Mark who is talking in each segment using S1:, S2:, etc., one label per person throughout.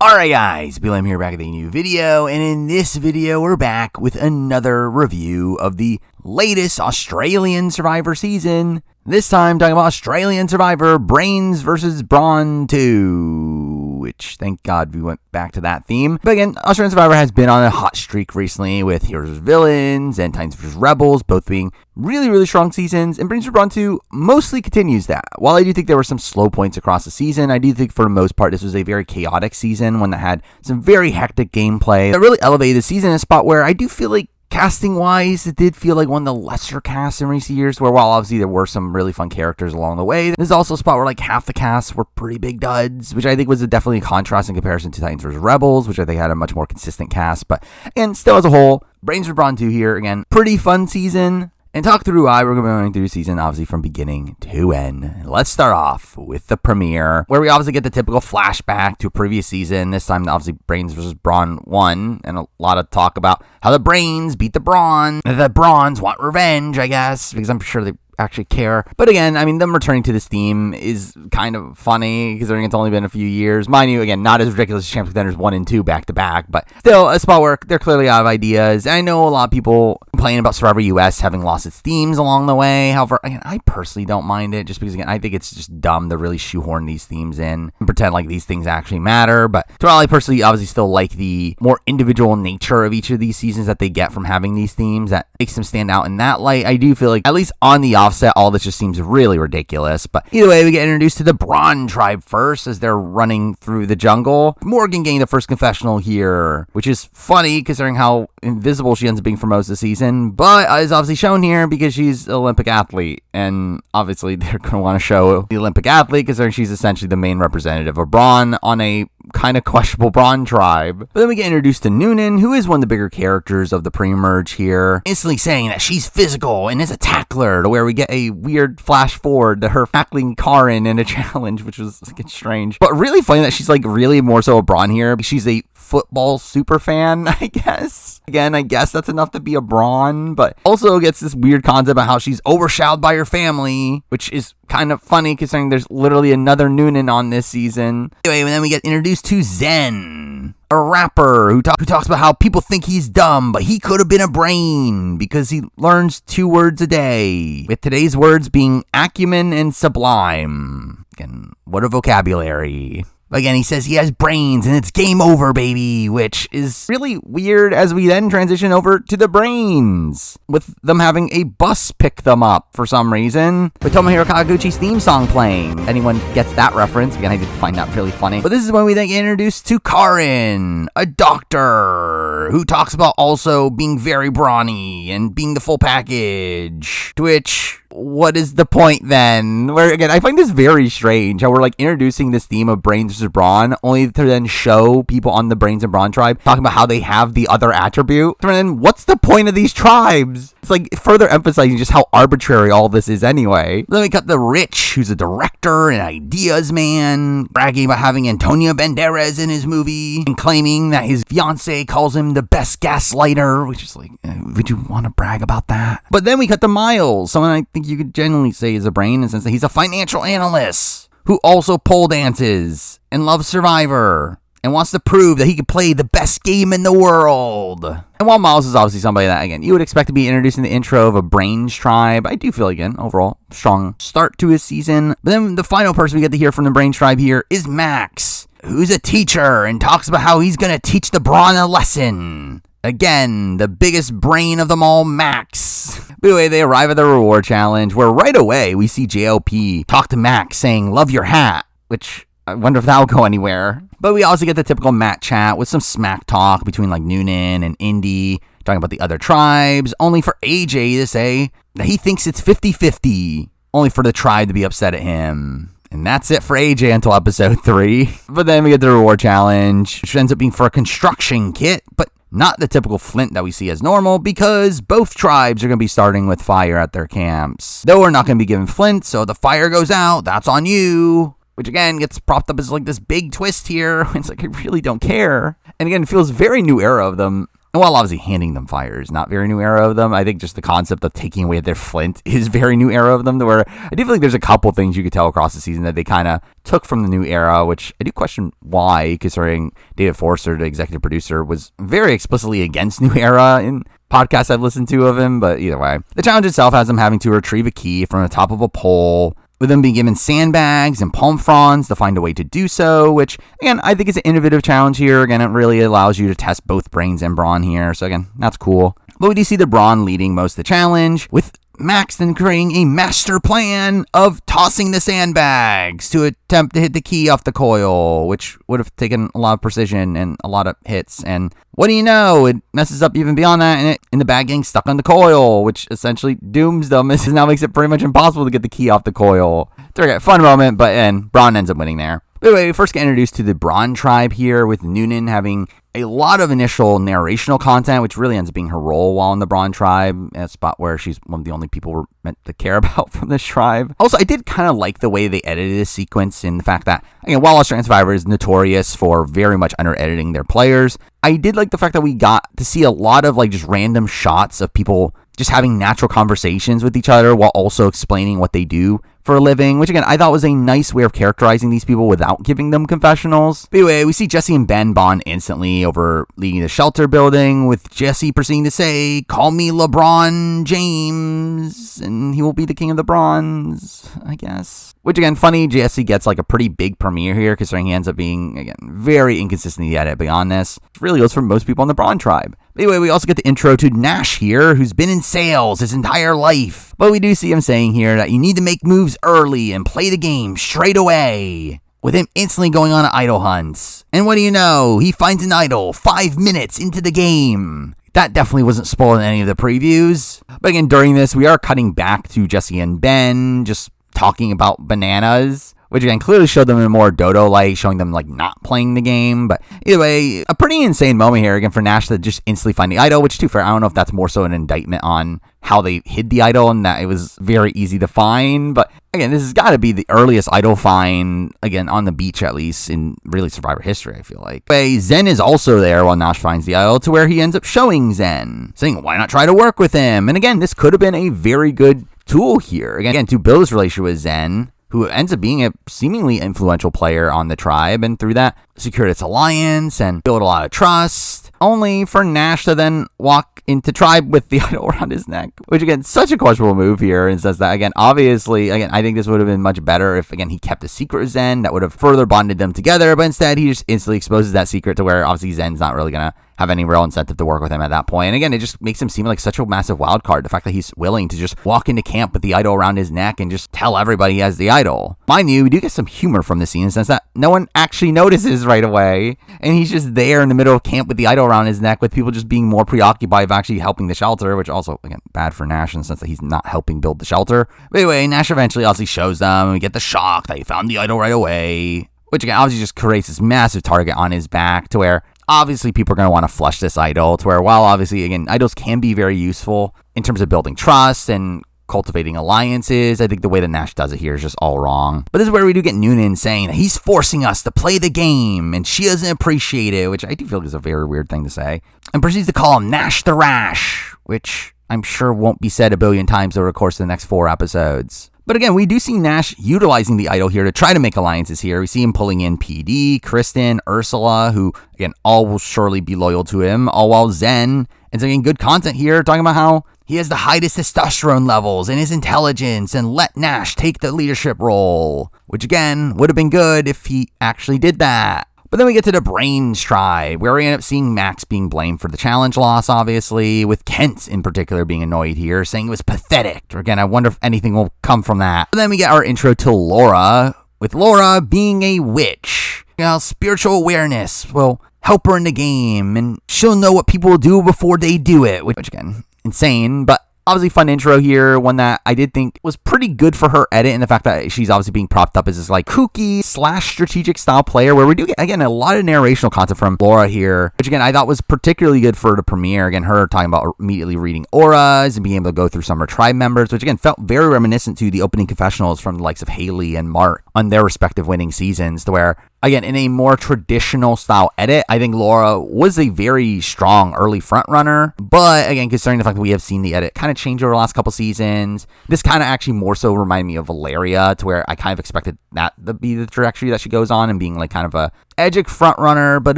S1: Alright guys, Bill here back with a new video, and in this video we're back with another review of the latest Australian Survivor season. This time talking about Australian Survivor Brains vs. Brawn II, which thank God we went back to that theme. But again, Australian Survivor has been on a hot streak recently with Heroes vs. Villains and Titans vs. Rebels, both being really strong seasons, and Brains vs. Brawn II mostly continues that. While I do think there were some slow points across the season, I do think for the most part this was a very chaotic season, one that had some very hectic gameplay that really elevated the season in a spot where I do feel like casting-wise, it did feel like one of the lesser casts in recent years, where while obviously there were some really fun characters along the way, there's also a spot where like half the casts were pretty big duds, which I think was definitely a contrast in comparison to Titans vs. Rebels, which I think had a much more consistent cast. But again, still as a whole, Brains vs. Brawn 2 here, again, pretty fun season. And talk through why we're going through the season, obviously, from beginning to end. Let's start off with the premiere, where we obviously get the typical flashback to a previous season. This time, obviously, Brains vs. Brawn 1, and a lot of talk about how the Brains beat the Brawn. The Brawns want revenge, I guess, because I'm sure they actually care. But again, I mean, them returning to this theme is kind of funny, considering it's only been a few years. Mind you, again, not as ridiculous as Champs Contenders 1 and 2 back to back, but still a spot where they're clearly out of ideas. And I know a lot of people complain about Survivor US having lost its themes along the way. However, again, I personally don't mind it, just because, again, I think it's just dumb to really shoehorn these themes in and pretend like these things actually matter. But while I personally obviously still like the more individual nature of each of these seasons that they get from having these themes, that makes them stand out in that light, I do feel like, at least on the offset, all this just seems really ridiculous. But either way, we get introduced to the Brawn tribe first as they're running through the jungle. Morgan getting the first confessional here, which is funny considering how invisible she ends up being for most of the season, but is obviously shown here because she's an Olympic athlete, and obviously they're going to want to show the Olympic athlete considering she's essentially the main representative of Brawn on a kind of questionable Brawn tribe. But then we get introduced to Noonan, who is one of the bigger characters of the pre-merge here, instantly saying that she's physical and is a tackler, to where we get a weird flash forward to her tackling Karin in a challenge, which was like, strange, but really funny that she's like really more so a Brawn here. She's a football super fan, I guess. Again, I guess that's enough to be a Brawn, but also gets this weird concept about how she's overshadowed by her family, which is kind of funny considering there's literally another Noonan on this season. Anyway, and then we get introduced to Zen, a rapper who talks about how people think he's dumb, but he could have been a brain because he learns 2 words a day, with today's words being acumen and sublime. Again, what a vocabulary. Again, he says he has brains and it's game over, baby, which is really weird as we then transition over to the Brains, with them having a bus pick them up for some reason, with Tomohiro Kawaguchi's theme song playing. Anyone gets that reference? Again, I did find that really funny. But this is when we then get introduced to Karin, a doctor who talks about also being very brawny and being the full package, to which, what is the point then? Where again, I find this very strange how we're like introducing this theme of Brains vs. Brawn only to then show people on the Brains and Brawn tribe talking about how they have the other attribute. And then what's the point of these tribes? It's like further emphasizing just how arbitrary all this is anyway. Then we got the Rich, who's a director and ideas man, bragging about having Antonio Banderas in his movie and claiming that his fiance calls him the best gaslighter, which is like, would you want to brag about that? But then we cut to Miles, someone I think you could genuinely say is a brain in the sense that he's a financial analyst who also pole dances and loves Survivor and wants to prove that he can play the best game in the world. And while Miles is obviously somebody that, again, you would expect to be introduced in the intro of a Brains tribe, I do feel, again, overall, strong start to his season. But then the final person we get to hear from the Brains tribe here is Max, who's a teacher and talks about how he's going to teach the Brawn a lesson. Again, the biggest brain of them all, Max. But anyway, they arrive at the reward challenge, where right away we see JLP talk to Max saying, "Love your hat," which I wonder if that'll go anywhere. But we also get the typical Matt chat with some smack talk between like Noonan and Indy, talking about the other tribes, only for AJ to say that he thinks it's 50-50, only for the tribe to be upset at him. And that's it for AJ until episode 3. But then we get the reward challenge, which ends up being for a construction kit, but not the typical flint that we see as normal, because both tribes are going to be starting with fire at their camps. Though we're not going to be given flint, so the fire goes out, that's on you. Which again gets propped up as like this big twist here. It's like, I really don't care. And again, it feels very new era of them And while obviously handing them fire is not very new era of them, I think just the concept of taking away their flint is very new era of them, to where I do feel like there's a couple things you could tell across the season that they kind of took from the new era, which I do question why, considering David Forster, the executive producer, was very explicitly against new era in podcasts I've listened to of him. But either way, the challenge itself has them having to retrieve a key from the top of a pole, with them being given sandbags and palm fronds to find a way to do so, which, again, I think is an innovative challenge here. Again, it really allows you to test both brains and brawn here, so again, that's cool. But we do see the brawn leading most of the challenge, with Max then creating a master plan of tossing the sandbags to attempt to hit the key off the coil, which would have taken a lot of precision and a lot of hits. And what do you know? It messes up even beyond that, and the bag getting stuck on the coil, which essentially dooms them. This now makes it pretty much impossible to get the key off the coil. It's a fun moment, but Brawn ends up winning there. Anyway, we first get introduced to the Brawn tribe here, with Noonan having a lot of initial narrational content, which really ends up being her role while in the Brawn tribe, a spot where she's one of the only people we're meant to care about from this tribe. Also, I did kind of like the way they edited this sequence, in the fact that, again, while Australian Survivor is notorious for very much under-editing their players, I did like the fact that we got to see a lot of just random shots of people just having natural conversations with each other while also explaining what they do for a living, which again, I thought was a nice way of characterizing these people without giving them confessionals. But anyway, we see Jesse and Ben bond instantly over leading the shelter building, with Jesse proceeding to say, "Call me LeBron James, and he will be the king of the bronze," I guess. Which again, funny, Jesse gets a pretty big premiere here, considering he ends up being, again, very inconsistent in the edit beyond this. It really goes for most people in the Brawn tribe. But anyway, we also get the intro to Nash here, who's been in sales his entire life. But we do see him saying here that you need to make moves early and play the game straight away, with him instantly going on idol hunts. And what do you know? He finds an idol 5 minutes into the game. That definitely wasn't spoiled in any of the previews. But again, during this, we are cutting back to Jesse and Ben just talking about bananas, which again clearly showed them in a more Dodo light, showing them not playing the game. But either way, a pretty insane moment here again for Nash to just instantly find the idol, which, too fair, I don't know if that's more so an indictment on how they hid the idol and that it was very easy to find. But again, this has got to be the earliest idol find, again, on the beach at least, in really Survivor history, I feel like. But Zen is also there while Nash finds the idol, to where he ends up showing Zen, saying, why not try to work with him? And again, this could have been a very good tool here, again, to build this relationship with Zen, who ends up being a seemingly influential player on the tribe, and through that, secured its alliance and built a lot of trust, only for Nash to then walk into tribe with the idol around his neck, which again, such a questionable move here, and says that, again, obviously, again, I think this would have been much better if, again, he kept a secret with Zen that would have further bonded them together, but instead, he just instantly exposes that secret to where, obviously, Zen's not really gonna have any real incentive to work with him at that point. And again, it just makes him seem like such a massive wild card. The fact that he's willing to just walk into camp with the idol around his neck and just tell everybody he has the idol. Mind you, we do get some humor from the scene in the sense that no one actually notices right away. And he's just there in the middle of camp with the idol around his neck, with people just being more preoccupied with actually helping the shelter, which also, again, bad for Nash in the sense that he's not helping build the shelter. But anyway, Nash eventually obviously shows them, and we get the shock that he found the idol right away, which again, obviously just creates this massive target on his back, to where obviously people are going to want to flush this idol, to where, while obviously, again, idols can be very useful in terms of building trust and cultivating alliances, I think the way that Nash does it here is just all wrong. But this is where we do get Noonan saying that he's forcing us to play the game and she doesn't appreciate it, which I do feel like is a very weird thing to say, and proceeds to call him Nash the Rash, which I'm sure won't be said a billion times over the course of the next 4 episodes. But again, we do see Nash utilizing the idol here to try to make alliances here. We see him pulling in PD, Kristen, Ursula, who, again, all will surely be loyal to him, all while Zen is getting good content here, talking about how he has the highest testosterone levels and his intelligence, and let Nash take the leadership role, which again, would have been good if he actually did that. But then we get to the Brains tribe, where we end up seeing Max being blamed for the challenge loss, obviously, with Kent in particular being annoyed here, saying it was pathetic. Again, I wonder if anything will come from that. But then we get our intro to Laura, with Laura being a witch. Spiritual awareness will help her in the game, and she'll know what people will do before they do it, which again, insane, but obviously fun intro here, one that I did think was pretty good for her edit, and the fact that she's obviously being propped up as this kooky / strategic style player, where we do get, again, a lot of narrational content from Laura here, which again, I thought was particularly good for the premiere. Again, her talking about immediately reading auras and being able to go through some of her tribe members, which again, felt very reminiscent to the opening confessionals from the likes of Haley and Mark on their respective winning seasons, to where again, in a more traditional style edit, I think Laura was a very strong early front runner. But again, considering the fact that we have seen the edit kind of change over the last couple seasons, this kind of actually more so reminded me of Valeria, to where I kind of expected that to be the trajectory that she goes on and being like kind of a edgic front runner, but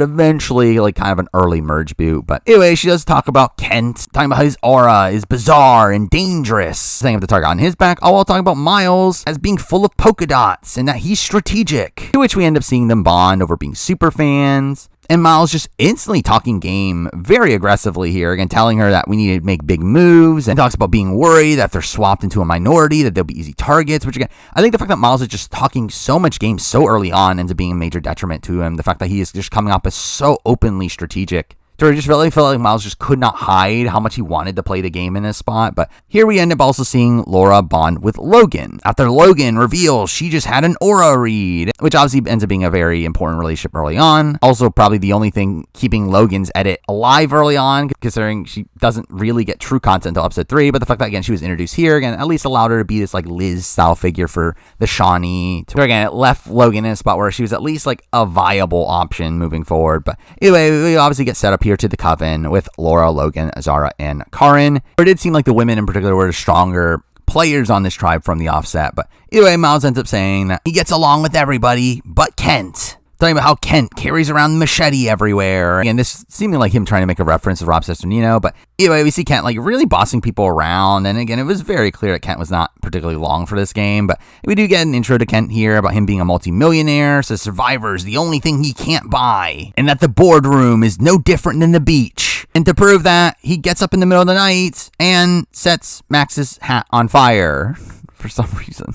S1: eventually like kind of an early merge boot. But anyway, she does talk about Kent, talking about how his aura is bizarre and dangerous, saying of the target on his back, all while talking about Miles as being full of polka dots and that he's strategic, to which we end up seeing them bond over being super fans. And Miles just instantly talking game very aggressively here, again telling her that we need to make big moves, and talks about being worried that if they're swapped into a minority that they'll be easy targets, which again, I think the fact that Miles is just talking so much game so early on ends up being a major detriment to him. The fact that he is just coming up as so openly strategic, so I just really felt like Miles just could not hide how much he wanted to play the game in this spot. But here we end up also seeing Laura bond with Logan, after Logan reveals she just had an aura read, which obviously ends up being a very important relationship early on. Also probably the only thing keeping Logan's edit alive early on, considering she doesn't really get true content until episode 3. But the fact that, again, she was introduced here, again, at least allowed her to be this like Liz style figure for the Shawnee, to where, again, it left Logan in a spot where she was at least like a viable option moving forward. But anyway, we obviously get set up here to the Coven with Laura, Logan, Azara, and Karin. It did seem like the women in particular were the stronger players on this tribe from the offset. But anyway, Miles ends up saying that he gets along with everybody but Kent, talking about how Kent carries around the machete everywhere. And this seeming like him trying to make a reference to Rob Cesternino. But anyway, we see Kent like really bossing people around. And again, it was very clear that Kent was not particularly long for this game. But we do get an intro to Kent here about him being a multimillionaire. Says Survivor's the only thing he can't buy, and that the boardroom is no different than the beach. And to prove that, he gets up in the middle of the night and sets Max's hat on fire for some reason.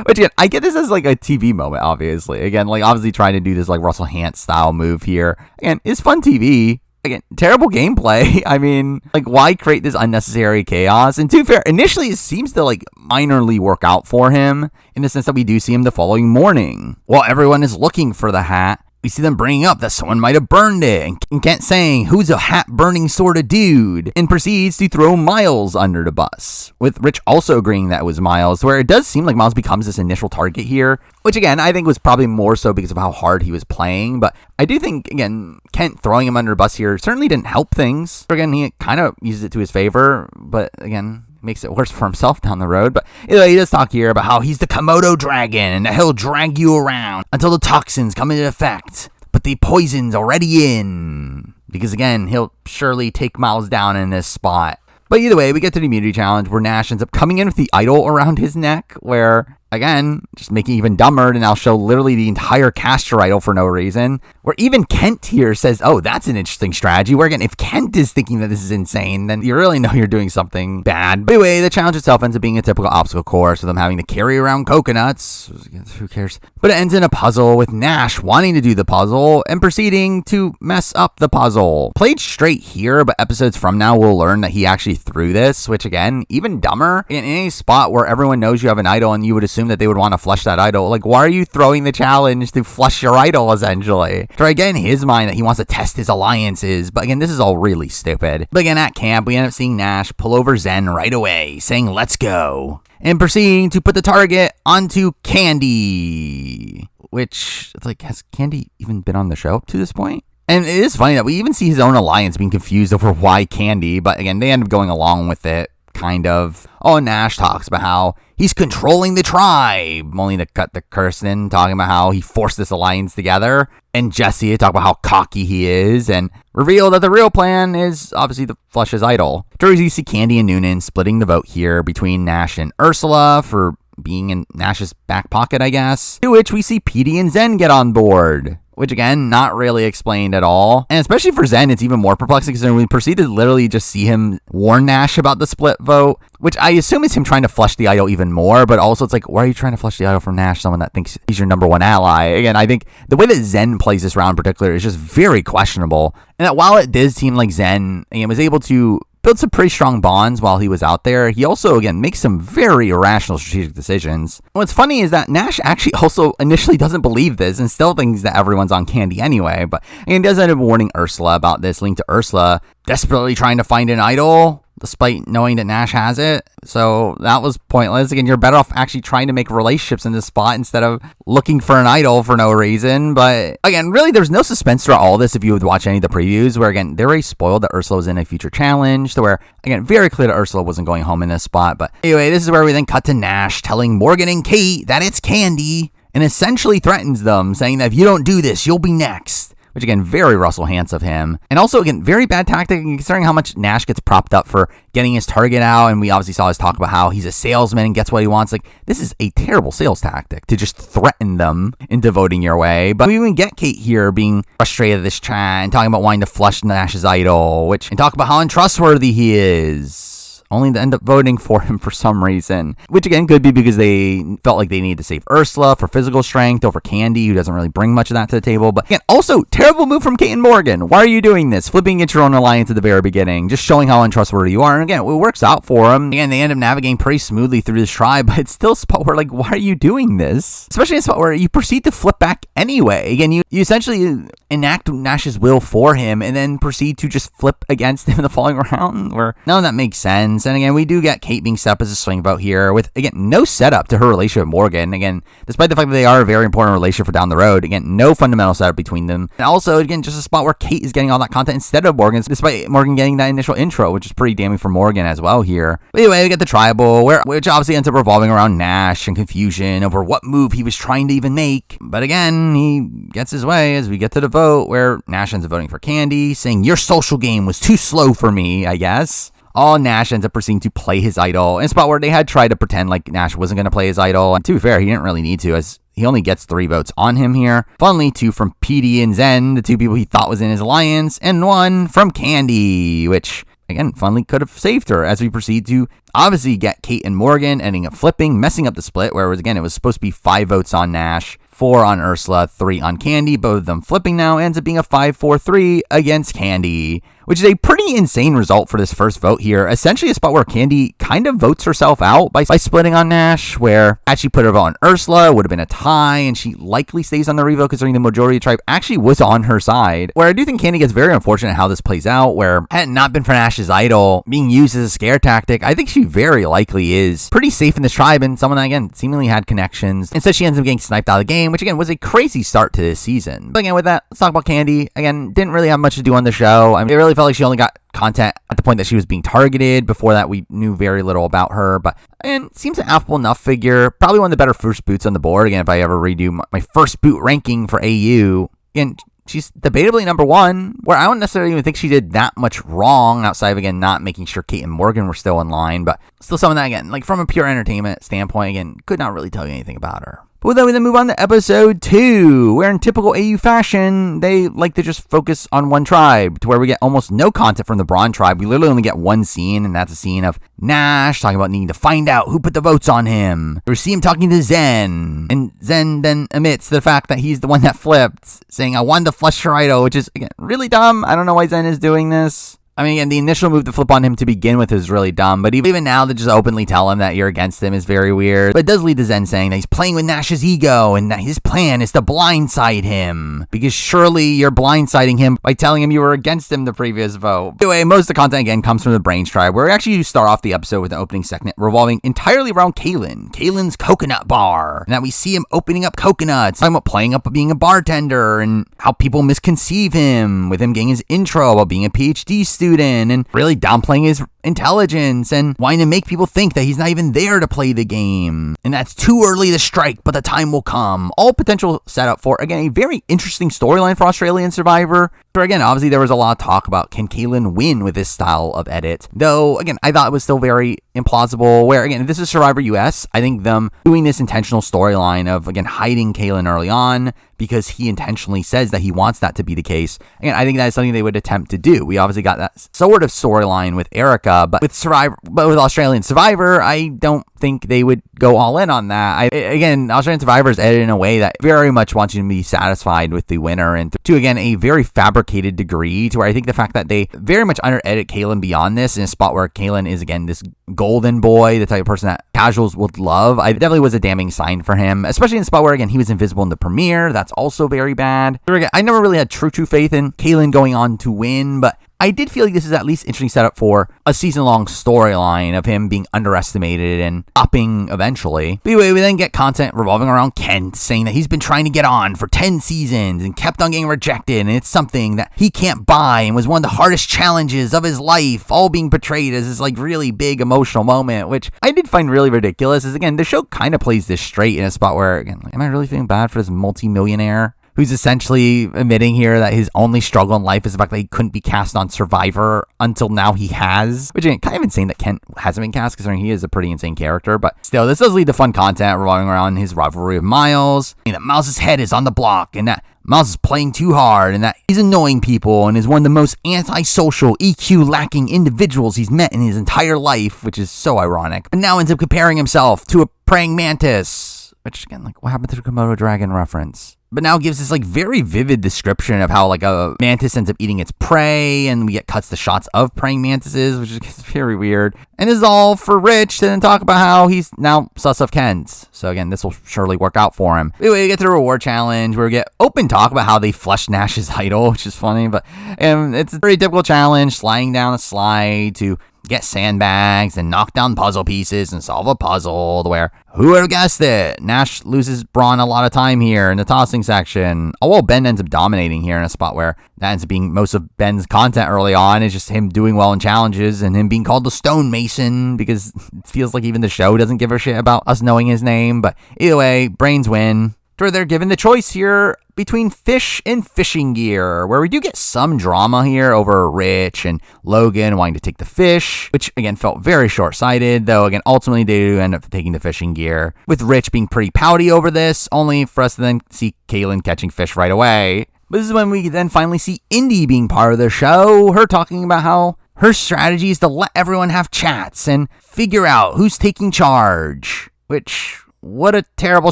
S1: Which, again, I get this as like a TV moment, obviously. Again, like obviously trying to do this like Russell Hantz style move here. Again, it's fun TV. Again, terrible gameplay. I mean, like, why create this unnecessary chaos? And to be fair, initially it seems to like minorly work out for him, in the sense that we do see him the following morning while everyone is looking for the hat. We see them bringing up that someone might have burned it, and Kent saying, "Who's a hat-burning sort of dude?" and proceeds to throw Miles under the bus, with Rich also agreeing that it was Miles, where it does seem like Miles becomes this initial target here, which again, I think was probably more so because of how hard he was playing. But I do think, again, Kent throwing him under the bus here certainly didn't help things. Again, he kind of uses it to his favor, but again, makes it worse for himself down the road. But anyway, he does talk here about how he's the Komodo dragon and that he'll drag you around until the toxins come into effect, but the poison's already in, because again, he'll surely take Miles down in this spot. But either way, we get to the immunity challenge where Nash ends up coming in with the idol around his neck, where, again, just making it even dumber, and I'll show literally the entire caster idol for no reason, where even Kent here says, oh, that's an interesting strategy, where again, if Kent is thinking that this is insane, then you really know you're doing something bad. But anyway, the challenge itself ends up being a typical obstacle course with them having to carry around coconuts. Who cares? But it ends in a puzzle with Nash wanting to do the puzzle and proceeding to mess up the puzzle. Played straight here, but episodes from now we'll learn that he actually threw this, which again, even dumber. In any spot where everyone knows you have an idol and you would assume that they would want to flush that idol, like, why are you throwing the challenge to flush your idol, essentially? Try again in his mind that he wants to test his alliances, but again, this is all really stupid. But again, at camp, we end up seeing Nash pull over Zen right away, saying, "Let's go," and proceeding to put the target onto Candy, which, it's like, has Candy even been on the show up to this point? And it is funny that we even see his own alliance being confused over why Candy, but again, they end up going along with it, kind of. Oh, Nash talks about how he's controlling the tribe, only to cut the Kirsten talking about how he forced this alliance together, and Jesse talk about how cocky he is, and reveal that the real plan is obviously to flush his idol. During you see Candy and Noonan splitting the vote here between Nash and Ursula for being in Nash's back pocket, I guess, to which we see Petey and Zen get on board. Which, again, not really explained at all. And especially for Zen, it's even more perplexing because we proceed to literally just see him warn Nash about the split vote, which I assume is him trying to flush the idol even more. But also, it's like, why are you trying to flush the idol from Nash, someone that thinks he's your number one ally? Again, I think the way that Zen plays this round in particular is just very questionable. And that while it did seem like Zen was able to build some pretty strong bonds while he was out there, he also, again, makes some very irrational strategic decisions. And what's funny is that Nash actually also initially doesn't believe this and still thinks that everyone's on Candy anyway, but he does end up warning Ursula about this, linked to Ursula desperately trying to find an idol. despite knowing that Nash has it. So that was pointless. Again, you're better off actually trying to make relationships in this spot instead of looking for an idol for no reason. But again, really, there's no suspense throughout all this if you would watch any of the previews, where again, they're already spoiled that Ursula was in a future challenge, to where, again, very clear that Ursula wasn't going home in this spot. But anyway, this is where we then cut to Nash telling Morgan and Kate that it's Candy, and essentially threatens them, saying that if you don't do this, you'll be next. Which, again, very Russell Hantz of him. And also, again, very bad tactic, considering how much Nash gets propped up for getting his target out. And we obviously saw his talk about how he's a salesman and gets what he wants. Like, this is a terrible sales tactic to just threaten them into voting your way. But we even get Kate here being frustrated at this chat and talking about wanting to flush Nash's idol, and talk about how untrustworthy he is, only to end up voting for him for some reason. Which, again, could be because they felt like they needed to save Ursula for physical strength over Candy, who doesn't really bring much of that to the table. But, again, also, terrible move from Kate and Morgan. Why are you doing this? Flipping into your own alliance at the very beginning. Just showing how untrustworthy you are. And, again, it works out for them. Again, they end up navigating pretty smoothly through this tribe, but it's still a spot where, like, why are you doing this? Especially in a spot where you proceed to flip back anyway. Again, you essentially enact Nash's will for him and then proceed to just flip against him in the following round, where none of that makes sense. And again, we do get Kate being set up as a swing vote here with, again, no setup to her relationship with Morgan. Again, despite the fact that they are a very important relationship for down the road, again, no fundamental setup between them. And also, again, just a spot where Kate is getting all that content instead of Morgan, despite Morgan getting that initial intro, which is pretty damning for Morgan as well here. But anyway, we get the tribal, which obviously ends up revolving around Nash and confusion over what move he was trying to even make. But again, he gets his way as we get to the vote, where Nash ends up voting for Candy, saying, "Your social game was too slow for me," I guess. All Nash ends up proceeding to play his idol in a spot where they had tried to pretend like Nash wasn't going to play his idol. And to be fair, he didn't really need to, as he only gets 3 votes on him here. Funnily, 2 from PD and Zen, the 2 people he thought was in his alliance, and 1 from Candy, which, again, funnily could have saved her, as we proceed to obviously get Kate and Morgan ending up flipping, messing up the split, where it was supposed to be 5 votes on Nash, 4 on Ursula, 3 on Candy. Both of them flipping now ends up being a 5-4-3 against Candy, which is a pretty insane result for this first vote here. Essentially a spot where Candy kind of votes herself out by splitting on Nash, where had she put her vote on Ursula, it would have been a tie, and she likely stays on the revote considering the majority of the tribe actually was on her side. Where I do think Candy gets very unfortunate how this plays out, where had it not been for Nash's idol being used as a scare tactic, I think she very likely is pretty safe in this tribe and someone that, again, seemingly had connections. Instead, she ends up getting sniped out of the game, which, again, was a crazy start to this season. But again, with that, let's talk about Candy. Again, didn't really have much to do on the show. I mean, it really felt like she only got content at the point that she was being targeted. Before that, we knew very little about her, but and seems an affable enough figure. Probably one of the better first boots on the board. Again, if I ever redo my first boot ranking for AU, again, she's debatably number 1, where I don't necessarily even think she did that much wrong outside of, again, not making sure Kate and Morgan were still in line, but still someone that, again, like from a pure entertainment standpoint, again, could not really tell you anything about her. But then we move on to episode 2, where in typical AU fashion, they like to just focus on one tribe, to where we get almost no content from the Brawn tribe. We literally only get one scene, and that's a scene of Nash talking about needing to find out who put the votes on him. We see him talking to Zen, and Zen then admits the fact that he's the one that flipped, saying, "I wanted to flush your idol," which is, again, really dumb. I don't know why Zen is doing this. I mean, again, the initial move to flip on him to begin with is really dumb, but even now to just openly tell him that you're against him is very weird. But it does lead to Zen saying that he's playing with Nash's ego and that his plan is to blindside him, because surely you're blindsiding him by telling him you were against him the previous vote. Anyway, most of the content, again, comes from the Brains tribe, where we actually start off the episode with an opening segment revolving entirely around Kalen's coconut bar, and that we see him opening up coconuts, talking about playing up being a bartender, and how people misconceive him, with him getting his intro about being a PhD student, and really downplaying his intelligence and wanting to make people think that he's not even there to play the game, and that's too early to strike, but the time will come. All potential setup for, again, a very interesting storyline for Australian Survivor. But again, obviously there was a lot of talk about, can Kalen win with this style of edit? Though, again, I thought it was still very implausible, where, again, if this is Survivor US, I think them doing this intentional storyline of, again, hiding Kalen early on because he intentionally says that he wants that to be the case. Again, I think that is something they would attempt to do. We obviously got that sort of storyline with Erica, but with Australian Survivor, I don't think they would go all in on that. Again, Australian Survivor is edited in a way that very much wants you to be satisfied with the winner, and to, again, a very fabricated degree, to where I think the fact that they very much under-edit Kalen beyond this, in a spot where Kalen is, again, this golden boy, the type of person that casuals would love, I definitely was a damning sign for him, especially in a spot where, again, he was invisible in the premiere. That's also very bad. Again, I never really had true faith in Kalen going on to win, but I did feel like this is at least interesting setup for a season-long storyline of him being underestimated and upping eventually. But anyway, we then get content revolving around Kent saying that he's been trying to get on for 10 seasons and kept on getting rejected, and it's something that he can't buy and was one of the hardest challenges of his life, all being portrayed as this like really big emotional moment, which I did find really ridiculous. As again, the show kind of plays this straight in a spot where, again, like, am I really feeling bad for this multi-millionaire who's essentially admitting here that his only struggle in life is the fact that he couldn't be cast on Survivor until now he has, which again, kind of insane that Kent hasn't been cast considering he is a pretty insane character. But still, this does lead to fun content revolving around his rivalry with Miles, and that Miles' head is on the block, and that Miles is playing too hard, and that he's annoying people and is one of the most antisocial, EQ lacking individuals he's met in his entire life, which is so ironic. And now ends up comparing himself to a praying mantis, which again, like, what happened to the Komodo dragon reference? But now gives this like very vivid description of how like a mantis ends up eating its prey, and we get cuts to shots of praying mantises, which is very weird. And this is all for Rich to then talk about how he's now sus of Kent's. So again, this will surely work out for him. Anyway, we get to the reward challenge where we get open talk about how they flushed Nash's idol, which is funny, but it's a pretty typical challenge, sliding down a slide to get sandbags and knock down puzzle pieces and solve a puzzle where, who would have guessed it? Nash loses Brawn a lot of time here in the tossing section. Oh, well, Ben ends up dominating here in a spot where that ends up being most of Ben's content early on is just him doing well in challenges and him being called the Stonemason because it feels like even the show doesn't give a shit about us knowing his name. But either way, brains win. Where they're given the choice here between fish and fishing gear, where we do get some drama here over Rich and Logan wanting to take the fish, which again felt very short-sighted, though again ultimately they do end up taking the fishing gear, with Rich being pretty pouty over this, only for us to then see Kaylin catching fish right away. But this is when we then finally see Indy being part of the show, her talking about how her strategy is to let everyone have chats and figure out who's taking charge, which... what a terrible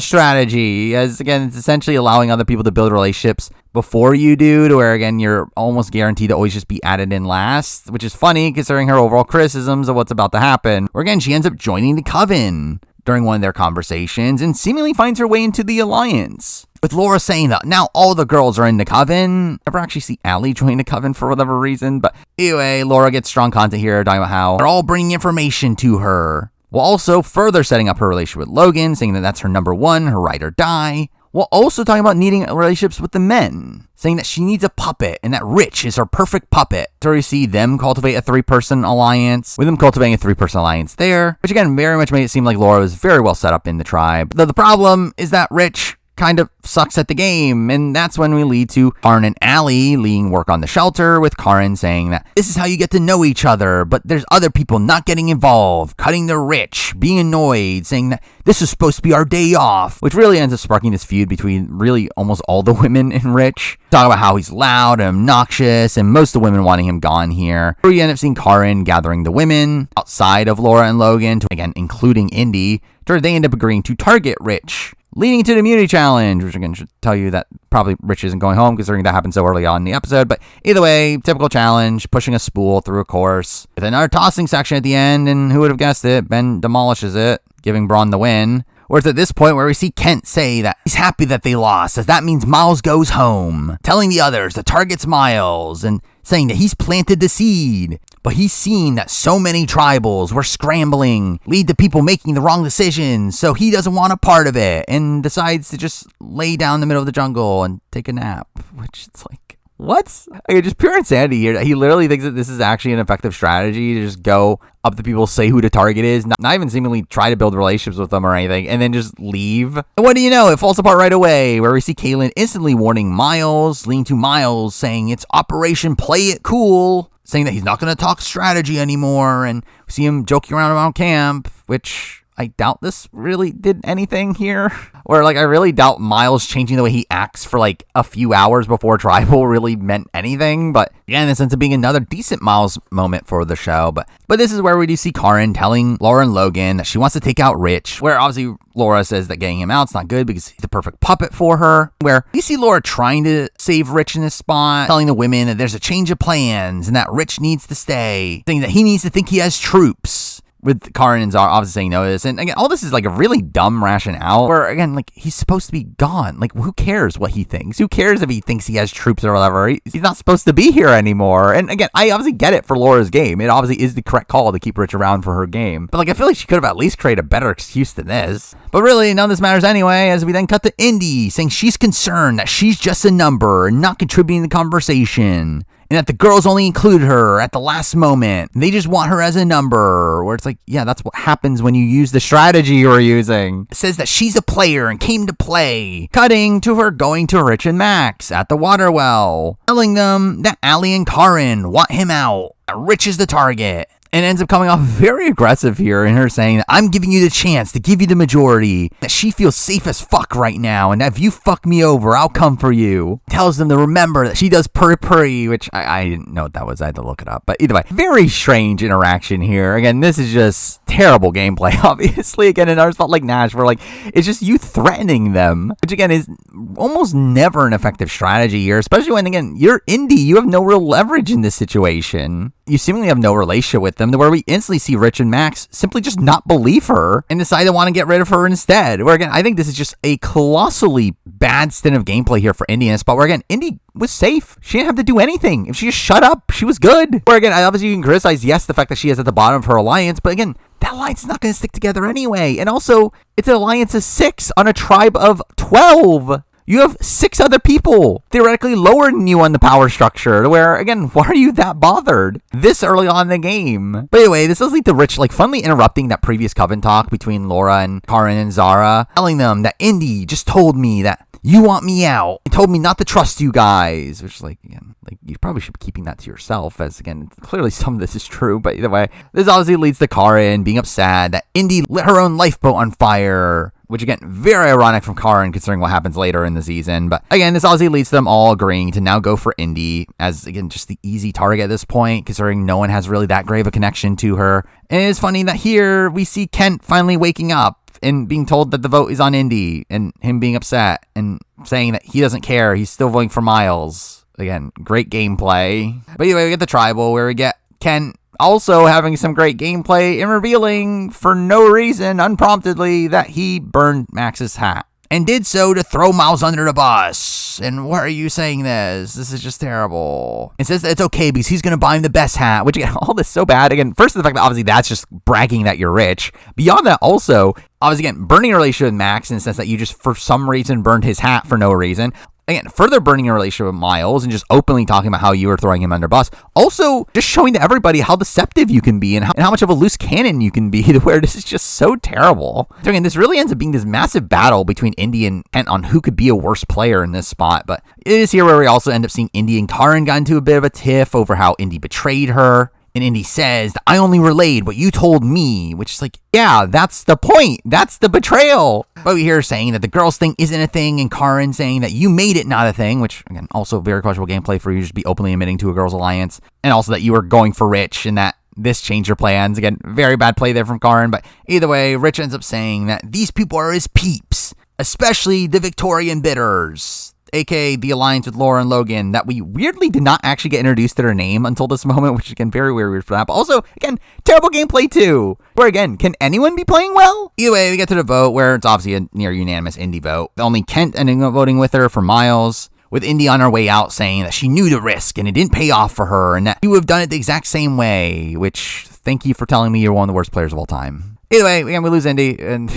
S1: strategy, as again, it's essentially allowing other people to build relationships before you do, to where again, you're almost guaranteed to always just be added in last, which is funny considering her overall criticisms of what's about to happen. Where again, she ends up joining the Coven during one of their conversations and seemingly finds her way into the Alliance. With Laura saying that now all the girls are in the Coven. Never actually see Allie join the Coven for whatever reason, but anyway, Laura gets strong content here talking about how they're all bringing information to her, while also further setting up her relationship with Logan, saying that that's her number one, her ride or die, while also talking about needing relationships with the men, saying that she needs a puppet and that Rich is her perfect puppet. So we see them cultivate a three-person alliance, with them cultivating a three-person alliance there, which again very much made it seem like Laura was very well set up in the tribe. Though the problem is that Rich kind of sucks at the game, and that's when we lead to Karin and Allie leading work on the shelter, with Karin saying that this is how you get to know each other, but there's other people not getting involved, cutting the Rich, being annoyed, saying that this is supposed to be our day off, which really ends up sparking this feud between really almost all the women in Rich. Talk about how he's loud and obnoxious, and most of the women wanting him gone here. We end up seeing Karin gathering the women outside of Laura and Logan, again including Indy, where they end up agreeing to target Rich, leading to the immunity challenge, which again should tell you that probably Rich isn't going home considering that happened so early on in the episode. But either way, typical challenge, pushing a spool through a course with another tossing section at the end, and who would have guessed it? Ben demolishes it, giving Brawn the win. Or it's at this point where we see Kent say that he's happy that they lost, as that means Miles goes home, telling the others the target's Miles, and saying that he's planted the seed. But he's seen that so many tribals were scrambling, lead to people making the wrong decisions, so he doesn't want a part of it, and decides to just lay down in the middle of the jungle and take a nap, which it's like, what? Just pure insanity here. He literally thinks that this is actually an effective strategy to just go up to people, say who the target is, not even seemingly try to build relationships with them or anything, and then just leave. And what do you know? It falls apart right away, where we see Kaylin instantly warning Miles, leading to Miles saying it's Operation Play It Cool, saying that he's not going to talk strategy anymore, and we see him joking around camp, which I doubt this really did anything here. Or like, I really doubt Miles changing the way he acts for like a few hours before Tribal really meant anything. But again, this ends up being another decent Miles moment for the show. But this is where we do see Karin telling Laura and Logan that she wants to take out Rich, where obviously Laura says that getting him out's not good because he's the perfect puppet for her. Where we see Laura trying to save Rich in this spot, telling the women that there's a change of plans and that Rich needs to stay, saying that he needs to think he has troops, with Karin and Zara obviously saying no to this. And again, all this is like a really dumb rationale where, again, like, he's supposed to be gone. Like, who cares what he thinks? Who cares if he thinks he has troops or whatever? He's not supposed to be here anymore. And again, I obviously get it for Laura's game. It obviously is the correct call to keep Rich around for her game. But like, I feel like she could have at least created a better excuse than this. But really, none of this matters anyway, as we then cut to Indy saying she's concerned that she's just a number and not contributing to the conversation, and that the girls only include her at the last moment. They just want her as a number, where it's like, yeah, that's what happens when you use the strategy you're using. It says that she's a player and came to play. Cutting to her going to Rich and Max at the water well, telling them that Allie and Karin want him out. Rich is the target. And ends up coming off very aggressive here in her saying that I'm giving you the chance to give you the majority, that she feels safe as fuck right now, and that if you fuck me over, I'll come for you. Tells them to remember that she does purry purry, which I didn't know what that was. I had to look it up. But either way, very strange interaction here. Again, this is just terrible gameplay, obviously. Again, another spot like Nash, where like it's just you threatening them, which again is almost never an effective strategy here, especially when, again, you're Indy. You have no real leverage in this situation. You seemingly have no relationship with them, to where we instantly see Rich and Max simply just not believe her and decide to want to get rid of her instead. Where again, I think this is just a colossally bad stint of gameplay here for Indy in a spot where, again, Indy was safe. She didn't have to do anything. If she just shut up, she was good. Where again, obviously you can criticize, yes, the fact that she is at the bottom of her alliance, but again, that alliance is not going to stick together anyway. And also, it's an alliance of 6 on a tribe of 12. You have 6 other people theoretically lower than you on the power structure, where, again, why are you that bothered this early on in the game? But anyway, this does lead to Rich, like, funnily interrupting that previous coven talk between Laura and Karin and Zara, telling them that Indy just told me that you want me out and told me not to trust you guys, which, like, again, like, you probably should be keeping that to yourself, as, again, clearly some of this is true. But either way, this obviously leads to Karin being upset that Indy lit her own lifeboat on fire, which, again, very ironic from Karin considering what happens later in the season. But again, this obviously leads to them all agreeing to now go for Indy as, again, just the easy target at this point, considering no one has really that great of a connection to her. And it's funny that here we see Kent finally waking up and being told that the vote is on Indy, and him being upset and saying that he doesn't care. He's still voting for Miles. Again, great gameplay. But anyway, we get the tribal where we get Kent also having some great gameplay and revealing for no reason, unpromptedly, that he burned Max's hat and did so to throw Miles under the bus. And why are you saying this? This is just terrible. It says that it's okay because he's going to buy him the best hat, which, again, all this so bad. Again, first, the fact that obviously that's just bragging that you're rich. Beyond that, also, obviously, again, burning a relationship with Max in the sense that you just for some reason burned his hat for no reason. Again, further burning a relationship with Miles and just openly talking about how you were throwing him under bus. Also, just showing to everybody how deceptive you can be and how much of a loose cannon you can be, to where this is just so terrible. So again, this really ends up being this massive battle between Indy and Kent on who could be a worse player in this spot. But it is here where we also end up seeing Indy and Karin got into a bit of a tiff over how Indy betrayed her. And Indy says, I only relayed what you told me, which is like, yeah, that's the point. That's the betrayal. But we hear her saying that the girls thing isn't a thing, and Karin saying that you made it not a thing, which, again, also very questionable gameplay for you to just be openly admitting to a girls' alliance. And also that you were going for Rich and that this changed your plans. Again, very bad play there from Karin. But either way, Rich ends up saying that these people are his peeps, especially the Victorian bidders, aka the alliance with Laura and Logan, that we weirdly did not actually get introduced to their name until this moment, which is, again, very weird for that. But also, again, terrible gameplay too, where, again, can anyone be playing well? Either way, we get to the vote where it's obviously a near unanimous Indy vote. Only Kent ending up voting with her for Miles, with Indy on her way out saying that she knew the risk and it didn't pay off for her and that you would have done it the exact same way, which, thank you for telling me you're one of the worst players of all time. Either way, again, we lose Indy, and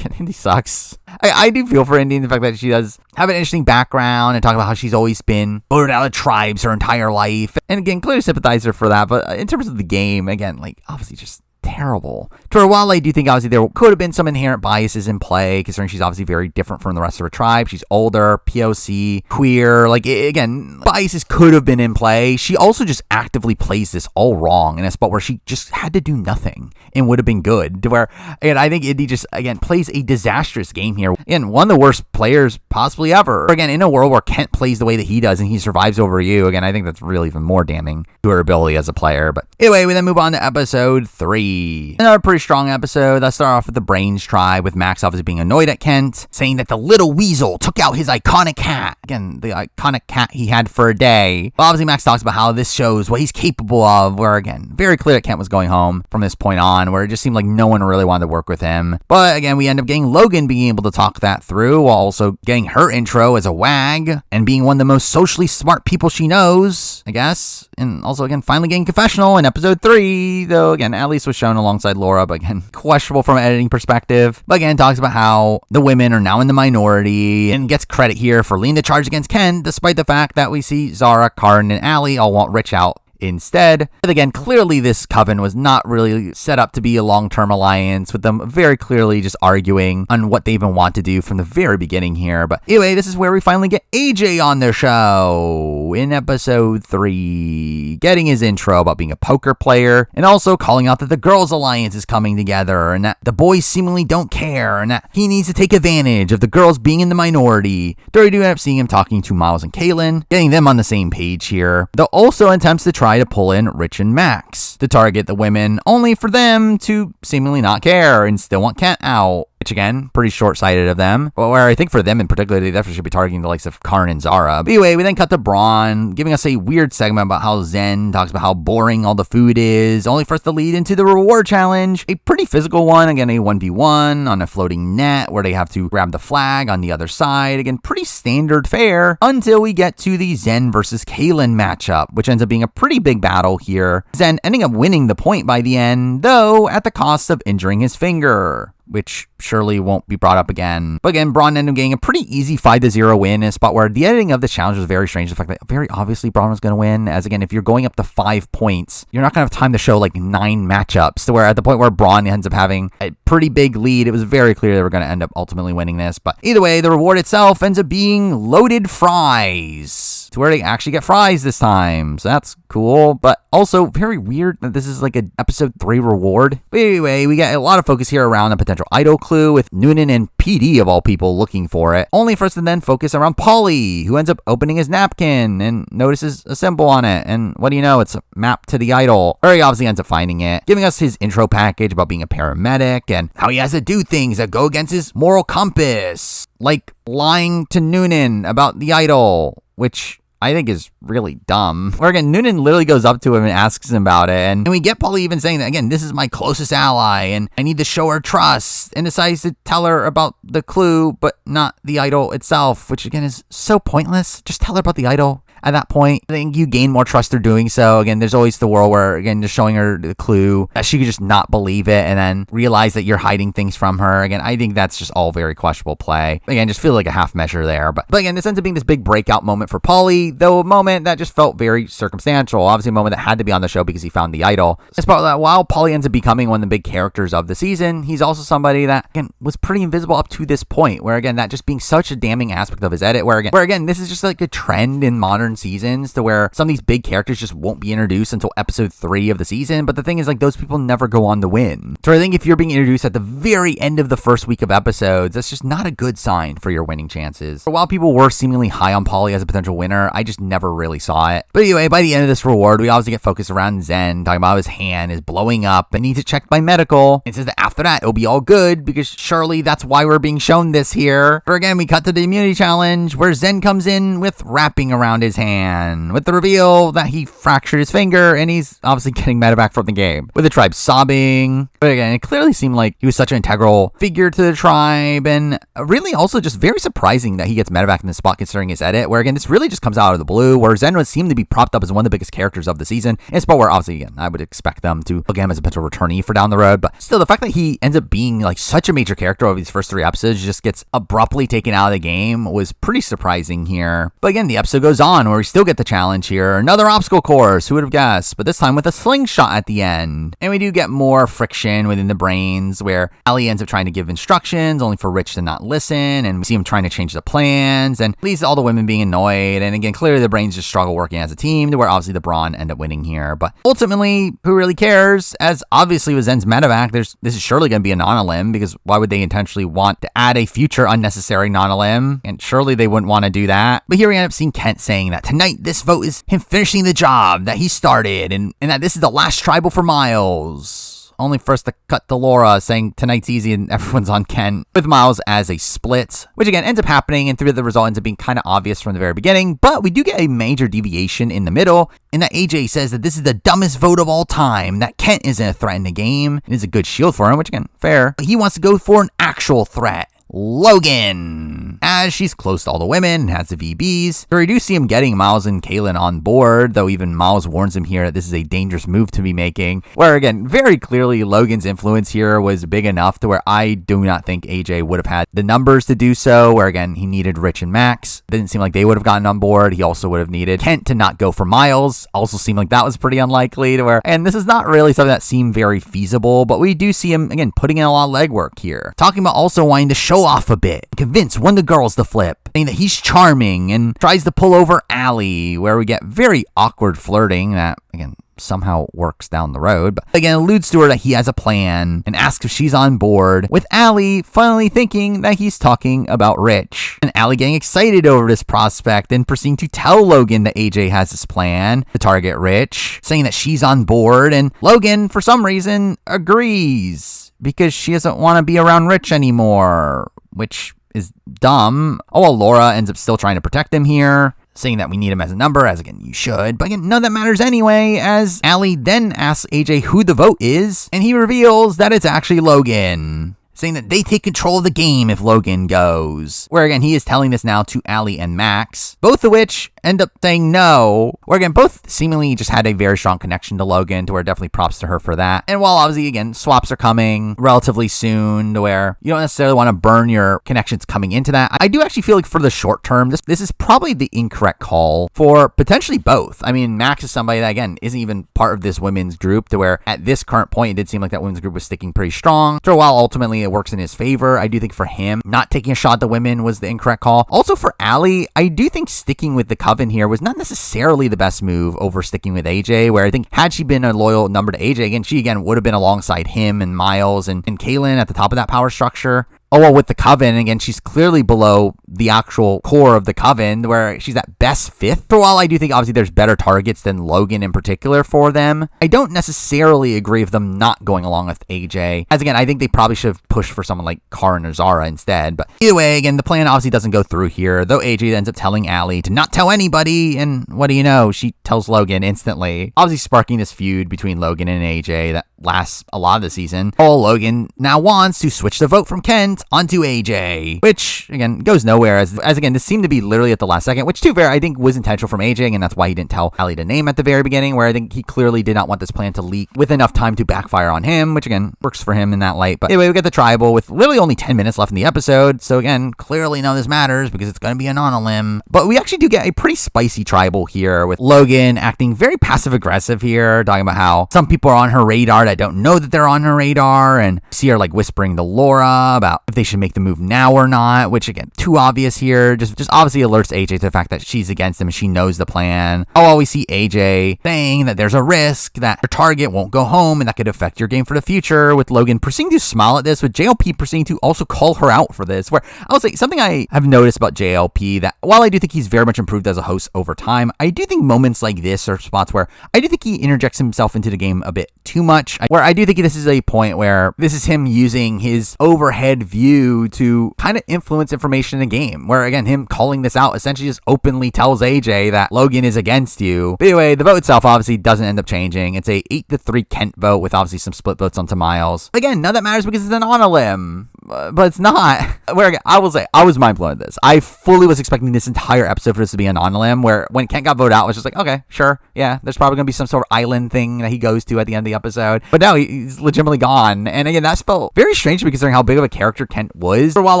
S1: Indy sucks. I do feel for Indy in the fact that she does have an interesting background and talk about how she's always been voted out of tribes her entire life. And again, clearly sympathize her for that. But in terms of the game, again, like, obviously just terrible. To her, while I do think obviously there could have been some inherent biases in play, considering she's obviously very different from the rest of her tribe. She's older, POC, queer, like, again, biases could have been in play. She also just actively plays this all wrong in a spot where she just had to do nothing and would have been good. To where, again, I think Indy just, again, plays a disastrous game here. Again, one of the worst players possibly ever. Again, in a world where Kent plays the way that he does and he survives over you, again, I think that's really even more damning to her ability as a player. But anyway, we then move on to episode 3. 3. Another pretty strong episode. Let's start off with the Brains tribe, with Max obviously being annoyed at Kent, saying that the little weasel took out his iconic cat. Again, the iconic cat he had for a day. But obviously Max talks about how this shows what he's capable of, where again, very clear that Kent was going home from this point on, where it just seemed like no one really wanted to work with him. But again, we end up getting Logan being able to talk that through, while also getting her intro as a wag, and being one of the most socially smart people she knows, I guess. And also, again, finally getting confessional in episode 3, though, again, at least was shown alongside Laura, but again, questionable from an editing perspective. But again, talks about how the women are now in the minority, and gets credit here for leading the charge against Ken, despite the fact that we see Zara, Karin, and Allie all want Rich out instead. But again, clearly this coven was not really set up to be a long-term alliance, with them very clearly just arguing on what they even want to do from the very beginning here. But anyway, this is where we finally get AJ on their show in episode 3, getting his intro about being a poker player, and also calling out that the girls' alliance is coming together, and that the boys seemingly don't care, and that he needs to take advantage of the girls being in the minority. Though we do end up seeing him talking to Miles and Kaylin, getting them on the same page here, though also attempts to try to pull in Rich and Max to target the women, only for them to seemingly not care and still want Kent out. Which again, pretty short-sighted of them. But where I think for them in particular, they definitely should be targeting the likes of Karin and Zara. But anyway, we then cut to Brawn, giving us a weird segment about how Zen talks about how boring all the food is, only for us to lead into the reward challenge. A pretty physical one, again, a 1v1 on a floating net where they have to grab the flag on the other side. Again, pretty standard fare until we get to the Zen versus Kaylin matchup, which ends up being a pretty big battle here. Zen ending up winning the point by the end, though at the cost of injuring his finger, which surely won't be brought up again. But again, Braun ended up getting a pretty easy 5-0 win in a spot where the editing of the challenge was very strange. The fact that very obviously Braun was going to win, as again, if you're going up to 5 points, you're not going to have time to show like 9 matchups, to where at the point where Braun ends up having a pretty big lead, it was very clear they were going to end up ultimately winning this. But either way, the reward itself ends up being loaded fries, to where they actually get fries this time. So that's cool, but also very weird that this is like an episode 3 reward. But anyway, we get a lot of focus here around a potential idol clue, with Noonan and PD of all people looking for it, only for us to then focus around Paulie, who ends up opening his napkin and notices a symbol on it, and what do you know, it's a map to the idol, or he obviously ends up finding it, giving us his intro package about being a paramedic and how he has to do things that go against his moral compass, like lying to Noonan about the idol, which I think is really dumb. Where again, Noonan literally goes up to him and asks him about it. And we get Paulie even saying that, again, this is my closest ally and I need to show her trust, and decides to tell her about the clue, but not the idol itself, which again is so pointless. Just tell her about the idol. At that point, I think you gain more trust through doing so. Again, there's always the world where, again, just showing her the clue, that she could just not believe it and then realize that you're hiding things from her. Again, I think that's just all very questionable play. Again, just feel like a half measure there. But again, this ends up being this big breakout moment for Paulie, though a moment that just felt very circumstantial. Obviously, a moment that had to be on the show because he found the idol. It's part of that while Paulie ends up becoming one of the big characters of the season, he's also somebody that, again, was pretty invisible up to this point, where, again, that just being such a damning aspect of his edit, where again, this is just like a trend in modern seasons, to where some of these big characters just won't be introduced until episode 3 of the season. But the thing is, like, those people never go on to win. So I think if you're being introduced at the very end of the first week of episodes, that's just not a good sign for your winning chances. But while people were seemingly high on Paulie as a potential winner, I just never really saw it. But anyway, by the end of this reward, we obviously get focused around Zen, talking about how his hand is blowing up and needs it checked by medical. It says that after that, it'll be all good, because surely that's why we're being shown this here. But again, we cut to the immunity challenge, where Zen comes in with wrapping around his hand, with the reveal that he fractured his finger, and he's obviously getting medevac from the game, with the tribe sobbing. But again, it clearly seemed like he was such an integral figure to the tribe, and really also just very surprising that he gets medevac in this spot considering his edit, where again, this really just comes out of the blue, where Zen would seem to be propped up as one of the biggest characters of the season, in a spot where obviously, again, I would expect them to look at him as a potential returnee for down the road. But still, the fact that he ends up being like such a major character over these first 3 episodes, just gets abruptly taken out of the game, was pretty surprising here. But again, the episode goes on, where we still get the challenge here, another obstacle course, who would have guessed, but this time with a slingshot at the end. And we do get more friction within the brains, where Allie ends up trying to give instructions, only for Rich to not listen, and we see him trying to change the plans, and leads to all the women being annoyed. And again, clearly the brains just struggle working as a team, to where obviously the Brawn end up winning here. But ultimately, who really cares? As obviously with Zen's medevac, this is surely going to be a non-elim, because why would they intentionally want to add a future unnecessary non-elim? And surely they wouldn't want to do that. But here we end up seeing Kent saying that tonight this vote is him finishing the job that he started, and that this is the last tribal for Miles. only for us to cut to Laura saying tonight's easy and everyone's on Kent, with Miles as a split, which again ends up happening, and through the result ends up being kind of obvious from the very beginning. But we do get a major deviation in the middle, in that AJ says that this is the dumbest vote of all time, that Kent isn't a threat in the game. It is a good shield for him, which again, fair. But he wants to go for an actual threat. Logan, as she's close to all the women and has the VBs. So we do see him getting Miles and Kaylin on board, though even Miles warns him here that this is a dangerous move to be making, where again, very clearly Logan's influence here was big enough to where I do not think AJ would have had the numbers to do so, where again, he needed Rich and Max. Didn't seem like they would have gotten on board. He also would have needed Kent to not go for Miles. Also seemed like that was pretty unlikely to where, and this is not really something that seemed very feasible, but we do see him, again, putting in a lot of legwork here. Talking about also wanting to show off a bit, convince one of the girls to flip, saying that he's charming, and tries to pull over Allie, where we get very awkward flirting that, again, somehow works down the road, but again alludes to her that he has a plan and asks if she's on board, with Allie finally thinking that he's talking about Rich, and Allie getting excited over this prospect and proceeding to tell Logan that AJ has this plan to target Rich, saying that she's on board, and Logan for some reason agrees because she doesn't want to be around Rich anymore, which is dumb. Oh, well, Laura ends up still trying to protect him here, saying that we need him as a number, as again, you should. But again, none of that matters anyway, as Allie then asks AJ who the vote is, and he reveals that it's actually Logan, saying that they take control of the game if Logan goes. Where again, he is telling this now to Allie and Max, both of which end up saying no. Where again, both seemingly just had a very strong connection to Logan, to where definitely props to her for that. And while obviously, again, swaps are coming relatively soon, to where you don't necessarily want to burn your connections coming into that, I do actually feel like for the short term, this is probably the incorrect call for potentially both. I mean, Max is somebody that, again, isn't even part of this women's group, to where at this current point, it did seem like that women's group was sticking pretty strong. So while ultimately it works in his favor, I do think for him, not taking a shot at the women was the incorrect call. Also for Allie, I do think sticking with the Coven here was not necessarily the best move over sticking with AJ, where I think had she been a loyal number to AJ, again, she again would have been alongside him and Miles and Kaylin at the top of that power structure. Oh, well, with the Coven, again, she's clearly below the actual core of the Coven, where she's at best fifth. For while I do think, obviously, there's better targets than Logan in particular for them, I don't necessarily agree with them not going along with AJ. As again, I think they probably should have pushed for someone like Karin or Zara instead. But either way, again, the plan obviously doesn't go through here, though AJ ends up telling Allie to not tell anybody, and what do you know? She tells Logan instantly, obviously sparking this feud between Logan and AJ that lasts a lot of the season. Oh, Logan now wants to switch the vote from Kent onto AJ, which again goes nowhere, as again this seemed to be literally at the last second, which to be fair I think was intentional from AJ, and that's why he didn't tell Allie the name at the very beginning, where I think he clearly did not want this plan to leak with enough time to backfire on him, which again works for him in that light. But anyway, we get the tribal with literally only 10 minutes left in the episode, so again clearly none of this matters because it's going to be an on a limb. But we actually do get a pretty spicy tribal here, with Logan acting very passive aggressive here, talking about how some people are on her radar that don't know that they're on her radar, and see her like whispering to Laura about if they should make the move now or not, which again, too obvious here, just obviously alerts AJ to the fact that she's against him and she knows the plan. Oh, we see AJ saying that there's a risk that your target won't go home and that could affect your game for the future, with Logan proceeding to smile at this, with JLP proceeding to also call her out for this, where I'll say something I have noticed about JLP, that while I do think he's very much improved as a host over time, I do think moments like this are spots where I do think he interjects himself into the game a bit too much, where I do think this is a point where this is him using his overhead view to kind of influence information in the game, where again, him calling this out essentially just openly tells AJ that Logan is against you. But anyway, the vote itself obviously doesn't end up changing. It's a 8-3 Kent vote, with obviously some split votes onto Miles. Again, none of that matters because it's an on a limb, but it's not. Where again, I will say, I was mind blown at this. I fully was expecting this entire episode for this to be an on a limb, where when Kent got voted out, I was just like, okay, sure, yeah, there's probably gonna be some sort of island thing that he goes to at the end of the episode. But no, he's legitimately gone. And again, that felt very strange to me considering how big of a character Kent was. For a while,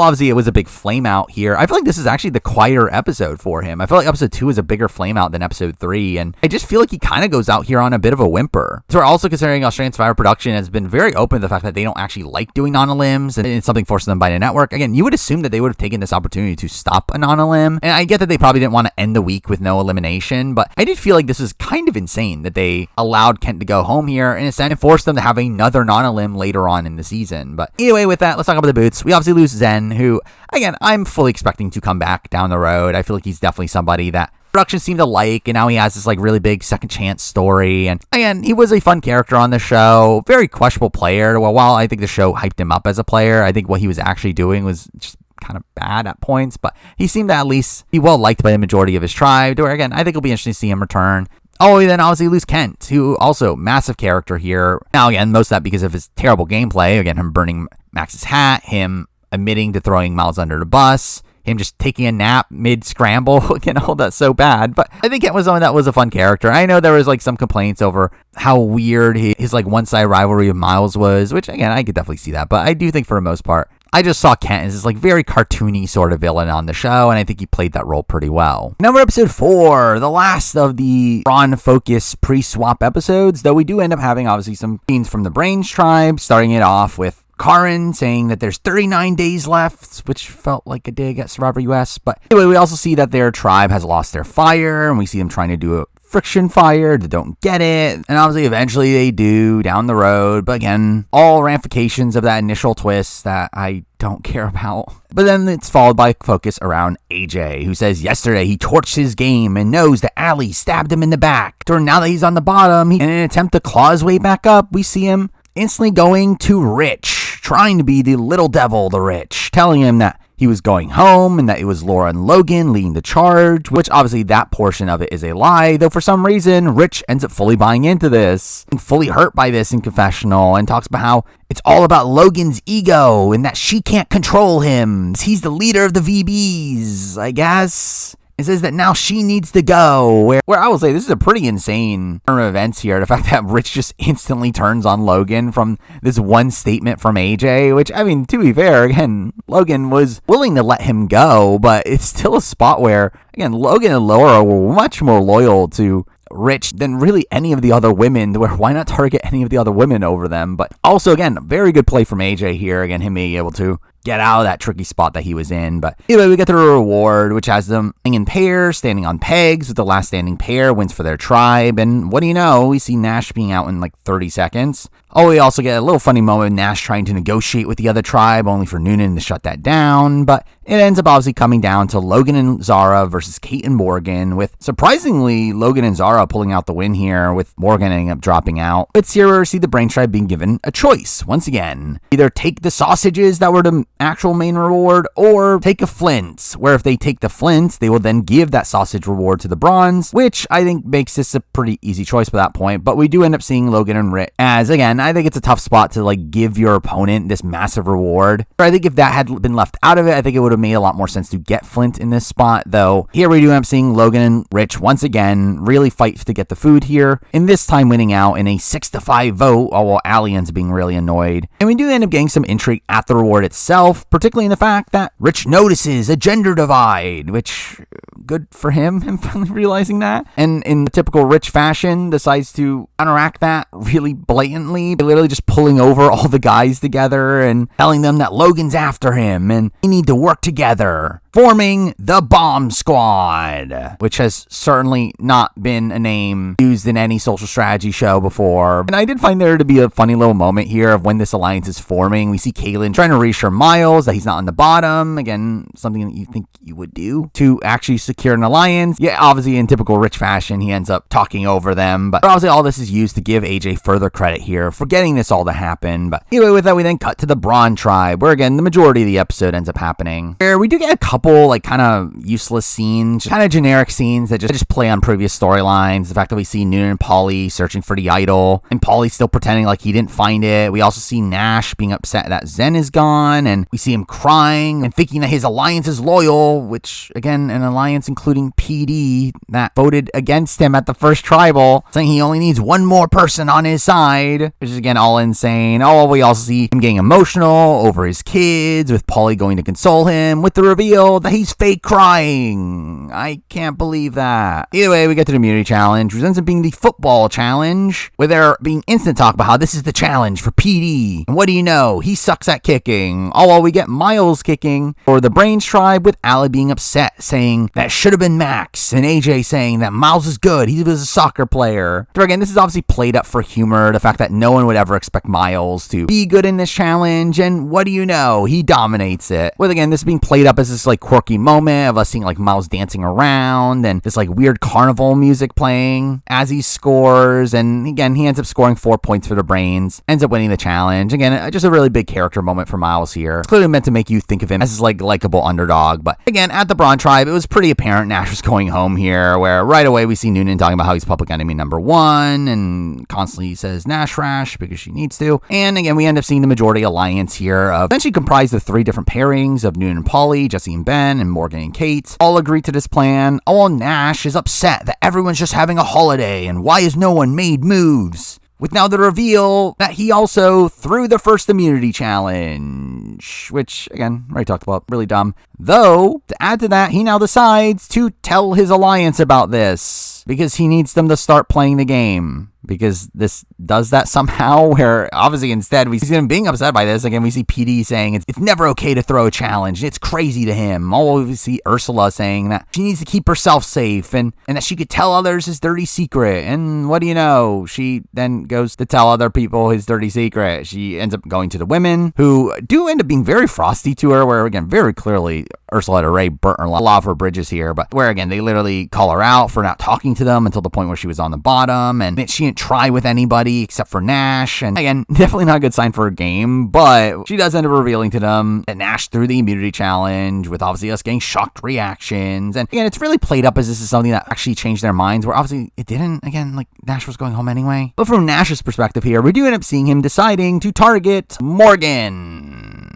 S1: obviously, it was a big flame out here. I feel like this is actually the quieter episode for him. I feel like episode 2 is a bigger flame out than episode 3, and I just feel like he kind of goes out here on a bit of a whimper. So we're also considering Australian Survivor production has been very open to the fact that they don't actually like doing non-limbs, and it's something forced them by the network. Again, you would assume that they would have taken this opportunity to stop a non-limb, and I get that they probably didn't want to end the week with no elimination, but I did feel like this was kind of insane that they allowed Kent to go home here in a sense and forced them to have another non-limb later on in the season. But either way, with that, let's talk about the boots. We obviously lose Zen, who again, I'm fully expecting to come back down the road. I feel like he's definitely somebody that production seemed to like, and now he has this like really big second chance story. And again, he was a fun character on the show, very questionable player. Well, while I think the show hyped him up as a player, I think what he was actually doing was just kind of bad at points, but he seemed to at least be well liked by the majority of his tribe, where again, I think it'll be interesting to see him return. Oh, and then obviously lose Kent, who also massive character here. Now again, most of that because of his terrible gameplay. Again, him burning Max's hat, him admitting to throwing Miles under the bus, him just taking a nap mid-scramble. Again, all that's so bad. But I think Kent was someone that was a fun character. I know there was like some complaints over how weird his like one-side rivalry with Miles was, which again, I could definitely see that. But I do think for the most part, I just saw Kent as this like very cartoony sort of villain on the show, and I think he played that role pretty well. Number episode 4, the last of the Brawn focus pre-swap episodes, though we do end up having obviously some scenes from the Brains tribe, starting it off with Karin saying that there's 39 days left, which felt like a dig at Survivor US. But anyway, we also see that their tribe has lost their fire, and we see them trying to do a friction fire. They don't get it, and obviously eventually they do down the road. But again, all ramifications of that initial twist that I don't care about. But then it's followed by focus around AJ, who says yesterday he torched his game and knows that Ali stabbed him in the back. Now that he's on the bottom, in an attempt to claw his way back up, we see him instantly going to Rich, trying to be the little devil to Rich, telling him that he was going home and that it was Laura and Logan leading the charge, which obviously that portion of it is a lie, though for some reason Rich ends up fully buying into this and fully hurt by this in confessional, and talks about how it's all about Logan's ego and that she can't control him. He's the leader of the VBs, I guess. It says that now she needs to go, where I will say this is a pretty insane turn of events here. The fact that Rich just instantly turns on Logan from this one statement from AJ, which, I mean, to be fair, again, Logan was willing to let him go, but it's still a spot where, again, Logan and Laura were much more loyal to Rich than really any of the other women, where why not target any of the other women over them? But also, again, very good play from AJ here. Again, him being able to get out of that tricky spot that he was in. But anyway, we get the reward, which has them in pairs, standing on pegs, with the last standing pair wins for their tribe. And what do you know? We see Nash being out in like 30 seconds. Oh, we also get a little funny moment of Nash trying to negotiate with the other tribe, only for Noonan to shut that down. But it ends up obviously coming down to Logan and Zara versus Kate and Morgan, with surprisingly Logan and Zara pulling out the win here, with Morgan ending up dropping out. It's here where we see the Brain Tribe being given a choice once again. Either take the sausages that were the actual main reward, or take a flint, where if they take the flint, they will then give that sausage reward to the bronze, which I think makes this a pretty easy choice by that point. But we do end up seeing Logan and Rich, as again, I think it's a tough spot to like give your opponent this massive reward. I think if that had been left out of it, I think it would have made a lot more sense to get Flint in this spot, though here we do end up seeing Logan and Rich once again really fight to get the food here, and this time winning out in a 6-5 vote, while Ali ends up being really annoyed. And we do end up getting some intrigue at the reward itself, particularly in the fact that Rich notices a gender divide, which good for him finally realizing that, and in typical Rich fashion decides to counteract that really blatantly, literally just pulling over all the guys together and telling them that Logan's after him and they need to work together, forming the Bomb Squad, which has certainly not been a name used in any social strategy show before. And I did find there to be a funny little moment here of when this alliance is forming. We see Kaylin trying to reassure Miles that he's not on the bottom. Again, something that you think you would do to actually secure an alliance. Yeah, obviously in typical Rich fashion, he ends up talking over them. But obviously all this is used to give AJ further credit here for getting this all to happen. But anyway, with that, we then cut to the Brawn tribe, where again, the majority of the episode ends up happening. Where we do get a couple like kind of useless scenes, kind of generic scenes that just play on previous storylines. The fact that we see Noonan and Paulie searching for the idol, and Paulie still pretending like he didn't find it. We also see Nash being upset that Zen is gone, and we see him crying and thinking that his alliance is loyal, which again, an alliance including PD that voted against him at the first tribal, saying he only needs one more person on his side, which is again all insane. Oh, we also see him getting emotional over his kids, with Paulie going to console him with the reveal that he's fake crying. I can't believe that. Either way, we get to the immunity challenge, which ends up being the football challenge, where there being instant talk about how this is the challenge for PD. And what do you know? He sucks at kicking. All while we get Miles kicking for the Brains tribe, with Ali being upset, saying that it should have been Max, and AJ saying that Miles is good, he was a soccer player. So again, this is obviously played up for humor, the fact that no one would ever expect Miles to be good in this challenge, and what do you know, he dominates it. With again, this being played up as this like quirky moment of us seeing like Miles dancing around, and this like weird carnival music playing as he scores, and again, he ends up scoring 4 points for the brains, ends up winning the challenge. Again, just a really big character moment for Miles here. It's clearly meant to make you think of him as this like likable underdog, but again, at the Brawn tribe, it was pretty apparent Nash was going home here, where right away we see Noonan talking about how he's public enemy number 1, and constantly says Nash Rash because she needs to. And again, we end up seeing the majority alliance here of essentially comprised of 3 different pairings of Noonan and Paulie, Jesse and Ben, and Morgan and Kate, all agree to this plan. All Nash is upset that everyone's just having a holiday, and why has no one made moves? With now the reveal that he also threw the first immunity challenge, which, again, already talked about, really dumb. Though, to add to that, he now decides to tell his alliance about this, because he needs them to start playing the game. Because this does that somehow, where obviously instead we see him being upset by this. Again, we see PD saying it's never okay to throw a challenge. It's crazy to him. All we see Ursula saying that she needs to keep herself safe and that she could tell others his dirty secret. And what do you know? She then goes to tell other people his dirty secret. She ends up going to the women, who do end up being very frosty to her, where again, very clearly Ursula had already burnt a lot of her bridges here, but where again, they literally call her out for not talking to them until the point where she was on the bottom, and she didn't try with anybody except for Nash. And again, definitely not a good sign for a game, but she does end up revealing to them that Nash threw the immunity challenge, with obviously us getting shocked reactions. And again, it's really played up as this is something that actually changed their minds, where obviously it didn't. Again, like Nash was going home anyway. But from Nash's perspective here, we do end up seeing him deciding to target Morgan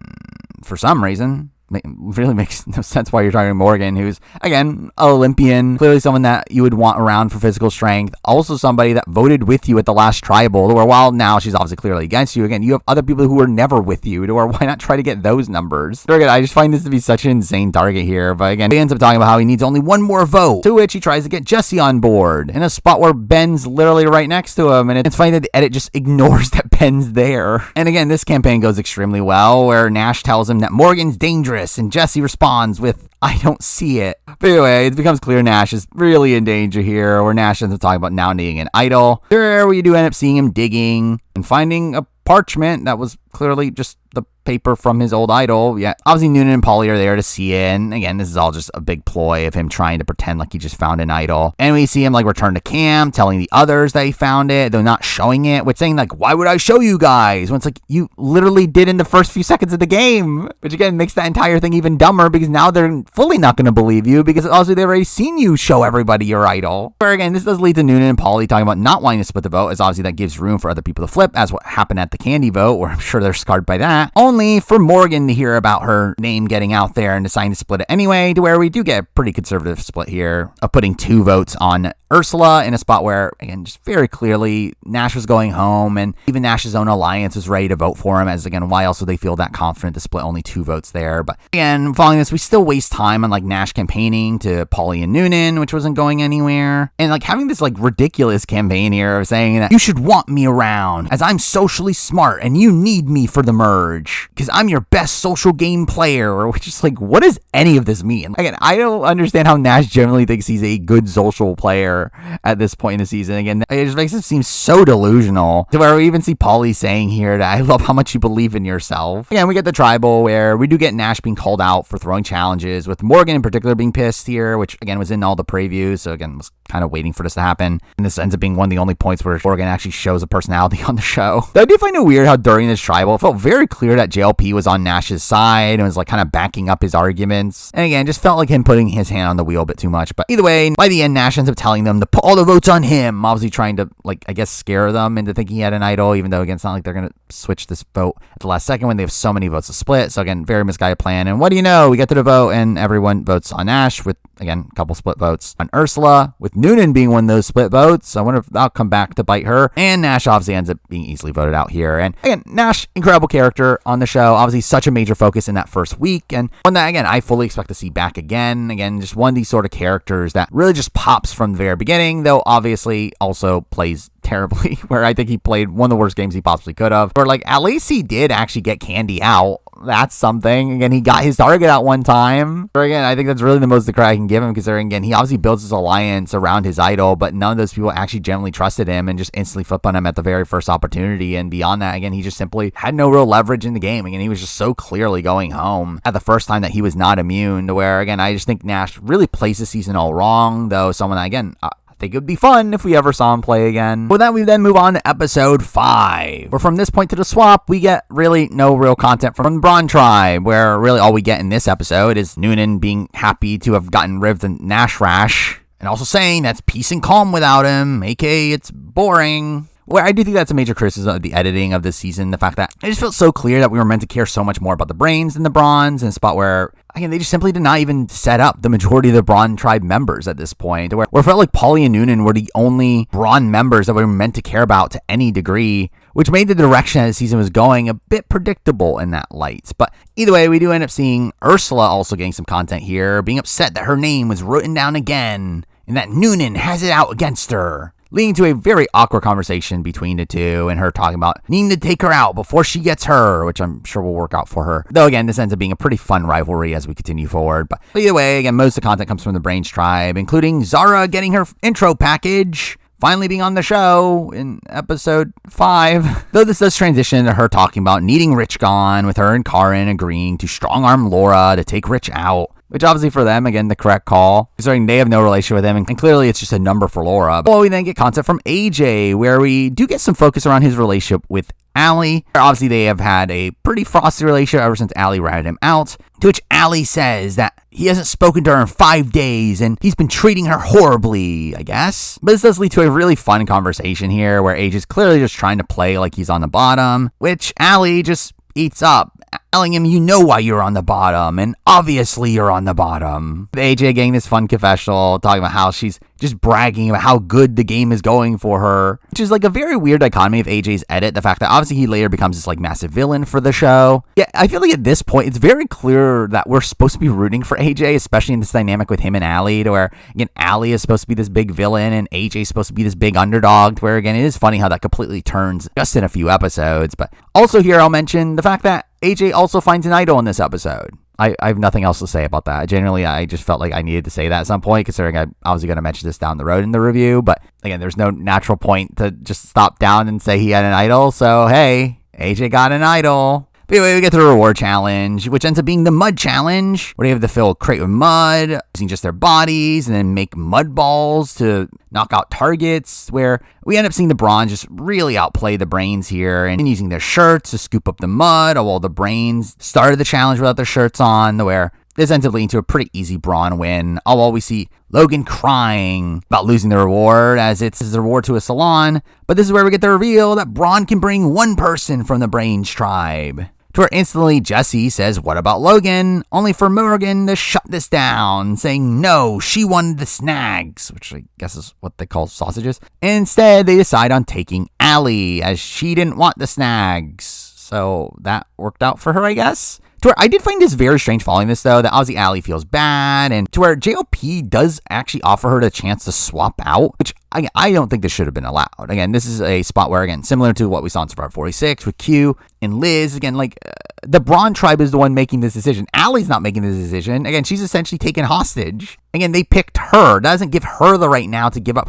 S1: for some reason. Really makes no sense why you're targeting Morgan, who's, again, Olympian, clearly someone that you would want around for physical strength, also somebody that voted with you at the last tribal, where while now she's obviously clearly against you, again, you have other people who were never with you, or why not try to get those numbers? So again, I just find this to be such an insane target here, but again, he ends up talking about how he needs only one more vote, to which he tries to get Jesse on board, in a spot where Ben's literally right next to him, and it's funny that the edit just ignores that Ben's there. And again, this campaign goes extremely well, where Nash tells him that Morgan's dangerous, and Jesse responds with, I don't see it. But anyway, it becomes clear Nash is really in danger here, where Nash ends up talking about now needing an idol. There we do end up seeing him digging and finding a parchment that was clearly just the paper from his old idol. Yeah, obviously Noonan and Paulie are there to see it, and again, this is all just a big ploy of him trying to pretend like he just found an idol. And we see him like return to camp, telling the others that he found it, though not showing it, which saying like, why would I show you guys? When it's like, you literally did in the first few seconds of the game, which again makes that entire thing even dumber, because now they're fully not going to believe you, because obviously they've already seen you show everybody your idol. Where again, this does lead to Noonan and Paulie talking about not wanting to split the vote, as obviously that gives room for other people to flip, as what happened at the candy vote, where I'm sure they're scarred by that. Only for Morgan to hear about her name getting out there and deciding to split it anyway, to where we do get a pretty conservative split here of putting 2 votes on Ursula, in a spot where, again, just very clearly Nash was going home, and even Nash's own alliance was ready to vote for him, as again, why else would they feel that confident to split only 2 votes there? But again, following this, we still waste time on like Nash campaigning to Paulie and Noonan, which wasn't going anywhere, and like having this like ridiculous campaign here of saying that you should want me around as I'm socially smart and you need me for the merge because I'm your best social game player, or which is like, what does any of this mean? Again, I don't understand how Nash generally thinks he's a good social player at this point in the season. Again, it just makes him seem so delusional, to where we even see Paulie saying here that I love how much you believe in yourself. Again, we get the tribal where we do get Nash being called out for throwing challenges, with Morgan in particular being pissed here, which again was in all the previews, so again was kind of waiting for this to happen, and this ends up being one of the only points where Morgan actually shows a personality on the show. Though I do find it weird how during this tribal it felt very clear that JLP was on Nash's side and was like kind of backing up his arguments, and again just felt like him putting his hand on the wheel a bit too much. But either way, by the end, Nash ends up telling them to put all the votes on him, obviously trying to, like, I guess scare them into thinking he had an idol, even though again it's not like they're gonna switch this vote at the last second when they have so many votes to split. So again, very misguided plan. And what do you know, we get to the vote and everyone votes on Nash, with again a couple split votes on Ursula, with Noonan being one of those split votes. I wonder if that'll come back to bite her, and Nash obviously ends up being easily voted out here. And again, Nash, incredible character on the show, obviously such a major focus in that first week, and one that again I fully expect to see back again. Again, just one of these sort of characters that really just pops from the very beginning, though obviously also plays terribly, where I think he played one of the worst games he possibly could have. But like, at least he did actually get Candy out. that's something. Again, he got his target out one time. Or again, I think that's really the most the crowd can give him, considering, again, he obviously builds his alliance around his idol, but none of those people actually generally trusted him and just instantly flip on him at the very first opportunity. And beyond that, again, he just simply had no real leverage in the game. Again, he was just so clearly going home at the first time that he was not immune, to where, again, I just think Nash really plays the season all wrong, though someone that, again, I think it would be fun if we ever saw him play again. With that, we then move on to episode 5, where from this point to the swap, we get really no real content from the Brawn tribe, where really all we get in this episode is Noonan being happy to have gotten rid of the Nash rash, and also saying that's peace and calm without him, aka it's boring. Where I do think that's a major criticism of the editing of this season, the fact that it just felt so clear that we were meant to care so much more about the brains than the brawns, in a spot where, again, they just simply did not even set up the majority of the Brawn tribe members at this point, where it felt like Paulie and Noonan were the only Brawn members that we were meant to care about to any degree, which made the direction that the season was going a bit predictable in that light. But either way, we do end up seeing Ursula also getting some content here, being upset that her name was written down again, and that Noonan has it out against her, leading to a very awkward conversation between the two, and her talking about needing to take her out before she gets her, which I'm sure will work out for her. Though, again, this ends up being a pretty fun rivalry as we continue forward. But either way, again, most of the content comes from the Brains tribe, including Zara getting her intro package, finally being on the show in episode 5. Though this does transition to her talking about needing Rich gone, with her and Karin agreeing to strong-arm Laura to take Rich out. Which obviously for them, again, the correct call, considering they have no relationship with him, and clearly it's just a number for Laura. Well, we then get content from AJ, where we do get some focus around his relationship with Allie. Obviously, they have had a pretty frosty relationship ever since Allie ratted him out, to which Allie says that he hasn't spoken to her in 5 days, and he's been treating her horribly, I guess. But this does lead to a really fun conversation here, where AJ's clearly just trying to play like he's on the bottom, which Allie just eats up, telling him, you know why you're on the bottom, and obviously you're on the bottom. AJ getting this fun confessional, talking about how she's just bragging about how good the game is going for her, which is like a very weird dichotomy of AJ's edit, the fact that obviously he later becomes this like massive villain for the show. Yeah, I feel like at this point, it's very clear that we're supposed to be rooting for AJ, especially in this dynamic with him and Allie, to where, again, Allie is supposed to be this big villain, and AJ is supposed to be this big underdog, to where, again, it is funny how that completely turns just in a few episodes. But also here, I'll mention the fact that AJ also finds an idol in this episode. I have nothing else to say about that. Generally, I just felt like I needed to say that at some point, considering I'm obviously going to mention this down the road in the review. But again, there's no natural point to just stop down and say he had an idol. So, hey, AJ got an idol. But anyway, we get to the reward challenge, which ends up being the mud challenge, where they have to fill a crate with mud, using just their bodies, and then make mud balls to knock out targets, where we end up seeing the Brawn just really outplay the Brains here, and using their shirts to scoop up the mud, while the Brains started the challenge without their shirts on, where this ends up leading to a pretty easy Brawn win, all while we see Logan crying about losing the reward, as it's the reward to a salon. But this is where we get the reveal that Brawn can bring one person from the Brains tribe. To where instantly Jesse says, what about Logan? Only for Morgan to shut this down, saying no, she wanted the snags, which I guess is what they call sausages. Instead, they decide on taking Allie, as she didn't want the snags. So that worked out for her, I guess. To where I did find this very strange following this, though, that obviously Allie feels bad, and to where JOP does actually offer her the chance to swap out, which I don't think this should have been allowed. Again, this is a spot where, again, similar to what we saw in Survivor 46 with Q and Liz, again, like, the Brawn tribe is the one making this decision. Allie's not making this decision. Again, she's essentially taken hostage. Again, they picked her. That doesn't give her the right now to give up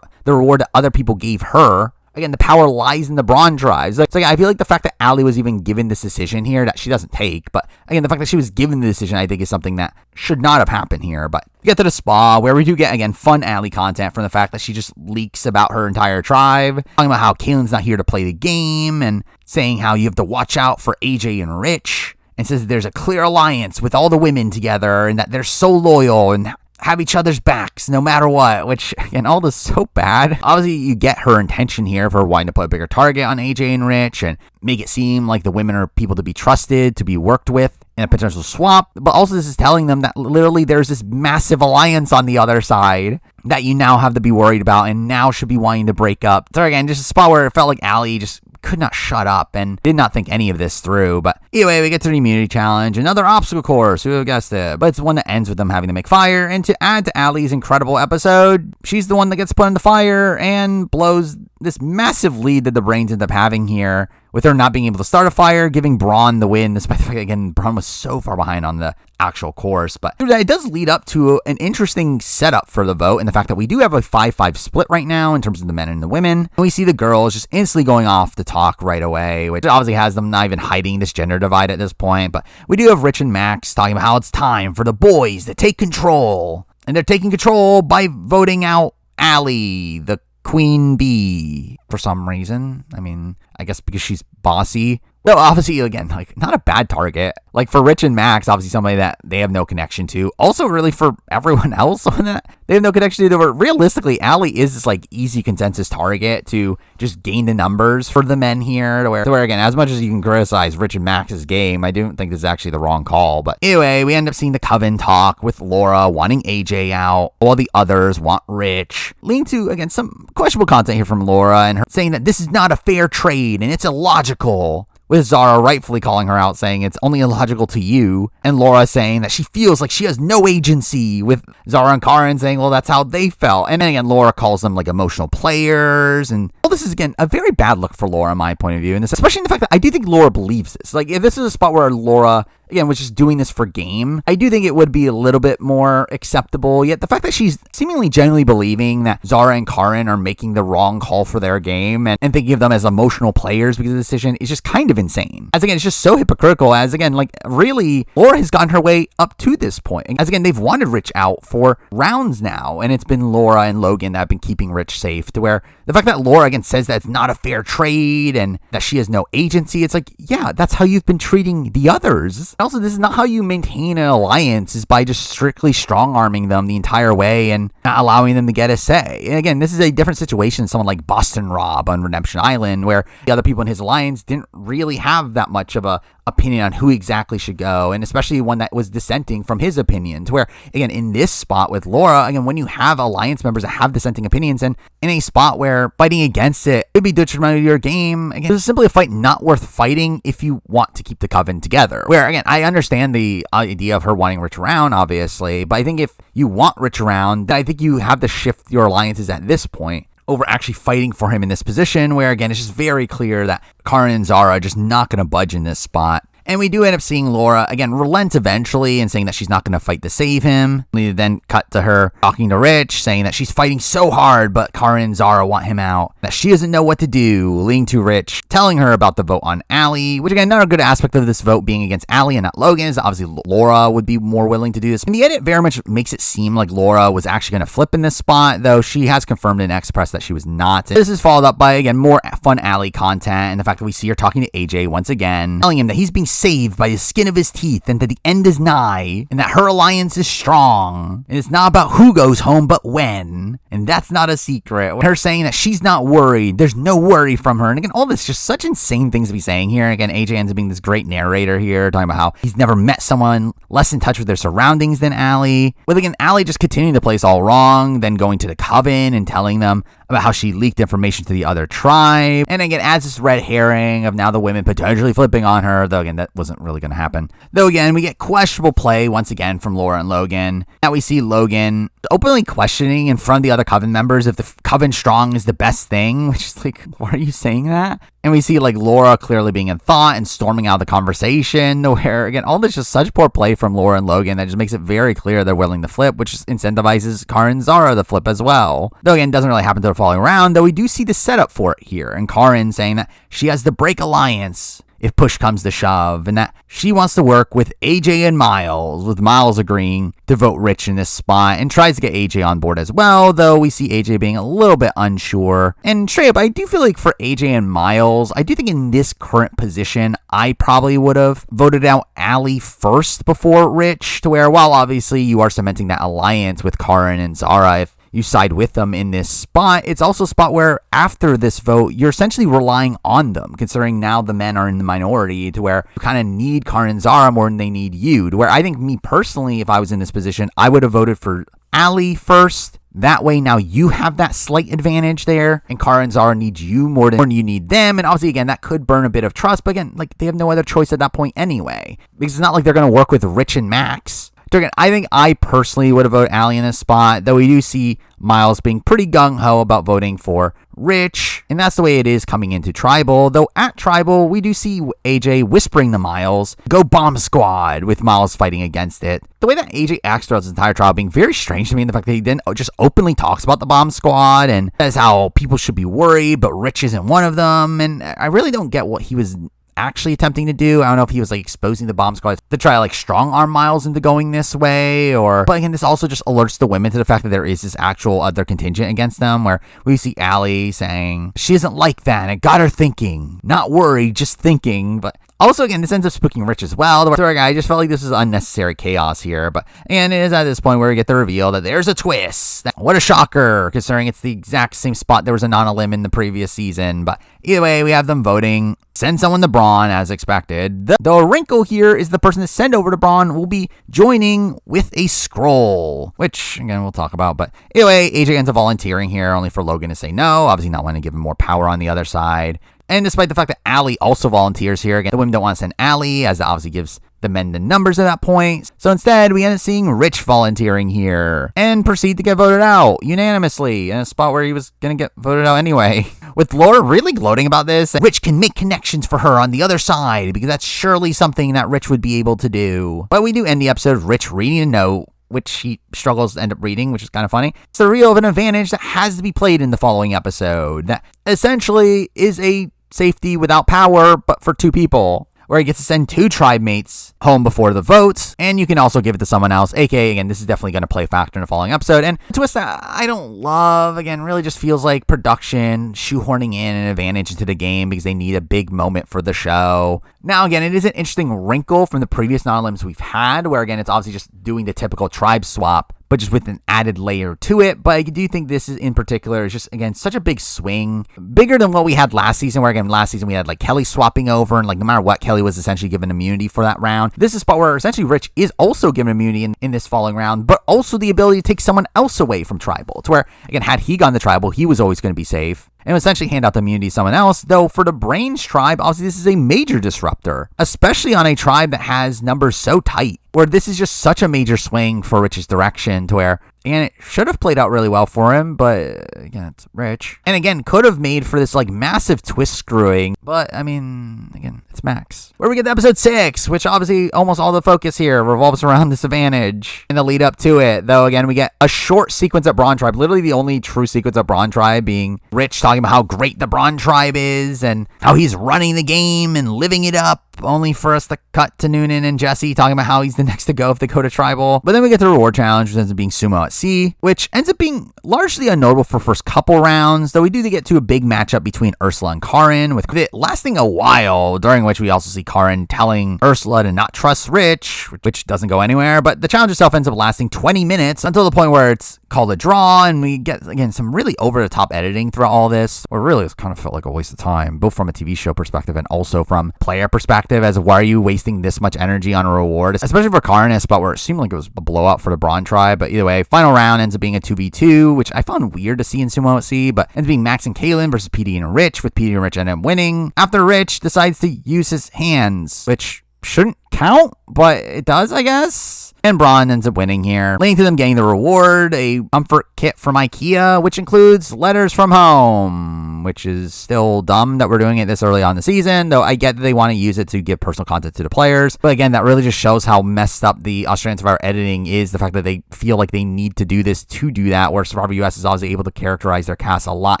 S1: the reward that other people gave her. Again, the power lies in the Brawn tribes. So I feel like the fact that Allie was even given this decision here that she doesn't take, but again, the fact that she was given the decision, I think, is something that should not have happened here. But we get to the spa, where we do get, again, fun Allie content from the fact that she just leaks about her entire tribe, talking about how Kaylin's not here to play the game, and saying how you have to watch out for AJ and Rich, and says that there's a clear alliance with all the women together, and that they're so loyal, and have each other's backs no matter what, which, again, all this so bad. Obviously, you get her intention here for wanting to put a bigger target on AJ and Rich and make it seem like the women are people to be trusted, to be worked with in a potential swap. But also, this is telling them that literally there's this massive alliance on the other side that you now have to be worried about and now should be wanting to break up. So again, just a spot where it felt like Allie just could not shut up and did not think any of this through. But anyway, we get to the immunity challenge, another obstacle course, who would have guessed it? But it's one that ends with them having to make fire. And to add to Allie's incredible episode, she's the one that gets put in the fire and blows this massive lead that the Brains end up having here, with her not being able to start a fire, giving Brawn the win, despite the fact that, again, Brawn was so far behind on the actual course. But it does lead up to an interesting setup for the vote, and the fact that we do have a 5-5 split right now in terms of the men and the women. And we see the girls just instantly going off the talk right away, which obviously has them not even hiding this gender divide at this point. But we do have Rich and Max talking about how it's time for the boys to take control. And they're taking control by voting out Allie, the queen bee, for some reason. I mean, I guess because she's bossy. Well, obviously, again, like, not a bad target. Like, for Rich and Max, obviously somebody that they have no connection to. Also, really, for everyone else, someone that they have no connection to. Where realistically, Allie is this, like, easy consensus target to just gain the numbers for the men here. To where, again, as much as you can criticize Rich and Max's game, I don't think this is actually the wrong call. But anyway, we end up seeing the Coven talk with Laura wanting AJ out, while the others want Rich. Leading to, again, some questionable content here from Laura and her saying that this is not a fair trade and it's illogical. With Zara rightfully calling her out, saying it's only illogical to you, and Laura saying that she feels like she has no agency, with Zara and Karen saying, well, that's how they felt. And then again, Laura calls them like emotional players, and all this is, again, a very bad look for Laura in my point of view, and this, especially in the fact that I do think Laura believes this. Like, if this is a spot where Laura, again, was just doing this for game, I do think it would be a little bit more acceptable. Yet the fact that she's seemingly genuinely believing that Zara and Karen are making the wrong call for their game and thinking of them as emotional players because of the decision is just kind of insane. As again, it's just so hypocritical, as again, like, really, Laura has gotten her way up to this point. As again, they've wanted Rich out for rounds now, and it's been Laura and Logan that have been keeping Rich safe, to where the fact that Laura, again, says that it's not a fair trade and that she has no agency, it's like, yeah, that's how you've been treating the others. Also, this is not how you maintain an alliance, is by just strictly strong-arming them the entire way and not allowing them to get a say. And again, this is a different situation than someone like Boston Rob on Redemption Island, where the other people in his alliance didn't really have that much of a opinion on who exactly should go, and especially one that was dissenting from his opinion, to where, again, in this spot with Laura, again, when you have alliance members that have dissenting opinions, and in a spot where fighting against it could be detrimental to your game, again, this is simply a fight not worth fighting if you want to keep the Coven together. Where, again, I understand the idea of her wanting Rich around, obviously, but I think if you want Rich around, I think you have to shift your alliances at this point over actually fighting for him in this position, where, again, it's just very clear that Karen and Zara are just not going to budge in this spot. And we do end up seeing Laura, again, relent eventually and saying that she's not going to fight to save him. We then cut to her talking to Rich, saying that she's fighting so hard, but Karen and Zara want him out, that she doesn't know what to do, leading to Rich telling her about the vote on Allie, which, again, another good aspect of this vote being against Allie and not Logan is obviously Laura would be more willing to do this. And the edit very much makes it seem like Laura was actually going to flip in this spot, though she has confirmed in Express that she was not. This is followed up by, again, more fun Allie content, and the fact that we see her talking to AJ once again, telling him that he's being saved by the skin of his teeth and that the end is nigh and that her alliance is strong and it's not about who goes home but when, and that's not a secret. Her saying that she's not worried, there's no worry from her, and again, all this just such insane things to be saying here. And again, AJ ends up being this great narrator here, talking about how he's never met someone less in touch with their surroundings than Allie, with, again, Allie just continuing to play this all wrong, then going to the Coven and telling them about how she leaked information to the other tribe, and again adds this red herring of now the women potentially flipping on her, though again that wasn't really going to happen. Though again, we get questionable play once again from Laura and Logan. Now we see Logan openly questioning in front of the other Coven members if the Coven strong is the best thing, which is like, why are you saying that? And we see like Laura clearly being in thought and storming out of the conversation, where again, all this just such poor play from Laura and Logan that just makes it very clear they're willing to flip, which just incentivizes Karen and Zara to flip as well. Though again, it doesn't really happen to the following round, though we do see the setup for it here, and Karen saying that she has to break alliance if push comes to shove, and that she wants to work with AJ and Miles, with Miles agreeing to vote Rich in this spot and tries to get AJ on board as well, though we see AJ being a little bit unsure. And straight up, I do feel like for AJ and Miles, I do think in this current position, I probably would have voted out Allie first before Rich, to where, while obviously you are cementing that alliance with Karen and Zara, if you side with them in this spot, it's also a spot where after this vote, you're essentially relying on them, considering now the men are in the minority, to where you kind of need Karen and Zara more than they need you, to where I think me personally, if I was in this position, I would have voted for Allie first. That way, now you have that slight advantage there, and Kara and Zara need you more than you need them. And obviously, again, that could burn a bit of trust, but again, like, they have no other choice at that point anyway, because it's not like they're going to work with Rich and Max So again, I think I personally would have voted Allie in this spot, though we do see Miles being pretty gung-ho about voting for Rich, and that's the way it is coming into Tribal, though at Tribal, we do see AJ whispering to Miles, go bomb squad, with Miles fighting against it. The way that AJ acts throughout this entire trial being very strange to me, in the fact that he then just openly talks about the bomb squad, and says how people should be worried, but Rich isn't one of them, and I really don't get what he was actually attempting to do. I don't know if he was like exposing the bomb squad to try like strong arm Miles into going this way, or but again, this also just alerts the women to the fact that there is this actual other contingent against them, where we see Allie saying she isn't like that and it got her thinking, not worried, just thinking. But also, again, this ends up spooking Rich as well. I just felt like this was unnecessary chaos here. But and it is at this point where we get the reveal that there's a twist. What a shocker, considering it's the exact same spot there was a non-elim in the previous season. But either way, we have them voting. Send someone to Brawn as expected. The wrinkle here is the person to send over to Brawn will be joining with a scroll, which again we'll talk about. But either way, AJ ends up volunteering here, only for Logan to say no, obviously not wanting to give him more power on the other side. And despite the fact that Allie also volunteers here, again, the women don't want to send Allie, as that obviously gives the men the numbers at that point. So instead, we end up seeing Rich volunteering here and proceed to get voted out unanimously in a spot where he was going to get voted out anyway. With Laura really gloating about this, Rich can make connections for her on the other side, because that's surely something that Rich would be able to do. But we do end the episode of Rich reading a note, which he struggles to end up reading, which is kind of funny. It's the reveal of an advantage that has to be played in the following episode. That essentially is a safety without power, but for two people, where he gets to send two tribe mates home before the votes, and you can also give it to someone else, aka, again, this is definitely going to play a factor in the following episode. And a twist that I don't love, again, really just feels like production shoehorning in an advantage into the game because they need a big moment for the show. Now, again, it is an interesting wrinkle from the previous non-elims we've had, where, again, it's obviously just doing the typical tribe swap, but just with an added layer to it. But I do think this is, in particular, is just, again, such a big swing. Bigger than what we had last season, where, again, last season we had, like, Kelly swapping over, and, like, no matter what, Kelly was essentially given immunity for that round. This is a spot where, essentially, Rich is also given immunity in this following round, but also the ability to take someone else away from Tribal. It's where, again, had he gone to Tribal, he was always going to be safe, and essentially hand out the immunity to someone else. Though for the Brains tribe, obviously this is a major disruptor, especially on a tribe that has numbers so tight, where this is just such a major swing for Rich's direction, to where, and it should have played out really well for him, but again, it's Rich. And again, could have made for this like massive twist screwing, but I mean, again, it's Max. Where we get to episode 6, which obviously almost all the focus here revolves around this advantage and the lead up to it. Though again, we get a short sequence at Brawn Tribe, literally the only true sequence at Brawn Tribe being Rich talking about how great the Brawn Tribe is and how he's running the game and living it up, only for us to cut to Noonan and Jesse talking about how he's the next to go if they go to Tribal. But then we get the reward challenge, which ends up being Sumo at Sea, which ends up being largely unnotable for first couple rounds, though we do get to a big matchup between Ursula and Karin, with it lasting a while, during which we also see Karin telling Ursula to not trust Rich, which doesn't go anywhere. But the challenge itself ends up lasting 20 minutes until the point where it's called a draw, and we get, again, some really over-the-top editing throughout all this, or really it kind of felt like a waste of time, both from a TV show perspective and also from player perspective, as why are you wasting this much energy on a reward, especially for Karin, a spot where it seemed like it was a blowout for the Brawn Tribe. But either way, final round ends up being a 2v2, which I found weird to see in Sumo at Sea, but ends up being Max and Kaylin versus PD and Rich, with PD and Rich end up winning after Rich decides to use his hands, which shouldn't count, but it does, I guess. And Brawn ends up winning here, leading to them getting the reward, a comfort kit from IKEA, which includes letters from home, which is still dumb that we're doing it this early on in the season, though I get that they want to use it to give personal content to the players. But again, that really just shows how messed up the Australian Survivor editing is, the fact that they feel like they need to do this to do that, where Survivor US is obviously able to characterize their cast a lot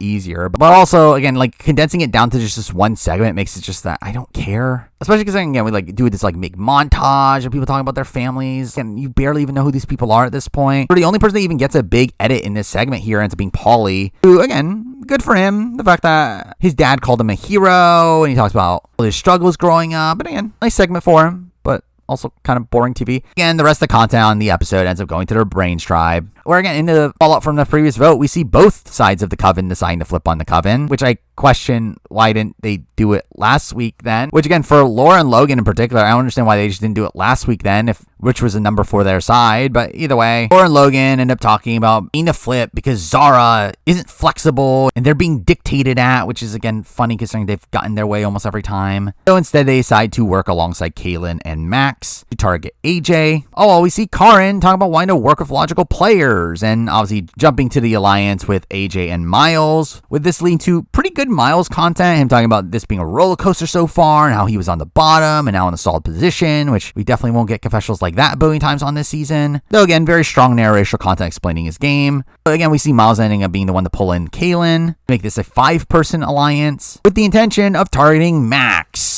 S1: easier. But also, again, like condensing it down to just this one segment makes it just that I don't care. Especially because, again, we like do this like big montage of people talking about their families, and you barely even know who these people are at this point. The only person that even gets a big edit in this segment here ends up being Paulie, who, again, good for him. The fact that his dad called him a hero, and he talks about his struggles growing up. But again, nice segment for him, but also kind of boring TV. Again, the rest of the content on the episode ends up going to their Brains Tribe, where again, in the fallout from the previous vote, we see both sides of the coven deciding to flip on the coven, which I question why didn't they do it last week then? Which again, for Laura and Logan in particular, I don't understand why they just didn't do it last week then, if Rich was a number for their side. But either way, Laura and Logan end up talking about being a flip because Zara isn't flexible and they're being dictated at, which is again funny considering they've gotten their way almost every time. So instead they decide to work alongside Kaylin and Max to target AJ. Oh, well, we see Karin talking about wanting to work with logical players and obviously jumping to the alliance with AJ and Miles, with this leading to pretty good Miles content, him talking about this being a roller coaster so far and how he was on the bottom and now in a solid position, which we definitely won't get confessionals like that a billion times on this season. Though again, very strong narrational content explaining his game. But again, we see Miles ending up being the one to pull in Kaylin, make this a 5-person alliance with the intention of targeting Max.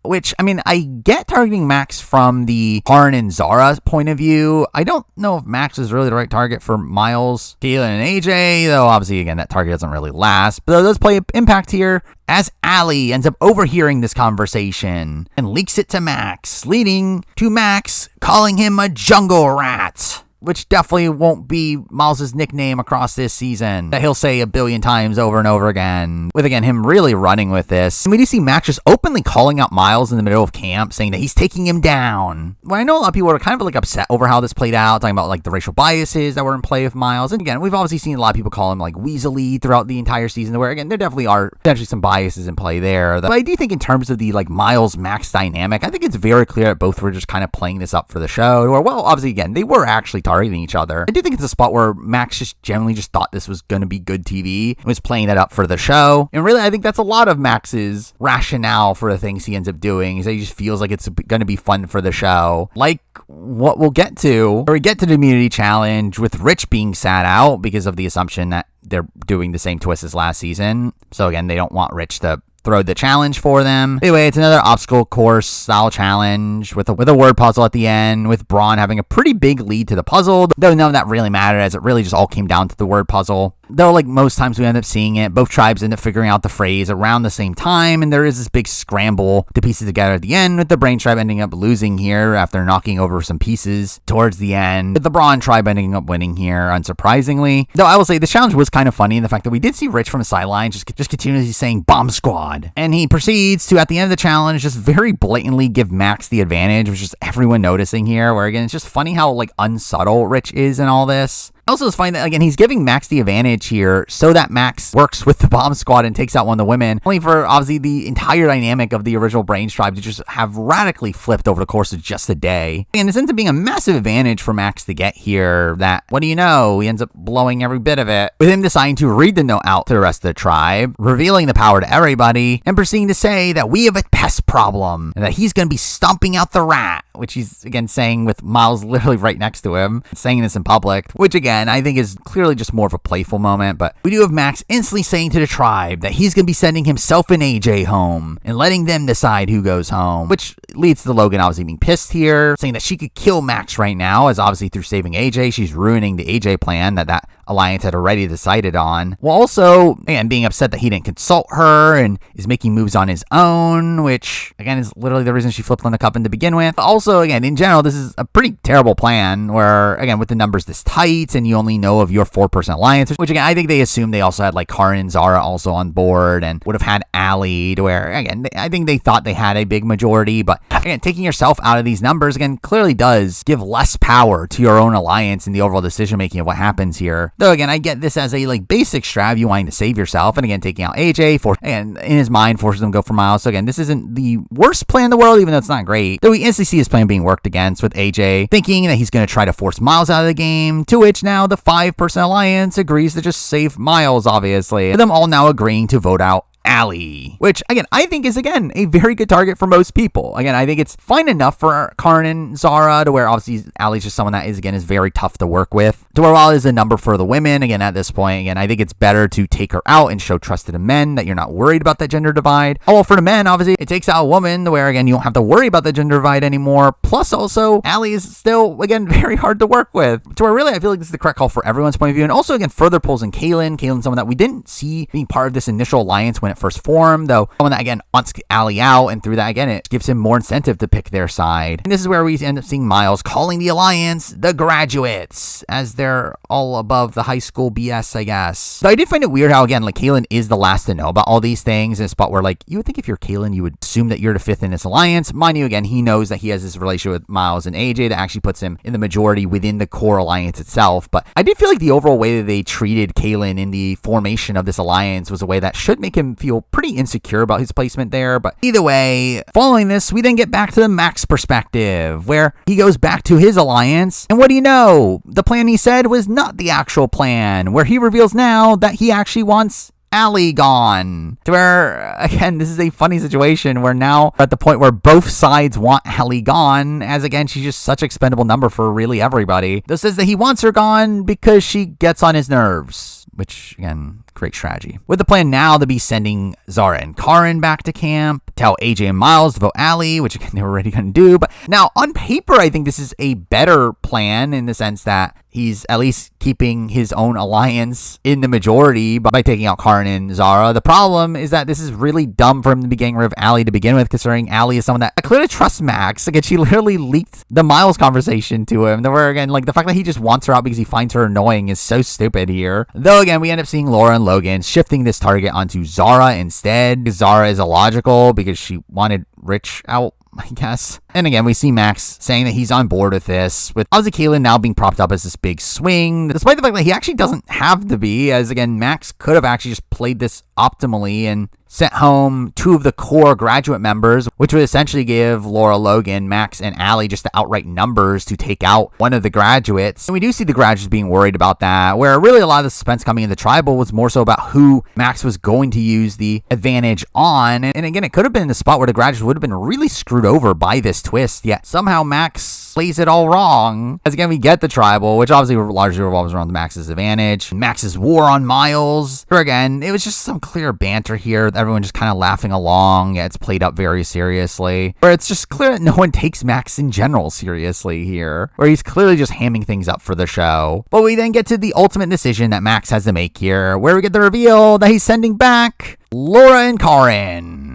S1: Which, I mean, I get targeting Max from the Karin and Zara point of view. I don't know if Max is really the right target for Miles, Kaylin, and AJ, though obviously, again, that target doesn't really last. But it does play an impact here as Allie ends up overhearing this conversation and leaks it to Max, leading to Max calling him a jungle rat, which definitely won't be Miles' nickname across this season, that he'll say a billion times over and over again, with again him really running with this. And we do see Max just openly calling out Miles in the middle of camp, saying that he's taking him down. Well, I know a lot of people are kind of like upset over how this played out, talking about like the racial biases that were in play with Miles. And again, we've obviously seen a lot of people call him like Weasley throughout the entire season, where again, there definitely are potentially some biases in play there. But I do think in terms of the like Miles-Max dynamic, I think it's very clear that both were just kind of playing this up for the show. Or well, obviously again, they were actually targeting each other. I do think it's a spot where Max just generally just thought this was going to be good TV and was playing that up for the show. And really, I think that's a lot of Max's rationale for the things he ends up doing, is that he just feels like it's going to be fun for the show. Like what we'll get to, where we get to the immunity challenge with Rich being sat out because of the assumption that they're doing the same twist as last season. So again, they don't want Rich to throw the challenge for them. Anyway, it's another obstacle course style challenge with a word puzzle at the end, with Brawn having a pretty big lead to the puzzle, though none of that really mattered as it really just all came down to the word puzzle. Though like most times we end up seeing it, both tribes end up figuring out the phrase around the same time, and there is this big scramble to piece it together at the end, with the Brain tribe ending up losing here after knocking over some pieces towards the end, with the Brawn tribe ending up winning here, unsurprisingly. Though I will say the challenge was kind of funny in the fact that we did see Rich from the sideline just continuously saying bomb squad, and he proceeds to at the end of the challenge just very blatantly give Max the advantage, which is everyone noticing here, where again it's just funny how like unsubtle Rich is in all this. Also, it's funny that, again, he's giving Max the advantage here so that Max works with the bomb squad and takes out one of the women, only for, obviously, the entire dynamic of the original Brains tribe to just have radically flipped over the course of just a day. And this ends up being a massive advantage for Max to get here that, what do you know, he ends up blowing every bit of it, with him deciding to read the note out to the rest of the tribe, revealing the power to everybody, and proceeding to say that we have a pest problem, and that he's going to be stomping out the rat, which he's, again, saying with Miles literally right next to him, saying this in public, which, again, I think is clearly just more of a playful moment. But we do have Max instantly saying to the tribe that he's going to be sending himself and AJ home and letting them decide who goes home, which leads to Logan obviously being pissed here, saying that she could kill Max right now, as obviously through saving AJ, she's ruining the AJ plan that alliance had already decided on, while also, again, being upset that he didn't consult her and is making moves on his own, which, again, is literally the reason she flipped on the coven to begin with. Also, again, in general, this is a pretty terrible plan where, again, with the numbers this tight and you only know of your 4% alliance, which, again, I think they assumed they also had, like, Karin and Zara also on board and would have had Allie, to where, again, I think they thought they had a big majority, but, again, taking yourself out of these numbers, again, clearly does give less power to your own alliance in the overall decision-making of what happens here. Though, again, I get this as a, like, basic strav, you wanting to save yourself, and again, taking out AJ, and in his mind, forces him to go for Miles. So, again, this isn't the worst plan in the world, even though it's not great. Though we instantly see his plan being worked against, with AJ thinking that he's going to try to force Miles out of the game, to which now the 5% alliance agrees to just save Miles, obviously, with them all now agreeing to vote out Allie, which, again, I think is, again, a very good target for most people. Again, I think it's fine enough for Karin and Zara, to where obviously Allie's just someone that is, again, is very tough to work with, to where while it is a number for the women, again, at this point, again, I think it's better to take her out and show trust to the men that you're not worried about that gender divide. Oh, well, for the men, obviously, it takes out a woman, to where, again, you don't have to worry about the gender divide anymore. Plus, also, Allie is still, again, very hard to work with, to where really I feel like this is the correct call for everyone's point of view. And also, again, further pulls in Kaylin, someone that we didn't see being part of this initial alliance when it first formed, though someone that, again, wants Allie out, and through that, again, it gives him more incentive to pick their side. And this is where we end up seeing Miles calling the Alliance the Graduates, as they're all above the high school BS, I guess. So I did find it weird how, again, like, Kaylin is the last to know about all these things, in a spot where, like, you would think if you're Kaylin, you would assume that you're the fifth in this alliance. Mind you, again, he knows that he has this relationship with Miles and AJ that actually puts him in the majority within the core alliance itself. But I did feel like the overall way that they treated Kaylin in the formation of this alliance was a way that should make him feel pretty insecure about his placement there. But either way, following this, we then get back to the Max perspective, where he goes back to his alliance, and what do you know? The plan he said was not the actual plan, where he reveals now that he actually wants Allie gone. To where, again, this is a funny situation where now we're at the point where both sides want Allie gone, as again, she's just such an expendable number for really everybody. This says that he wants her gone because she gets on his nerves, which, again, great strategy. With the plan now to be sending Zara and Karin back to camp, tell AJ and Miles to vote Allie, which, again, they were already going to do. But now, on paper, I think this is a better plan in the sense that he's at least keeping his own alliance in the majority by taking out Karin and Zara. The problem is that this is really dumb for him to be getting rid of Allie to begin with, considering Allie is someone that clearly trusts Max. Again, she literally leaked the Miles conversation to him. Where, again, like, the fact that he just wants her out because he finds her annoying is so stupid here. Though, again, we end up seeing Laura and Logan shifting this target onto Zara instead. Zara is illogical because she wanted Rich out, I guess. And again, we see Max saying that he's on board with this, with Ozzy Kaylin now being propped up as this big swing, despite the fact that he actually doesn't have to be, as again, Max could have actually just played this optimally and sent home two of the core graduate members, which would essentially give Laura, Logan, Max, and Allie just the outright numbers to take out one of the graduates. And we do see the graduates being worried about that, where really a lot of the suspense coming in the tribal was more so about who Max was going to use the advantage on. And again, it could have been the spot where the graduates would have been really screwed over by this twist, yet somehow Max plays it all wrong. As again, we get the tribal, which obviously largely revolves around Max's advantage. Max's war on Miles. Or again, it was just some clear banter here. Everyone just kind of laughing along. Yeah, it's played up very seriously. Where it's just clear that no one takes Max in general seriously here. Where he's clearly just hamming things up for the show. But we then get to the ultimate decision that Max has to make here, where we get the reveal that he's sending back Laura and Karin.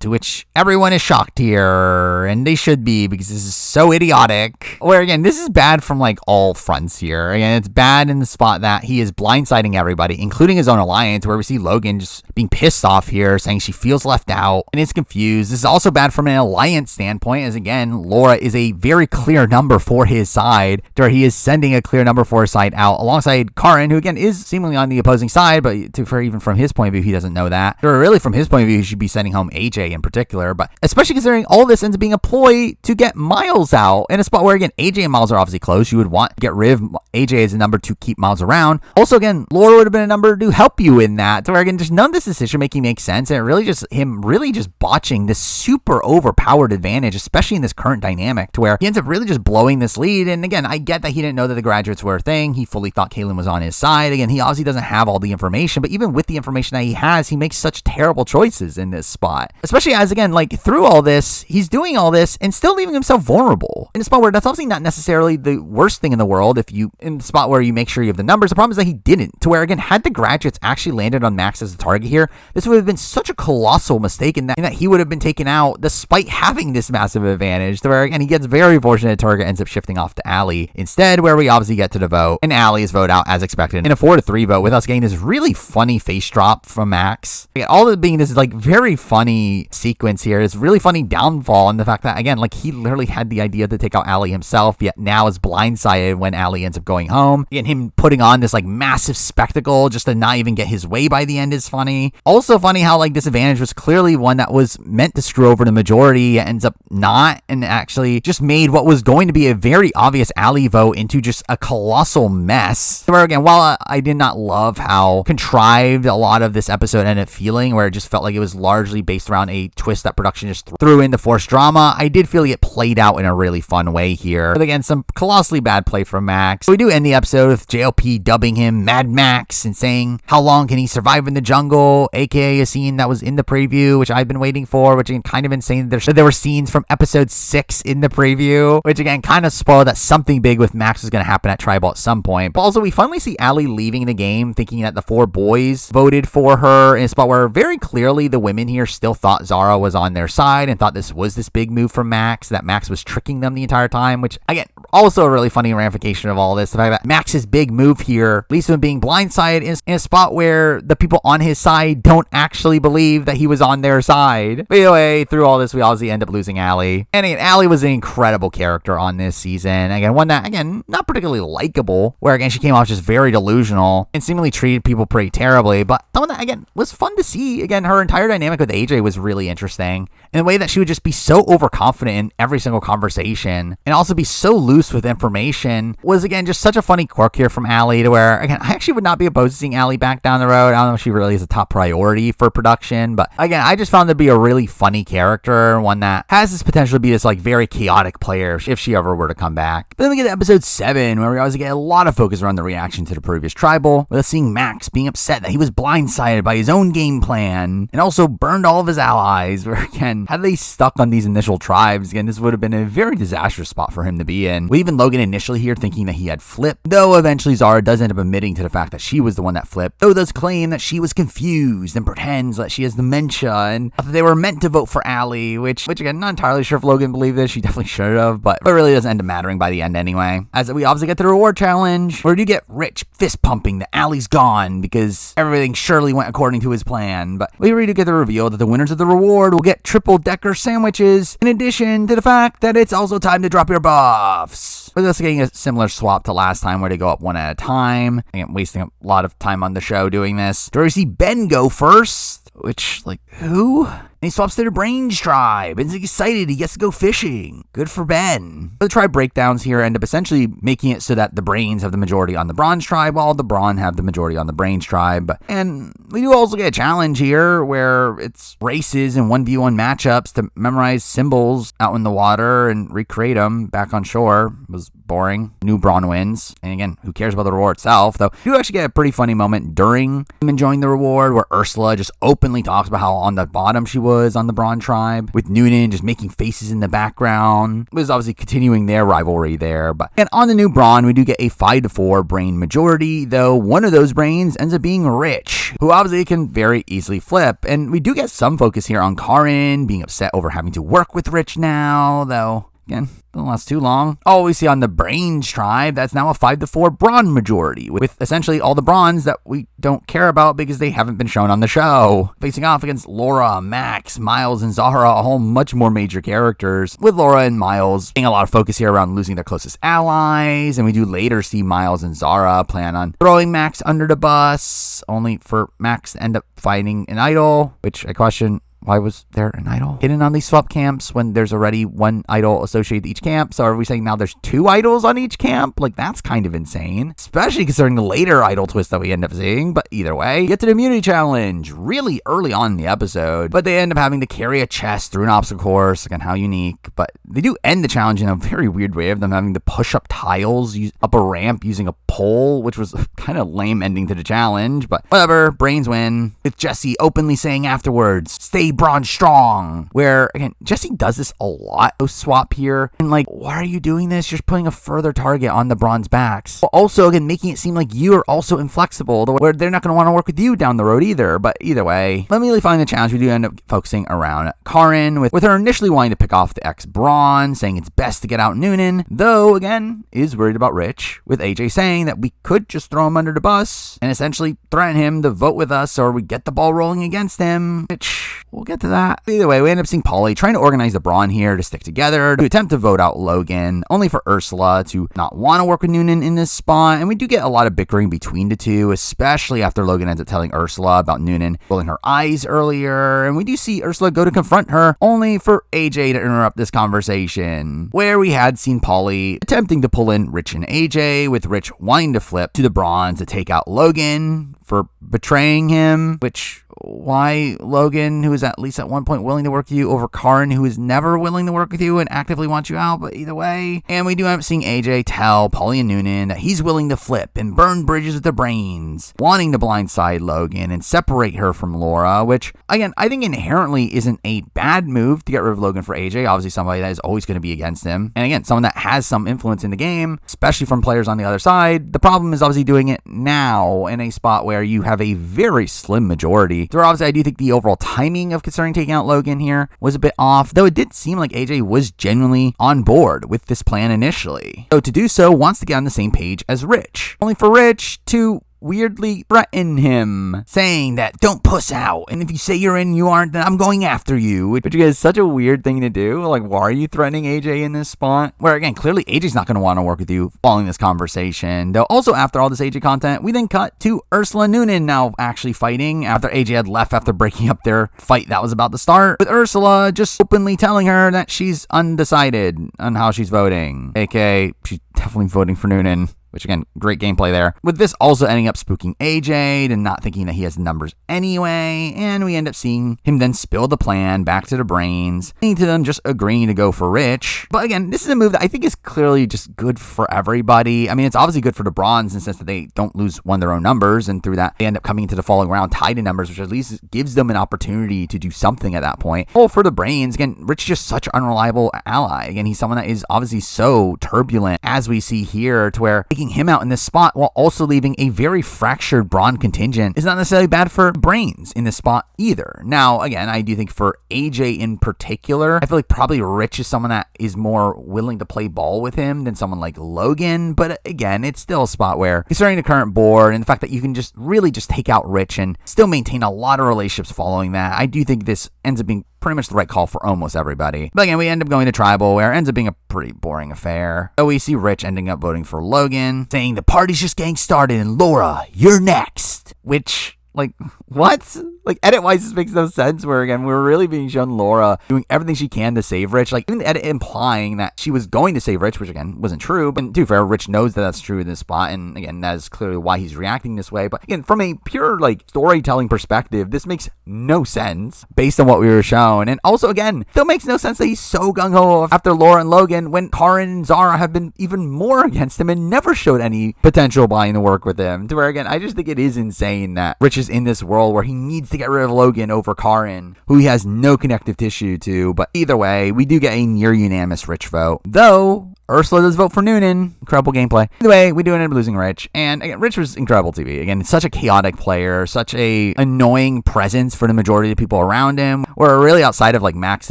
S1: To which everyone is shocked here, and they should be, because this is so idiotic. Where, again, this is bad from, like, all fronts here. Again, it's bad in the spot that he is blindsiding everybody, including his own alliance, where we see Logan just being pissed off here, saying she feels left out and is confused. This is also bad from an alliance standpoint, as, again, Laura is a very clear number for his side, where he is sending a clear number for his side out, alongside Karin, who, again, is seemingly on the opposing side, but even from his point of view, he doesn't know that. Or really, from his point of view, he should be sending home AJ in particular, but especially considering all this ends up being a ploy to get Miles out in a spot where, again, AJ and Miles are obviously close. You would want to get rid of AJ as a number to keep Miles around. Also, again, Laura would have been a number to help you in that, to where, again, just none of this decision making makes sense, and it really just him really just botching this super overpowered advantage, especially in this current dynamic, to where he ends up really just blowing this lead. And again, I get that he didn't know that the graduates were a thing. He fully thought Kaylin was on his side. Again, he obviously doesn't have all the information, but even with the information that he has, he makes such terrible choices in this spot, especially as, again, like, through all this, he's doing all this and still leaving himself vulnerable in a spot where that's obviously not necessarily the worst thing in the world. If you, in the spot where you make sure you have the numbers, the problem is that he didn't, to where, again, had the graduates actually landed on Max as a target here, this would have been such a colossal mistake in that he would have been taken out despite having this massive advantage, to where, again, he gets very fortunate. Target ends up shifting off to Allie instead, where we obviously get to the vote, and Allie is voted out as expected in a 4-3 vote, with us getting this really funny face drop from Max. Again, all of it being this, like, very funny sequence here, this really funny downfall, and the fact that, again, like, he literally had the idea to take out Allie himself, yet now is blindsided when Allie ends up going home. And him putting on this, like, massive spectacle just to not even get his way by the end is funny. Also funny how, like, this advantage was clearly one that was meant to screw over the majority, ends up not, and actually just made what was going to be a very obvious Allie vote into just a colossal mess. Where, again, while I did not love how contrived a lot of this episode ended up feeling, where it just felt like it was largely based around a a twist that production just threw in to force drama. I did feel like it played out in a really fun way here. But again, some colossally bad play from Max. We do end the episode with JLP dubbing him Mad Max and saying, how long can he survive in the jungle? AKA a scene that was in the preview, which I've been waiting for, which again, kind of insane. There were scenes from episode 6 in the preview, which again, kind of spoiled that something big with Max was going to happen at Tribal at some point. But also, we finally see Allie leaving the game, thinking that the 4 boys voted for her in a spot where very clearly the women here still thought Zara was on their side and thought this was this big move from Max, that Max was tricking them the entire time, which again, also a really funny ramification of all this. The fact that Max's big move here leads to him being blindsided in a spot where the people on his side don't actually believe that he was on their side. But anyway, through all this, we obviously end up losing Allie. And again, Allie was an incredible character on this season. Again, one that, again, not particularly likable, where again, she came off just very delusional and seemingly treated people pretty terribly. But someone that, again, was fun to see. Again, her entire dynamic with AJ was really interesting. In the way that she would just be so overconfident in every single conversation and also be so loose with information was, again, just such a funny quirk here from Allie, to where, again, I actually would not be opposed to seeing Allie back down the road. I don't know if she really is a top priority for production, but again, I just found her to be a really funny character, one that has this potential to be this like very chaotic player if she ever were to come back. But then we get to episode 7, where we always get a lot of focus around the reaction to the previous Tribal, with us seeing Max being upset that he was blindsided by his own game plan and also burned all of his allies, where again, had they stuck on these initial tribes, again, this would have been a very disastrous spot for him to be in. With even Logan initially here thinking that he had flipped, though eventually Zara does end up admitting to the fact that she was the one that flipped, though does claim that she was confused and pretends that she has dementia and that they were meant to vote for Allie, which again, not entirely sure if Logan believed this. She definitely should have, but it really doesn't end up mattering by the end anyway. As we obviously get to the reward challenge, where you get Rich fist pumping that Allie's gone because everything surely went according to his plan. But we really do get the reveal that the winners of the reward will get triple decker sandwiches, in addition to the fact that it's also time to drop your buffs. We're just getting a similar swap to last time, where they go up one at a time. I'm wasting a lot of time on the show doing this. Do we see Ben go first? Which, like, who? And he swaps to the Brains tribe and is excited he gets to go fishing. Good for Ben. The tribe breakdowns here end up essentially making it so that the Brains have the majority on the Bronze tribe, while the Brawn have the majority on the Brains tribe. And we do also get a challenge here where it's races and 1v1 matchups to memorize symbols out in the water and recreate them back on shore. It was boring. New Brawn wins. And again, who cares about the reward itself? Though you do actually get a pretty funny moment during him enjoying the reward, where Ursula just openly talks about how on the bottom she was on the Brawn tribe, with Noonan just making faces in the background. It was obviously continuing their rivalry there. And on the new Brawn, we do get a 5-4 brain majority, though one of those brains ends up being Rich, who obviously can very easily flip. And we do get some focus here on Karin being upset over having to work with Rich now, though again, doesn't last too long. Oh, we see on the Brains tribe, that's now a 5-4 Brawn majority, with essentially all the Brawns that we don't care about because they haven't been shown on the show. Facing off against Laura, Max, Miles, and Zahra, a whole much more major characters, with Laura and Miles getting a lot of focus here around losing their closest allies, and we do later see Miles and Zahra plan on throwing Max under the bus, only for Max to end up fighting an idol, which I question, why was there an idol hidden on these swap camps when there's already one idol associated to each camp? So are we saying now there's 2 idols on each camp? Like, that's kind of insane, especially considering the later idol twist that we end up seeing. But either way, get to the immunity challenge really early on in the episode, but they end up having to carry a chest through an obstacle course. Again, how unique. But they do end the challenge in a very weird way of them having to push up tiles, up a ramp using a pole, which was a kind of lame ending to the challenge. But whatever, Brains win, with Jesse openly saying afterwards, "Stay Brawn strong," where again, Jesse does this a lot. Swap here, and like, why are you doing this? You're just putting a further target on the Brawn's backs. But also, again, making it seem like you are also inflexible, where they're not going to want to work with you down the road either. But either way, immediately finding the challenge, we do end up focusing around Karin, with her initially wanting to pick off the ex-Brawn, saying it's best to get out Noonan, though again, is worried about Rich, with AJ saying that we could just throw him under the bus and essentially threaten him to vote with us, or we get the ball rolling against him, which we'll get to that. Either way, we end up seeing Polly trying to organize the Brawn here to stick together to attempt to vote out Logan, only for Ursula to not want to work with Noonan in this spot. And we do get a lot of bickering between the two, especially after Logan ends up telling Ursula about Noonan rolling her eyes earlier. And we do see Ursula go to confront her, only for AJ to interrupt this conversation, where we had seen Polly attempting to pull in Rich and AJ, with Rich wanting to flip to the Brawn to take out Logan for betraying him, which why Logan, who is at least at one point willing to work with you, over Karin, who is never willing to work with you and actively wants you out, but either way. And we do end up seeing AJ tell Paulie and Noonan that he's willing to flip and burn bridges with the brains, wanting to blindside Logan and separate her from Laura, which, again, I think inherently isn't a bad move to get rid of Logan for AJ. Obviously, somebody that is always going to be against him. And again, someone that has some influence in the game, especially from players on the other side. The problem is obviously doing it now in a spot where you have a very slim majority. So obviously, I do think the overall timing of considering taking out Logan here was a bit off, though it did seem like AJ was genuinely on board with this plan initially. So to do so, wants to get on the same page as Rich, only for Rich to weirdly threaten him, saying that don't puss out, and if you say you're in, you aren't, then I'm going after you, which is such a weird thing to do. Like, why are you threatening AJ in this spot? Where again, clearly AJ's not going to want to work with you following this conversation. Though also after all this AJ content, we then cut to Ursula and Noonan now actually fighting after AJ had left after breaking up their fight that was about to start, with Ursula just openly telling her that she's undecided on how she's voting, aka she's definitely voting for Noonan. Which, again, great gameplay there. With this also ending up spooking AJ and not thinking that he has the numbers anyway. And we end up seeing him then spill the plan back to the brains, leading to them just agreeing to go for Rich. But again, this is a move that I think is clearly just good for everybody. I mean, it's obviously good for the Brawns in the sense that they don't lose one of their own numbers. And through that, they end up coming into the following round tied in numbers, which at least gives them an opportunity to do something at that point. Oh, for the brains, again, Rich is just such an unreliable ally. Again, he's someone that is obviously so turbulent, as we see here, to where taking him out in this spot while also leaving a very fractured Brawn contingent is not necessarily bad for brains in this spot either. Now, again, I do think for AJ in particular, I feel like probably Rich is someone that is more willing to play ball with him than someone like Logan. But again, it's still a spot where, considering the current board and the fact that you can just really just take out Rich and still maintain a lot of relationships following that, I do think this ends up being pretty much the right call for almost everybody. But again, we end up going to Tribal, where it ends up being a pretty boring affair. So we see Rich ending up voting for Logan, saying the party's just getting started and Laura, you're next. Which, like, what? Like, edit-wise, this makes no sense, where, again, we're really being shown Laura doing everything she can to save Rich. Like, even the edit implying that she was going to save Rich, which, again, wasn't true. But, to be fair, Rich knows that that's true in this spot, and, again, that is clearly why he's reacting this way. But, again, from a pure, like, storytelling perspective, this makes no sense based on what we were shown. And also, again, still makes no sense that he's so gung-ho after Laura and Logan when Karin and Zara have been even more against him and never showed any potential buying to work with him. To where, again, I just think it is insane that Rich is in this world where he needs to get rid of Logan over Karin, who he has no connective tissue to. But either way, we do get a near unanimous Rich vote, though Ursula does vote for Noonan. Incredible gameplay. Either way, we do end up losing Rich. And again, Rich was incredible TV. Again, such a chaotic player, such a annoying presence for the majority of the people around him, where really outside of like Max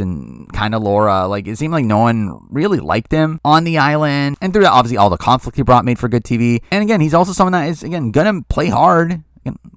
S1: and kind of Laura, like it seemed like no one really liked him on the island. And through that, obviously all the conflict he brought made for good TV. And again, he's also someone that is, again, gonna play hard.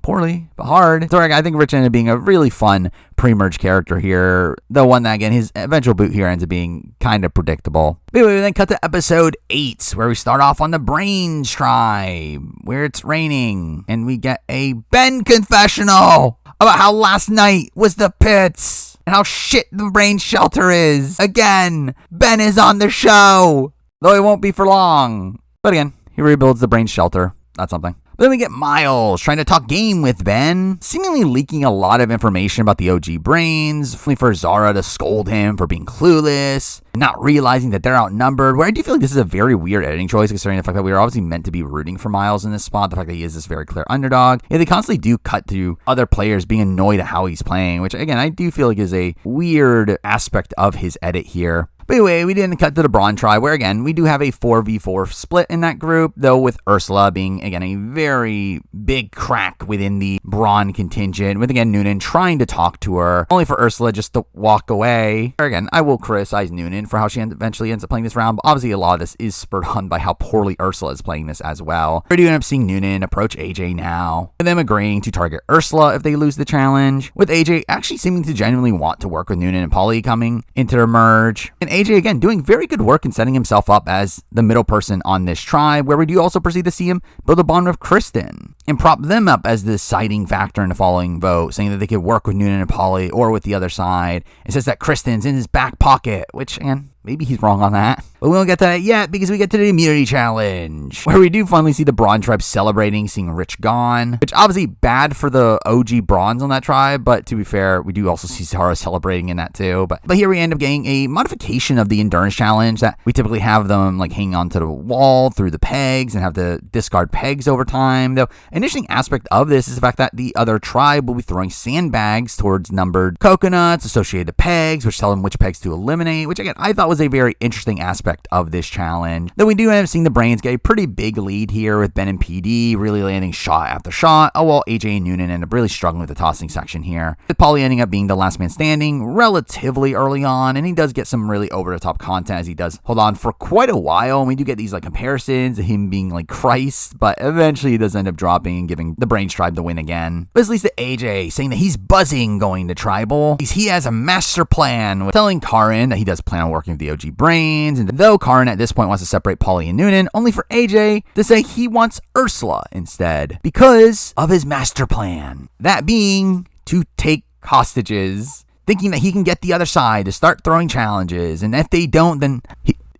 S1: Poorly, but hard. So I think Rich ended up being a really fun pre-merge character here. The one that, again, his eventual boot here ends up being kind of predictable. But anyway, we then cut to episode 8, where we start off on the Brains tribe, where it's raining, and we get a Ben confessional about how last night was the pits, and how shit the Brains shelter is. Again, Ben is on the show, though it won't be for long. But again, he rebuilds the Brains shelter. That's something. But then we get Miles trying to talk game with Ben, seemingly leaking a lot of information about the OG Brains, only for Zara to scold him for being clueless, and not realizing that they're outnumbered, where I do feel like this is a very weird editing choice, considering the fact that we were obviously meant to be rooting for Miles in this spot, the fact that he is this very clear underdog. Yeah, they constantly do cut to other players being annoyed at how he's playing, which, again, I do feel like is a weird aspect of his edit here. But anyway, we didn't cut to the Brawn tribe, where, again, we do have a 4v4 split in that group, though with Ursula being, again, a very big crack within the Brawn contingent, with, again, Noonan trying to talk to her, only for Ursula just to walk away. Or, again, I will criticize Noonan for how she eventually ends up playing this round, but obviously a lot of this is spurred on by how poorly Ursula is playing this as well. We do end up seeing Noonan approach AJ now, with them agreeing to target Ursula if they lose the challenge, with AJ actually seeming to genuinely want to work with Noonan and Paulie coming into their merge. And AJ, again, doing very good work in setting himself up as the middle person on this tribe, where we do also proceed to see him build a bond with Kristen and prop them up as the deciding factor in the following vote, saying that they could work with Noonan and Paulie or with the other side. It says that Kristen's in his back pocket, which, again, maybe he's wrong on that. But we won't get to that yet because we get to the immunity challenge, where we do finally see the Brawn tribe celebrating, seeing Rich gone, which obviously bad for the OG Brawns on that tribe, but to be fair, we do also see Zara celebrating in that too. But here we end up getting a modification of the endurance challenge that we typically have them like hanging onto the wall through the pegs and have to discard pegs over time. Though an interesting aspect of this is the fact that the other tribe will be throwing sandbags towards numbered coconuts associated to pegs, which tell them which pegs to eliminate, which again I thought was a very interesting aspect of this challenge. Though we do end up seeing the Brains get a pretty big lead here with Ben and PD really landing shot after shot, while AJ and Noonan end up really struggling with the tossing section here, with Paulie ending up being the last man standing relatively early on, and he does get some really over-the-top content as he does hold on for quite a while, and we do get these like comparisons of him being like Christ, but eventually he does end up dropping and giving the Brains tribe the win again. But at least to AJ saying that he's buzzing going to tribal, he has a master plan, with telling Karin that he does plan on working with the OG Brains, and though Karin at this point wants to separate Paulie and Noonan, only for AJ to say he wants Ursula instead because of his master plan, that being to take hostages, thinking that he can get the other side to start throwing challenges, and if they don't, then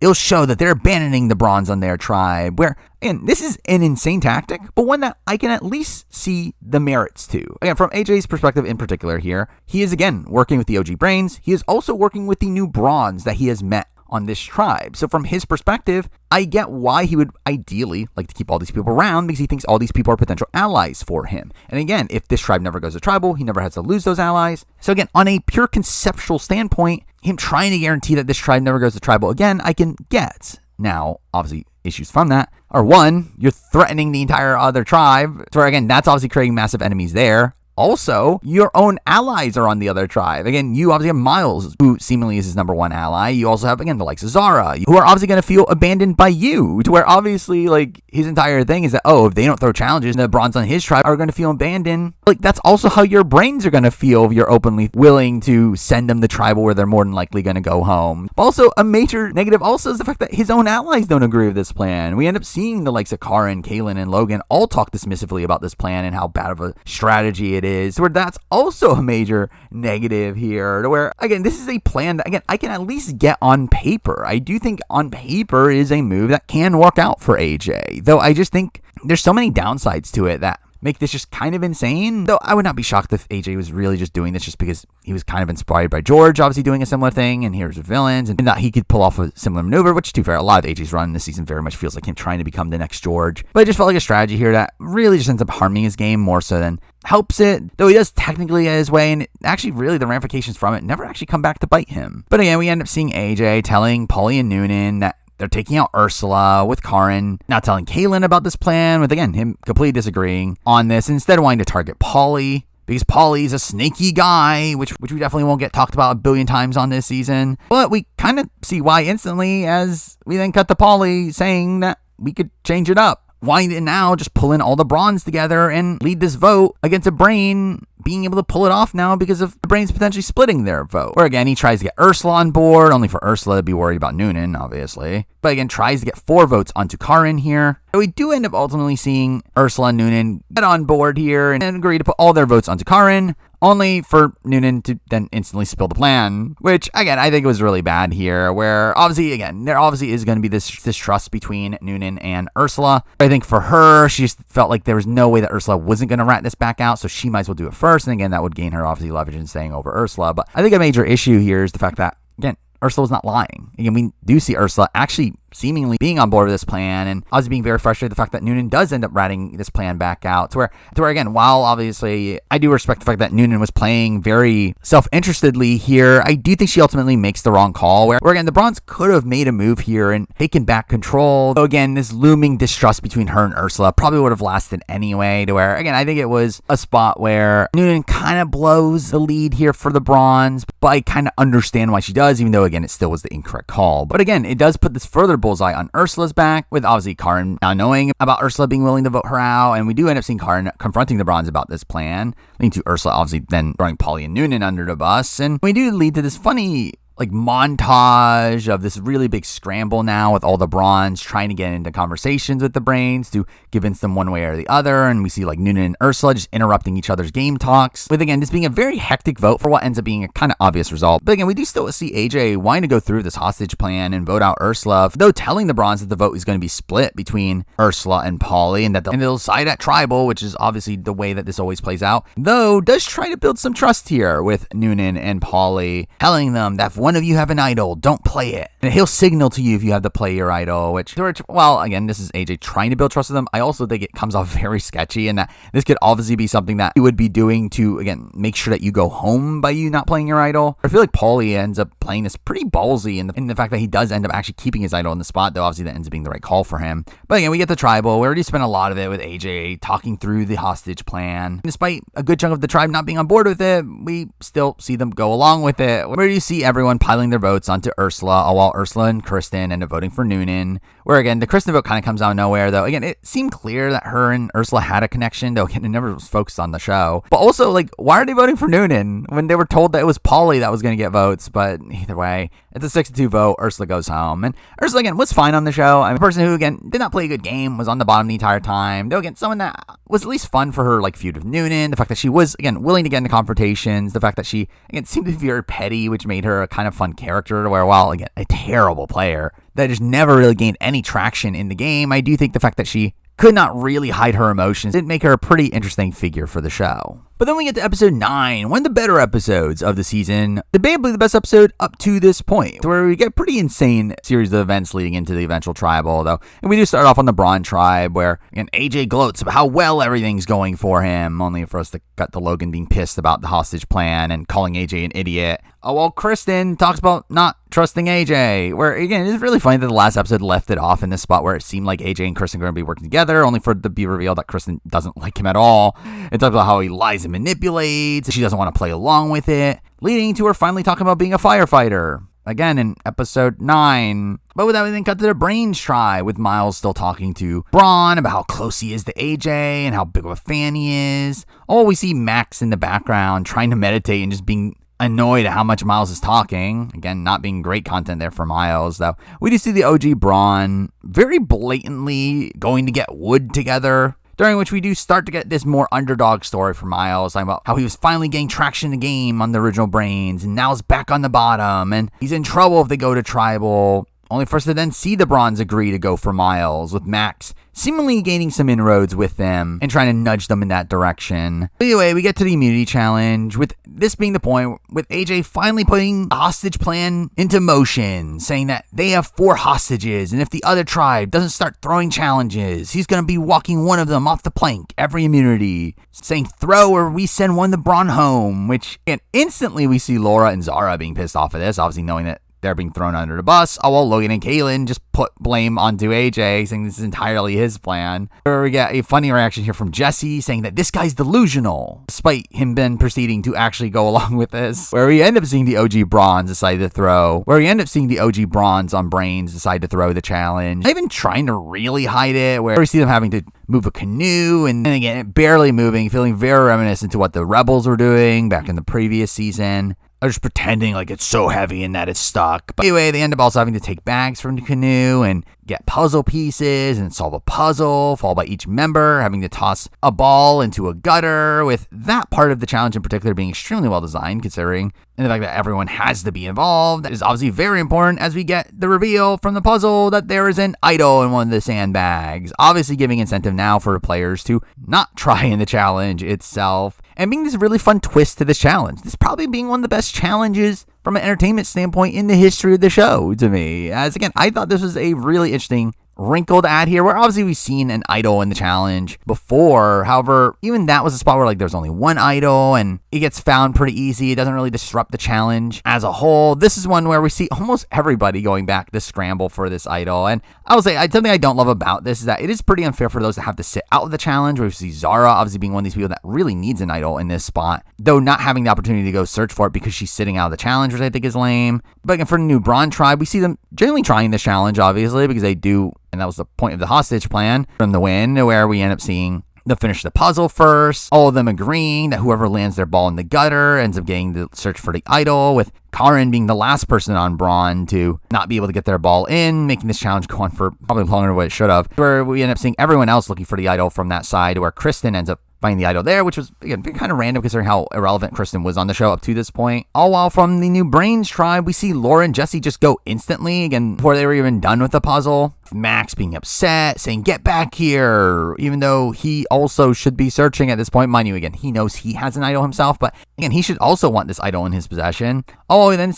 S1: it'll show that they're abandoning the Brawns on their tribe, where, again, this is an insane tactic, but one that I can at least see the merits to. Again, from AJ's perspective in particular here, he is, again, working with the OG Brains. He is also working with the new Brawns that he has met on this tribe. So from his perspective, I get why he would ideally like to keep all these people around, because he thinks all these people are potential allies for him. And again, if this tribe never goes to tribal, he never has to lose those allies. So again, on a pure conceptual standpoint, him trying to guarantee that this tribe never goes to tribal again, I can get. Now, obviously, issues from that are, one, you're threatening the entire other tribe. So again, that's obviously creating massive enemies there. Also, your own allies are on the other tribe. Again, you obviously have Miles, who seemingly is his number one ally. You also have, again, the likes of Zara, who are obviously going to feel abandoned by you, to where obviously, like, his entire thing is that, oh, if they don't throw challenges, the Brawns on his tribe are going to feel abandoned. Like, that's also how your Brains are going to feel if you're openly willing to send them to tribal where they're more than likely going to go home. But also, a major negative also is the fact that his own allies don't agree with this plan. We end up seeing the likes of Karin, Kaylin, and Logan all talk dismissively about this plan and how bad of a strategy it is, where that's also a major negative here, to where, again, this is a plan that, again, I can at least get on paper. I do think on paper is a move that can work out for AJ, though I just think there's so many downsides to it that make this just kind of insane. Though I would not be shocked if AJ was really just doing this just because he was kind of inspired by George obviously doing a similar thing, and here's the villains, and that he could pull off a similar maneuver, which, to be fair, a lot of AJ's run this season very much feels like him trying to become the next George. But it just felt like a strategy here that really just ends up harming his game more so than helps it, though he does technically get his way, and actually really the ramifications from it never actually come back to bite him. But again, we end up seeing AJ telling Paulie and Noonan that they're taking out Ursula, with Karin not telling Kaylin about this plan, with, again, him completely disagreeing on this, and instead wanting to target Paulie, because Paulie's a snaky guy, which we definitely won't get talked about a billion times on this season. But we kind of see why instantly, as we then cut to Paulie saying that we could change it up. Why now just pull in all the Brawns together and lead this vote against a Brain being able to pull it off now because of the Brains potentially splitting their vote. Where again, he tries to get Ursula on board, only for Ursula to be worried about Noonan, obviously. But again, tries to get 4 votes onto Karin here. So we do end up ultimately seeing Ursula and Noonan get on board here and agree to put all their votes onto Karin, only for Noonan to then instantly spill the plan, which, again, I think was really bad here, where obviously, again, there obviously is going to be this trust between Noonan and Ursula. I think for her, she just felt like there was no way that Ursula wasn't going to rat this back out, so she might as well do it first, and again, that would gain her obviously leverage in staying over Ursula. But I think a major issue here is the fact that, again, Ursula's not lying. Again, we do see Ursula actually seemingly being on board with this plan, and obviously being very frustrated with the fact that Noonan does end up ratting this plan back out, to where again, while obviously I do respect the fact that Noonan was playing very self-interestedly here, I do think she ultimately makes the wrong call, where again, the Brawns could have made a move here and taken back control. So again, this looming distrust between her and Ursula probably would have lasted anyway, to where, again, I think it was a spot where Noonan kind of blows the lead here for the Brawns, but I kind of understand why she does, even though, again, it still was the incorrect call. But again, it does put this further bullseye on Ursula's back, with obviously Karin now knowing about Ursula being willing to vote her out, and we do end up seeing Karin confronting the Brawns about this plan, leading to Ursula obviously then throwing Paulie and Noonan under the bus, and we do lead to this funny like montage of this really big scramble now with all the Brawns trying to get into conversations with the Brains to convince them one way or the other. And we see like Noonan and Ursula just interrupting each other's game talks, with again this being a very hectic vote for what ends up being a kind of obvious result. But again, we do still see AJ wanting to go through this hostage plan and vote out Ursula, though telling the Brawns that the vote is going to be split between Ursula and Polly, and that they'll side at tribal, which is obviously the way that this always plays out, though does try to build some trust here with Noonan and Polly, telling them that if one of you have an idol, don't play it, and he'll signal to you if you have to play your idol, which, well, again, this is AJ trying to build trust with them. I also think it comes off very sketchy, and that this could obviously be something that he would be doing to, again, make sure that you go home by you not playing your idol. I feel like Polly ends up playing this pretty ballsy in the fact that he does end up actually keeping his idol in the spot, though obviously that ends up being the right call for him. But again, we get the tribal. We already spent a lot of it with AJ talking through the hostage plan. Despite a good chunk of the tribe not being on board with it, we still see them go along with it, where you see everyone piling their votes onto Ursula, while Ursula and Kristen end up voting for Noonan, where again, the Kristen vote kind of comes out of nowhere, though again, it seemed clear that her and Ursula had a connection, though again, it never was focused on the show. But also, like, why are they voting for Noonan when they were told that it was Polly that was going to get votes? But either way, it's a 6-2 vote. Ursula goes home, and Ursula again was fine on the show. I'm a person who again did not play a good game, was on the bottom the entire time, though again, someone that was at least fun for her like feud with Noonan, the fact that she was again willing to get into confrontations, the fact that she again seemed to be very petty, which made her a kind of fun character, where while again a terrible player that just never really gained any traction in the game, I do think the fact that she could not really hide her emotions did make her a pretty interesting figure for the show. But then we get to episode 9, one of the better episodes of the season, debatably the best episode up to this point, where we get a pretty insane series of events leading into the eventual tribal, though. And we do start off on the Brawn tribe, where again, AJ gloats about how well everything's going for him, only for us to cut to Logan being pissed about the hostage plan and calling AJ an idiot. While Kristen talks about not trusting AJ, where again, it's really funny that the last episode left it off in this spot where it seemed like AJ and Kristen are going to be working together, only for it to be revealed that Kristen doesn't like him at all. It talks about how he lies and manipulates, she doesn't want to play along with it, leading to her finally talking about being a firefighter. Again, in episode 9. But with that, we then cut to the Brains tribe, with Miles still talking to Brawn about how close he is to AJ and how big of a fan he is. Oh, we see Max in the background trying to meditate and just being annoyed at how much Miles is talking. Again, not being great content there for Miles, though. We do see the OG Brawn very blatantly going to get wood together, during which we do start to get this more underdog story for Miles, talking about how he was finally getting traction in the game on the original Brains, and now he's back on the bottom, and he's in trouble if they go to tribal, only for us to then see the Brawns agree to go for Miles, with Max seemingly gaining some inroads with them and trying to nudge them in that direction. Anyway, we get to the immunity challenge, with this being the point with AJ finally putting the hostage plan into motion, saying that they have 4 hostages, and if the other tribe doesn't start throwing challenges, he's going to be walking one of them off the plank every immunity, saying throw or we send one of the Brawn home, which and instantly we see Laura and Zara being pissed off of this, obviously knowing that they're being thrown under the bus, while Logan and Kaylin just put blame onto AJ, saying this is entirely his plan. Where we get a funny reaction here from Jesse, saying that this guy's delusional, despite him then proceeding to actually go along with this. Where we end up seeing the OG Brawns decide to throw. Where we end up seeing the OG Brawns on Brains decide to throw the challenge. Not even trying to really hide it, where we see them having to move a canoe, and then again, barely moving, feeling very reminiscent to what the Rebels were doing back in the previous season. Or just pretending like it's so heavy and that it's stuck. But anyway, they end up also having to take bags from the canoe and get puzzle pieces and solve a puzzle, followed by each member having to toss a ball into a gutter, with that part of the challenge in particular being extremely well designed, considering the fact that everyone has to be involved. That is obviously very important as we get the reveal from the puzzle that there is an idol in one of the sandbags, obviously giving incentive now for the players to not try in the challenge itself, and being this really fun twist to this challenge. This probably being one of the best challenges from an entertainment standpoint in the history of the show to me. As again, I thought this was a really interesting wrinkled ad here, where obviously we've seen an idol in the challenge before. However, even that was a spot where like there's only one idol and it gets found pretty easy. It doesn't really disrupt the challenge as a whole. This is one where we see almost everybody going back to scramble for this idol. And I will say, something I don't love about this is that it is pretty unfair for those that have to sit out of the challenge, where we see Zara obviously being one of these people that really needs an idol in this spot, though not having the opportunity to go search for it because she's sitting out of the challenge, which I think is lame. But again, for the new Brawn tribe, we see them generally trying this challenge, obviously, because they do. And that was the point of the hostage plan from the win, where we end up seeing They'll finish the puzzle first, all of them agreeing that whoever lands their ball in the gutter ends up getting the search for the idol, with Karin being the last person on Brawn to not be able to get their ball in, making this challenge go on for probably longer than what it should have, where we end up seeing everyone else looking for the idol from that side, where Kristen ends up finding the idol there, which was, again, kind of random considering how irrelevant Kristen was on the show up to this point. All while from the new Brains tribe, we see Laura and Jesse just go instantly, again, before they were even done with the puzzle. Max being upset, saying, "Get back here," even though he also should be searching at this point. Mind you, again, he knows he has an idol himself, but again, he should also want this idol in his possession. Oh, and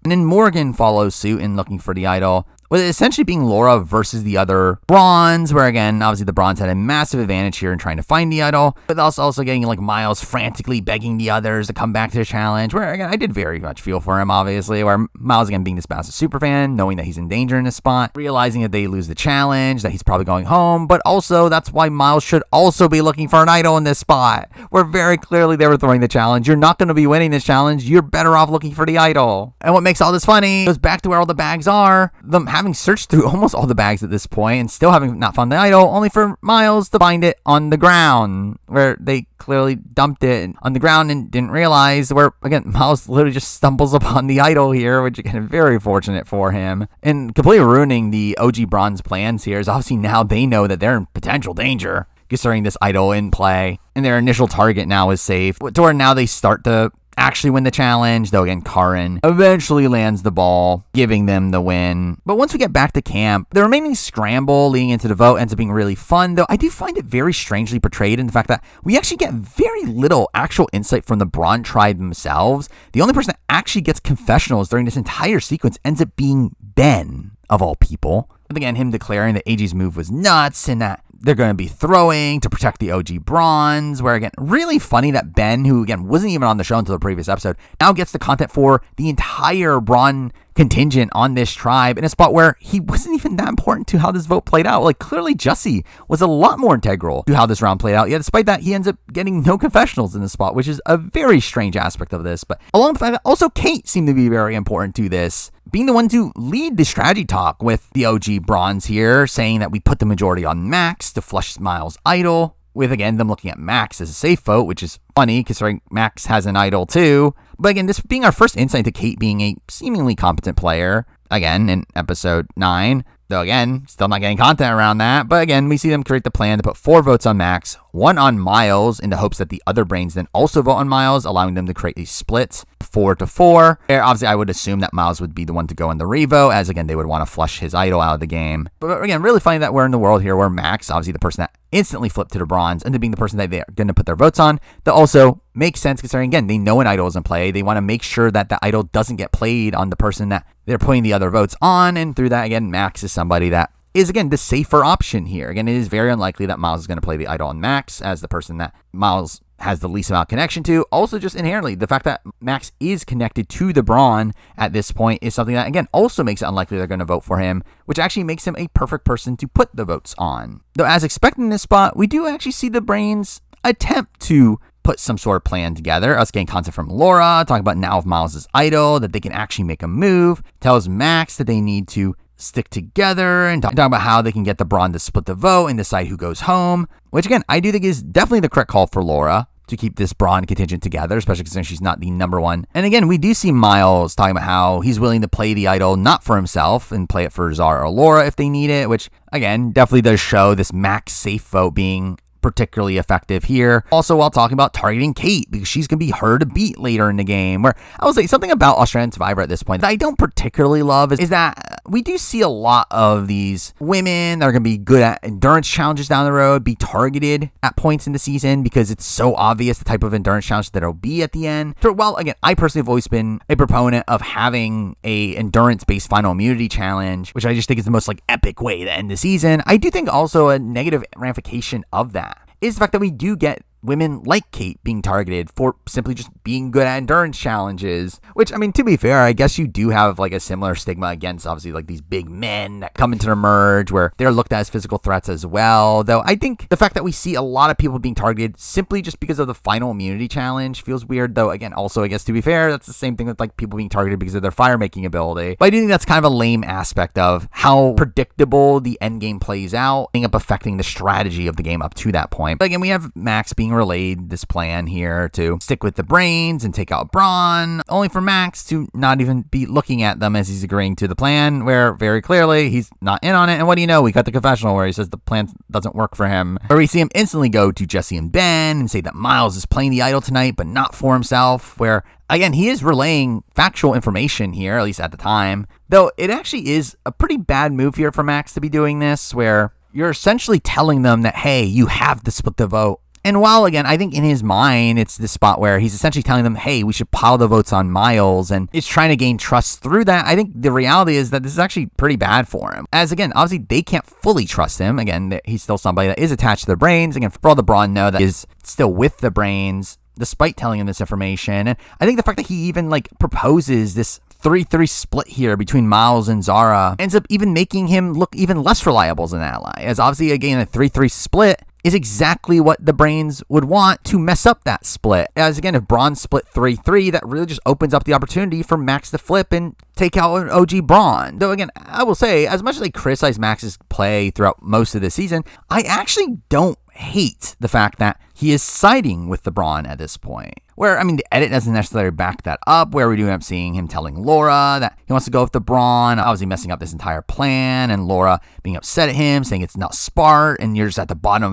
S1: then Morgan follows suit in looking for the idol, with it essentially being Laura versus the other Brawns, where again, obviously the Brawns had a massive advantage here in trying to find the idol, but also getting like Miles frantically begging the others to come back to the challenge, where again, I did very much feel for him, obviously, where Miles, again, being this massive superfan, knowing that he's in danger in this spot, realizing that they lose the challenge, that he's probably going home, but also that's why Miles should also be looking for an idol in this spot, where very clearly they were throwing the challenge. You're not going to be winning this challenge. You're better off looking for the idol. And what makes all this funny goes back to where all the bags are, them having searched through almost all the bags at this point and still having not found the idol, only for Miles to find it on the ground, where they clearly dumped it on the ground and didn't realize, where again, Miles literally just stumbles upon the idol here, which again, very fortunate for him, and completely ruining the OG Bronze plans here, is obviously now they know that they're in potential danger considering this idol in play, and their initial target now is safe, to where now they start to actually win the challenge, though again, Karin eventually lands the ball, giving them the win. But once we get back to camp, the remaining scramble leading into the vote ends up being really fun, though I do find it very strangely portrayed in the fact that we actually get very little actual insight from the Brawn tribe themselves. The only person that actually gets confessionals during this entire sequence ends up being Ben, of all people. And again, him declaring that AG's move was nuts and that they're going to be throwing to protect the OG Bronze, where again, really funny that Ben, who again wasn't even on the show until the previous episode, now gets the content for the entire Brawn contingent on this tribe in a spot where he wasn't even that important to how this vote played out. Like, clearly Jesse was a lot more integral to how this round played out, yet despite that, he ends up getting no confessionals in this spot, which is a very strange aspect of this. But along with the fact that also Kate seemed to be very important to this, being the one to lead the strategy talk with the OG Bronze here, saying that we put the majority on Max to flush Miles' idol, with again them looking at Max as a safe vote, which is funny considering Max has an idol too. But again, this being our first insight to Kate being a seemingly competent player, again in episode 9, though again, still not getting content around that. But again, we see them create the plan to put 4 votes on Max, 1 on Miles, in the hopes that the other Brains then also vote on Miles, allowing them to create a split 4-4. Obviously, I would assume that Miles would be the one to go in the revote, as again, they would want to flush his idol out of the game. But again, really funny that we're in the world here where Max, obviously the person that instantly flipped to the Bronze, ended up being the person that they're going to put their votes on. That also makes sense considering, again, they know an idol is in play. They want to make sure that the idol doesn't get played on the person that they're putting the other votes on. And through that, again, Max is somebody that is, again, the safer option here. Again, it is very unlikely that Miles is going to play the idol on Max as the person that Miles has the least amount of connection to. Also, just inherently, the fact that Max is connected to the Brawn at this point is something that, again, also makes it unlikely they're going to vote for him, which actually makes him a perfect person to put the votes on. Though, as expected in this spot, we do actually see the Brains attempt to put some sort of plan together. Us getting content from Laura, talking about now of Miles' idol, that they can actually make a move, tells Max that they need to stick together, and talking about how they can get the Brawn to split the vote and decide who goes home, which again, I do think is definitely the correct call for Laura to keep this Brawn contingent together, especially considering she's not the number one. And again, we do see Miles talking about how he's willing to play the idol not for himself and play it for Zara or Laura if they need it, which again, definitely does show this Max safe vote being particularly effective here. Also, while talking about targeting Kate, because she's going to be her to beat later in the game, where I will say something about Australian Survivor at this point that I don't particularly love is that we do see a lot of these women that are going to be good at endurance challenges down the road be targeted at points in the season because it's so obvious the type of endurance challenge that it'll be at the end. So while, again, I personally have always been a proponent of having a endurance-based final immunity challenge, which I just think is the most like epic way to end the season, I do think also a negative ramification of that is the fact that we do get women like Kate being targeted for simply just being good at endurance challenges, which, I mean, to be fair, I guess you do have like a similar stigma against obviously like these big men that come into the merge where they're looked at as physical threats as well. Though I think the fact that we see a lot of people being targeted simply just because of the final immunity challenge feels weird, though again, also I guess to be fair, that's the same thing with like people being targeted because of their fire making ability. But I do think that's kind of a lame aspect of how predictable the end game plays out, ending up affecting the strategy of the game up to that point. But again, we have Max being relayed this plan here to stick with the brains and take out Brawn, only for Max to not even be looking at them as he's agreeing to the plan, where very clearly he's not in on it. And what do you know? We got the confessional where he says the plan doesn't work for him, where we see him instantly go to Jesse and Ben and say that Miles is playing the idol tonight, but not for himself, where again, he is relaying factual information here, at least at the time, though it actually is a pretty bad move here for Max to be doing this, where you're essentially telling them that, hey, you have to split the vote. And while, again, I think in his mind, it's this spot where he's essentially telling them, hey, we should pile the votes on Miles, and is trying to gain trust through that. I think the reality is that this is actually pretty bad for him. As, again, obviously, they can't fully trust him. Again, he's still somebody that is attached to their brains. Again, for all the Brawn know that is still with the brains, despite telling him this information. And I think the fact that he even, like, proposes this 3-3 split here between Miles and Zara ends up even making him look even less reliable as an ally. As obviously, again, a 3-3 split is exactly what the brains would want to mess up that split. As again, if Brawn split 3-3, that really just opens up the opportunity for Max to flip and take out an OG Brawn. Though again, I will say, as much as I criticize Max's play throughout most of the season, I actually don't hate the fact that he is siding with the Brawn at this point. Where, I mean, the edit doesn't necessarily back that up, where we do end up seeing him telling Laura that he wants to go with the Brawn, obviously messing up this entire plan, and Laura being upset at him, saying it's not smart, and you're just at the bottom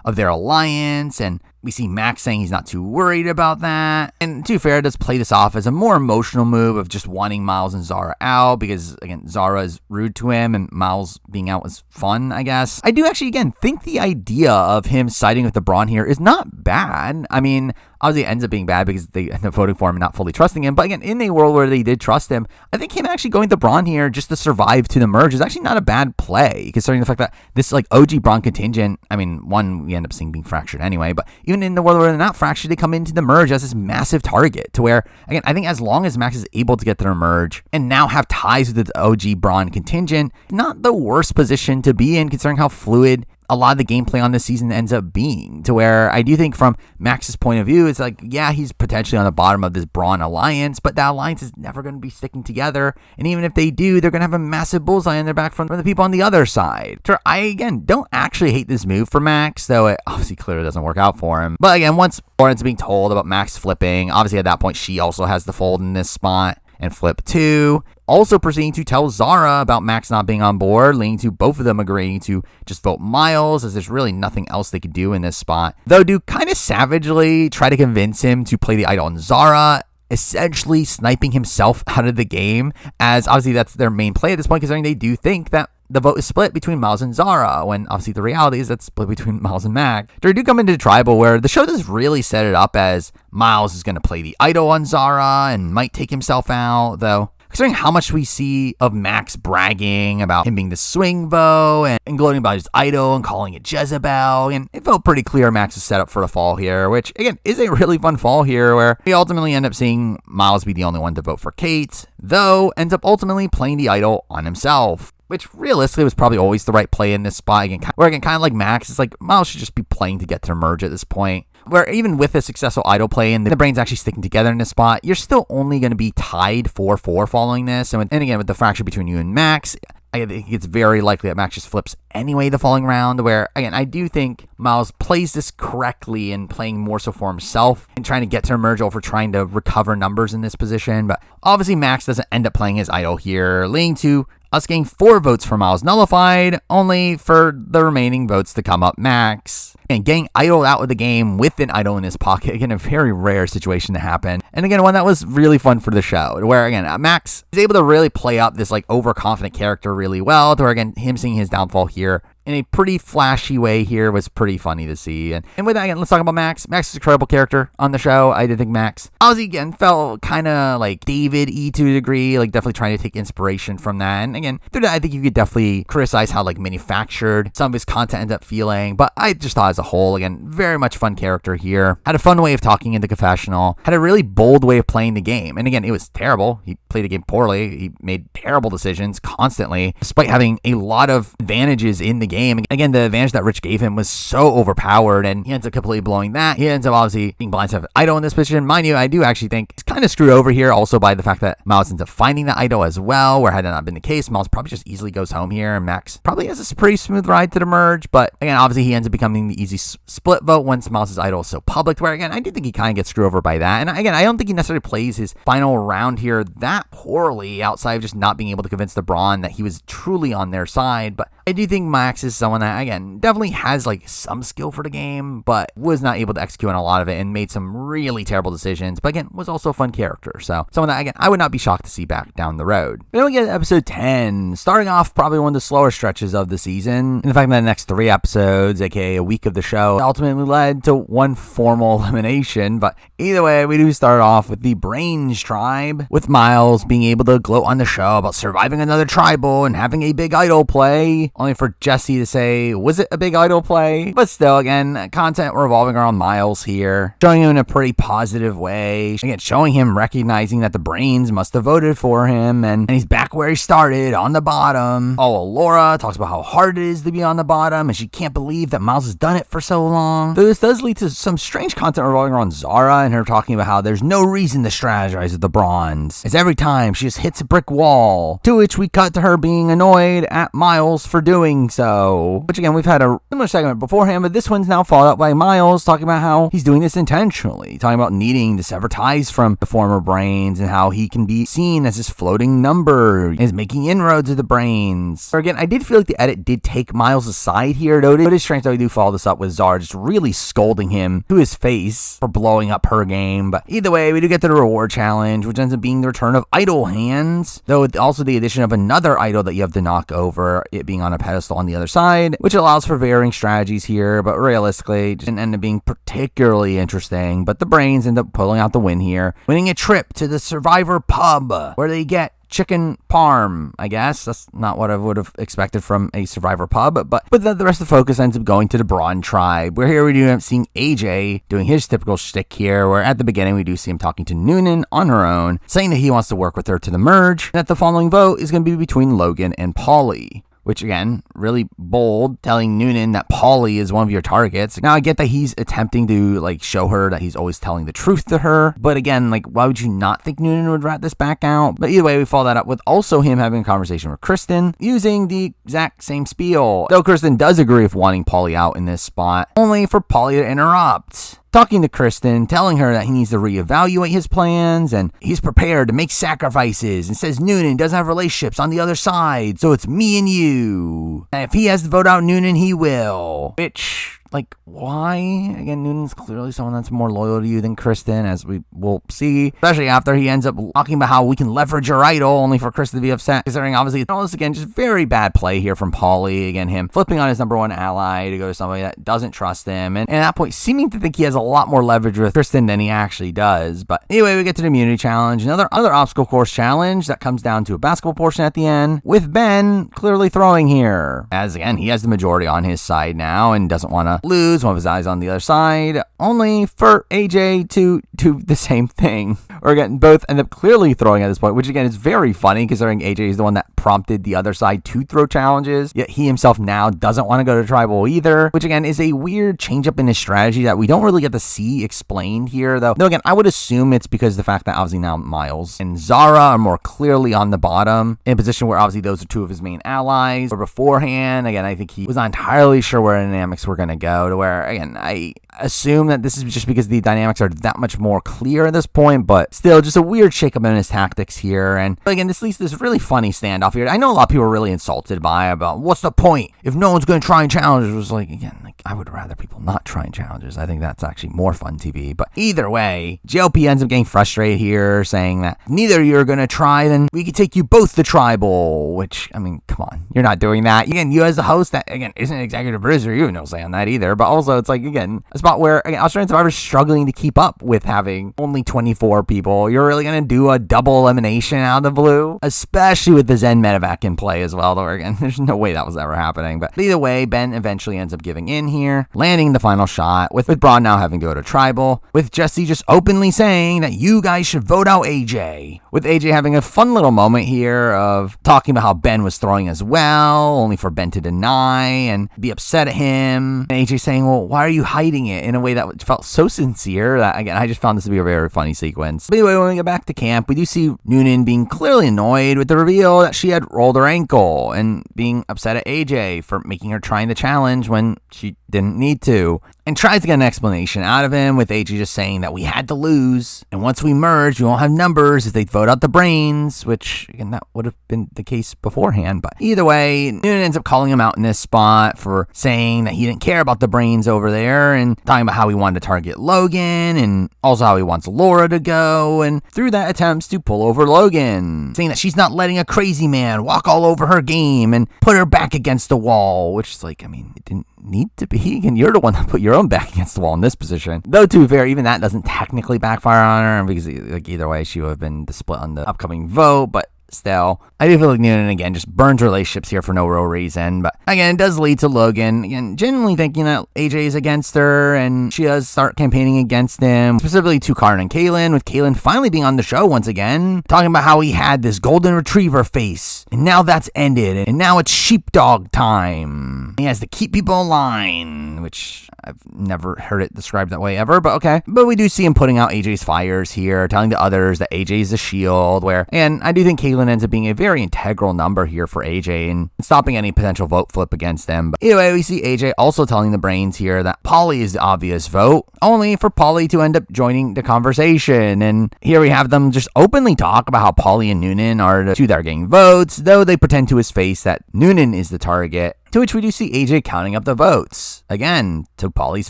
S1: of their alliance, and we see Max saying he's not too worried about that. And to be fair, it does play this off as a more emotional move of just wanting Miles and Zara out because, again, Zara is rude to him and Miles being out was fun, I guess. I do actually, again, think the idea of him siding with the Brawn here is not bad. I mean, obviously it ends up being bad because they end up voting for him and not fully trusting him. But again, in a world where they did trust him, I think him actually going to Brawn here just to survive to the merge is actually not a bad play, considering the fact that this like OG Brawn contingent, I mean, one, we end up seeing being fractured anyway, but even in the world where they're not fractured, they come into the merge as this massive target to where, again, I think as long as Max is able to get to the merge and now have ties with the OG Brawn contingent, not the worst position to be in considering how fluid a lot of the gameplay on this season ends up being, to where I do think from Max's point of view, it's like, yeah, he's potentially on the bottom of this Brawn alliance, but that alliance is never going to be sticking together. And even if they do, they're going to have a massive bullseye on their back from the people on the other side. So I, again, don't actually hate this move for Max, though it obviously clearly doesn't work out for him. But again, once Lauren's being told about Max flipping, obviously at that point, she also has the fold in this spot and flip too. Also proceeding to tell Zara about Max not being on board, leading to both of them agreeing to just vote Miles, as there's really nothing else they could do in this spot. Though do kind of savagely try to convince him to play the idol on Zara, essentially sniping himself out of the game, as obviously that's their main play at this point, considering they do think that the vote is split between Miles and Zara, when obviously the reality is that's split between Miles and Mac. They do come into Tribal, where the show does really set it up as Miles is going to play the idol on Zara and might take himself out, though considering how much we see of Max bragging about him being the swing vote and gloating about his idol and calling it Jezebel, and it felt pretty clear Max was set up for the fall here, which again is a really fun fall here where we ultimately end up seeing Miles be the only one to vote for Kate, though ends up ultimately playing the idol on himself, which realistically was probably always the right play in this spot. Again, kind of like Max, it's like Miles should just be playing to get to merge at this point. Where even with a successful idol play and the brains actually sticking together in this spot, you're still only going to be tied 4-4 following this. And again, with the fracture between you and Max, I think it's very likely that Max just flips anyway the following round, where, again, I do think Miles plays this correctly in playing more so for himself and trying to get to merge over trying to recover numbers in this position. But obviously Max doesn't end up playing his idol here, leading to us getting 4 votes for Miles nullified, only for the remaining votes to come up Max. And getting idled out of the game with an idol in his pocket, again, a very rare situation to happen. And again, one that was really fun for the show, where, again, Max is able to really play up this, like, overconfident character really well, to where, again, him seeing his downfall here in a pretty flashy way here was pretty funny to see. And with that, again, let's talk about Max. Max is a incredible character on the show. I did think Max, obviously, again, felt kind of like David-y to a degree, like definitely trying to take inspiration from that. And again, through that, I think you could definitely criticize how like manufactured some of his content ended up feeling. But I just thought as a whole, again, very much fun character here. Had a fun way of talking in the confessional. Had a really bold way of playing the game. And again, it was terrible. He played the game poorly. He made terrible decisions constantly, despite having a lot of advantages in the game. Again, the advantage that Rich gave him was so overpowered, and he ends up completely blowing that. He ends up obviously being blindsided with Idol in this position. Mind you, I do actually think he's kind of screwed over here also by the fact that Miles ends up finding the Idol as well, where had that not been the case, Miles probably just easily goes home here, and Max probably has a pretty smooth ride to the merge. But again, obviously he ends up becoming the easy split vote once Miles' Idol is so public, where again, I do think he kind of gets screwed over by that. And again, I don't think he necessarily plays his final round here that poorly, outside of just not being able to convince the Brawn that he was truly on their side. But I do think Max is someone that, again, definitely has like some skill for the game, but was not able to execute on a lot of it and made some really terrible decisions. But again, was also a fun character. So someone that, again, I would not be shocked to see back down the road. Then we get to episode 10, starting off probably one of the slower stretches of the season. And the fact that the next 3 episodes, aka a week of the show, ultimately led to one formal elimination. But either way, we do start off with the Brains tribe, with Miles being able to gloat on the show about surviving another tribal and having a big idol play, only for Jesse to say, was it a big idol play? But still, again, content revolving around Miles here, showing him in a pretty positive way, again, showing him recognizing that the Brains must have voted for him, and he's back where he started, on the bottom. Oh, Laura talks about how hard it is to be on the bottom, and she can't believe that Miles has done it for so long. Though this does lead to some strange content revolving around Zara and her talking about how there's no reason to strategize with the Bronze, as every time she just hits a brick wall, to which we cut to her being annoyed at Miles for doing so. Which again, we've had a similar segment beforehand, but this one's now followed up by Miles talking about how he's doing this intentionally, talking about needing to sever ties from the former Brains and how he can be seen as this floating number, is making inroads with the Brains. Or again, I did feel like the edit did take Miles aside here, though it is strange that we do follow this up with Zara just really scolding him to his face for blowing up her game. But either way, we do get to the reward challenge, which ends up being the return of idol hands, though with also the addition of another idol that you have to knock over, it being on a pedestal on the other side, which allows for varying strategies here, but realistically just didn't end up being particularly interesting. But the Brains end up pulling out the win here, winning a trip to the Survivor pub, where they get chicken parm, I guess. That's not what I would have expected from a Survivor pub, but the rest of the focus ends up going to the Brawn tribe, where here we do end up seeing AJ doing his typical shtick here, where at the beginning we do see him talking to Noonan on her own, saying that he wants to work with her to the merge, and that the following vote is going to be between Logan and Paulie. Which again, really bold, telling Noonan that Paulie is one of your targets. Now I get that he's attempting to like show her that he's always telling the truth to her, but again, like why would you not think Noonan would rat this back out? But either way, we follow that up with also him having a conversation with Kristen, using the exact same spiel. Though Kristen does agree with wanting Paulie out in this spot, only for Paulie to interrupt. Talking to Kristen, telling her that he needs to reevaluate his plans, and he's prepared to make sacrifices, and says Noonan doesn't have relationships on the other side, so it's me and you. And if he has to vote out Noonan, he will. Which, like, why? Again, Noonan's clearly someone that's more loyal to you than Kristen, as we will see. Especially after he ends up talking about how we can leverage your idol, only for Kristen to be upset. Considering, obviously, all this, again, just very bad play here from Paulie. Again, him flipping on his number one ally to go to somebody that doesn't trust him. And at that point, seeming to think he has a lot more leverage with Kristen than he actually does. But anyway, we get to the immunity challenge. Another obstacle course challenge that comes down to a basketball portion at the end, with Ben clearly throwing here. As, again, he has the majority on his side now and doesn't want to lose, one of his eyes on the other side, only for AJ to do the same thing. Or again, both end up clearly throwing at this point, which again is very funny considering AJ is the one that prompted the other side to throw challenges, yet he himself now doesn't want to go to tribal either, which again is a weird change up in his strategy that we don't really get to see explained here, though again, I would assume it's because the fact that obviously now Miles and Zara are more clearly on the bottom, in a position where obviously those are two of his main allies, or beforehand, again, I think he was not entirely sure where the dynamics were going to ago, to where, again, I assume that this is just because the dynamics are that much more clear at this point, but still just a weird shakeup in his tactics here. And again, this leads to this really funny standoff here. I know a lot of people are really insulted by about what's the point if no one's going to try and challenge. It was like, again, like, I would rather people not try and challenges. I think that's actually more fun TV. But either way, JLP ends up getting frustrated here, saying that neither of you are going to try, then we could take you both to tribal, which, I mean, come on, you're not doing that. Again, you as the host, that, again, isn't an executive producer, you have no say on that either. But also, it's like, again, a spot where, again, Australian Survivor's struggling to keep up with having only 24 people. You're really going to do a double elimination out of the blue, especially with the Zen medevac in play as well, though, again, there's no way that was ever happening. But either way, Ben eventually ends up giving in here, landing the final shot, with Brawn now having to go to tribal, with Jesse just openly saying that you guys should vote out AJ, with AJ having a fun little moment here of talking about how Ben was throwing as well, only for Ben to deny and be upset at him, and AJ saying, well, why are you hiding it, in a way that felt so sincere that, again, I just found this to be a very funny sequence. But anyway, when we get back to camp, we do see Noonan being clearly annoyed with the reveal that she had rolled her ankle and being upset at AJ for making her trying the challenge when she didn't need to, and tries to get an explanation out of him, with AJ just saying that we had to lose, and once we merge, we won't have numbers if they vote out the brains, which, again, that would have been the case beforehand. But either way, Noonan ends up calling him out in this spot for saying that he didn't care about the brains over there, and talking about how he wanted to target Logan, and also how he wants Laura to go, and through that attempts to pull over Logan, saying that she's not letting a crazy man walk all over her game and put her back against the wall, which is like, I mean, it didn't need to be, and you're the one that put your own back against the wall in this position. Though, to be fair, even that doesn't technically backfire on her, because like either way, she would have been split on the upcoming vote, but still, I do feel like Noonan, again, just burns relationships here for no real reason. But again, it does lead to Logan, again, genuinely thinking that AJ is against her, and she does start campaigning against him, specifically to Karin and Kaylin, with Kaylin finally being on the show once again, talking about how he had this golden retriever face, and now that's ended, and now it's sheepdog time. He has to keep people in line, which I've never heard it described that way ever, but okay. But we do see him putting out AJ's fires here, telling the others that AJ is a shield, where, and I do think Kaylin ends up being a very integral number here for AJ and stopping any potential vote flip against them. But anyway, we see AJ also telling the brains here that Polly is the obvious vote, only for Polly to end up joining the conversation. And here we have them just openly talk about how Polly and Noonan are the two that are getting votes, though they pretend to his face that Noonan is the target. To which we do see AJ counting up the votes. Again, to Polly's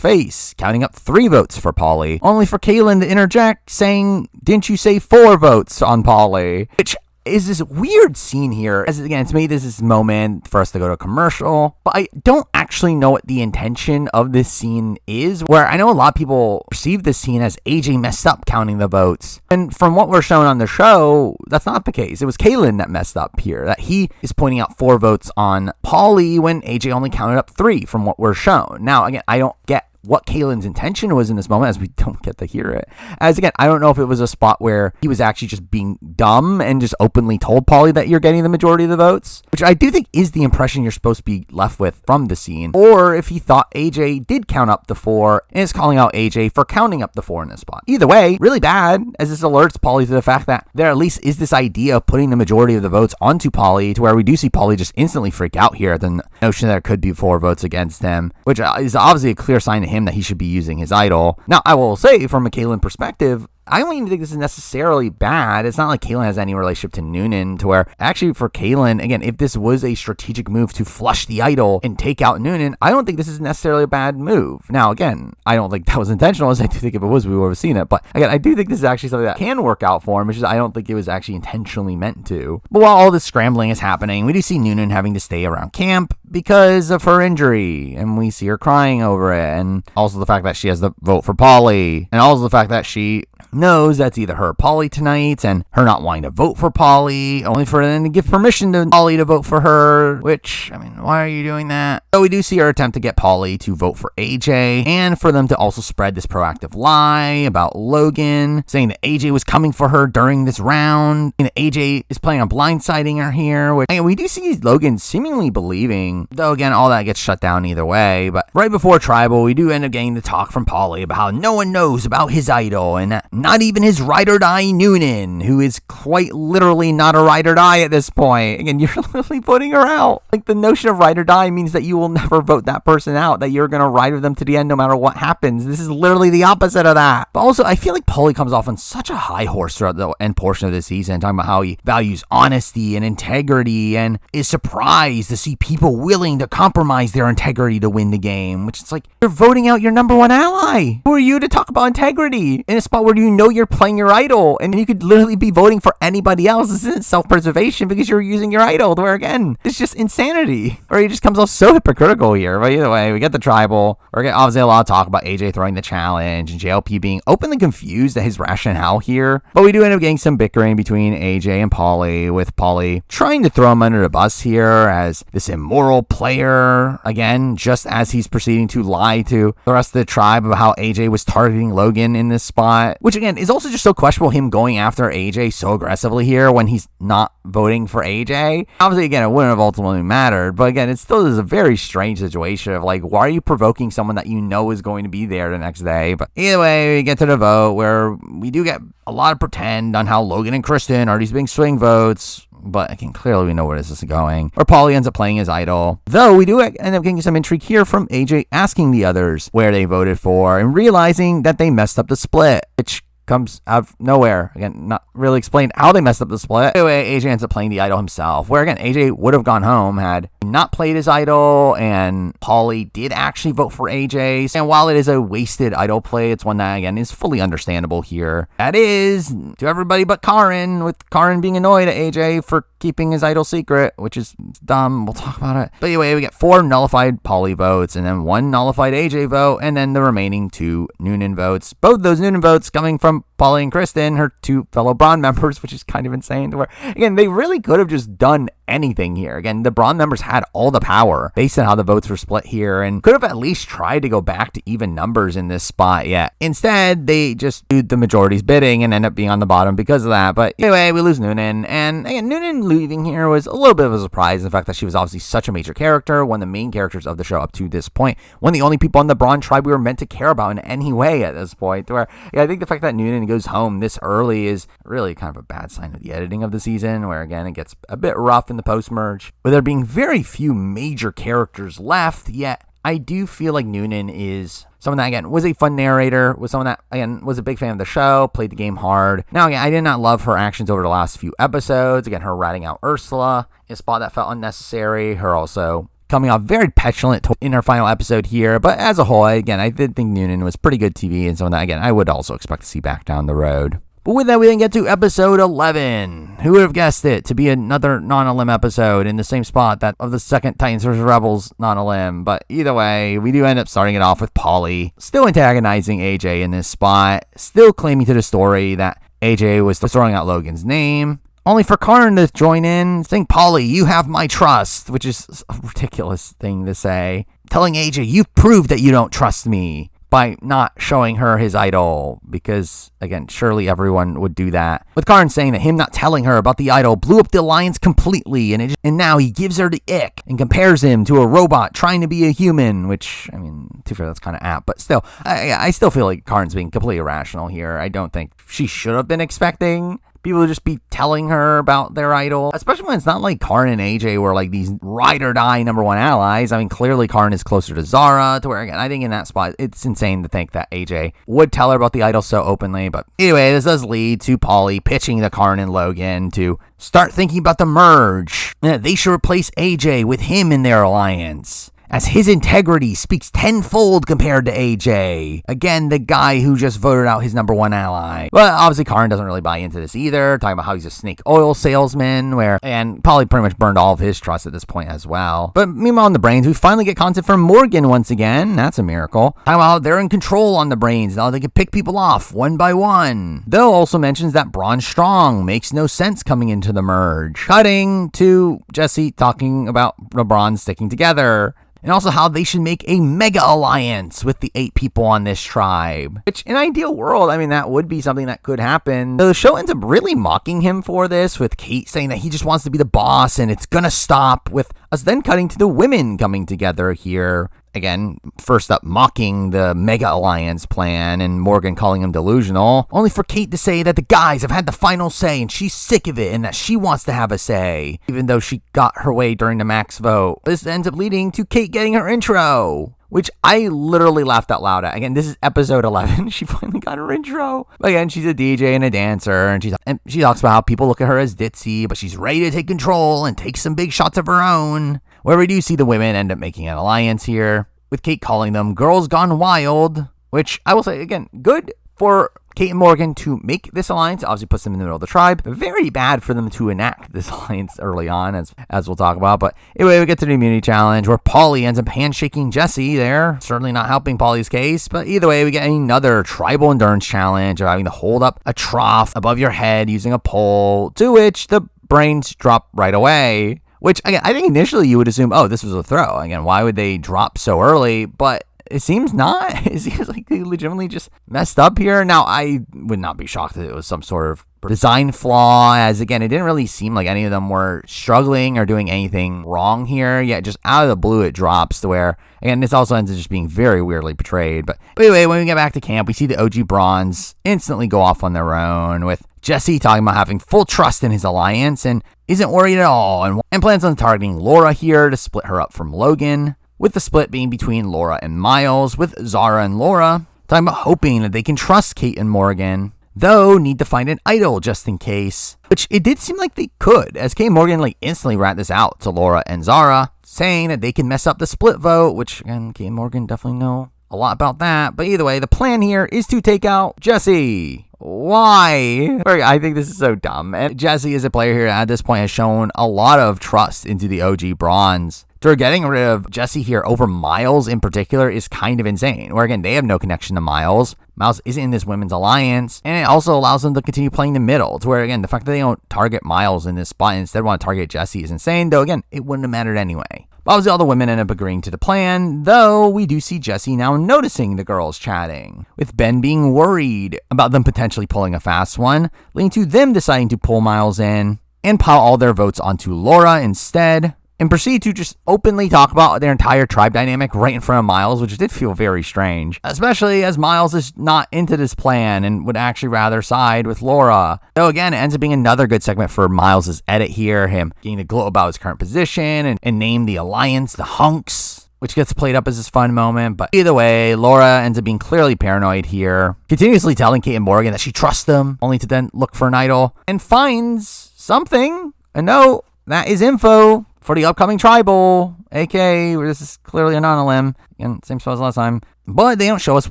S1: face, counting up 3 votes for Polly, only for Kaylin to interject, saying, didn't you say 4 votes on Polly? Which is this weird scene here, as again, it's made this moment for us to go to a commercial, but I don't actually know what the intention of this scene is, where I know a lot of people perceive this scene as AJ messed up counting the votes, and from what we're shown on the show, that's not the case. It was Kaylin that messed up here, that he is pointing out 4 votes on Polly when AJ only counted up 3 from what we're shown. Now, again, I don't get what Kaylin's intention was in this moment, as we don't get to hear it. As again, I don't know if it was a spot where he was actually just being dumb and just openly told Polly that you're getting the majority of the votes, which I do think is the impression you're supposed to be left with from the scene, or if he thought AJ did count up the 4 and is calling out AJ for counting up the 4 in this spot. Either way, really bad, as this alerts Polly to the fact that there at least is this idea of putting the majority of the votes onto Polly, to where we do see Polly just instantly freak out here at the notion that there could be 4 votes against him, which is obviously a clear sign to him that he should be using his idol. Now, I will say, from a Kaylin perspective, I don't even think this is necessarily bad. It's not like Kaylin has any relationship to Noonan, to where actually for Kaylin, again, if this was a strategic move to flush the idol and take out Noonan, I don't think this is necessarily a bad move. Now, again, I don't think that was intentional, as I do think if it was, we would have seen it. But again, I do think this is actually something that can work out for him, which is I don't think it was actually intentionally meant to. But while all this scrambling is happening, we do see Noonan having to stay around camp because of her injury, and we see her crying over it, and also the fact that she has the vote for Polly, and also the fact that she knows that's either her or Polly tonight, and her not wanting to vote for Polly, only for them to give permission to Polly to vote for her, which, I mean, why are you doing that? So we do see her attempt to get Polly to vote for AJ, and for them to also spread this proactive lie about Logan, saying that AJ was coming for her during this round, and that AJ is planning on blindsiding her here, which, and we do see Logan seemingly believing happening. Though again, all that gets shut down either way. But right before Tribal, we do end up getting the talk from Paulie about how no one knows about his idol, and not even his ride or die Noonan, who is quite literally not a ride or die at this point. Again, you're literally voting her out. Like, the notion of ride or die means that you will never vote that person out, that you're going to ride with them to the end no matter what happens. This is literally the opposite of that. But also, I feel like Paulie comes off on such a high horse throughout the end portion of the season, talking about how he values honesty and integrity and is surprised to see people willing to compromise their integrity to win the game, which is like, you're voting out your number one ally. Who are you to talk about integrity in a spot where you know you're playing your idol and you could literally be voting for anybody else? This isn't self-preservation because you're using your idol, where again, it's just insanity. Or he just comes off so hypocritical here. But either way, we get the Tribal. We're getting obviously a lot of talk about AJ throwing the challenge and JLP being openly confused at his rationale here. But we do end up getting some bickering between AJ and Paulie, with Paulie trying to throw him under the bus here as this immoral player, again, just as he's proceeding to lie to the rest of the tribe about how AJ was targeting Logan in this spot, which again is also just so questionable, him going after AJ so aggressively here when he's not voting for AJ. Obviously, again, it wouldn't have ultimately mattered, but again, it still is a very strange situation of like, why are you provoking someone that you know is going to be there the next day? But either way, we get to the vote where we do get a lot of pretend on how Logan and Kristen are these big swing votes. But again, clearly we know where this is going. Or Paulie ends up playing his idol. Though we do end up getting some intrigue here from AJ asking the others where they voted for and realizing that they messed up the split, which comes out of nowhere. Again, not really explained how they messed up the split. Anyway, AJ ends up playing the idol himself, where again, AJ would have gone home had he not played his idol, and Paulie did actually vote for AJ. And while it is a wasted idol play, it's one that, again, is fully understandable here. That is, to everybody but Karin, with Karin being annoyed at AJ for keeping his idol secret, which is dumb. We'll talk about it. But anyway, we get 4 nullified Paulie votes, and then 1 nullified AJ vote, and then the remaining 2 Noonan votes. Both of those Noonan votes coming from Paulie and Kristen, her 2 fellow Brawn members, which is kind of insane. Where, again, they really could have just done anything here. Again, the Brawn members had all the power based on how the votes were split here, and could have at least tried to go back to even numbers in this spot yet. Instead, they just do the majority's bidding and end up being on the bottom because of that. But anyway, we lose Noonan, and again, Noonan leaving here was a little bit of a surprise. The fact that she was obviously such a major character, one of the main characters of the show up to this point, one of the only people on the Brawn tribe we were meant to care about in any way at this point. Where, yeah, I think the fact that Noonan goes home this early is really kind of a bad sign of the editing of the season, where again, it gets a bit rough in the post-merge, with there being very few major characters left. Yet I do feel like Noonan is someone that, again, was a fun narrator, was someone that, again, was a big fan of the show, played the game hard. Now, again, I did not love her actions over the last few episodes. Again, her ratting out Ursula in a spot that felt unnecessary. Her also coming off very petulant in her final episode here. But as a whole, again, I did think Noonan was pretty good TV, and someone that, again, I would also expect to see back down the road. But with that, we then get to episode 11. Who would have guessed it to be another non-Elim episode in the same spot that of the second Titans vs. Rebels non-Elim? But either way, we do end up starting it off with Paulie still antagonizing AJ in this spot, still claiming to the story that AJ was throwing out Logan's name, only for Karin to join in, saying, "Paulie, you have my trust," which is a ridiculous thing to say. Telling AJ, "You've proved that you don't trust me," by not showing her his idol, because, again, surely everyone would do that. With Karin saying that him not telling her about the idol blew up the alliance completely, and now he gives her the ick and compares him to a robot trying to be a human, which, I mean, to be fair, that's kind of apt, but still, I still feel like Karin's being completely irrational here. I don't think she should have been expecting people to just be telling her about their idol, especially when it's not like Karin and AJ were like these ride or die number one allies. I mean, clearly Karin is closer to Zara, to where, again, I think in that spot, it's insane to think that AJ would tell her about the idol so openly. But anyway, this does lead to Paulie pitching to Karin and Logan to start thinking about the merge, and that they should replace AJ with him in their alliance, as his integrity speaks tenfold compared to AJ. Again, the guy who just voted out his number one ally. But obviously, Karin doesn't really buy into this either, talking about how he's a snake oil salesman, and probably pretty much burned all of his trust at this point as well. But meanwhile, on the Brains, we finally get content from Morgan once again. That's a miracle. Talking about how they're in control on the Brains. Now they can pick people off one by one. Though also mentions that Brawn Strong makes no sense coming into the merge. Cutting to Jesse talking about the Brawn sticking together. and also how they should make a mega alliance with the 8 people on this tribe. Which, in an ideal world, I mean, that would be something that could happen. The show ends up really mocking him for this, with Kate saying that he just wants to be the boss and it's gonna stop, with us then cutting to the women coming together here. Again, first up mocking the Mega Alliance plan and Morgan calling him delusional, only for Kate to say that the guys have had the final say and she's sick of it and that she wants to have a say, even though she got her way during the max vote. This ends up leading to Kate getting her intro, which I literally laughed out loud at. Again, this is episode 11. She finally got her intro. But again, she's a DJ and a dancer, and she talks about how people look at her as ditzy, but she's ready to take control and take some big shots of her own. Where we do see the women end up making an alliance here, with Kate calling them Girls Gone Wild, which I will say, again, good for Kate and Morgan to make this alliance. Obviously puts them in the middle of the tribe. Very bad for them to enact this alliance early on, as we'll talk about. But anyway, we get to the immunity challenge where Paulie ends up handshaking Jesse there. Certainly not helping Paulie's case. But either way, we get another tribal endurance challenge of having to hold up a trough above your head using a pole, to which the brains drop right away. Which, again, I think initially you would assume, oh, this was a throw. Again, why would they drop so early? But it seems not. It seems like they legitimately just messed up here. Now, I would not be shocked that it was some sort of design flaw, as, again, it didn't really seem like any of them were struggling or doing anything wrong here. Yet, just out of the blue, it drops to where, again, this also ends up just being very weirdly portrayed. But anyway, when we get back to camp, we see the OG Brawns instantly go off on their own, with Jesse talking about having full trust in his alliance and isn't worried at all, and plans on targeting Laura here to split her up from Logan, with the split being between Laura and Miles, with Zara and Laura talking about hoping that they can trust Kate and Morgan, though need to find an idol just in case, which it did seem like they could, as Kate and Morgan instantly rat this out to Laura and Zara, saying that they can mess up the split vote, which, again, Kate and Morgan definitely know a lot about that. But either way, the plan here is to take out Jesse. Why? I think this is so dumb. And Jesse, as a player here at this point, has shown a lot of trust into the OG Brawns. So getting rid of Jesse here over Miles in particular is kind of insane. Where, again, they have no connection to Miles. Miles isn't in this women's alliance. And it also allows them to continue playing the middle. To where, again, the fact that they don't target Miles in this spot and instead want to target Jesse is insane. Though, again, it wouldn't have mattered anyway. Obviously, all the women end up agreeing to the plan, though we do see Jesse now noticing the girls chatting, with Ben being worried about them potentially pulling a fast one, leading to them deciding to pull Miles in and pile all their votes onto Laura instead, and proceed to just openly talk about their entire tribe dynamic right in front of Miles, which did feel very strange, especially as Miles is not into this plan and would actually rather side with Laura. Though again, it ends up being another good segment for Miles' edit here, him getting to gloat about his current position and name the alliance the Hunks, which gets played up as this fun moment. But either way, Laura ends up being clearly paranoid here, continuously telling Kate and Morgan that she trusts them, only to then look for an idol, and finds something, a note, that is info for the upcoming tribal, aka, this is clearly a non-lim, again, same spell as last time, but they don't show us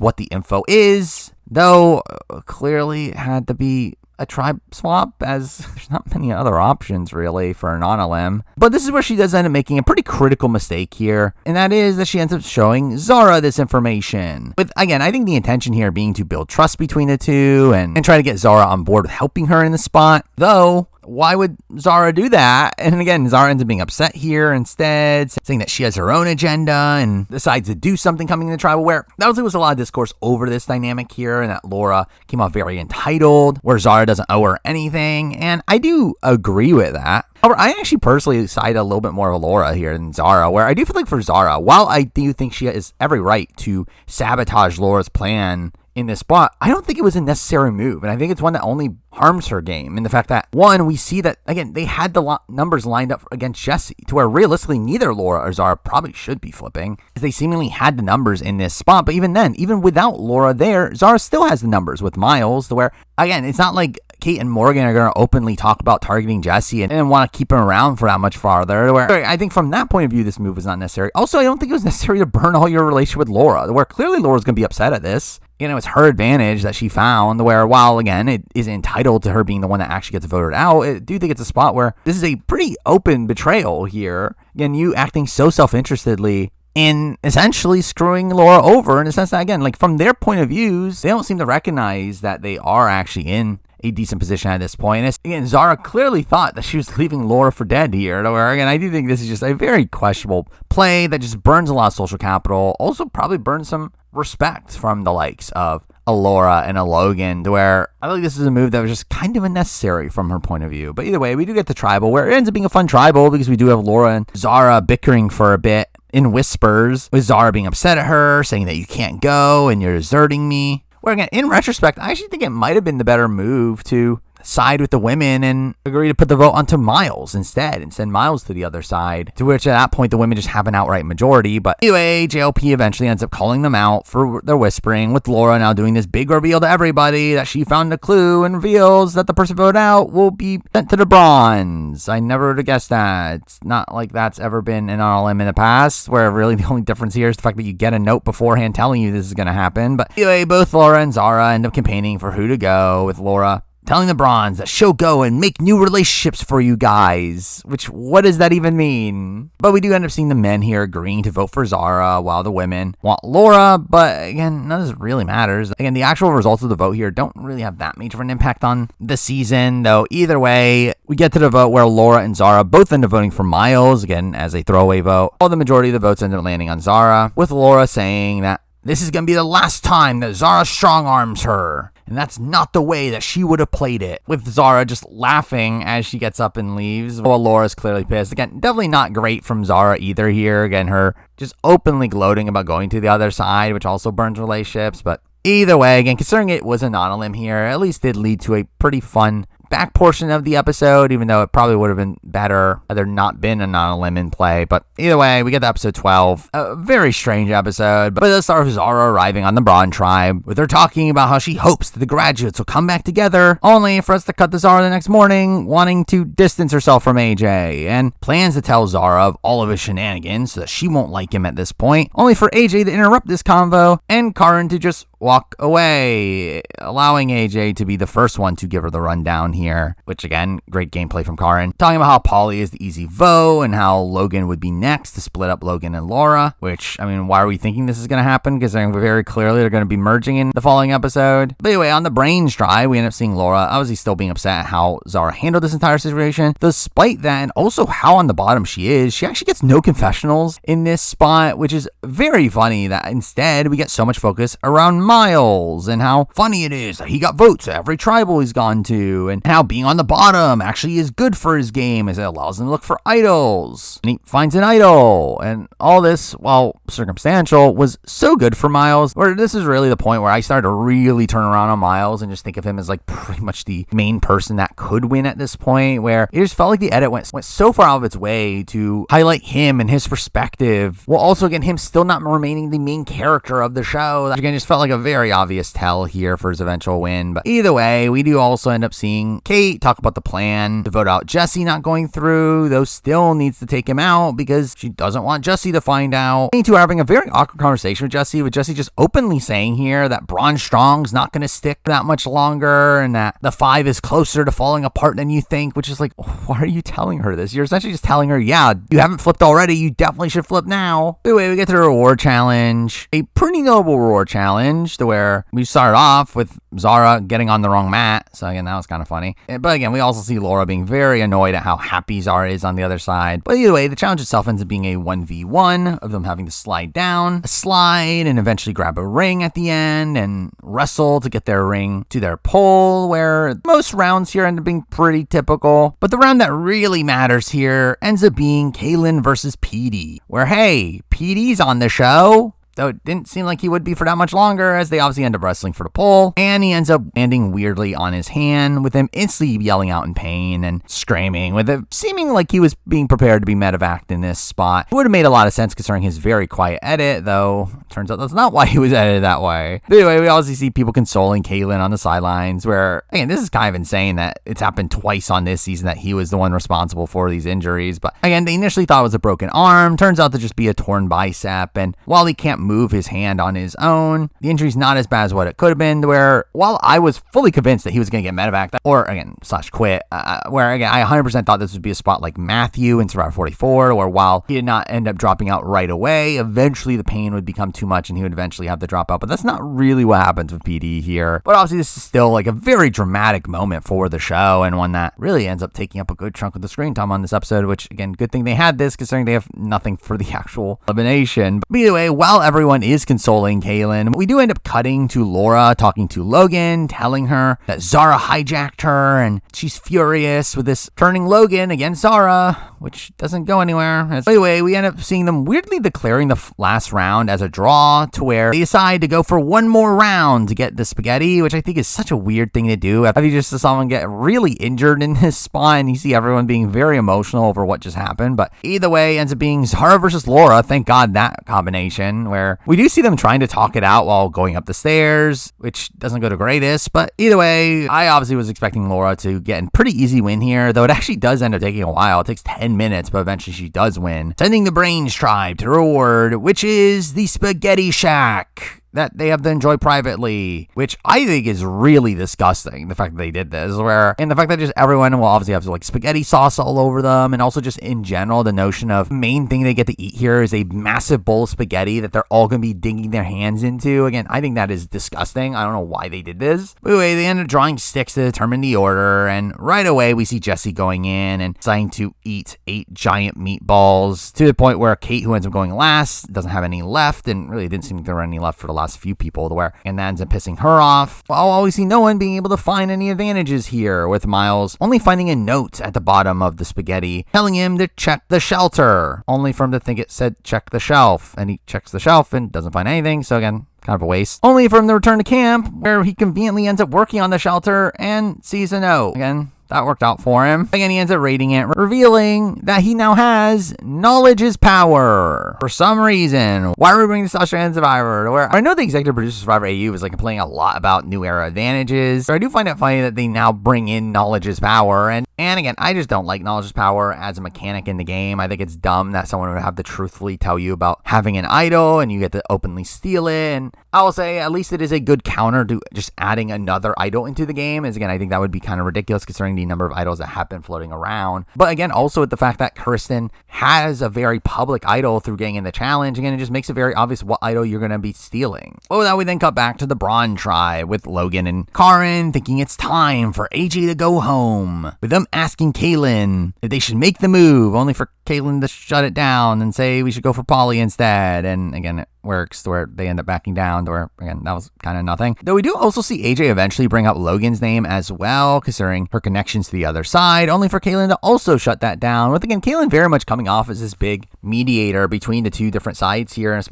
S1: what the info is, though clearly it had to be a tribe swap, as there's not many other options really for a non-lim. But this is where she does end up making a pretty critical mistake here, and that is that she ends up showing Zara this information, with, again, I think the intention here being to build trust between the two and try to get Zara on board with helping her in the spot, though why would Zara do that? And again, Zara ends up being upset here instead, saying that she has her own agenda and decides to do something coming in the tribal, where there was a lot of discourse over this dynamic here, and that Laura came off very entitled, where Zara doesn't owe her anything, and I do agree with that. However, I actually personally side a little bit more of Laura here than Zara, where I do feel like for Zara, while I do think she has every right to sabotage Laura's plan in this spot, I don't think it was a necessary move, and I think it's one that only harms her game, in the fact that, one, we see that, again, they had the numbers lined up against Jesse, to where realistically neither Laura or Zara probably should be flipping, as they seemingly had the numbers in this spot. But even then, even without Laura there, Zara still has the numbers with Miles, to where, again, it's not like Kate and Morgan are going to openly talk about targeting Jesse and want to keep him around for that much farther, where I think from that point of view, this move was not necessary. Also, I don't think it was necessary to burn all your relationship with Laura, where clearly Laura's going to be upset at this. You know, it's her advantage that she found, where, while, again, it is entitled to her being the one that actually gets voted out, I do think it's a spot where this is a pretty open betrayal here. Again, you acting so self-interestedly in essentially screwing Laura over, in the sense that, again, like, from their point of views, they don't seem to recognize that they are actually in a decent position at this point. And again, Zara clearly thought that she was leaving Laura for dead here. Where, again, I do think this is just a very questionable play that just burns a lot of social capital. Also probably burns some respect from the likes of a Laura and a Logan, to where I feel like this is a move that was just kind of unnecessary from her point of view. But either way, we do get the tribal, where it ends up being a fun tribal because we do have Laura and Zara bickering for a bit in whispers, with Zara being upset at her, saying that you can't go and you're deserting me. Where again, in retrospect, I actually think it might have been the better move to side with the women and agree to put the vote onto Miles instead and send Miles to the other side, to which at that point the women just have an outright majority. But anyway, JLP eventually ends up calling them out for their whispering, with Laura now doing this big reveal to everybody that she found a clue, and reveals that the person voted out will be sent to the Bronze. I never would have guessed that. It's not like that's ever been an RLM in the past, where really the only difference here is the fact that you get a note beforehand telling you this is going to happen. But anyway, both Laura and Zara end up campaigning for who to go, with Laura telling the Bronze that she'll go and make new relationships for you guys. Which, what does that even mean? But we do end up seeing the men here agreeing to vote for Zara, while the women want Laura. But again, none of this really matters. Again, the actual results of the vote here don't really have that major of an impact on the season, though either way, we get to the vote where Laura and Zara both end up voting for Miles, again, as a throwaway vote. All the majority of the votes end up landing on Zara, with Laura saying that this is going to be the last time that Zara strong arms her, and that's not the way that she would have played it. With Zara just laughing as she gets up and leaves, while Laura's clearly pissed. Again, definitely not great from Zara either here. Again, her just openly gloating about going to the other side, which also burns relationships. But either way, again, considering it was a non-elim here, at least did lead to a pretty fun back portion of the episode, even though it probably would have been better had there not been a non-elim in play. But either way, we get to episode 12. A very strange episode, but let's start with Zara arriving on the Brawn tribe, with her talking about how she hopes that the graduates will come back together, only for us to cut to Zara the next morning wanting to distance herself from AJ, and plans to tell Zara of all of his shenanigans so that she won't like him at this point, only for AJ to interrupt this convo and Karin to just walk away, allowing AJ to be the first one to give her the rundown here, which again, great gameplay from Karin, talking about how Polly is the easy vote and how Logan would be next to split up Logan and Laura, which, I mean, why are we thinking this is going to happen? Because very clearly they're going to be merging in the following episode. But anyway, on the Brains tribe, we end up seeing Laura obviously still being upset at how Zara handled this entire situation. Despite that, and also how on the bottom she is, she actually gets no confessionals in this spot, which is very funny that instead we get so much focus around Miles and how funny it is that he got votes at every tribal he's gone to, and how being on the bottom actually is good for his game as it allows him to look for idols, and he finds an idol, and all this, while circumstantial, was so good for Miles, where this is really the point where I started to really turn around on Miles and just think of him as like pretty much the main person that could win at this point, where it just felt like the edit went so far out of its way to highlight him and his perspective, while also again him still not remaining the main character of the show. That again just felt like a very obvious tell here for his eventual win. But either way, we do also end up seeing Kate talk about the plan to vote out Jesse not going through, though still needs to take him out because she doesn't want Jesse to find out. Me two are having a very awkward conversation with Jesse just openly saying here that Brawn Strong's not going to stick that much longer and that the 5 is closer to falling apart than you think, which is like, why are you telling her this? You're essentially just telling her, yeah, you haven't flipped already, you definitely should flip now. Anyway, we get to the reward challenge, a pretty notable reward challenge, to where we started off with Zara getting on the wrong mat, so again, that was kind of funny. But again, we also see Laura being very annoyed at how happy Zara is on the other side. But either way, the challenge itself ends up being a 1v1 of them having to slide down a slide and eventually grab a ring at the end and wrestle to get their ring to their pole, where most rounds here end up being pretty typical. But the round that really matters here ends up being Kaylin versus Petey, where hey, Petey's on the show, though it didn't seem like he would be for that much longer, as they obviously end up wrestling for the pole, and he ends up landing weirdly on his hand, with him instantly yelling out in pain and screaming, with it seeming like he was being prepared to be medevaced in this spot. It would have made a lot of sense considering his very quiet edit, though turns out that's not why he was edited that way. But anyway, we also see people consoling Kaylin on the sidelines, where, again, this is kind of insane that it's happened twice on this season that he was the one responsible for these injuries. But again, they initially thought it was a broken arm, turns out to just be a torn bicep, and while he can't move his hand on his own. The injury's not as bad as what it could have been, where while I was fully convinced that he was going to get medevaced, or again, / quit, where again, I 100% thought this would be a spot like Matthew in Survivor 44, where while he did not end up dropping out right away, eventually the pain would become too much and he would eventually have to drop out. But that's not really what happens with PD here. But obviously this is still like a very dramatic moment for the show, and one that really ends up taking up a good chunk of the screen time on this episode, which again, good thing they had this considering they have nothing for the actual elimination. But either way, while everyone is consoling Kaylin, we do end up cutting to Laura talking to Logan, telling her that Zara hijacked her and she's furious with this turning Logan against Zara, which doesn't go anywhere. Anyway, we end up seeing them weirdly declaring the last round as a draw, to where they decide to go for one more round to get the spaghetti, which I think is such a weird thing to do. After you just saw someone get really injured in this spot and you see everyone being very emotional over what just happened. But either way, ends up being Zara versus Laura. Thank God that combination, where we do see them trying to talk it out while going up the stairs, which doesn't go to greatest. But either way, I obviously was expecting Laura to get a pretty easy win here, though it actually does end up taking a while. It takes 10 minutes, but eventually she does win, sending the Brains tribe to reward, which is the Spaghetti Shack that they have to enjoy privately, which I think is really disgusting, the fact that they did this, and the fact that just everyone will obviously have like spaghetti sauce all over them, and also just in general, the notion of the main thing they get to eat here is a massive bowl of spaghetti that they're all going to be digging their hands into. Again, I think that is disgusting. I don't know why they did this. But anyway, they end up drawing sticks to determine the order, and right away we see Jesse going in and deciding to eat 8 giant meatballs, to the point where Kate, who ends up going last, doesn't have any left, and really didn't seem like there were any left for the last few people, and that ends up pissing her off. While we see no one being able to find any advantages here, with Miles only finding a note at the bottom of the spaghetti telling him to check the shelter, only for him to think it said check the shelf, and he checks the shelf and doesn't find anything. So again, kind of a waste. Only for him to return to camp, where he conveniently ends up working on the shelter and sees a note. Again, that worked out for him. Again, he ends up raiding it, revealing that he now has knowledge is power. For some reason, why are we bringing this Australian Survivor? Where I know the executive producer of Survivor AU was like complaining a lot about new era advantages. So I do find it funny that they now bring in knowledge is power. And again, I just don't like knowledge is power as a mechanic in the game. I think it's dumb that someone would have to truthfully tell you about having an idol and you get to openly steal it. And I will say at least it is a good counter to just adding another idol into the game. As again, I think that would be kind of ridiculous considering the number of idols that have been floating around. But again, also with the fact that Kristen has a very public idol through getting in the challenge, again, it just makes it very obvious what idol you're going to be stealing. Well, that we then cut back to the Brawn tribe with Logan and Karin thinking it's time for AJ to go home, with them asking Kaylin that they should make the move, only for Kaylin to shut it down and say we should go for Polly instead. And again, it works to where they end up backing down, to where again, that was kind of nothing. Though we do also see AJ eventually bring up Logan's name as well, considering her connections to the other side, only for Kaylin to also shut that down, with again Kaylin very much coming off as this big mediator between the two different sides here, in a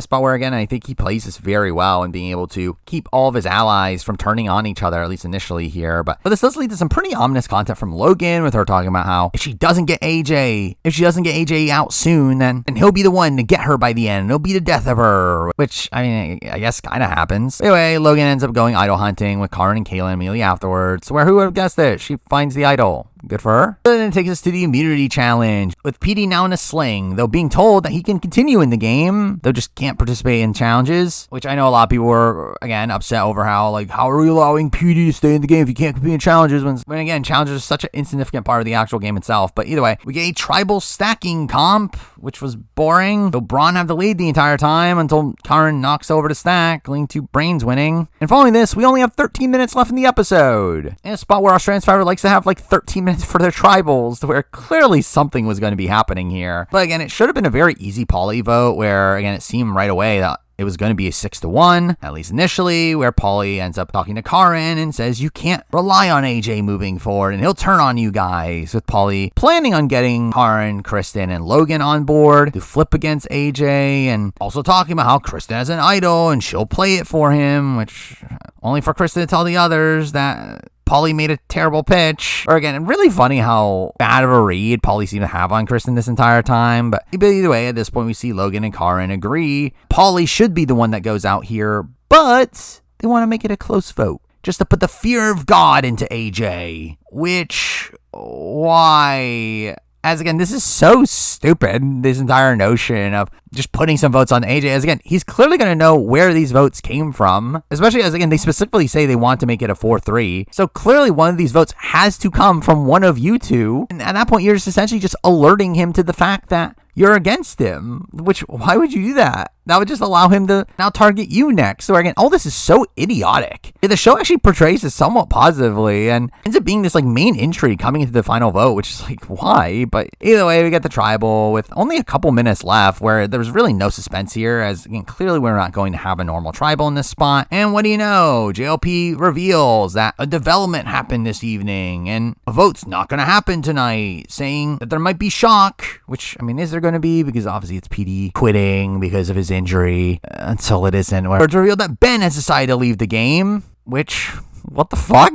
S1: spot where again I think he plays this very well in being able to keep all of his allies from turning on each other, at least initially here. But this does lead to some pretty ominous content from Logan, with her talking about how if she doesn't get AJ out soon, then he'll be the one to get her by the end. It'll be the death of her, which I mean I guess kind of happens. Anyway, Logan ends up going idol hunting with Karin and Kaylin immediately afterwards, where who would have guessed it? She finds the idol. Good for her. And then it takes us to the immunity challenge, with PD now in a sling, though being told that he can continue in the game, though just can't participate in challenges, which I know a lot of people were, again, upset over how are we allowing PD to stay in the game if you can't compete in challenges, when again, challenges are such an insignificant part of the actual game itself. But either way, we get a tribal stacking comp, which was boring, though Brawn have the lead the entire time until Karin knocks over to stack, leading to Brains winning. And following this, we only have 13 minutes left in the episode, in a spot where Australian Survivor likes to have like 13 minutes for their tribals, where clearly something was going to be happening here. But again, it should have been a very easy Pauly vote, where again it seemed right away that it was going to be a 6-1, at least initially, where Pauly ends up talking to Karin and says you can't rely on AJ moving forward and he'll turn on you guys, with Pauly planning on getting Karin, Kristen, and Logan on board to flip against AJ, and also talking about how Kristen has an idol and she'll play it for him, which only for Kristen to tell the others that Pauly made a terrible pitch. Or again, really funny how bad of a read Pauly seemed to have on Kristen this entire time. But either way, at this point, we see Logan and Karin agree Pauly should be the one that goes out here, but they want to make it a close vote, just to put the fear of God into AJ, which, why? As again, this is so stupid, this entire notion of just putting some votes on AJ. As again, he's clearly going to know where these votes came from, especially as again, they specifically say they want to make it a 4-3. So clearly one of these votes has to come from one of you two. And at that point, you're just essentially just alerting him to the fact that you're against him, which why would you do that? That would just allow him to now target you next. So again, all this is so idiotic. The show actually portrays this somewhat positively and ends up being this like main intrigue coming into the final vote, which is like, why? But either way, we get the tribal with only a couple minutes left where there's really no suspense here, as again, clearly we're not going to have a normal tribal in this spot. And what do you know? JLP reveals that a development happened this evening and a vote's not going to happen tonight, saying that there might be shock, which, I mean, is there going to be? Because obviously it's PD quitting because of his injury until it isn't. Where it's revealed that Ben has decided to leave the game, which, what the fuck?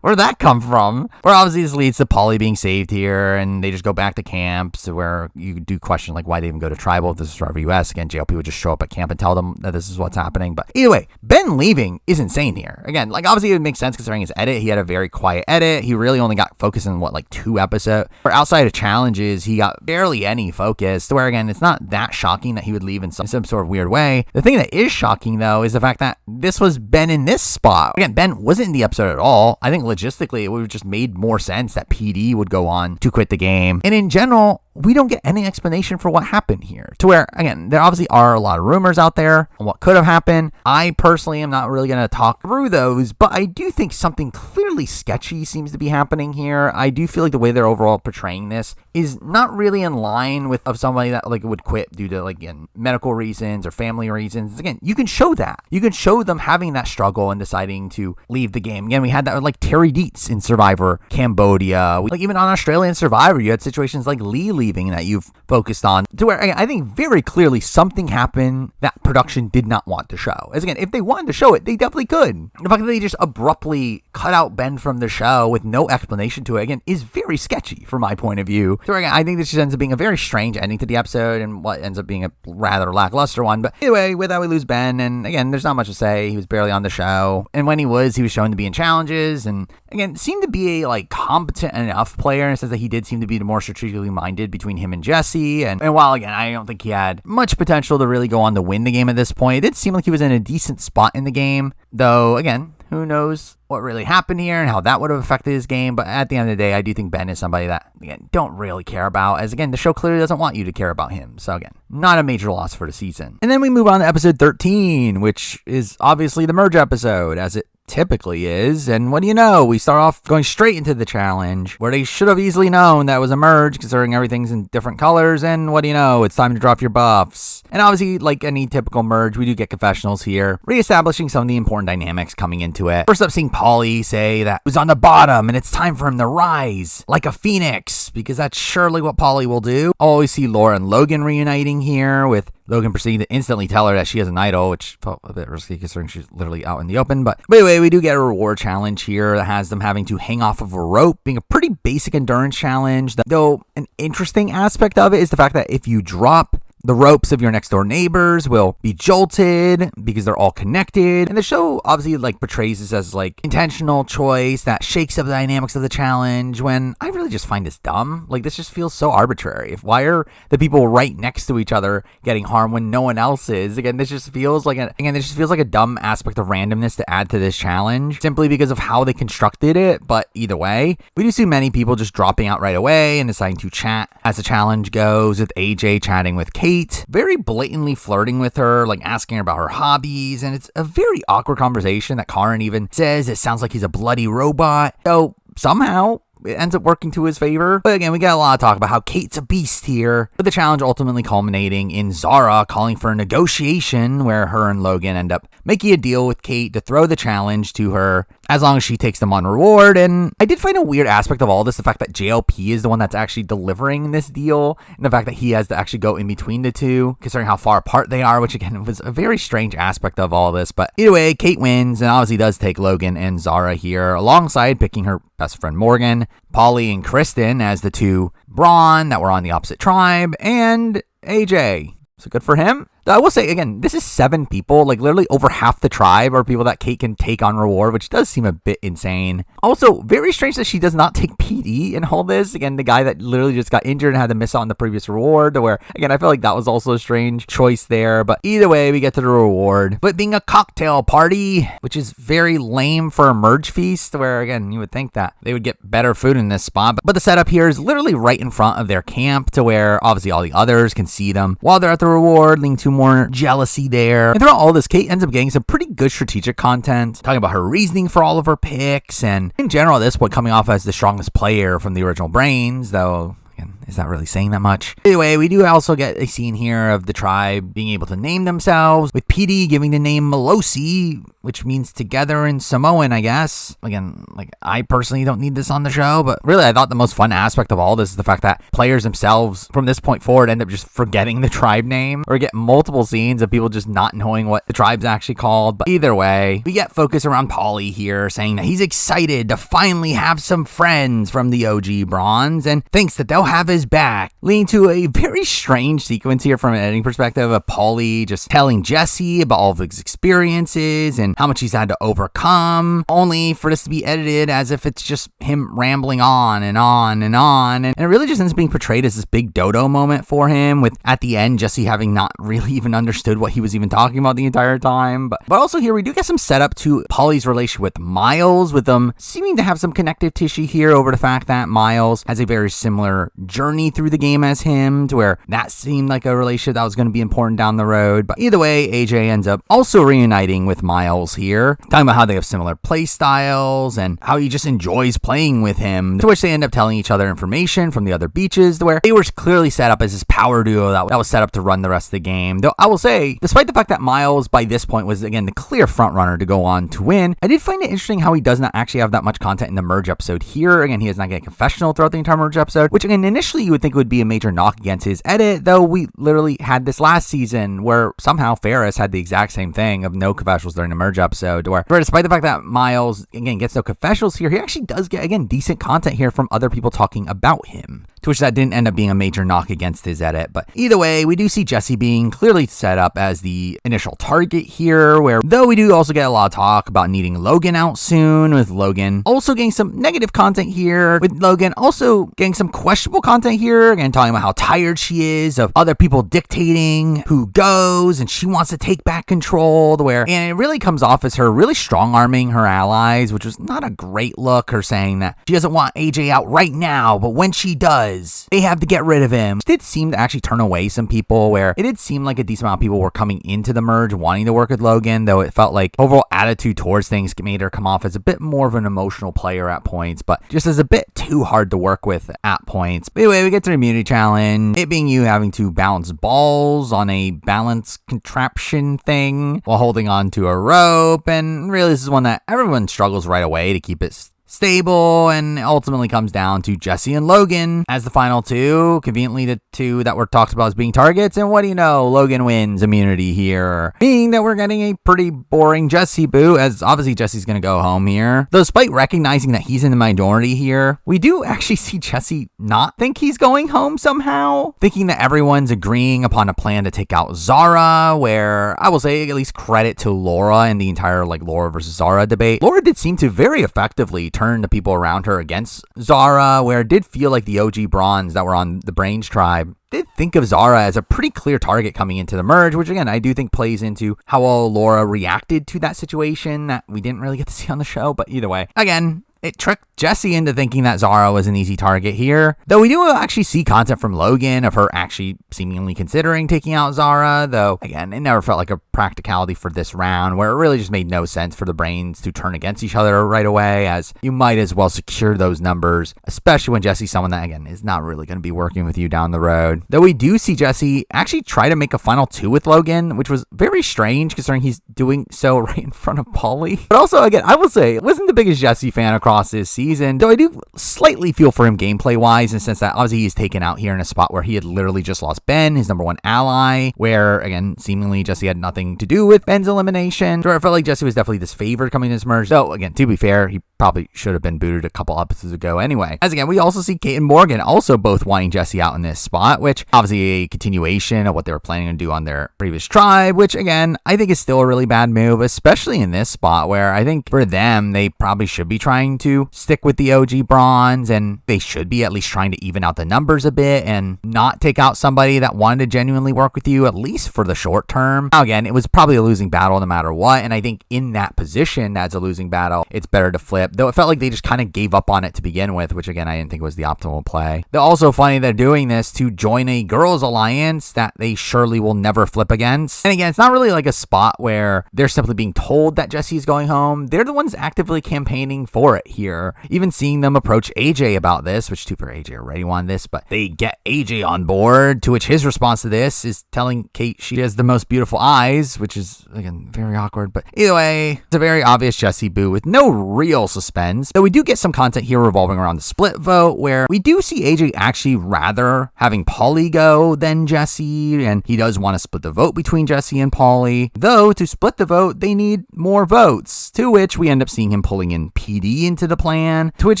S1: Where did that come from? Where obviously this leads to Paulie being saved here, and they just go back to camps where you do question like why they even go to tribal if this is Survivor US. Again, JLP would just show up at camp and tell them that this is what's happening. But either way, Ben leaving is insane here. Again, like obviously it would make sense considering his edit. He had a very quiet edit. He really only got focused in like 2 episodes. Where outside of challenges, he got barely any focus. To where again, it's not that shocking that he would leave in some sort of weird way. The thing that is shocking though is the fact that this was Ben in this spot. Again, Ben wasn't in the episode at all. I think logistically, it would have just made more sense that PD would go on to quit the game. And in general, we don't get any explanation for what happened here. To where, again, there obviously are a lot of rumors out there on what could have happened. I personally am not really going to talk through those, but I do think something clearly sketchy seems to be happening here. I do feel like the way they're overall portraying this is not really in line with of somebody that like would quit due to like again, medical reasons or family reasons. Again, you can show that. You can show them having that struggle and deciding to leave the game. Again, we had that with like Terry Dietz in Survivor Cambodia. Like even on Australian Survivor, you had situations like Lee leaving that you've focused on. To where I think very clearly something happened that production did not want to show. As again, if they wanted to show it, they definitely could. The fact that they just abruptly cut out Ben from the show with no explanation to it, again, is very sketchy from my point of view. So again, I think this just ends up being a very strange ending to the episode and what ends up being a rather lackluster one. But either way, with that we lose Ben, and again, there's not much to say. He was barely on the show, and when he was shown to be in challenges, and again, seemed to be a like competent enough player in the sense that he did seem to be the more strategically minded between him and Jesse. And while again, I don't think he had much potential to really go on to win the game at this point, it did seem like he was in a decent spot in the game, though again, who knows what really happened here and how that would have affected his game. But at the end of the day, I do think Ben is somebody that, again, don't really care about, as again, the show clearly doesn't want you to care about him. So again, not a major loss for the season. And then we move on to episode 13, which is obviously the merge episode, as it typically is. And what do you know? We start off going straight into the challenge where they should have easily known that it was a merge considering everything's in different colors. And what do you know? It's time to drop your buffs. And obviously, like any typical merge, we do get confessionals here, reestablishing some of the important dynamics coming into it. First up, seeing Paulie say that he was on the bottom and it's time for him to rise like a phoenix, because that's surely what Paulie will do. Always see Laura and Logan reuniting here, with Logan proceeding to instantly tell her that she has an idol, which felt a bit risky considering she's literally out in the open. But anyway, we do get a reward challenge here that has them having to hang off of a rope, being a pretty basic endurance challenge. Though an interesting aspect of it is the fact that if you drop, the ropes of your next door neighbors will be jolted because they're all connected. And the show obviously like portrays this as like intentional choice that shakes up the dynamics of the challenge, when I really just find this dumb. Like this just feels so arbitrary. Why are the people right next to each other getting harmed when no one else is? Again, this just feels like a dumb aspect of randomness to add to this challenge simply because of how they constructed it. But either way, we do see many people just dropping out right away and deciding to chat as the challenge goes, with AJ chatting with Kate, very blatantly flirting with her, like asking her about her hobbies, and it's a very awkward conversation that Karin even says it sounds like he's a bloody robot. So somehow it ends up working to his favor. But again, we got a lot of talk about how Kate's a beast here, with the challenge ultimately culminating in Zara calling for a negotiation where her and Logan end up making a deal with Kate to throw the challenge to her as long as she takes them on reward. And I did find a weird aspect of all this, the fact that JLP is the one that's actually delivering this deal, and the fact that he has to actually go in between the two, considering how far apart they are, which again was a very strange aspect of all this. But either way, Kate wins and obviously does take Logan and Zara here, alongside picking her best friend Morgan, Paulie and Kristen as the two Brawn that were on the opposite tribe, and AJ. So good for him. Though I will say, again, this is 7 people. Like, literally over half the tribe are people that Kate can take on reward, which does seem a bit insane. Also, very strange that she does not take PD in all this. Again, the guy that literally just got injured and had to miss out on the previous reward, where, again, I feel like that was also a strange choice there. But either way, we get to the reward. But being a cocktail party, which is very lame for a merge feast, where, again, you would think that they would get better food in this spot. But the setup here is literally right in front of their camp, to where obviously all the others can see them while they're at the reward, leading to more jealousy there. And throughout all this, Kate ends up getting some pretty good strategic content, talking about her reasoning for all of her picks, and in general, at this point, coming off as the strongest player from the original Brains, though, again, is that really saying that much? Anyway, we do also get a scene here of the tribe being able to name themselves, with PD giving the name Melosi, which means together in Samoan, I guess. Again, like, I personally don't need this on the show, but really I thought the most fun aspect of all this is the fact that players themselves from this point forward end up just forgetting the tribe name, or get multiple scenes of people just not knowing what the tribe's actually called. But either way, we get focus around Paulie here, saying that he's excited to finally have some friends from the OG Bronze and thinks that they'll have his back, leading to a very strange sequence here from an editing perspective of Paulie just telling Jesse about all of his experiences and how much he's had to overcome, only for this to be edited as if it's just him rambling on and on and on. And it really just ends up being portrayed as this big dodo moment for him, with at the end Jesse having not really even understood what he was even talking about the entire time. But also here we do get some setup to Paulie's relationship with Miles, with them seeming to have some connective tissue here over the fact that Miles has a very similar journey through the game as him, to where that seemed like a relationship that was going to be important down the road. But either way, AJ ends up also reuniting with Miles here, talking about how they have similar play styles and how he just enjoys playing with him, to which they end up telling each other information from the other beaches, to where they were clearly set up as this power duo that was set up to run the rest of the game. Though I will say, despite the fact that Miles by this point was, again, the clear front runner to go on to win, I did find it interesting how he does not actually have that much content in the merge episode here. Again, he does not get a confessional throughout the entire merge episode, which, again, initially you would think would be a major knock against his edit, though we literally had this last season where somehow Ferris had the exact same thing of no confessionals during the merge episode, where despite the fact that Miles, again, gets no confessionals here, he actually does get, again, decent content here from other people talking about him, to which that didn't end up being a major knock against his edit. But either way, we do see Jesse being clearly set up as the initial target here, where though we do also get a lot of talk about needing Logan out soon, with Logan also getting some negative content here, with Logan also getting some questionable content here, again, talking about how tired she is of other people dictating who goes, and she wants to take back control, where, and it really comes off as her really strong-arming her allies, which was not a great look, her saying that she doesn't want AJ out right now, but when she does, they have to get rid of him. It did seem to actually turn away some people, where it did seem like a decent amount of people were coming into the merge wanting to work with Logan, though it felt like overall attitude towards things made her come off as a bit more of an emotional player at points, but just as a bit too hard to work with at points. But anyway, we get to the immunity challenge, it being you having to balance balls on a balance contraption thing while holding on to a rope, and really this is one that everyone struggles right away to keep it stable, and ultimately comes down to Jesse and Logan as the final two, conveniently the two that were talked about as being targets. And what do you know, Logan wins immunity here, meaning that we're getting a pretty boring Jesse boot, as obviously Jesse's gonna go home here. Though despite recognizing that he's in the minority here, we do actually see Jesse not think he's going home somehow, thinking that everyone's agreeing upon a plan to take out Zara, where I will say at least credit to Laura in the entire like Laura versus Zara debate. Laura did seem to very effectively turn the people around her against Zara, where it did feel like the OG Bronze that were on the Brains tribe did think of Zara as a pretty clear target coming into the merge, which again, I do think plays into how well Laura reacted to that situation that we didn't really get to see on the show. But either way, again, it tricked Jesse into thinking that Zara was an easy target here. Though we do actually see content from Logan of her actually seemingly considering taking out Zara, though again, it never felt like a practicality for this round, where it really just made no sense for the Brains to turn against each other right away, as you might as well secure those numbers, especially when Jesse's someone that, again, is not really going to be working with you down the road. Though we do see Jesse actually try to make a final two with Logan, which was very strange considering he's doing so right in front of Paulie. But also, again, I will say, I wasn't the biggest Jesse fan across across this season, though I do slightly feel for him gameplay-wise in the sense that obviously he's taken out here in a spot where he had literally just lost Ben, his number one ally, where, again, seemingly Jesse had nothing to do with Ben's elimination. So I felt like Jesse was definitely disfavored coming to this merge, though, again, to be fair, he probably should have been booted a couple episodes ago anyway. As again, we also see Kate and Morgan also both wanting Jesse out in this spot, which obviously a continuation of what they were planning to do on their previous tribe, which again, I think is still a really bad move, especially in this spot where I think for them, they probably should be trying to stick with the OG bronze, and they should be at least trying to even out the numbers a bit and not take out somebody that wanted to genuinely work with you, at least for the short term. Now again, it was probably a losing battle no matter what, and I think in that position that's a losing battle, it's better to flip, though it felt like they just kind of gave up on it to begin with, which again, I didn't think was the optimal play. They're also funny they're doing this to join a girls alliance that they surely will never flip against. And again, it's not really like a spot where they're simply being told that Jesse's going home. They're the ones actively campaigning for it here. Even seeing them approach AJ about this, which to for AJ already wanted this, but they get AJ on board, to which his response to this is telling Kate she has the most beautiful eyes, which is, again, very awkward. But either way, it's a very obvious Jesse boo with no real suspense. Though we do get some content here revolving around the split vote, where we do see AJ actually rather having Paulie go than Jesse, and he does want to split the vote between Jesse and Paulie. Though, to split the vote, they need more votes, to which we end up seeing him pulling in PD into the plan, to which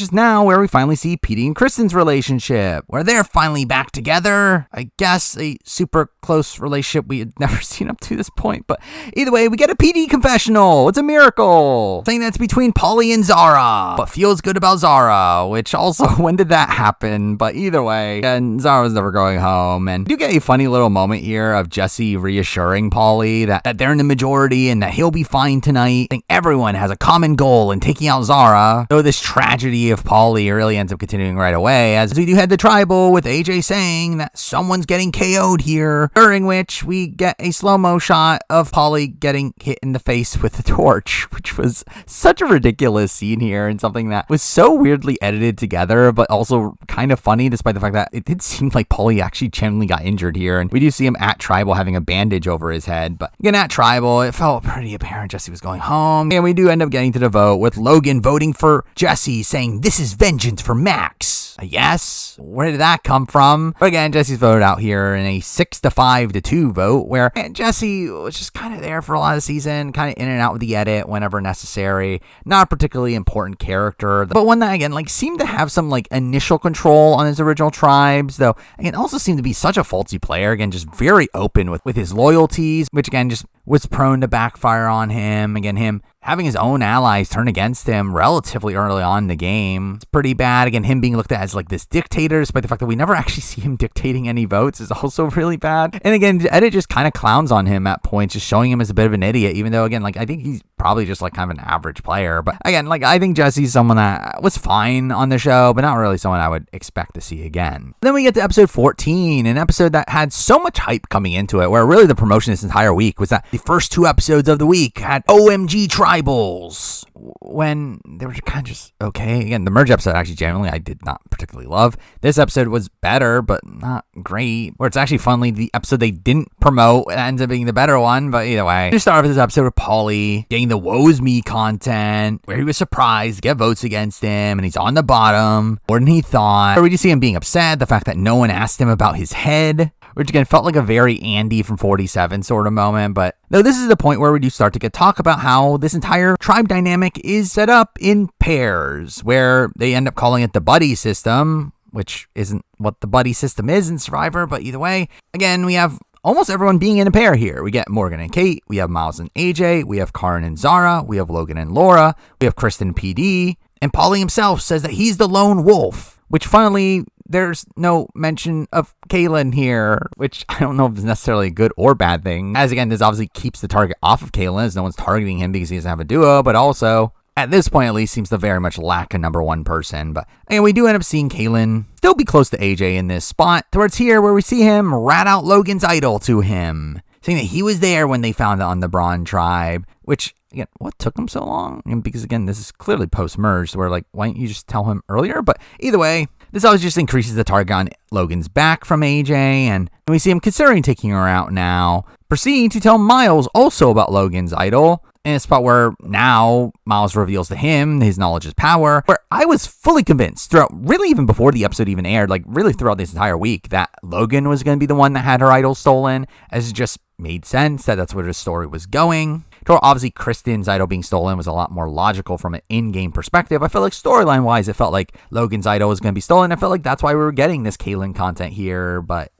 S1: is now where we finally see PD and Kristen's relationship, where they're finally back together. I guess a super close relationship we had never seen up to this point, but either way, we get a PD confessional. It's a miracle, saying that's between Paulie and Zara, but feels good about Zara, which also, when did that happen? But either way, and Zara was never going home, and you get a funny little moment here of Jesse reassuring Paulie that they're in the majority and that he'll be fine tonight. I think everyone has a common goal in taking out Zara, though this tragedy of Paulie really ends up continuing right away, as we do head to tribal with AJ saying that someone's getting KO'd here, during which we get a slow-mo shot of Paulie getting hit in the face with the torch, which was such a ridiculous scene here and something that was so weirdly edited together, but also kind of funny despite the fact that it did seem like Paulie actually genuinely got injured here, and we do see him at tribal having a bandage over his head. But again, at tribal, it felt pretty apparent Jesse was going home, and we do end up getting to the vote with Logan voting for Jesse, saying this is vengeance for Max. Yes, where did that come from? But again, Jesse's voted out here in a 6-5-2 vote, where Jesse was just kind of there for a lot of the season, kind of in and out with the edit whenever necessary. Not a particularly important character, but one that, again, like seemed to have some like initial control on his original tribes, though again also seemed to be such a faulty player, again just very open with his loyalties, which again just was prone to backfire on him. Again, him having his own allies turn against him relatively early on in the game, it's pretty bad. Again, him being looked at as like this dictator, despite the fact that we never actually see him dictating any votes, is also really bad. And again, the edit just kind of clowns on him at points, just showing him as a bit of an idiot, even though, again, like I think he's probably just like kind of an average player. But again, like I think Jesse's someone that was fine on the show, but not really someone I would expect to see again. Then we get to episode 14, an episode that had so much hype coming into it, where really the promotion this entire week was that the first two episodes of the week had OMG tribals, when they were kind of just okay. Again, the merge episode actually generally I did not particularly love. This episode was better, but not great. Where it's actually funnily the episode they didn't promote ends up being the better one. But either way, we start off with this episode with Paulie getting the woes me content, where he was surprised to get votes against him, and he's on the bottom more than he thought. Or we just see him being upset, the fact that no one asked him about his head, which again felt like a very Andy from 47 sort of moment. But though this is the point where we do start to get talk about how this entire tribe dynamic is set up in pairs, where they end up calling it the buddy system, which isn't what the buddy system is in Survivor, but either way, again, we have almost everyone being in a pair here. We get Morgan and Kate, we have Miles and AJ, we have Karin and Zara, we have Logan and Laura, we have Kristen PD, and Paulie himself says that he's the lone wolf, which funnily, there's no mention of Kaylin here, which I don't know if it's necessarily a good or bad thing, as again, this obviously keeps the target off of Kaylin, as no one's targeting him because he doesn't have a duo, but also, at this point at least, seems to very much lack a number one person. But again, we do end up seeing Kaylin still be close to AJ in this spot, towards here where we see him rat out Logan's idol to him, saying that he was there when they found it on the Brawn tribe, which, again, what took him so long? And because, again, this is clearly post-merge, where, like, why didn't you just tell him earlier? But either way, This always just increases the target on Logan's back from AJ, and we see him considering taking her out now, proceeding to tell Miles also about Logan's idol, in a spot where now Miles reveals to him his knowledge is power, where I was fully convinced throughout, really even before the episode even aired, like really throughout this entire week, that Logan was going to be the one that had her idol stolen, as it just made sense that that's where the story was going. Obviously, Kristen's idol being stolen was a lot more logical from an in-game perspective. I felt like storyline-wise, it felt like Logan's idol was going to be stolen. I felt like that's why we were getting this Kaylin content here, but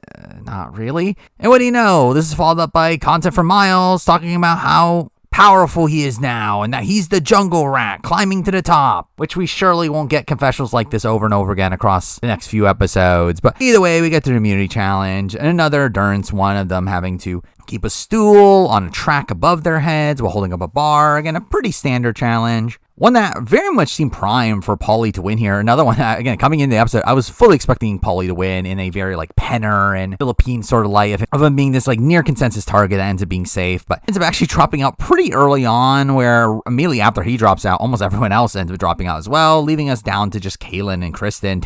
S1: not really. And what do you know? This is followed up by content from Miles talking about how powerful he is now, and that he's the jungle rat climbing to the top, which we surely won't get confessionals like this over and over again across the next few episodes. But either way, we get to the immunity challenge, and another endurance one of them having to keep a stool on a track above their heads while holding up a bar. Again, a pretty standard challenge. One that very much seemed primed for Paulie to win here. Another one, again, coming into the episode, I was fully expecting Paulie to win in a very, like, Penner and Philippine sort of light of him being this, like, near consensus target that ends up being safe, but ends up actually dropping out pretty early on, where immediately after he drops out, almost everyone else ends up dropping out as well, leaving us down to just Kaylin and Kristen,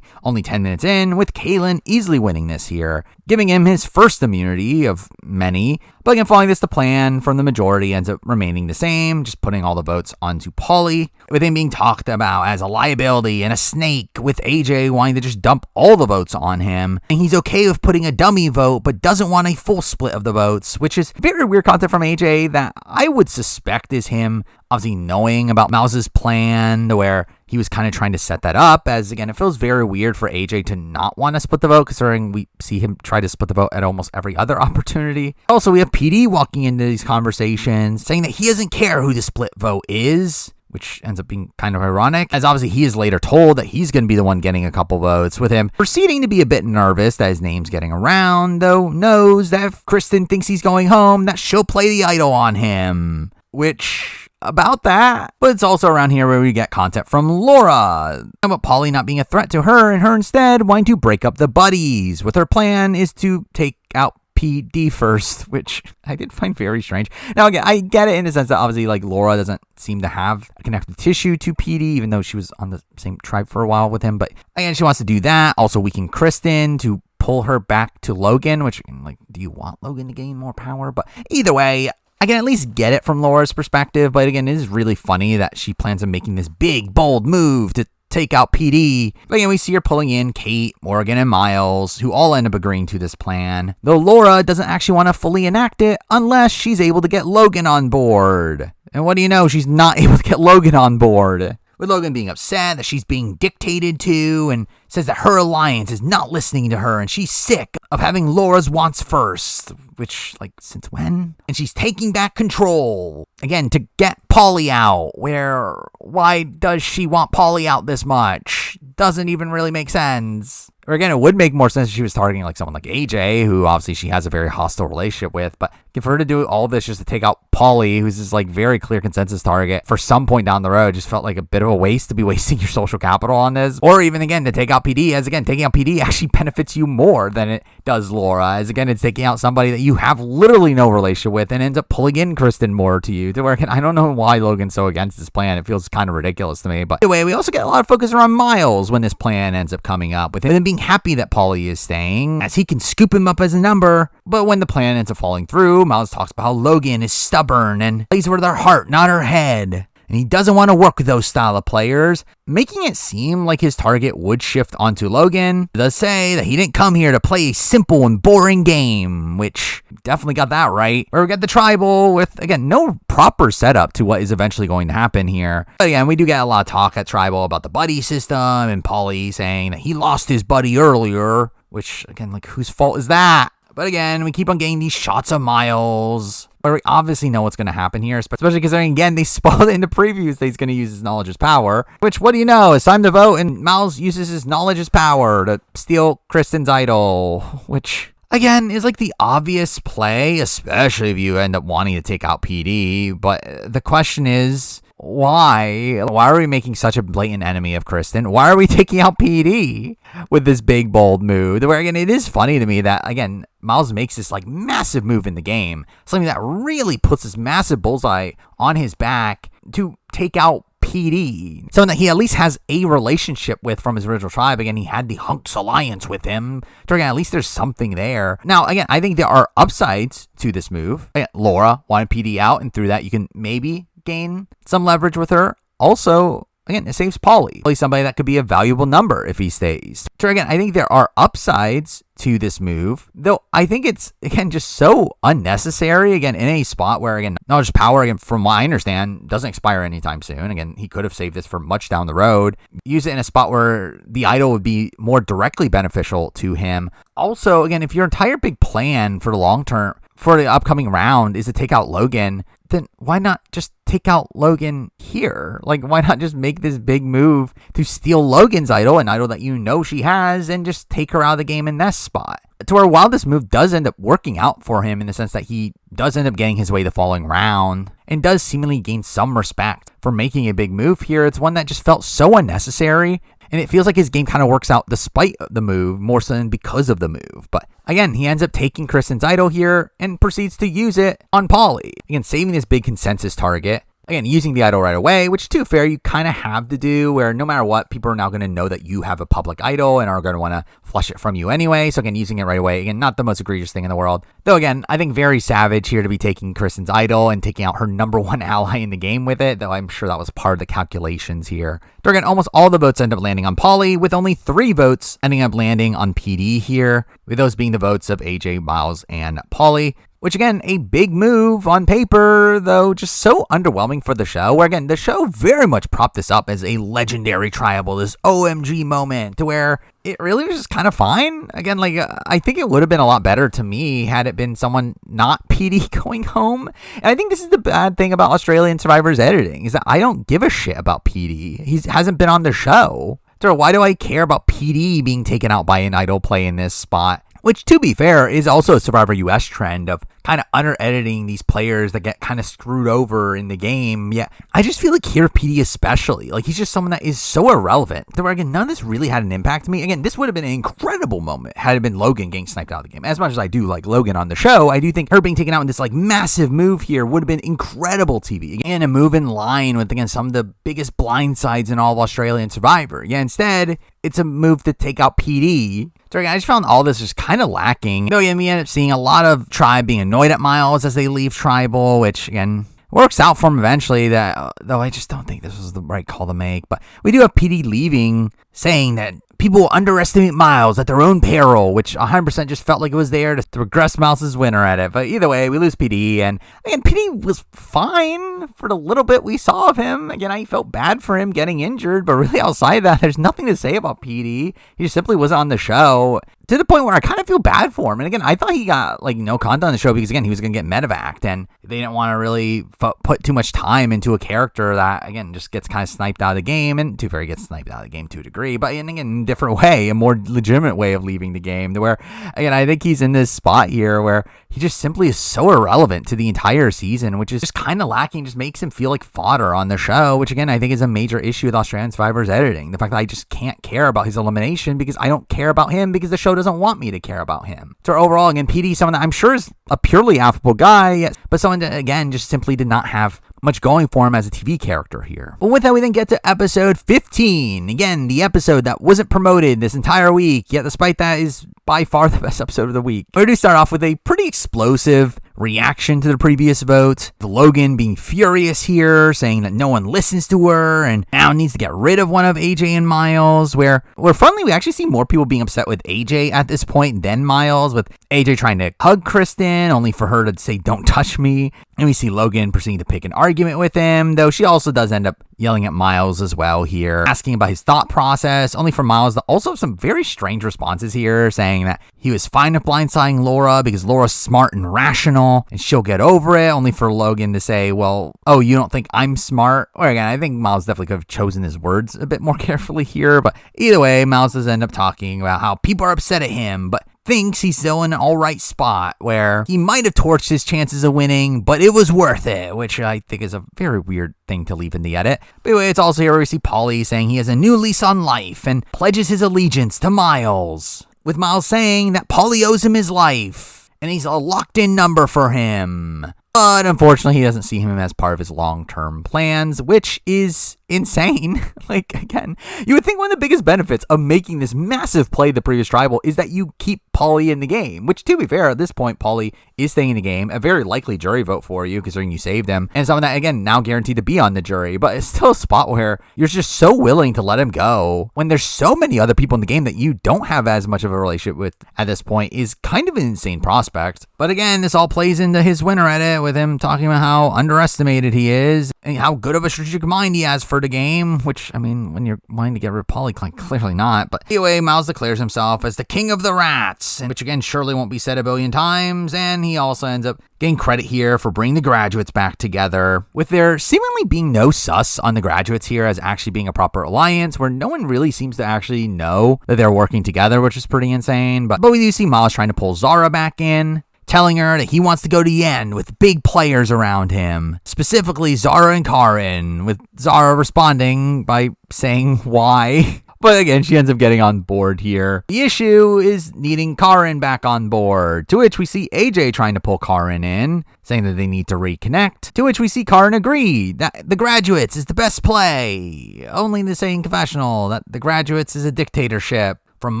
S1: only 10 minutes in, with Kaylin easily winning this here, giving him his first immunity of many. But again, following this, the plan from the majority ends up remaining the same, just putting all the votes onto Paulie, with him being talked about as a liability and a snake, with AJ wanting to just dump all the votes on him. And he's okay with putting a dummy vote, but doesn't want a full split of the votes, which is very weird content from AJ that I would suspect is him obviously knowing about Miles's plan, where he was kind of trying to set that up, as again, it feels very weird for AJ to not want to split the vote, considering we see him try to split the vote at almost every other opportunity. Also, we have PD walking into these conversations, saying that he doesn't care who the split vote is, which ends up being kind of ironic, as obviously he is later told that he's going to be the one getting a couple votes, with him proceeding to be a bit nervous that his name's getting around, though knows that if Kristen thinks he's going home, that she'll play the idol on him, which... about that. But it's also around here where we get content from Laura about Paulie not being a threat to her, and her instead wanting to break up the buddies, with her plan is to take out PD first, which I did find very strange. Now again, I get it in the sense that obviously like Laura doesn't seem to have a connective tissue to PD, even though she was on the same tribe for a while with him, but again, she wants to do that. Also weaken Kristen to pull her back to Logan, which, like, do you want Logan to gain more power? But either way, I can at least get it from Laura's perspective, but again, it is really funny that she plans on making this big, bold move to take out PD. But again, we see her pulling in Kate, Morgan, and Miles, who all end up agreeing to this plan, though Laura doesn't actually want to fully enact it unless she's able to get Logan on board. And what do you know? She's not able to get Logan on board, with Logan being upset that she's being dictated to, and says that her alliance is not listening to her, and she's sick of having Laura's wants first, which, like, since when? And she's taking back control, again, to get Paulie out, where, why does she want Paulie out this much? Doesn't even really make sense. Or again, it would make more sense if she was targeting like someone like AJ, who obviously she has a very hostile relationship with, but for her to do all this just to take out Paulie, who's this like very clear consensus target for some point down the road, just felt like a bit of a waste to be wasting your social capital on this. Or even again, to take out PD, as again, taking out PD actually benefits you more than it does Laura, as again, it's taking out somebody that you have literally no relationship with and ends up pulling in Kristen more to you, to where I don't know why Logan's so against this plan. It feels kind of ridiculous to me. But anyway, we also get a lot of focus around Miles when this plan ends up coming up, with him being happy that Paulie is staying, as he can scoop him up as a number. But when the plan ends up falling through, Miles talks about how Logan is stubborn and plays with her heart, not her head, and he doesn't want to work with those style of players, making it seem like his target would shift onto Logan. He does say that he didn't come here to play a simple and boring game, which definitely got that right. Where we got the tribal with, again, no proper setup to what is eventually going to happen here. But again, we do get a lot of talk at tribal about the buddy system, and Paulie saying that he lost his buddy earlier, which, again, like, whose fault is that? But again, we keep on getting these shots of Miles, where we obviously know what's going to happen here, especially because, again, they spoiled it in the previews that he's going to use his knowledge as power, which, what do you know? It's time to vote, and Miles uses his knowledge as power to steal Kristen's idol, which, again, is like the obvious play, especially if you end up wanting to take out PD. But the question is, why? Why are we making such a blatant enemy of Kristen? Why are we taking out PD with this big, bold move? Where, again, it is funny to me that, again, Miles makes this, like, massive move in the game. Something that really puts this massive bullseye on his back to take out PD, someone that he at least has a relationship with from his original tribe. Again, he had the Hunks Alliance with him. So again, at least there's something there. Now, again, I think there are upsides to this move. Again, Laura wanted PD out, and through that, you can maybe gain some leverage with her. Also, again, it saves Paulie. Paulie's somebody that could be a valuable number if he stays. So again, I think there are upsides to this move, though I think it's, again, just so unnecessary, again, in a spot where, again, knowledge power, again, from what I understand, doesn't expire anytime soon. Again, he could have saved this for much down the road. Use it in a spot where the idol would be more directly beneficial to him. Also, again, if your entire big plan for the long term, for the upcoming round, is to take out Logan, then why not just take out Logan here? Like, why not just make this big move to steal Logan's idol, an idol that you know she has, and just take her out of the game in this spot? To where while this move does end up working out for him in the sense that he does end up getting his way the following round, and does seemingly gain some respect for making a big move here, it's one that just felt so unnecessary. And it feels like his game kind of works out despite the move, more so than because of the move. But again, he ends up taking Kristen's idol here and proceeds to use it on Paulie. Again, saving this big consensus target. Again, using the idol right away, which, to be fair, you kind of have to do, where no matter what, people are now going to know that you have a public idol and are going to want to flush it from you anyway. So again, using it right away, again, not the most egregious thing in the world. Though again, I think very savage here to be taking Kristen's idol and taking out her number one ally in the game with it, though I'm sure that was part of the calculations here. So again, almost all the votes end up landing on Paulie, with only 3 votes ending up landing on PD here, with those being the votes of AJ, Miles, and Paulie. Which, again, a big move on paper, though just so underwhelming for the show, where, again, the show very much propped this up as a legendary tribal, this OMG moment, to where it really was just kind of fine. Again, like, I think it would have been a lot better to me had it been someone not PD going home. And I think this is the bad thing about Australian Survivor's editing, is that I don't give a shit about PD. He hasn't been on the show. So why do I care about PD being taken out by an idol play in this spot? Which, to be fair, is also a Survivor US trend of kind of under-editing these players that get kind of screwed over in the game. Yeah, I just feel like here, PD especially, like, he's just someone that is so irrelevant. Where, again, none of this really had an impact to me. Again, this would have been an incredible moment had it been Logan getting sniped out of the game. As much as I do like Logan on the show, I do think her being taken out in this, like, massive move here would have been incredible TV. Again, a move in line with, again, some of the biggest blindsides in all of Australian Survivor. Yeah, instead, it's a move to take out PD. So again, I just found all this just kind of lacking. Though, again, we end up seeing a lot of Tribe being annoyed at Miles as they leave Tribal, which, again, works out for him eventually, that though I just don't think this was the right call to make. But we do have PD leaving, saying that people underestimate Miles at their own peril, which 100% just felt like it was there to regress Miles' winner at it. But either way, we lose PD, and again, PD was fine for the little bit we saw of him. Again, I felt bad for him getting injured, but really outside that, there's nothing to say about PD. He just simply wasn't on the show, to the point where I kind of feel bad for him. And again, I thought he got, like, no content on the show because, again, he was going to get medevaced, and they didn't want to really put too much time into a character that, again, just gets kind of sniped out of the game. And Too Fair gets sniped out of the game to a degree, but again, in a different way, a more legitimate way of leaving the game, to where, again, I think he's in this spot here where he just simply is so irrelevant to the entire season, which is just kind of lacking, just makes him feel like fodder on the show, which, again, I think is a major issue with Australian Survivor's editing. The fact that I just can't care about his elimination because I don't care about him because the show doesn't want me to care about him. So overall, again, PD, someone that I'm sure is a purely affable guy, yes, but someone that, again, just simply did not have much going for him as a TV character here. But with that, we then get to episode 15. Again, the episode that wasn't promoted this entire week, yet despite that is by far the best episode of the week. We do start off with a pretty explosive reaction to the previous vote. The Logan being furious here, saying that no one listens to her and now needs to get rid of one of AJ and Miles, where funnily we actually see more people being upset with AJ at this point than Miles, with AJ trying to hug Kristen only for her to say don't touch me, and we see Logan proceeding to pick an argument with him, though she also does end up yelling at Miles as well here, asking about his thought process, only for Miles to also have some very strange responses here, saying that he was fine with blindsiding Laura because Laura's smart and rational and she'll get over it, only for Logan to say, well, oh, you don't think I'm smart? Or again, I think Miles definitely could have chosen his words a bit more carefully here, but either way, Miles does end up talking about how people are upset at him, but thinks he's still in an alright spot where he might have torched his chances of winning, but it was worth it, which I think is a very weird thing to leave in the edit. But anyway, it's also here where we see Paulie saying he has a new lease on life and pledges his allegiance to Miles, with Miles saying that Paulie owes him his life and he's a locked-in number for him. But unfortunately, he doesn't see him as part of his long-term plans, which is insane. Like, again, you would think one of the biggest benefits of making this massive play the previous tribal is that you keep Paulie in the game, which, to be fair, at this point, Paulie is staying in the game. A very likely jury vote for you, considering you saved him. And someone that, again, now guaranteed to be on the jury. But it's still a spot where you're just so willing to let him go when there's so many other people in the game that you don't have as much of a relationship with at this point is kind of an insane prospect. But again, this all plays into his winner edit with him talking about how underestimated he is and how good of a strategic mind he has for the game, which, I mean, when you're wanting to get rid of Paulie, clearly not. But anyway, Miles declares himself as the king of the rats, which again surely won't be said a billion times, and he also ends up getting credit here for bringing the graduates back together, with there seemingly being no sus on the graduates here as actually being a proper alliance, where no one really seems to actually know that they're working together, which is pretty insane. But we do see Miles trying to pull Zara back in, telling her that he wants to go to the end with big players around him, specifically Zara and Karin, with Zara responding by saying why. But again, she ends up getting on board here. The issue is needing Karin back on board, to which we see AJ trying to pull Karin in, saying that they need to reconnect, to which we see Karin agree that the graduates is the best play, only to say in confessional that the graduates is a dictatorship from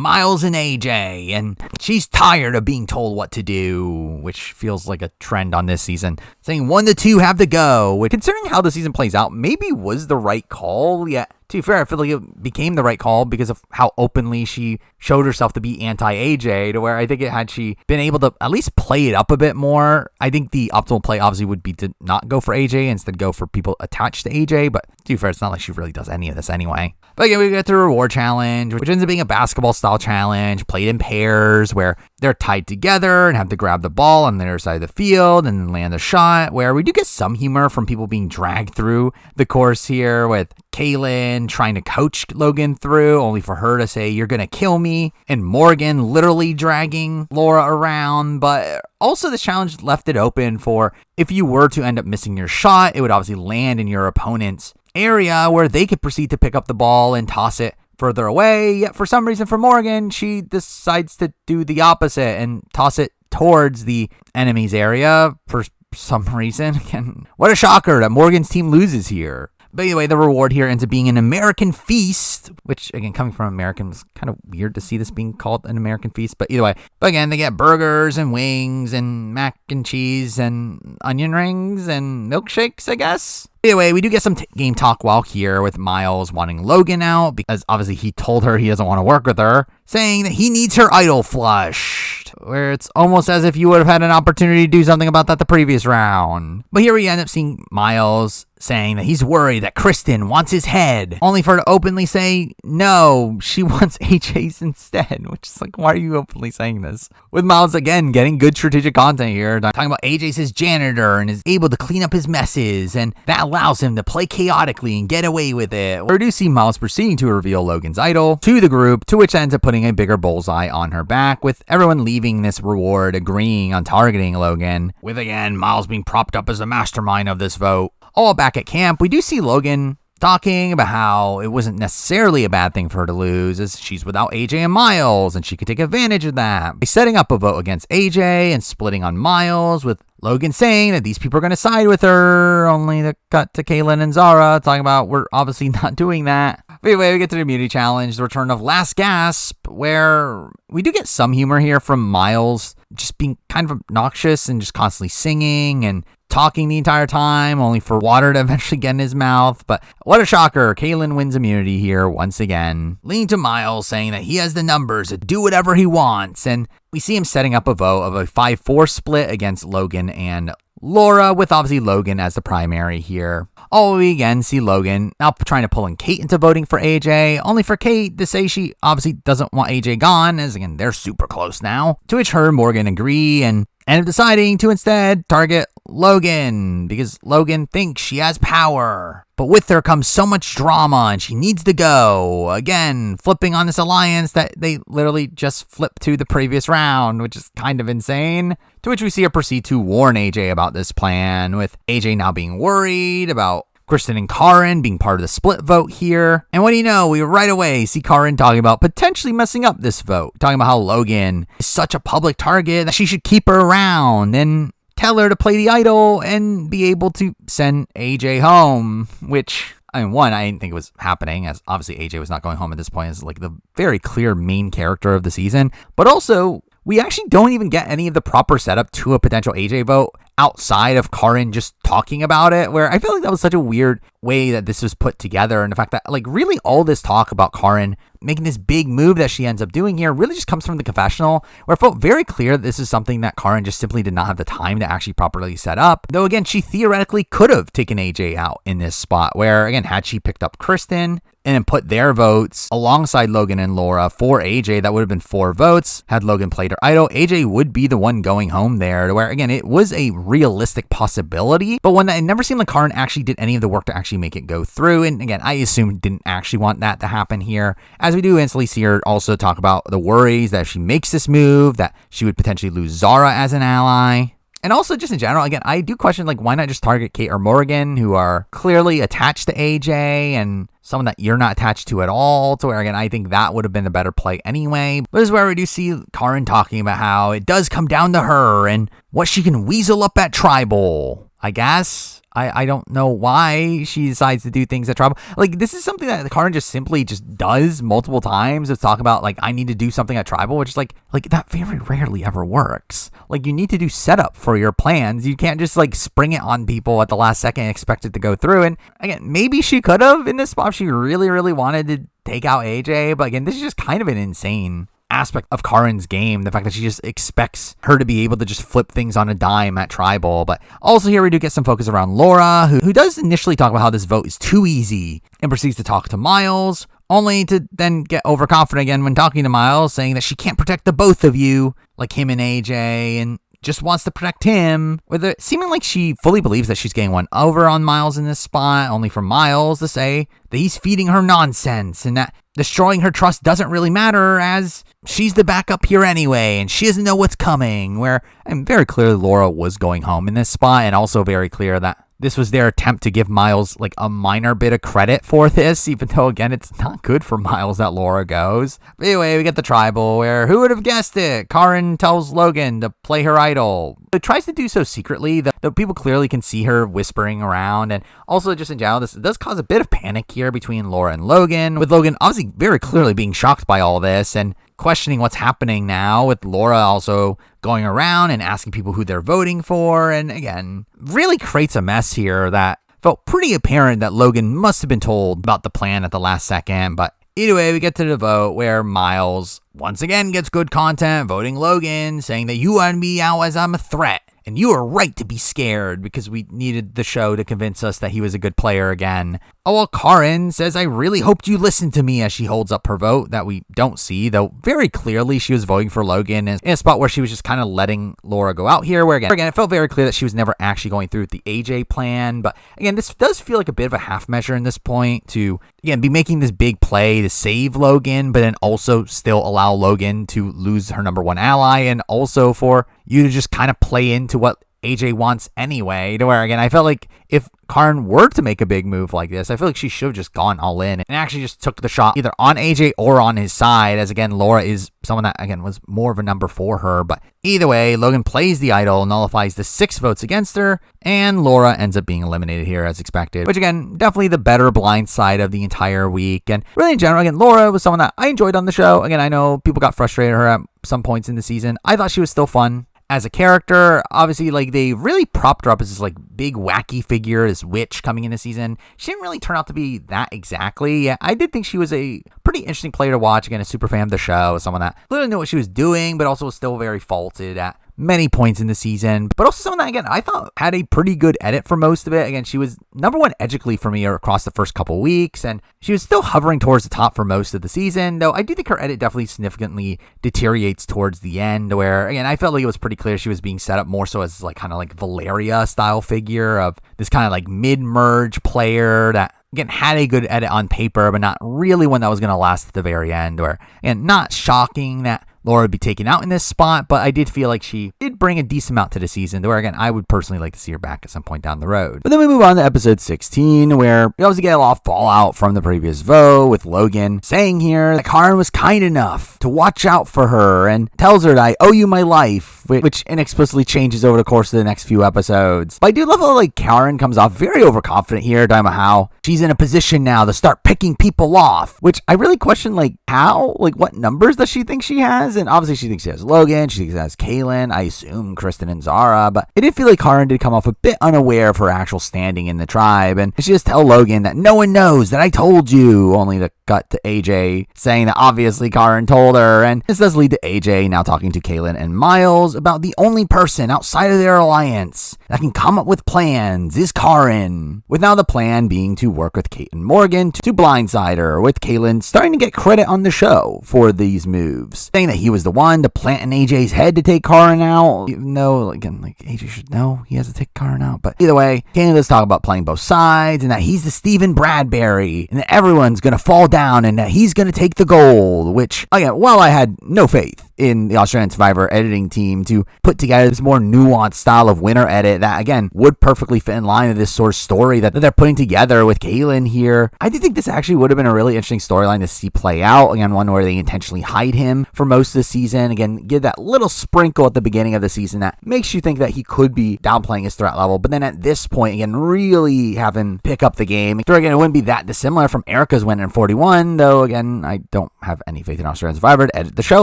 S1: Miles and AJ, and she's tired of being told what to do, which feels like a trend on this season, saying 1 to 2 have to go, which, considering how the season plays out, maybe was the right call. Yeah, to be fair, I feel like it became the right call because of how openly she showed herself to be anti-AJ, to where I think had she been able to at least play it up a bit more, I think the optimal play obviously would be to not go for AJ, instead go for people attached to AJ, but to be fair, it's not like she really does any of this anyway. But again, we get the reward challenge, which ends up being a basketball-style challenge, played in pairs, where they're tied together and have to grab the ball on the other side of the field and then land a shot, where we do get some humor from people being dragged through the course here, with Kaylin trying to coach Logan through, only for her to say, "You're gonna kill me," and Morgan literally dragging Laura around. But also, this challenge left it open for, if you were to end up missing your shot, it would obviously land in your opponent's area, where they could proceed to pick up the ball and toss it further away. Yet for some reason, for Morgan, she decides to do the opposite and toss it towards the enemy's area for some reason. Again, what a shocker that Morgan's team loses here. But anyway, the reward here ends up being an American feast, which, again, coming from Americans, kind of weird to see this being called an American feast. But either way, but again, they get burgers and wings and mac and cheese and onion rings and milkshakes, I guess. Anyway, we do get some game talk while here, with Miles wanting Logan out because obviously he told her he doesn't want to work with her, saying that he needs her idol flushed, where it's almost as if you would have had an opportunity to do something about that the previous round. But here we end up seeing Miles saying that he's worried that Kristen wants his head, only for her to openly say no, she wants AJ's instead, which is like, why are you openly saying this? With Miles again getting good strategic content here, talking about AJ's his janitor and is able to clean up his messes, and that allows him to play chaotically and get away with it. We do see Miles proceeding to reveal Logan's idol to the group, to which ends up putting a bigger bullseye on her back, with everyone leaving this reward agreeing on targeting Logan, with again Miles being propped up as the mastermind of this vote. All back at camp, we do see Logan talking about how it wasn't necessarily a bad thing for her to lose, as she's without AJ and Miles, and she could take advantage of that by setting up a vote against AJ and splitting on Miles, with Logan saying that these people are going to side with her, only to cut to Kaylin and Zara talking about, we're obviously not doing that. But anyway, we get to the immunity challenge, the return of Last Gasp, where we do get some humor here from Miles just being kind of obnoxious and just constantly singing and talking the entire time, only for water to eventually get in his mouth. But what a shocker, Kaylin wins immunity here once again, leading to Miles saying that he has the numbers to do whatever he wants, and we see him setting up a vote of a 5-4 split against Logan and Laura, with obviously Logan as the primary here. We again see Logan now trying to pull in Kate into voting for AJ, only for Kate to say she obviously doesn't want AJ gone, as again, they're super close now, to which her and Morgan agree and end up deciding to instead target Logan, because Logan thinks she has power. But with her comes so much drama and she needs to go. Again, flipping on this alliance that they literally just flipped to the previous round, which is kind of insane. To which we see her proceed to warn AJ about this plan, with AJ now being worried about Kristen and Karin being part of the split vote here. And what do you know, we right away see Karin talking about potentially messing up this vote, talking about how Logan is such a public target that she should keep her around and tell her to play the idol and be able to send AJ home, which I mean, one, I didn't think it was happening, as obviously AJ was not going home at this point as like the very clear main character of the season. But also, we actually don't even get any of the proper setup to a potential AJ vote outside of Karin just talking about it, where I feel like that was such a weird way that this was put together. And the fact that like really all this talk about Karin making this big move that she ends up doing here really just comes from the confessional, where it felt very clear that this is something that Karin just simply did not have the time to actually properly set up. Though again, she theoretically could have taken AJ out in this spot, where again, had she picked up Kristen and then put their votes alongside Logan and Laura for AJ, that would have been 4 votes. Had Logan played her idol, AJ would be the one going home there, where again, it was a realistic possibility, but one that it never seemed like Karin actually did any of the work to actually make it go through. And again, I assume didn't actually want that to happen here, as we do instantly see her also talk about the worries that if she makes this move, that she would potentially lose Zara as an ally. And also just in general, again, I do question, like, why not just target Kate or Morgan, who are clearly attached to AJ and someone that you're not attached to at all, to where, again, I think that would have been a better play anyway. But this is where we do see Karin talking about how it does come down to her and what she can weasel up at Tribal, I guess. I don't know why she decides to do things at Tribal. Like, this is something that Karin just simply just does multiple times to talk about, like, I need to do something at Tribal, which is like that very rarely ever works. Like, you need to do setup for your plans. You can't just, like, spring it on people at the last second and expect it to go through. And again, maybe she could have in this spot if she really, really wanted to take out AJ. But again, this is just kind of an insane aspect of Karin's game, the fact that she just expects her to be able to just flip things on a dime at Tribal. But also here we do get some focus around Laura, who does initially talk about how this vote is too easy and proceeds to talk to Miles, only to then get overconfident again when talking to Miles, saying that she can't protect the both of you, like him and AJ, and just wants to protect him, with it seeming like she fully believes that she's getting one over on Miles in this spot, only for Miles to say that he's feeding her nonsense and that destroying her trust doesn't really matter, as she's the backup here anyway and she doesn't know what's coming. Where, and very clearly Laura was going home in this spot, and also very clear that this was their attempt to give Miles like a minor bit of credit for this, even though again, it's not good for Miles that Laura goes. But anyway, we get the Tribal, where who would have guessed it? Karin tells Logan to play her idol. It tries to do so secretly, though people clearly can see her whispering around. And also just in general, this does cause a bit of panic here between Laura and Logan, with Logan obviously very clearly being shocked by all this and questioning what's happening now, with Laura also going around and asking people who they're voting for. And again, really creates a mess here that felt pretty apparent that Logan must have been told about the plan at the last second. But either way, we get to the vote where Miles once again gets good content, voting Logan, saying that you want me out as I'm a threat. And you are right to be scared, because we needed the show to convince us that he was a good player again. Oh, well, Karin says, I really hoped you listened to me, as she holds up her vote that we don't see, though very clearly she was voting for Logan in a spot where she was just kind of letting Laura go out here, where again, it felt very clear that she was never actually going through with the AJ plan. But again, this does feel like a bit of a half measure in this point to, again, be making this big play to save Logan, but then also still allow Logan to lose her number one ally, and also for you to just kind of play into what AJ wants anyway, to where again, I felt like if Karin were to make a big move like this, I feel like she should have just gone all in and actually just took the shot either on AJ or on his side, as again, Laura is someone that again was more of a number for her. But either way, Logan plays the idol, nullifies the 6 votes against her, and Laura ends up being eliminated here as expected, which again, definitely the better blind side of the entire week. And really in general, again, Laura was someone that I enjoyed on the show. Again, I know people got frustrated at her at some points in the season. I thought she was still fun as a character. Obviously, like, they really propped her up as this like big wacky figure, this witch coming in the season. She didn't really turn out to be that exactly. Yeah, I did think she was a pretty interesting player to watch. Again, a super fan of the show, someone that literally knew what she was doing, but also was still very faulted at many points in the season. But also someone that, again, I thought had a pretty good edit for most of it. Again, she was number 1 edgically for me across the first couple weeks, and she was still hovering towards the top for most of the season, though I do think her edit definitely significantly deteriorates towards the end, where, again, I felt like it was pretty clear she was being set up more so as like kind of like Valeria style figure of this kind of like mid-merge player that, again, had a good edit on paper, but not really one that was going to last at the very end. Where, and not shocking that Laura would be taken out in this spot, but I did feel like she did bring a decent amount to the season, where again, I would personally like to see her back at some point down the road. But then we move on to episode 16, where we obviously get a lot of fallout from the previous vote, with Logan saying here that Karen was kind enough to watch out for her and tells her that I owe you my life, which inexplicably changes over the course of the next few episodes. But I do love how like Karen comes off very overconfident here, talking about how she's in a position now to start picking people off, which I really question, like, how, like, what numbers does she think she has? And obviously she thinks she has Logan, she thinks she has Kaylin, I assume Kristen and Zara, but it did feel like Karen did come off a bit unaware of her actual standing in the tribe, and she just tell Logan that no one knows that I told you, only to cut to AJ saying that obviously Karen told her, and this does lead to AJ now talking to Kaylin and Miles about the only person outside of their alliance that can come up with plans is Karen, with now the plan being to work with Kate and Morgan to blindside her, with Kaylin starting to get credit on the show for these moves, saying that he was the one to plant in AJ's head to take Karen out, even though, again, like, AJ should know he has to take Karen out. But either way, Kaylin does talk about playing both sides, and that he's the Stephen Bradbury, and that everyone's gonna fall down, and that he's gonna take the gold, which, again, while I had no faith in the Australian Survivor editing team to put together this more nuanced style of winner edit that, again, would perfectly fit in line with this sort of story that they're putting together with Kaylin here, I do think this actually would have been a really interesting storyline to see play out. Again, one where they intentionally hide him for most of the season. Again, give that little sprinkle at the beginning of the season that makes you think that he could be downplaying his threat level. But then at this point, again, really have him pick up the game. Sure, again, it wouldn't be that dissimilar from Erica's win in 41, though, again, I don't have any faith in Australian Survivor to edit the show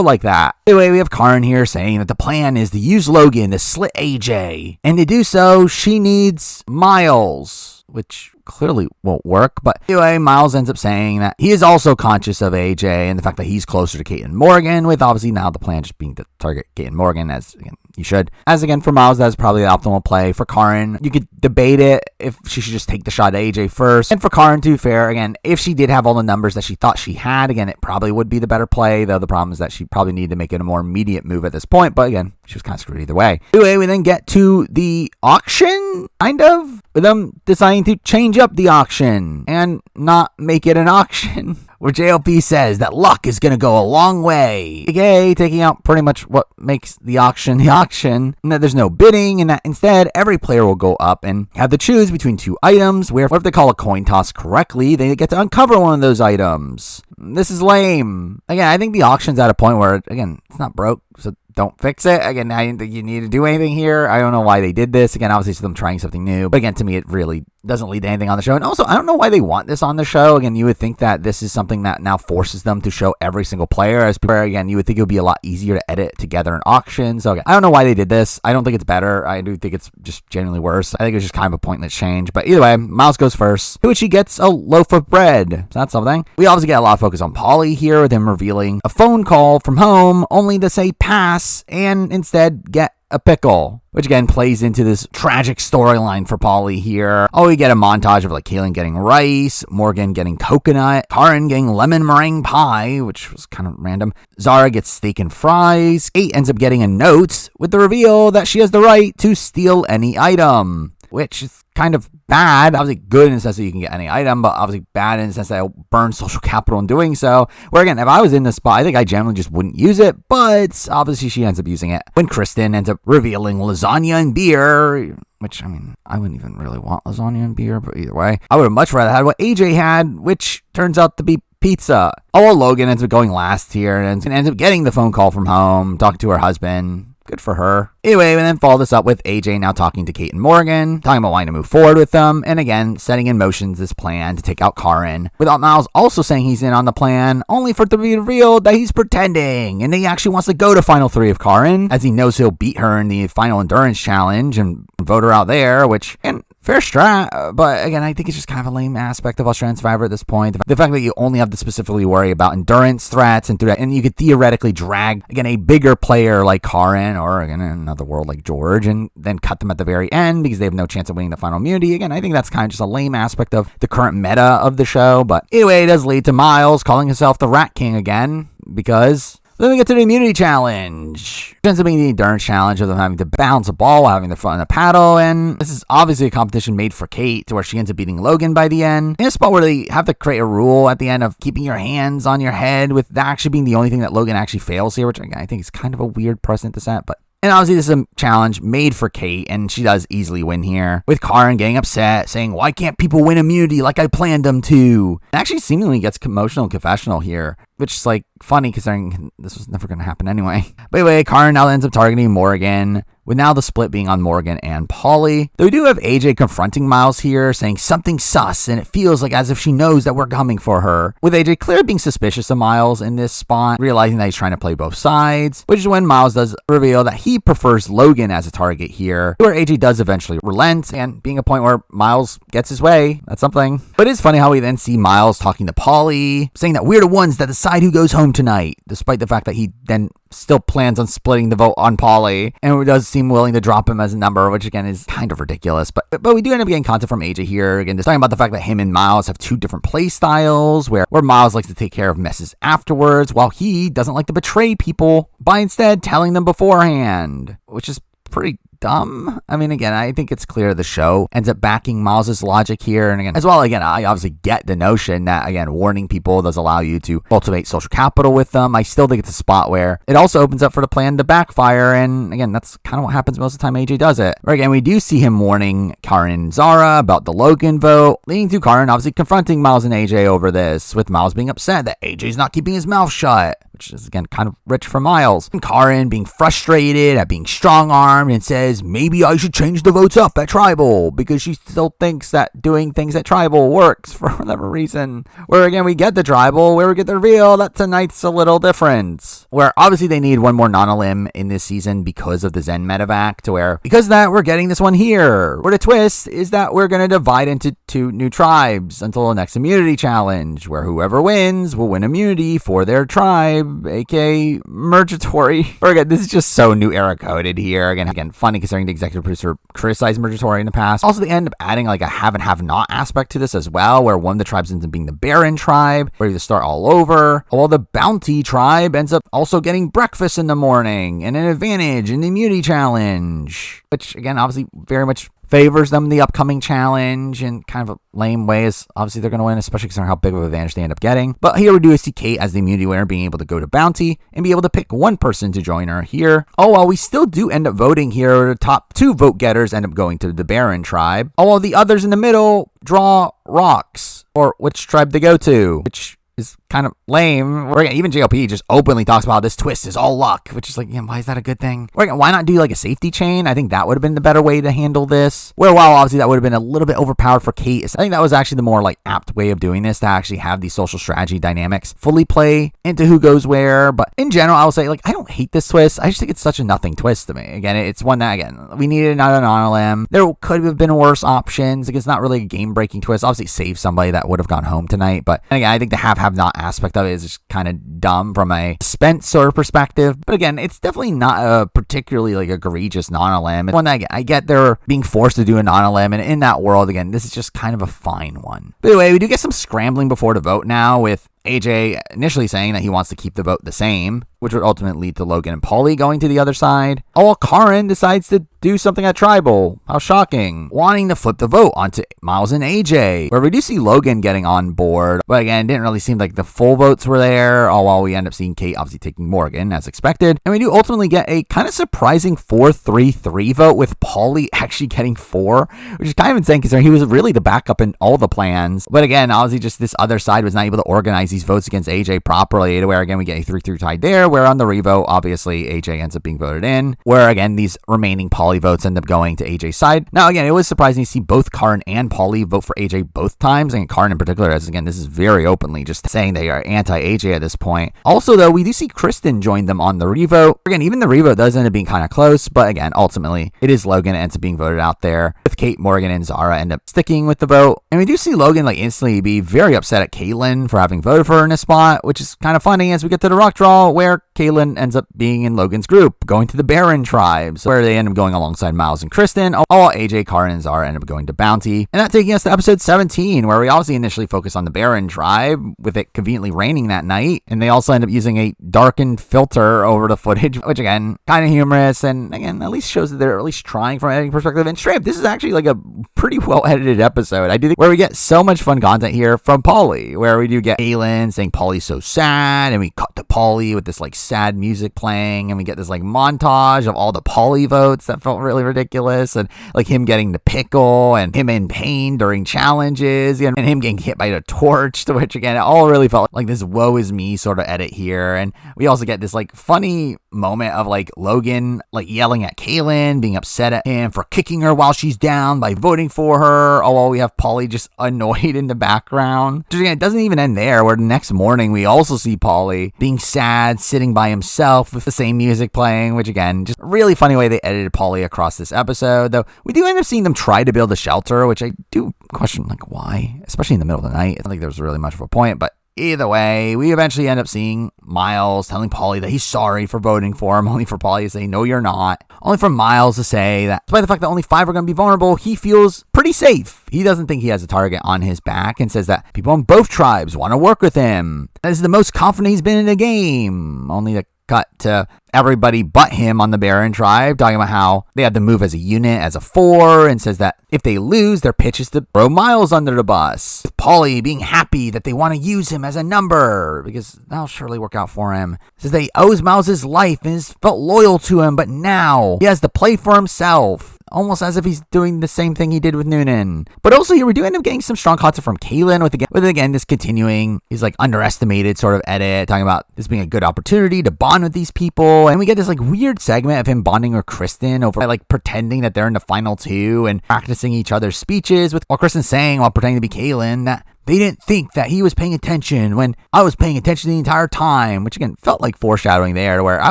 S1: like that. Anyway, we have Karen here saying that the plan is to use Logan to slit AJ, and to do so, she needs Miles, which clearly won't work. But anyway, Miles ends up saying that he is also conscious of AJ and the fact that he's closer to Kate and Morgan, with obviously now the plan just being to target Kate and Morgan, as again, you should. As again, for Miles, that's probably the optimal play. For Karen, you could debate it if she should just take the shot at AJ first. And for Karen, to be fair, again, if she did have all the numbers that she thought she had, again, it probably would be the better play, though the problem is that she probably needed to make it a more immediate move at this point. But again, she was kind of screwed either way. Anyway, we then get to the auction, kind of, with them deciding to change up the auction and not make it an auction, where JLP says that luck is going to go a long way, aka taking out pretty much what makes the auction, and that there's no bidding, and that instead every player will go up and have to choose between two items, where if they call a coin toss correctly, they get to uncover one of those items. This is lame. Again, I think the auction's at a point where, again, it's not broke, so don't fix it. Again, I didn't think you need to do anything here. I don't know why they did this. Again, obviously it's them trying something new. But again, to me, it really doesn't lead to anything on the show. And also, I don't know why they want this on the show. Again, you would think that this is something that now forces them to show every single player. As people, again, you would think it would be a lot easier to edit together an auction. So again, I don't know why they did this. I don't think it's better. I do think it's just genuinely worse. I think it's just kind of a pointless change. But either way, Miles goes first, to which he gets a loaf of bread. So that's something. We obviously get a lot of focus on Polly here, with him revealing a phone call from home, only to say pass and instead get a pickle, which again plays into this tragic storyline for Polly here. Oh, we get a montage of like Kaylin getting rice, Morgan getting coconut, Karen getting lemon meringue pie, which was kind of random. Zara gets steak and fries. Kate ends up getting a note with the reveal that she has the right to steal any item, which is kind of bad. Obviously good in the sense that you can get any item, but obviously bad in the sense that I'll burn social capital in doing so. Where again, if I was in this spot, I think I generally just wouldn't use it, but obviously she ends up using it when Kristen ends up revealing lasagna and beer, which, I mean, I wouldn't even really want lasagna and beer, but either way, I would have much rather had what AJ had, which turns out to be pizza. Oh, well, Logan ends up going last here and ends up getting the phone call from home, talking to her husband. Good for her. Anyway, we then follow this up with AJ now talking to Kate and Morgan, talking about wanting to move forward with them, and again, setting in motion this plan to take out Karen, without Miles also saying he's in on the plan, only for it to be revealed that he's pretending, and he actually wants to go to Final 3 of Karen, as he knows he'll beat her in the Final Endurance Challenge and vote her out there, which, and fair strat, but again, I think it's just kind of a lame aspect of Australian Survivor at this point. The fact that you only have to specifically worry about endurance threats and through that, and you could theoretically drag, again, a bigger player like Karen, or again, in another world like George, and then cut them at the very end because they have no chance of winning the final immunity. Again, I think that's kind of just a lame aspect of the current meta of the show, but anyway, it does lead to Miles calling himself the Rat King again, because Then we get to the immunity challenge. It ends up being the endurance challenge of them having to balance a ball while having their foot on a paddle. And this is obviously a competition made for Kate, to where she ends up beating Logan by the end. In a spot where they have to create a rule at the end of keeping your hands on your head, with that actually being the only thing that Logan actually fails here, which again, I think is kind of a weird precedent to set, but. And obviously this is a challenge made for Kate, and she does easily win here, with Karin getting upset, saying, why can't people win immunity like I planned them to? And actually seemingly gets emotional and confessional here, which is like funny considering this was never going to happen anyway. But anyway, Karin now ends up targeting Morgan, with now the split being on Morgan and Polly. Though we do have AJ confronting Miles here, saying something sus, and it feels like as if she knows that we're coming for her. With AJ clearly being suspicious of Miles in this spot, realizing that he's trying to play both sides, which is when Miles does reveal that he prefers Logan as a target here, where AJ does eventually relent, and being a point where Miles gets his way, that's something. But it's funny how we then see Miles talking to Polly, saying that we're the ones that decide who goes home tonight, despite the fact that he then still plans on splitting the vote on Polly, and does seem willing to drop him as a number, which again is kind of ridiculous. But we do end up getting content from AJ here, again, just talking about the fact that him and Miles have two different play styles, where Miles likes to take care of messes afterwards, while he doesn't like to betray people by instead telling them beforehand, which is pretty dumb. I mean, again, I think it's clear the show ends up backing Miles's logic here. And again, as well, again, I obviously get the notion that, again, warning people does allow you to cultivate social capital with them. I still think it's a spot where it also opens up for the plan to backfire. And again, that's kind of what happens most of the time AJ does it. Where again, we do see him warning Karin and Zara about the Logan vote, leading to Karin obviously confronting Miles and AJ over this, with Miles being upset that AJ's not keeping his mouth shut, which is, again, kind of rich for Miles. And Karin being frustrated at being strong-armed and says, maybe I should change the votes up at Tribal, because she still thinks that doing things at Tribal works for whatever reason. Where, again, we get the Tribal, where we get the reveal that tonight's a little different. Where, obviously, they need one more non-elim in this season because of the Zen medevac, to where, because of that, we're getting this one here. Where the twist is that we're going to divide into two new tribes until the next immunity challenge, where whoever wins will win immunity for their tribe, aka Mergatory. Or again, this is just so new era coded here. Again, funny considering the executive producer criticized Mergatory in the past. Also, they end up adding like a have and have not aspect to this as well, where one of the tribes ends up being the Baron tribe, where you start all over, while the Bounty tribe ends up also getting breakfast in the morning and an advantage in the immunity challenge, which again, obviously very much favors them in the upcoming challenge in kind of a lame way, as obviously they're going to win, especially considering how big of an advantage they end up getting. But here we do see Kate as the immunity winner being able to go to Bounty and be able to pick one person to join her here. Oh, well, we still do end up voting here. The top two vote getters end up going to the Baron tribe, while the others in the middle draw rocks, or which tribe they go to, which is kind of lame. Or again, even JLP just openly talks about this twist is all luck, which is like, yeah, why is that a good thing? Or again, why not do like a safety chain? I think that would have been the better way to handle this. Where while obviously that would have been a little bit overpowered for Kate, I think that was actually the more like apt way of doing this, to actually have these social strategy dynamics fully play into who goes where. But in general, I will say, like, I don't hate this twist. I just think it's such a nothing twist to me. Again, it's one that, again, we needed not an non-elim. There could have been worse options. Like, it's not really a game-breaking twist. Obviously, save somebody that would have gone home tonight. But again, I think the have-not aspect of it is just kind of dumb from a suspense sort of perspective. But again, it's definitely not a particularly like egregious non-elim. It's one that I get they're being forced to do a non-elim, and in that world, again, this is just kind of a fine one. But anyway, we do get some scrambling before the vote now, with AJ initially saying that he wants to keep the vote the same, which would ultimately lead to Logan and Polly going to the other side. Oh, well, Karin decides to do something at Tribal. How shocking. Wanting to flip the vote onto Miles and AJ, where we do see Logan getting on board. But again, it didn't really seem like the full votes were there, all while we end up seeing Kate obviously taking Morgan, as expected. And we do ultimately get a kind of surprising 4-3-3 vote, with Polly actually getting 4, which is kind of insane considering he was really the backup in all the plans. But again, obviously just this other side was not able to organize these votes against AJ properly, to where again we get a 3-3 tie there, where on the revote obviously AJ ends up being voted in, where again these remaining Polly votes end up going to AJ's side. Now again, it was surprising to see both Karin and Polly vote for AJ both times, and Karin in particular, as again this is very openly just saying they are anti-AJ at this point. Also though, we do see Kristen join them on the revote. Again, even the revote does end up being kind of close, but again ultimately it is Logan that ends up being voted out there, with Kate, Morgan, and Zara end up sticking with the vote. And we do see Logan like instantly be very upset at Caitlyn for having voted for her in this spot, which is kind of funny as we get to the rock draw, where Kaylin ends up being in Logan's group, going to the Baron tribes, where they end up going alongside Miles and Kristen, all while AJ, Karin, and Zara end up going to Bounty. And that taking us to episode 17, where we obviously initially focus on the Baron tribe, with it conveniently raining that night, and they also end up using a darkened filter over the footage, which again, kind of humorous, and again, at least shows that they're at least trying from an editing perspective. And straight up, this is actually like a pretty well edited episode. I do think where we get so much fun content here from Paulie, where we do get Kaylin saying Paulie's so sad, and we cut to Paulie with this like sad music playing, and we get this like montage of all the Paulie votes that felt really ridiculous, and like him getting the pickle, and him in pain during challenges, and him getting hit by the torch, to which again, it all really felt like this woe is me sort of edit here. And we also get this like funny moment of like Logan like yelling at Kaylin, being upset at him for kicking her while she's down by voting for her, all while we have Paulie just annoyed in the background. Just again, it doesn't even end there, where the next morning we also see Paulie being sad, sitting by himself with the same music playing, which again, just a really funny way they edited Paulie across this episode. Though we do end up seeing them try to build a shelter, which I do question like why, especially in the middle of the night. I don't think there was really much of a point, but either way, we eventually end up seeing Miles telling Paulie that he's sorry for voting for him, only for Paulie to say, no, you're not. Only for Miles to say that despite the fact that only 5 are going to be vulnerable, he feels pretty safe. He doesn't think he has a target on his back, and says that people on both tribes want to work with him. That is the most confident he's been in a game. Only to cut to everybody but him on the Baron tribe talking about how they had to move as a unit, as a 4, and says that if they lose, their pitch is to throw Miles under the bus. With Paulie being happy that they want to use him as a number, because that'll surely work out for him. Says that he owes Miles his life and has felt loyal to him, but now he has to play for himself. Almost as if he's doing the same thing he did with Noonan. But also here we do end up getting some strong content from Kaylin with again this continuing his like underestimated sort of edit, talking about this being a good opportunity to bond with these people. And we get this like weird segment of him bonding with Kristen over like pretending that they're in the final 2 and practicing each other's speeches, with while Kristen saying while pretending to be Kaylin that they didn't think that he was paying attention when I was paying attention the entire time, which again felt like foreshadowing there, where I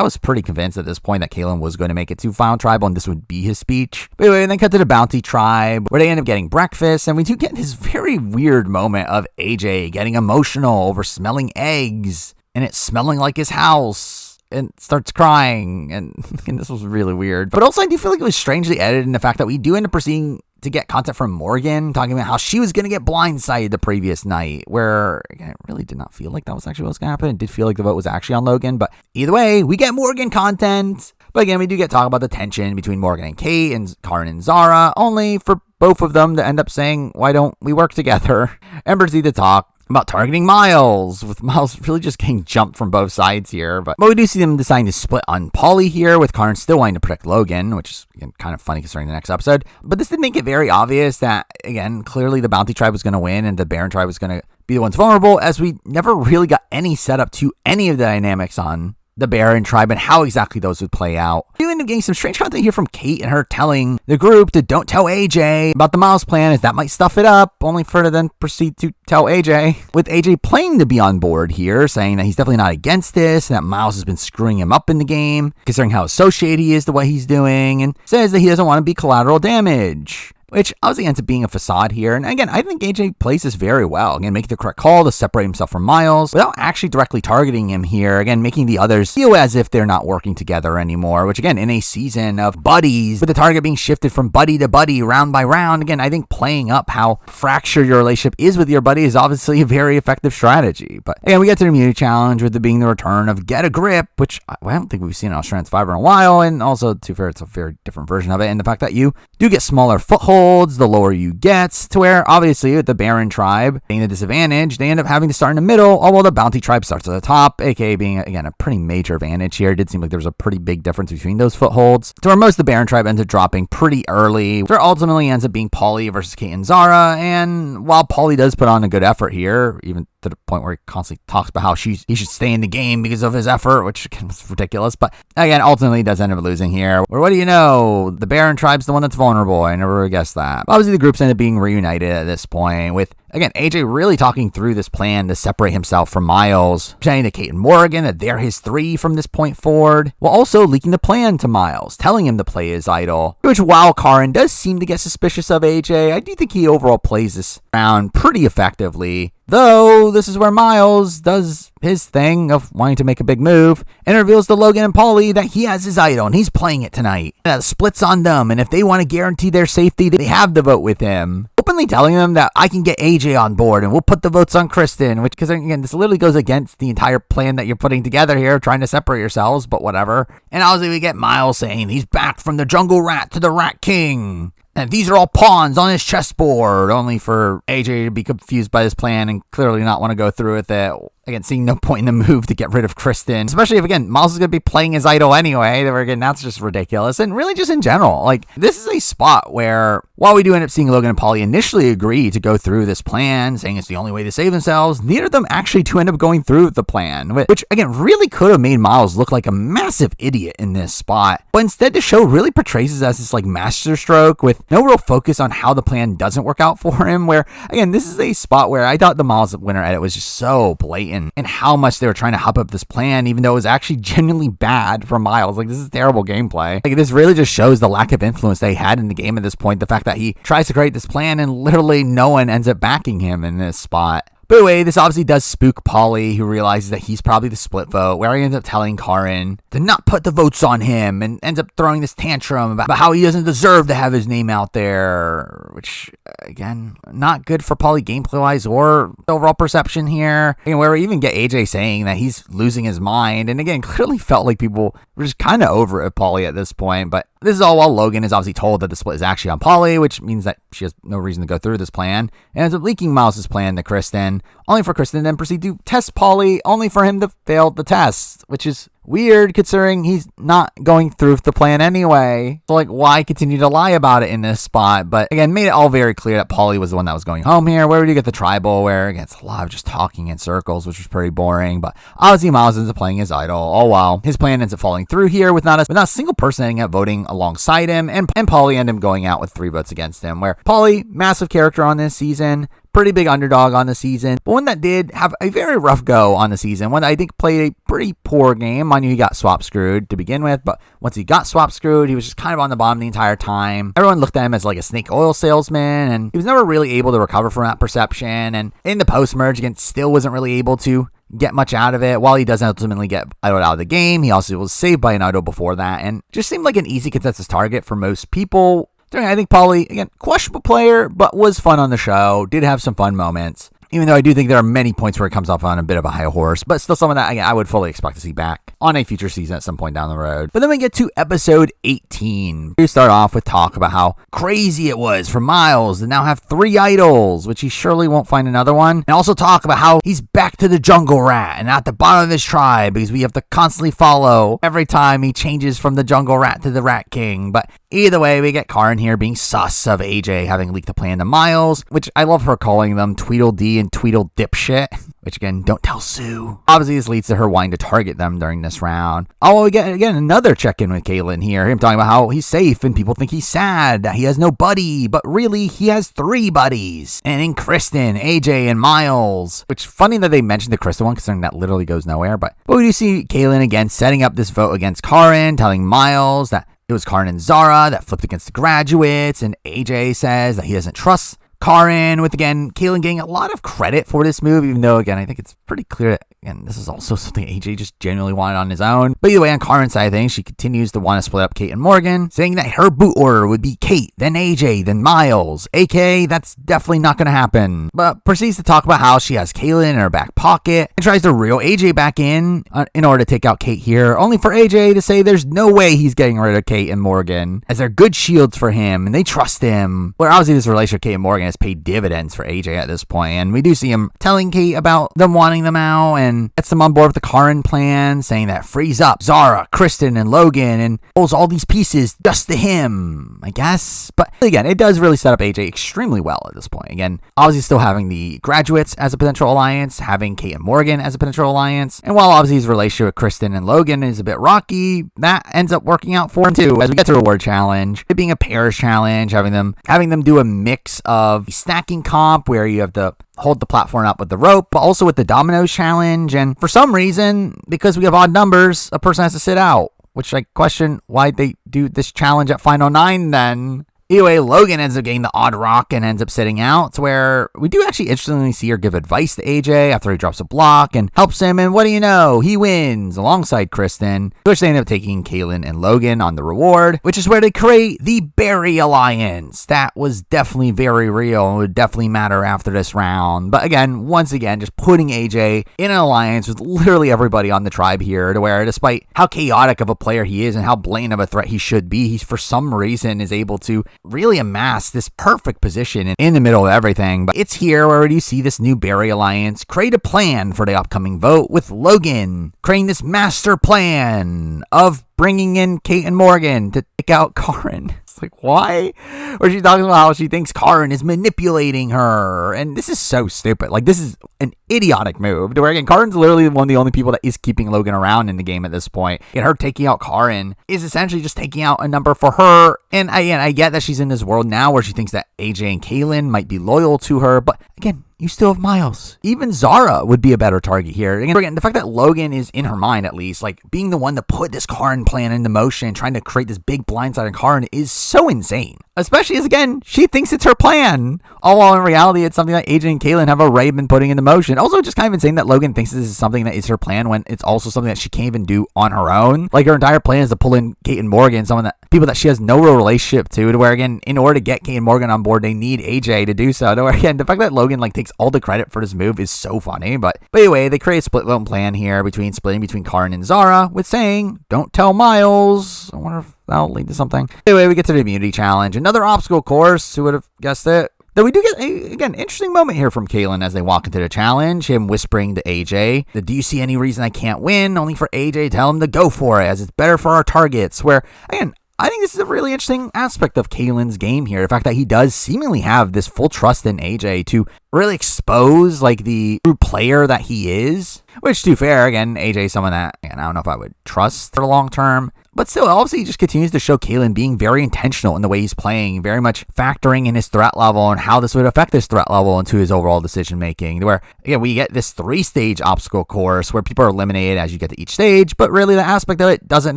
S1: was pretty convinced at this point that Kaylin was going to make it to Final Tribal and this would be his speech. But anyway, and then cut to the Bounty Tribe, where they end up getting breakfast, and we do get this very weird moment of AJ getting emotional over smelling eggs, and it smelling like his house, and starts crying, and this was really weird. But also I do feel like it was strangely edited in the fact that we do end up proceeding to get content from Morgan talking about how she was going to get blindsided the previous night, where again, it really did not feel like that was actually what was going to happen. It did feel like the vote was actually on Logan, but either way, we get Morgan content. But again, we do get talk about the tension between Morgan and Kate and Karin and Zara, only for both of them to end up saying, why don't we work together? And proceed to talk about targeting Miles, with Miles really just getting jumped from both sides here. But we do see them deciding to split on Paulie here, with Karin still wanting to protect Logan, which is again, kind of funny considering the next episode. But this did make it very obvious that, again, clearly the Bounty Tribe was going to win and the Baron Tribe was going to be the ones vulnerable, as we never really got any setup to any of the dynamics on the Baron Tribe and how exactly those would play out. We end up getting some strange content here from Kate and her telling the group to don't tell AJ about the Miles plan, as that might stuff it up, only for her to then proceed to tell AJ, with AJ playing to be on board here, saying that he's definitely not against this and that Miles has been screwing him up in the game, considering how associated he is to what he's doing, and says that he doesn't want to be collateral damage, which obviously ends up being a facade here. And again, I think AJ plays this very well. Again, making the correct call to separate himself from Miles without actually directly targeting him here. Again, making the others feel as if they're not working together anymore, which again, in a season of buddies, with the target being shifted from buddy to buddy, round by round, again, I think playing up how fractured your relationship is with your buddy is obviously a very effective strategy. But again, we get to the immunity challenge, with it being the return of Get a Grip, which I don't think we've seen on Australian Survivor in a while. And also, to be fair, it's a very different version of it. And the fact that you do get smaller footholds the lower you get, to where obviously with the Baron Tribe being the disadvantage, they end up having to start in the middle, all while the Bounty Tribe starts at the top, aka being again a pretty major advantage here. It did seem like there was a pretty big difference between those footholds, to where most of the Baron Tribe ends up dropping pretty early, where ultimately ends up being Paulie versus Kate and Zara. And while Paulie does put on a good effort here, even to the point where he constantly talks about how he should stay in the game because of his effort, which again was ridiculous, but again ultimately does end up losing here. Where what do you know, the Baron Tribe's the one that's vulnerable. I never would guess that. Obviously the groups end up being reunited at this point, with again AJ really talking through this plan to separate himself from Miles, saying to Kate and Morgan that they're his 3 from this point forward, while also leaking the plan to Miles, telling him to play his idol. Which, while Karin does seem to get suspicious of AJ, I do think he overall plays this round pretty effectively, Though, this is where Miles does his thing of wanting to make a big move and reveals to Logan and Paulie that he has his idol and he's playing it tonight. That splits on them, and if they want to guarantee their safety, they have to vote with him. Openly telling them that I can get AJ on board and we'll put the votes on Kristen, which, because again, this literally goes against the entire plan that you're putting together here, trying to separate yourselves, but whatever. And obviously we get Miles saying he's back from the jungle rat to the rat king. And these are all pawns on his chessboard, only for AJ to be confused by this plan and clearly not want to go through with it. Again, seeing no point in the move to get rid of Kristen, especially if, again, Miles is going to be playing his idol anyway. Again, that's just ridiculous. And really just in general, like, this is a spot where, while we do end up seeing Logan and Paulie initially agree to go through this plan, saying it's the only way to save themselves, neither of them actually do end up going through with the plan, which, again, really could have made Miles look like a massive idiot in this spot. But instead, the show really portrays it as this, like, masterstroke with no real focus on how the plan doesn't work out for him, where, again, this is a spot where I thought the Miles winner edit was just so blatant and how much they were trying to hype up this plan, even though it was actually genuinely bad for Miles. Like, this is terrible gameplay. Like, this really just shows the lack of influence they had in the game at this point. The fact that he tries to create this plan and literally no one ends up backing him in this spot. But anyway, this obviously does spook Paulie, who realizes that he's probably the split vote, where he ends up telling Karin to not put the votes on him and ends up throwing this tantrum about how he doesn't deserve to have his name out there, which, again, not good for Paulie gameplay-wise or overall perception here. And where we even get AJ saying that he's losing his mind, and again, clearly felt like people were just kind of over it with Paulie at this point, but this is all while Logan is obviously told that the split is actually on Paulie, which means that she has no reason to go through this plan, and ends up leaking Miles' plan to Kristen, only for Kristen to then proceed to test Paulie, only for him to fail the test, which is weird considering he's not going through with the plan anyway. So, like, why continue to lie about it in this spot? But again, made it all very clear that Paulie was the one that was going home here. Where would you get the tribal? Where, again, it's a lot of just talking in circles, which was pretty boring. But obviously, Miles ends up playing his idol, all while his plan ends up falling through here with not a single person ending up voting alongside him. And Paulie ended up going out with 3 votes against him. Where Paulie, massive character on this season, pretty big underdog on the season, but one that did have a very rough go on the season, one that I think played a pretty poor game. Mind you, he got swap screwed to begin with, but once he got swap screwed, he was just kind of on the bottom the entire time. Everyone looked at him as like a snake oil salesman, and he was never really able to recover from that perception, and in the post-merge, again, still wasn't really able to get much out of it. While he doesn't ultimately get idled out of the game, he also was saved by an idol before that, and just seemed like an easy consensus target for most people. I think Paulie, again, questionable player, but was fun on the show, did have some fun moments. Even though I do think there are many points where it comes off on a bit of a high horse, but still someone that, again, I would fully expect to see back on a future season at some point down the road. But then we get to episode 18. We start off with talk about how crazy it was for Miles to now have 3 idols, which he surely won't find another one. And also talk about how he's back to the jungle rat and at the bottom of his tribe because we have to constantly follow every time he changes from the jungle rat to the rat king. But either way, we get Karin here being sus of AJ having leaked the plan to Miles, which I love her calling them Tweedledee and Tweedle dipshit, which again, don't tell Sue. Obviously, this leads to her wanting to target them during this round. Oh, we get, again, another check-in with Caitlyn here. Him talking about how he's safe and people think he's sad, that he has no buddy, but really, he has 3 buddies. And in Kristen, AJ, and Miles. Which, funny that they mentioned the Kristen one, considering that literally goes nowhere. But we do see Caitlyn again setting up this vote against Karin, telling Miles that it was Karin and Zara that flipped against the graduates, and AJ says that he doesn't trust Karin, with, again, Caitlyn getting a lot of credit for this move, even though, again, I think it's pretty clear that, again, this is also something AJ just genuinely wanted on his own. But either way, on Karin's side of things, she continues to want to split up Kate and Morgan, saying that her boot order would be Kate, then AJ, then Miles. AK, that's definitely not going to happen. But proceeds to talk about how she has Caitlyn in her back pocket and tries to reel AJ back in order to take out Kate here, only for AJ to say there's no way he's getting rid of Kate and Morgan, as they're good shields for him and they trust him. Where obviously this relationship with Kate and Morgan has paid dividends for AJ at this point, and we do see him telling Kate about them wanting them out and gets them on board with the Karin plan, saying that frees up Zara, Kristen, and Logan and pulls all these pieces just to him, I guess. But again, it does really set up AJ extremely well at this point. Again, obviously still having the graduates as a potential alliance, having Kate and Morgan as a potential alliance, and while obviously his relationship with Kristen and Logan is a bit rocky, that ends up working out for him too as we get to reward challenge, it being a pairs challenge, having them do a mix of stacking comp where you have to hold the platform up with the rope, but also with the dominoes challenge. And for some reason, because we have odd numbers, a person has to sit out, which I question why they do this challenge at Final 9 then. Anyway, Logan ends up getting the odd rock and ends up sitting out, where we do actually interestingly see her give advice to AJ after he drops a block and helps him, and what do you know, he wins alongside Kristen, which they end up taking Kaylin and Logan on the reward, which is where they create the Barry Alliance. That was definitely very real and would definitely matter after this round. But again, once again, just putting AJ in an alliance with literally everybody on the tribe here, to where despite how chaotic of a player he is and how blatant of a threat he should be, he's for some reason is able to really amass this perfect position in the middle of everything. But it's here where you see this new Barry Alliance create a plan for the upcoming vote, with Logan creating this master plan of bringing in Kate and Morgan to take out Karin. It's like, why? Or she's talking about how she thinks Karin is manipulating her. And this is so stupid. Like, this is an idiotic move. To where, again, Karin's literally one of the only people that is keeping Logan around in the game at this point. And her taking out Karin is essentially just taking out a number for her. And I get that she's in this world now where she thinks that AJ and Kaylin might be loyal to her. But again, you still have Miles. Even Zara would be a better target here. Again, the fact that Logan is, in her mind at least, like being the one to put this Karin plan into motion, trying to create this big blindside on Karin, is so insane. Especially as, again, she thinks it's her plan. All while in reality, it's something that AJ and Kaylin have already been putting into motion. Also, just kind of insane that Logan thinks this is something that is her plan when it's also something that she can't even do on her own. Like, her entire plan is to pull in Kate and Morgan, people that she has no real relationship to where, again, in order to get Kate and Morgan on board, they need AJ to do so. To where, again, the fact that Logan, like, takes all the credit for this move is so funny. But anyway, they create a split vote plan here splitting between Karin and Zara with saying, don't tell Miles. I wonder if that'll lead to something. Anyway, we get to the immunity challenge. Another obstacle course. Who would have guessed it? Though we do get, again, interesting moment here from Kaylin as they walk into the challenge. Him whispering to AJ, do you see any reason I can't win? Only for AJ to tell him to go for it, as it's better for our targets. Where, again, I think this is a really interesting aspect of Kaylin's game here. The fact that he does seemingly have this full trust in AJ to really expose, like, the true player that he is. Which, to be fair, again, AJ is someone that, again, I don't know if I would trust for the long term. But still, obviously, he just continues to show Kaylin being very intentional in the way he's playing, very much factoring in his threat level and how this would affect his threat level into his overall decision making. Where, again, we get this 3-stage obstacle course where people are eliminated as you get to each stage, but really the aspect of it doesn't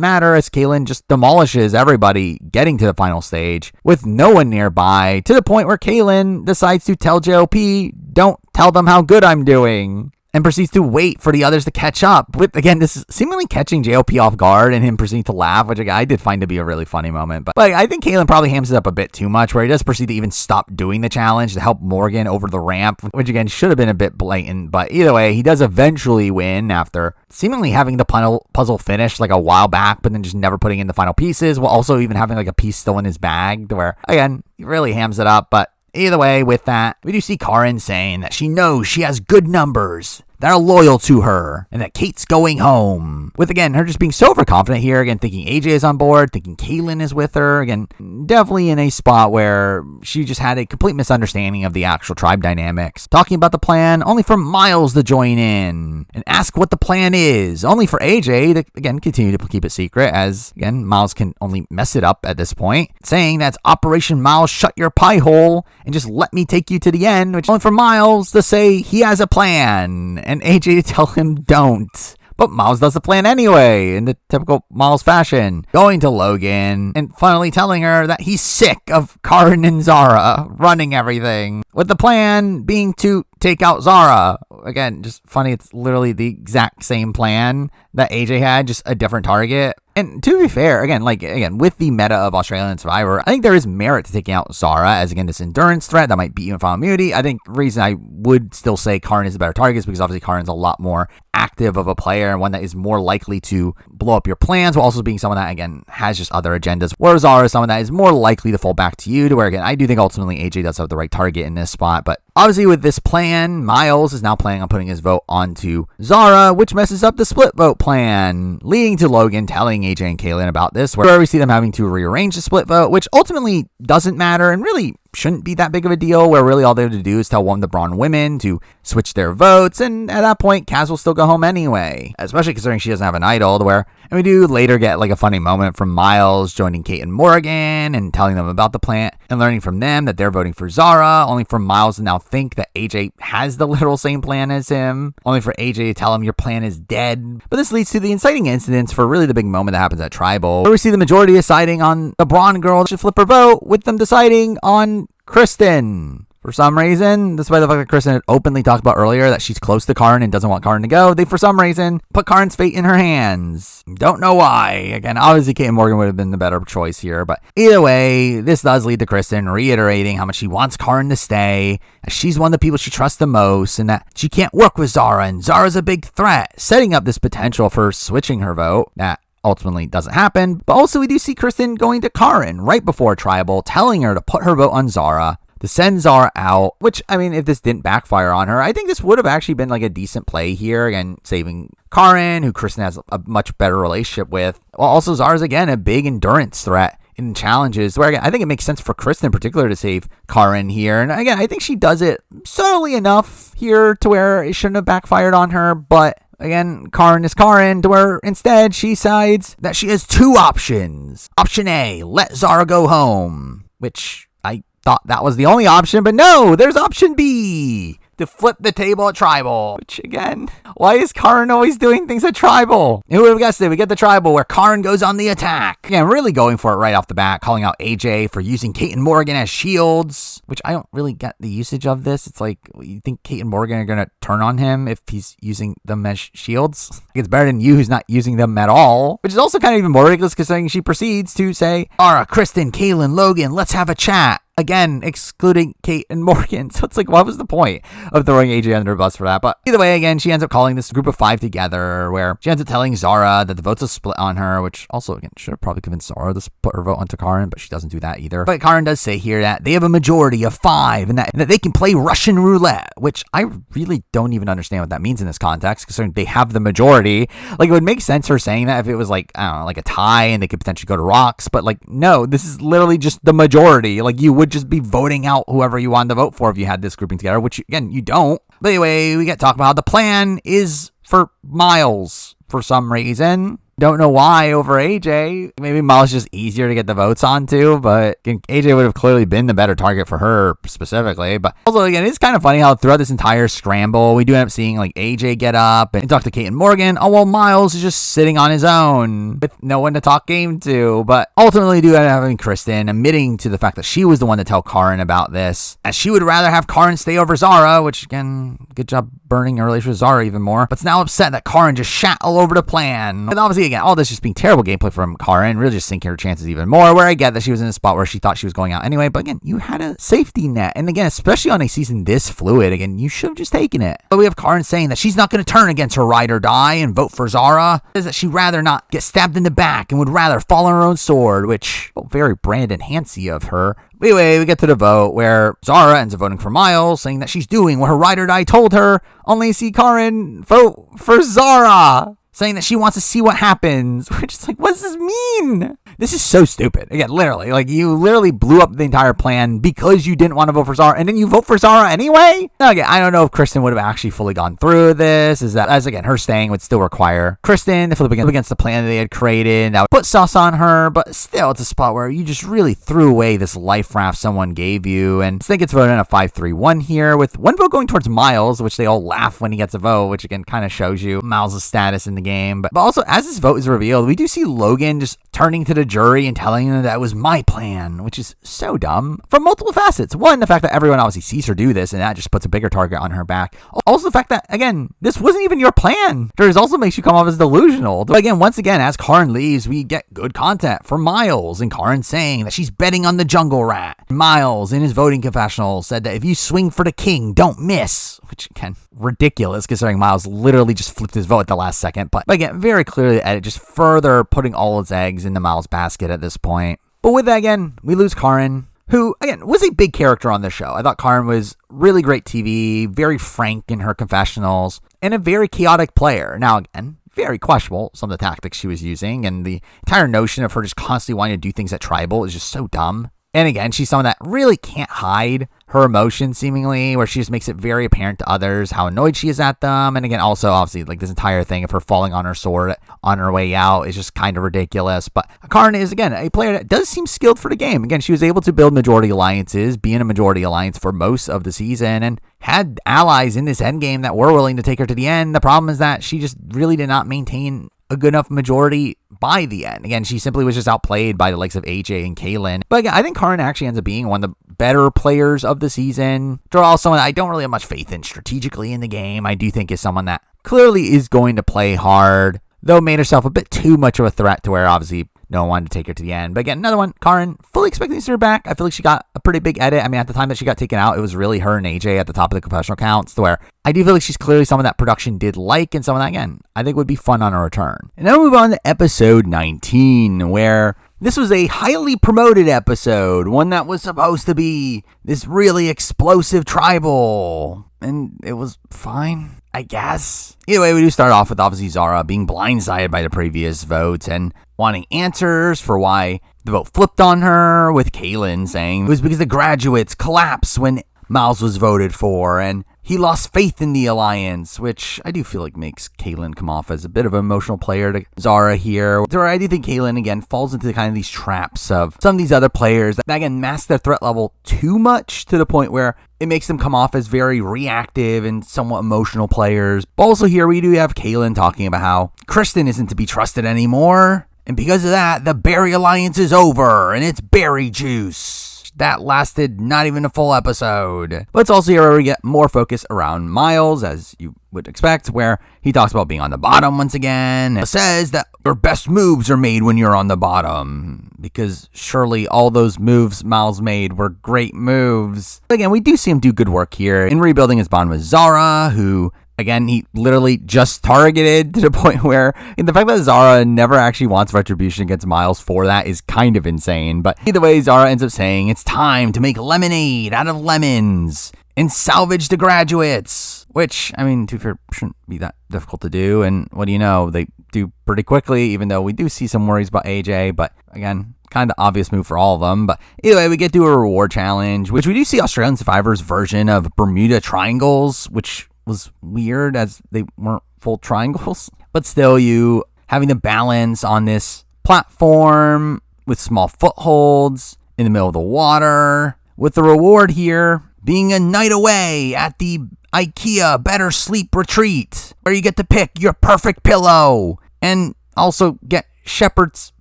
S1: matter as Kaylin just demolishes everybody getting to the final stage with no one nearby, to the point where Kaylin decides to tell JLP, don't tell them how good I'm doing, and proceeds to wait for the others to catch up. With, again, this is seemingly catching JLP off guard and him proceeding to laugh, which I did find to be a really funny moment. But I think Kaylin probably hams it up a bit too much, where he does proceed to even stop doing the challenge to help Morgan over the ramp, which again should have been a bit blatant. But either way, he does eventually win after seemingly having the puzzle finished like a while back, but then just never putting in the final pieces, while also even having like a piece still in his bag, to where, again, he really hams it up. But either way, with that, we do see Karin saying that she knows she has good numbers that are loyal to her, and that Kate's going home. With, again, her just being so overconfident here, again, thinking AJ is on board, thinking Kaylin is with her, again, definitely in a spot where she just had a complete misunderstanding of the actual tribe dynamics. Talking about the plan, only for Miles to join in, and ask what the plan is, only for AJ to, again, continue to keep it secret, as, again, Miles can only mess it up at this point, saying that's Operation Miles Shut Your Pie Hole, and just let me take you to the end, which only for Miles to say he has a plan, and AJ to tell him don't. But Miles does the plan anyway, in the typical Miles fashion, going to Logan and finally telling her that he's sick of Karin and Zara running everything, with the plan being to take out Zara. Again, just funny, it's literally the exact same plan that AJ had, just a different target. And to be fair, again, with the meta of Australian Survivor, I think there is merit to taking out Zara as, again, this endurance threat that might beat you in final immunity. I think the reason I would still say Karin is a better target is because obviously Karin's a lot more active of a player and one that is more likely to blow up your plans, while also being someone that, again, has just other agendas. Whereas Zara is someone that is more likely to fall back to you, to where, again, I do think ultimately AJ does have the right target in this spot. But obviously with this plan, Miles is now planning on putting his vote onto Zara, which messes up the split vote plan, leading to Logan telling AJ and Kaylin about this, where we see them having to rearrange the split vote, which ultimately doesn't matter and really shouldn't be that big of a deal, where really all they have to do is tell one of the Brawn women to switch their votes, and at that point, Kaz will still go home anyway, especially considering she doesn't have an idol to wear. And we do later get like a funny moment from Miles joining Kate and Morgan and telling them about the plant and learning from them that they're voting for Zara, only for Miles to now think that AJ has the literal same plan as him, only for AJ to tell him your plan is dead. But this leads to the inciting incidents for really the big moment that happens at Tribal, where we see the majority deciding on the Brawn girl should flip her vote, with them deciding on Kristen. For some reason, despite the fact that Kristen had openly talked about earlier that she's close to Karin and doesn't want Karin to go, they for some reason put Karin's fate in her hands. Don't know why. Again, obviously Kate and Morgan would have been the better choice here, but either way, this does lead to Kristen reiterating how much she wants Karin to stay, as she's one of the people she trusts the most, and that she can't work with Zara, and Zara's a big threat, setting up this potential for switching her vote. That ultimately doesn't happen, but also we do see Kristen going to Karin right before Tribal, telling her to put her vote on Zara, to send Zara out, which, I mean, if this didn't backfire on her, I think this would have actually been like a decent play here, again, saving Karin, who Kristen has a much better relationship with. Well, also Zara's, again, a big endurance threat in challenges, where again, I think it makes sense for Kristen in particular to save Karin here. And again, I think she does it subtly enough here to where it shouldn't have backfired on her, but again, Karin is Karin, to where instead she decides that she has two options. Option A, let Zara go home, which I thought that was the only option, but no, there's option B, to flip the table at Tribal. Which, again, why is Karin always doing things at Tribal? Who would have guessed it? We get the Tribal where Karin goes on the attack. Yeah, really going for it right off the bat, calling out AJ for using Kate and Morgan as shields, which I don't really get the usage of this. It's like, you think Kate and Morgan are going to turn on him if he's using them as shields? It's better than you, who's not using them at all, which is also kind of even more ridiculous considering she proceeds to say, Ara, Kristen, Kaylin, Logan, let's have a chat. Again, excluding Kate and Morgan. So it's like, what was the point of throwing AJ under the bus for that? But either way, again, she ends up calling this group of 5 together, where she ends up telling Zara that the votes will split on her, which also, again, should have probably convinced Zara to put her vote onto Karin, but she doesn't do that either. But Karin does say here that they have a majority of 5 and that they can play Russian roulette, which I really don't even understand what that means in this context, considering they have the majority. Like, it would make sense her saying that if it was like, I don't know, like a tie and they could potentially go to rocks, but like, no, this is literally just the majority. Like, you would just be voting out whoever you wanted to vote for if you had this grouping together, which, again, you don't. But anyway, we get to talk about how the plan is for Miles for some reason. Don't know why over AJ. Maybe Miles is just easier to get the votes onto, but AJ would have clearly been the better target for her specifically. But also, again, it's kind of funny how throughout this entire scramble, we do end up seeing like AJ get up and talk to Kate and Morgan. Oh, well, Miles is just sitting on his own with no one to talk game to. But ultimately, we do end up having Kristen admitting to the fact that she was the one to tell Karin about this, as she would rather have Karin stay over Zara, which, again, good job burning her relationship with Zara even more. But's now upset that Karin just shat all over the plan. And obviously, again, all this just being terrible gameplay from Karin, really just sinking her chances even more, where I get that she was in a spot where she thought she was going out anyway, but again, you had a safety net, and again, especially on a season this fluid, again, you should have just taken it. But we have Karin saying that she's not going to turn against her ride or die and vote for Zara, says that she'd rather not get stabbed in the back and would rather fall on her own sword, which, very Brandon Hansy of her. Anyway, we get to the vote where Zara ends up voting for Miles, saying that she's doing what her ride or die told her, only see Karin vote for Zara, saying that she wants to see what happens, which is like, what does this mean? This is so stupid. Again, literally, like, you literally blew up the entire plan because you didn't want to vote for Zara, and then you vote for Zara anyway? Now, again, I don't know if Kristen would have actually fully gone through this, as again, her staying would still require Kristen to flip against the plan that they had created. That would put sauce on her, but still, it's a spot where you just really threw away this life raft someone gave you, and I think it's voted in a 5-3-1 here, with one vote going towards Miles, which they all laugh when he gets a vote, which, again, kind of shows you Miles' status in the game. But also, as this vote is revealed, we do see Logan just turning to the jury and telling them that was my plan, which is so dumb from multiple facets. One, the fact that everyone obviously sees her do this, and that just puts a bigger target on her back. Also, the fact that, again, this wasn't even your plan. This also makes you come off as delusional. But again, once again, as Karin leaves, we get good content from Miles, and Karin saying that she's betting on the jungle rat. Miles, in his voting confessional, said that if you swing for the king, don't miss, which, again, ridiculous considering Miles literally just flipped his vote at the last second. But again, very clearly the edit just further putting all its eggs in the Miles basket at this point. But with that, again, we lose Karin, who, again, was a big character on the show. I thought Karin was really great TV, very frank in her confessionals, and a very chaotic player. Now, again, very questionable, some of the tactics she was using, and the entire notion of her just constantly wanting to do things at Tribal is just so dumb. And again, she's someone that really can't hide her emotions, seemingly, where she just makes it very apparent to others how annoyed she is at them. And again, also, obviously, like this entire thing of her falling on her sword on her way out is just kind of ridiculous. But Karn is, again, a player that does seem skilled for the game. Again, she was able to build majority alliances, be in a majority alliance for most of the season, and had allies in this endgame that were willing to take her to the end. The problem is that she just really did not maintain a good enough majority by the end. Again, she simply was just outplayed by the likes of AJ and Kaylin. But again, I think Karn actually ends up being one of the better players of the season. Draw someone that I don't really have much faith in strategically in the game. I do think is someone that clearly is going to play hard, though made herself a bit too much of a threat to where obviously no one wanted to take her to the end. But again, another one, Karn, fully expecting to see her back. I feel like she got a pretty big edit. I mean, at the time that she got taken out, it was really her and AJ at the top of the confessional counts, to where I do feel like she's clearly someone that production did like, and someone that, again, I think would be fun on a return. And now we move on to episode 19, where this was a highly promoted episode, one that was supposed to be this really explosive tribal, and it was fine, I guess. Either way, we do start off with obviously Zara being blindsided by the previous votes and wanting answers for why the vote flipped on her, with Kaylin saying it was because the graduates collapsed when Miles was voted for, and he lost faith in the alliance, which I do feel like makes Kaylin come off as a bit of an emotional player to Zara here. So I do think Kaylin, again, falls into kind of these traps of some of these other players that, again, mask their threat level too much to the point where it makes them come off as very reactive and somewhat emotional players. But also here we do have Kaylin talking about how Kristen isn't to be trusted anymore, and because of that, the Berry Alliance is over, and it's berry juice. That lasted not even a full episode. But it's also here where we get more focus around Miles, as you would expect, where he talks about being on the bottom once again, and says that your best moves are made when you're on the bottom, because surely all those moves Miles made were great moves. But again, we do see him do good work here in rebuilding his bond with Zara, who, again, he literally just targeted to the point where the fact that Zara never actually wants retribution against Miles for that is kind of insane. But either way, Zara ends up saying it's time to make lemonade out of lemons and salvage the graduates, which, I mean, to be fair, shouldn't be that difficult to do. And what do you know? They do pretty quickly, even though we do see some worries about AJ. But again, kind of obvious move for all of them. But either way, we get to a reward challenge, which we do see Australian Survivor's version of Bermuda Triangles, which was weird as they weren't full triangles, but still, you having the balance on this platform with small footholds in the middle of the water, with the reward here being a night away at the IKEA Better Sleep Retreat, where you get to pick your perfect pillow and also get shepherd's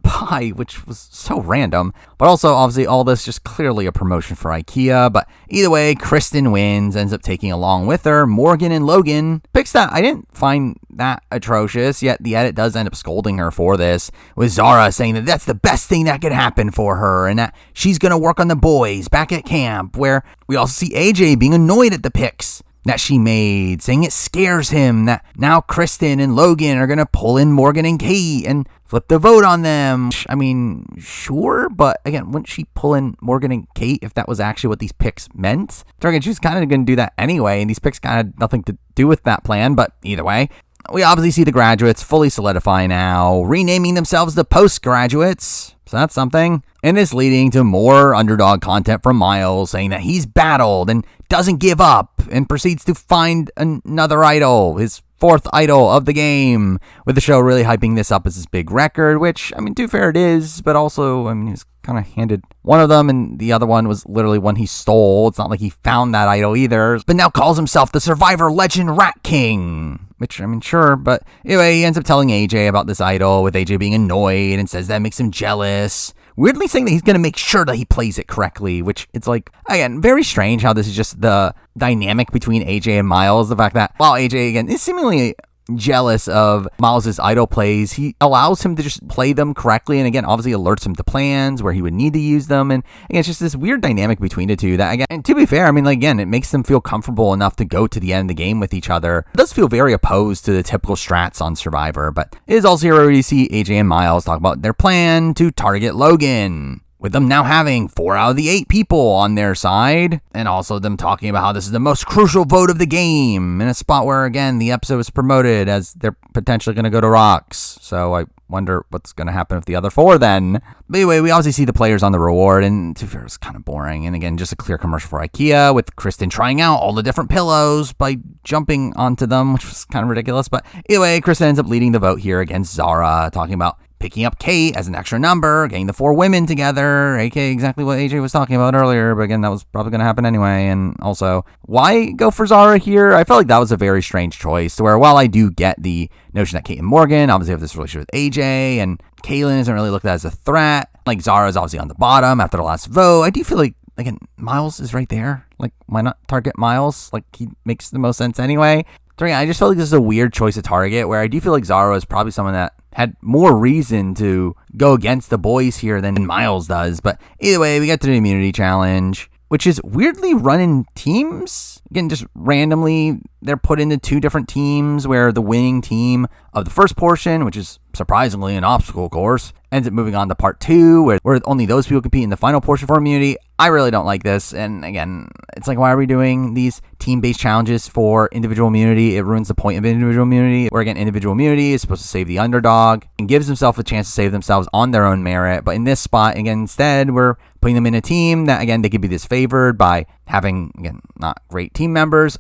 S1: pie, which was so random. But also, obviously, all this just clearly a promotion for IKEA. But either way, Kristen wins, ends up taking along with her Morgan and Logan. Picks that I didn't find that atrocious, yet the edit does end up scolding her for this, with Zara saying that that's the best thing that could happen for her, and that she's going to work on the boys back at camp, where we also see AJ being annoyed at the picks that she made, saying it scares him that now Kristen and Logan are going to pull in Morgan and Kate and flip the vote on them. I mean, sure, but again, wouldn't she pull in Morgan and Kate if that was actually what these picks meant? Again, she was kind of going to do that anyway, and these picks kind of had nothing to do with that plan, but either way, we obviously see the graduates fully solidify now, renaming themselves the postgraduates. So that's something. And it's leading to more underdog content from Miles, saying that he's battled and doesn't give up, and proceeds to find another idol, his fourth idol of the game, with the show really hyping this up as this big record, which, I mean, to be fair, it is, but also, I mean, he was kind of handed one of them, and the other one was literally one he stole. It's not like he found that idol either, but now calls himself the Survivor Legend Rat King. Which, I mean, sure, but anyway, he ends up telling AJ about this idol, with AJ being annoyed and says that makes him jealous. Weirdly saying that he's going to make sure that he plays it correctly, which it's like, again, very strange how this is just the dynamic between AJ and Miles. The fact that while AJ, again, is seemingly jealous of Miles' idol plays, he allows him to just play them correctly, and again, obviously alerts him to plans where he would need to use them, and again, it's just this weird dynamic between the two that, again, and to be fair, I mean, like, again, it makes them feel comfortable enough to go to the end of the game with each other. It does feel very opposed to the typical strats on Survivor, but it is also here where you see AJ and Miles talk about their plan to target Logan, with them now having 4 out of the 8 people on their side, and also them talking about how this is the most crucial vote of the game, in a spot where, again, the episode was promoted as they're potentially going to go to rocks. So I wonder what's going to happen with the other 4 then. But anyway, we obviously see the players on the reward, and to be fair, it was kind of boring. And again, just a clear commercial for IKEA with Kristen trying out all the different pillows by jumping onto them, which was kind of ridiculous. But anyway, Kristen ends up leading the vote here against Zara, talking about picking up Kate as an extra number, getting the 4 women together, aka exactly what AJ was talking about earlier, but again, that was probably going to happen anyway. And also, why go for Zara here? I felt like that was a very strange choice, to where while I do get the notion that Kate and Morgan obviously have this relationship with AJ, and Kaylin isn't really looked at as a threat, like Zara is obviously on the bottom after the last vote, I do feel like, again, Miles is right there. Like, why not target Miles? Like, he makes the most sense anyway. I just felt like this is a weird choice to target, where I do feel like Zara is probably someone that had more reason to go against the boys here than Miles does. But either way, we get to the immunity challenge, which is weirdly run in teams. Again, just randomly, they're put into 2 different teams, where the winning team of the first portion, which is surprisingly an obstacle course, ends up moving on to part 2, where only those people compete in the final portion for immunity. I really don't like this. And again, it's like, why are we doing these team-based challenges for individual immunity? It ruins the point of individual immunity, where again, individual immunity is supposed to save the underdog and gives themselves a chance to save themselves on their own merit. But in this spot, again, instead, we're putting them in a team that, again, they could be disfavored by having, again, not great team members.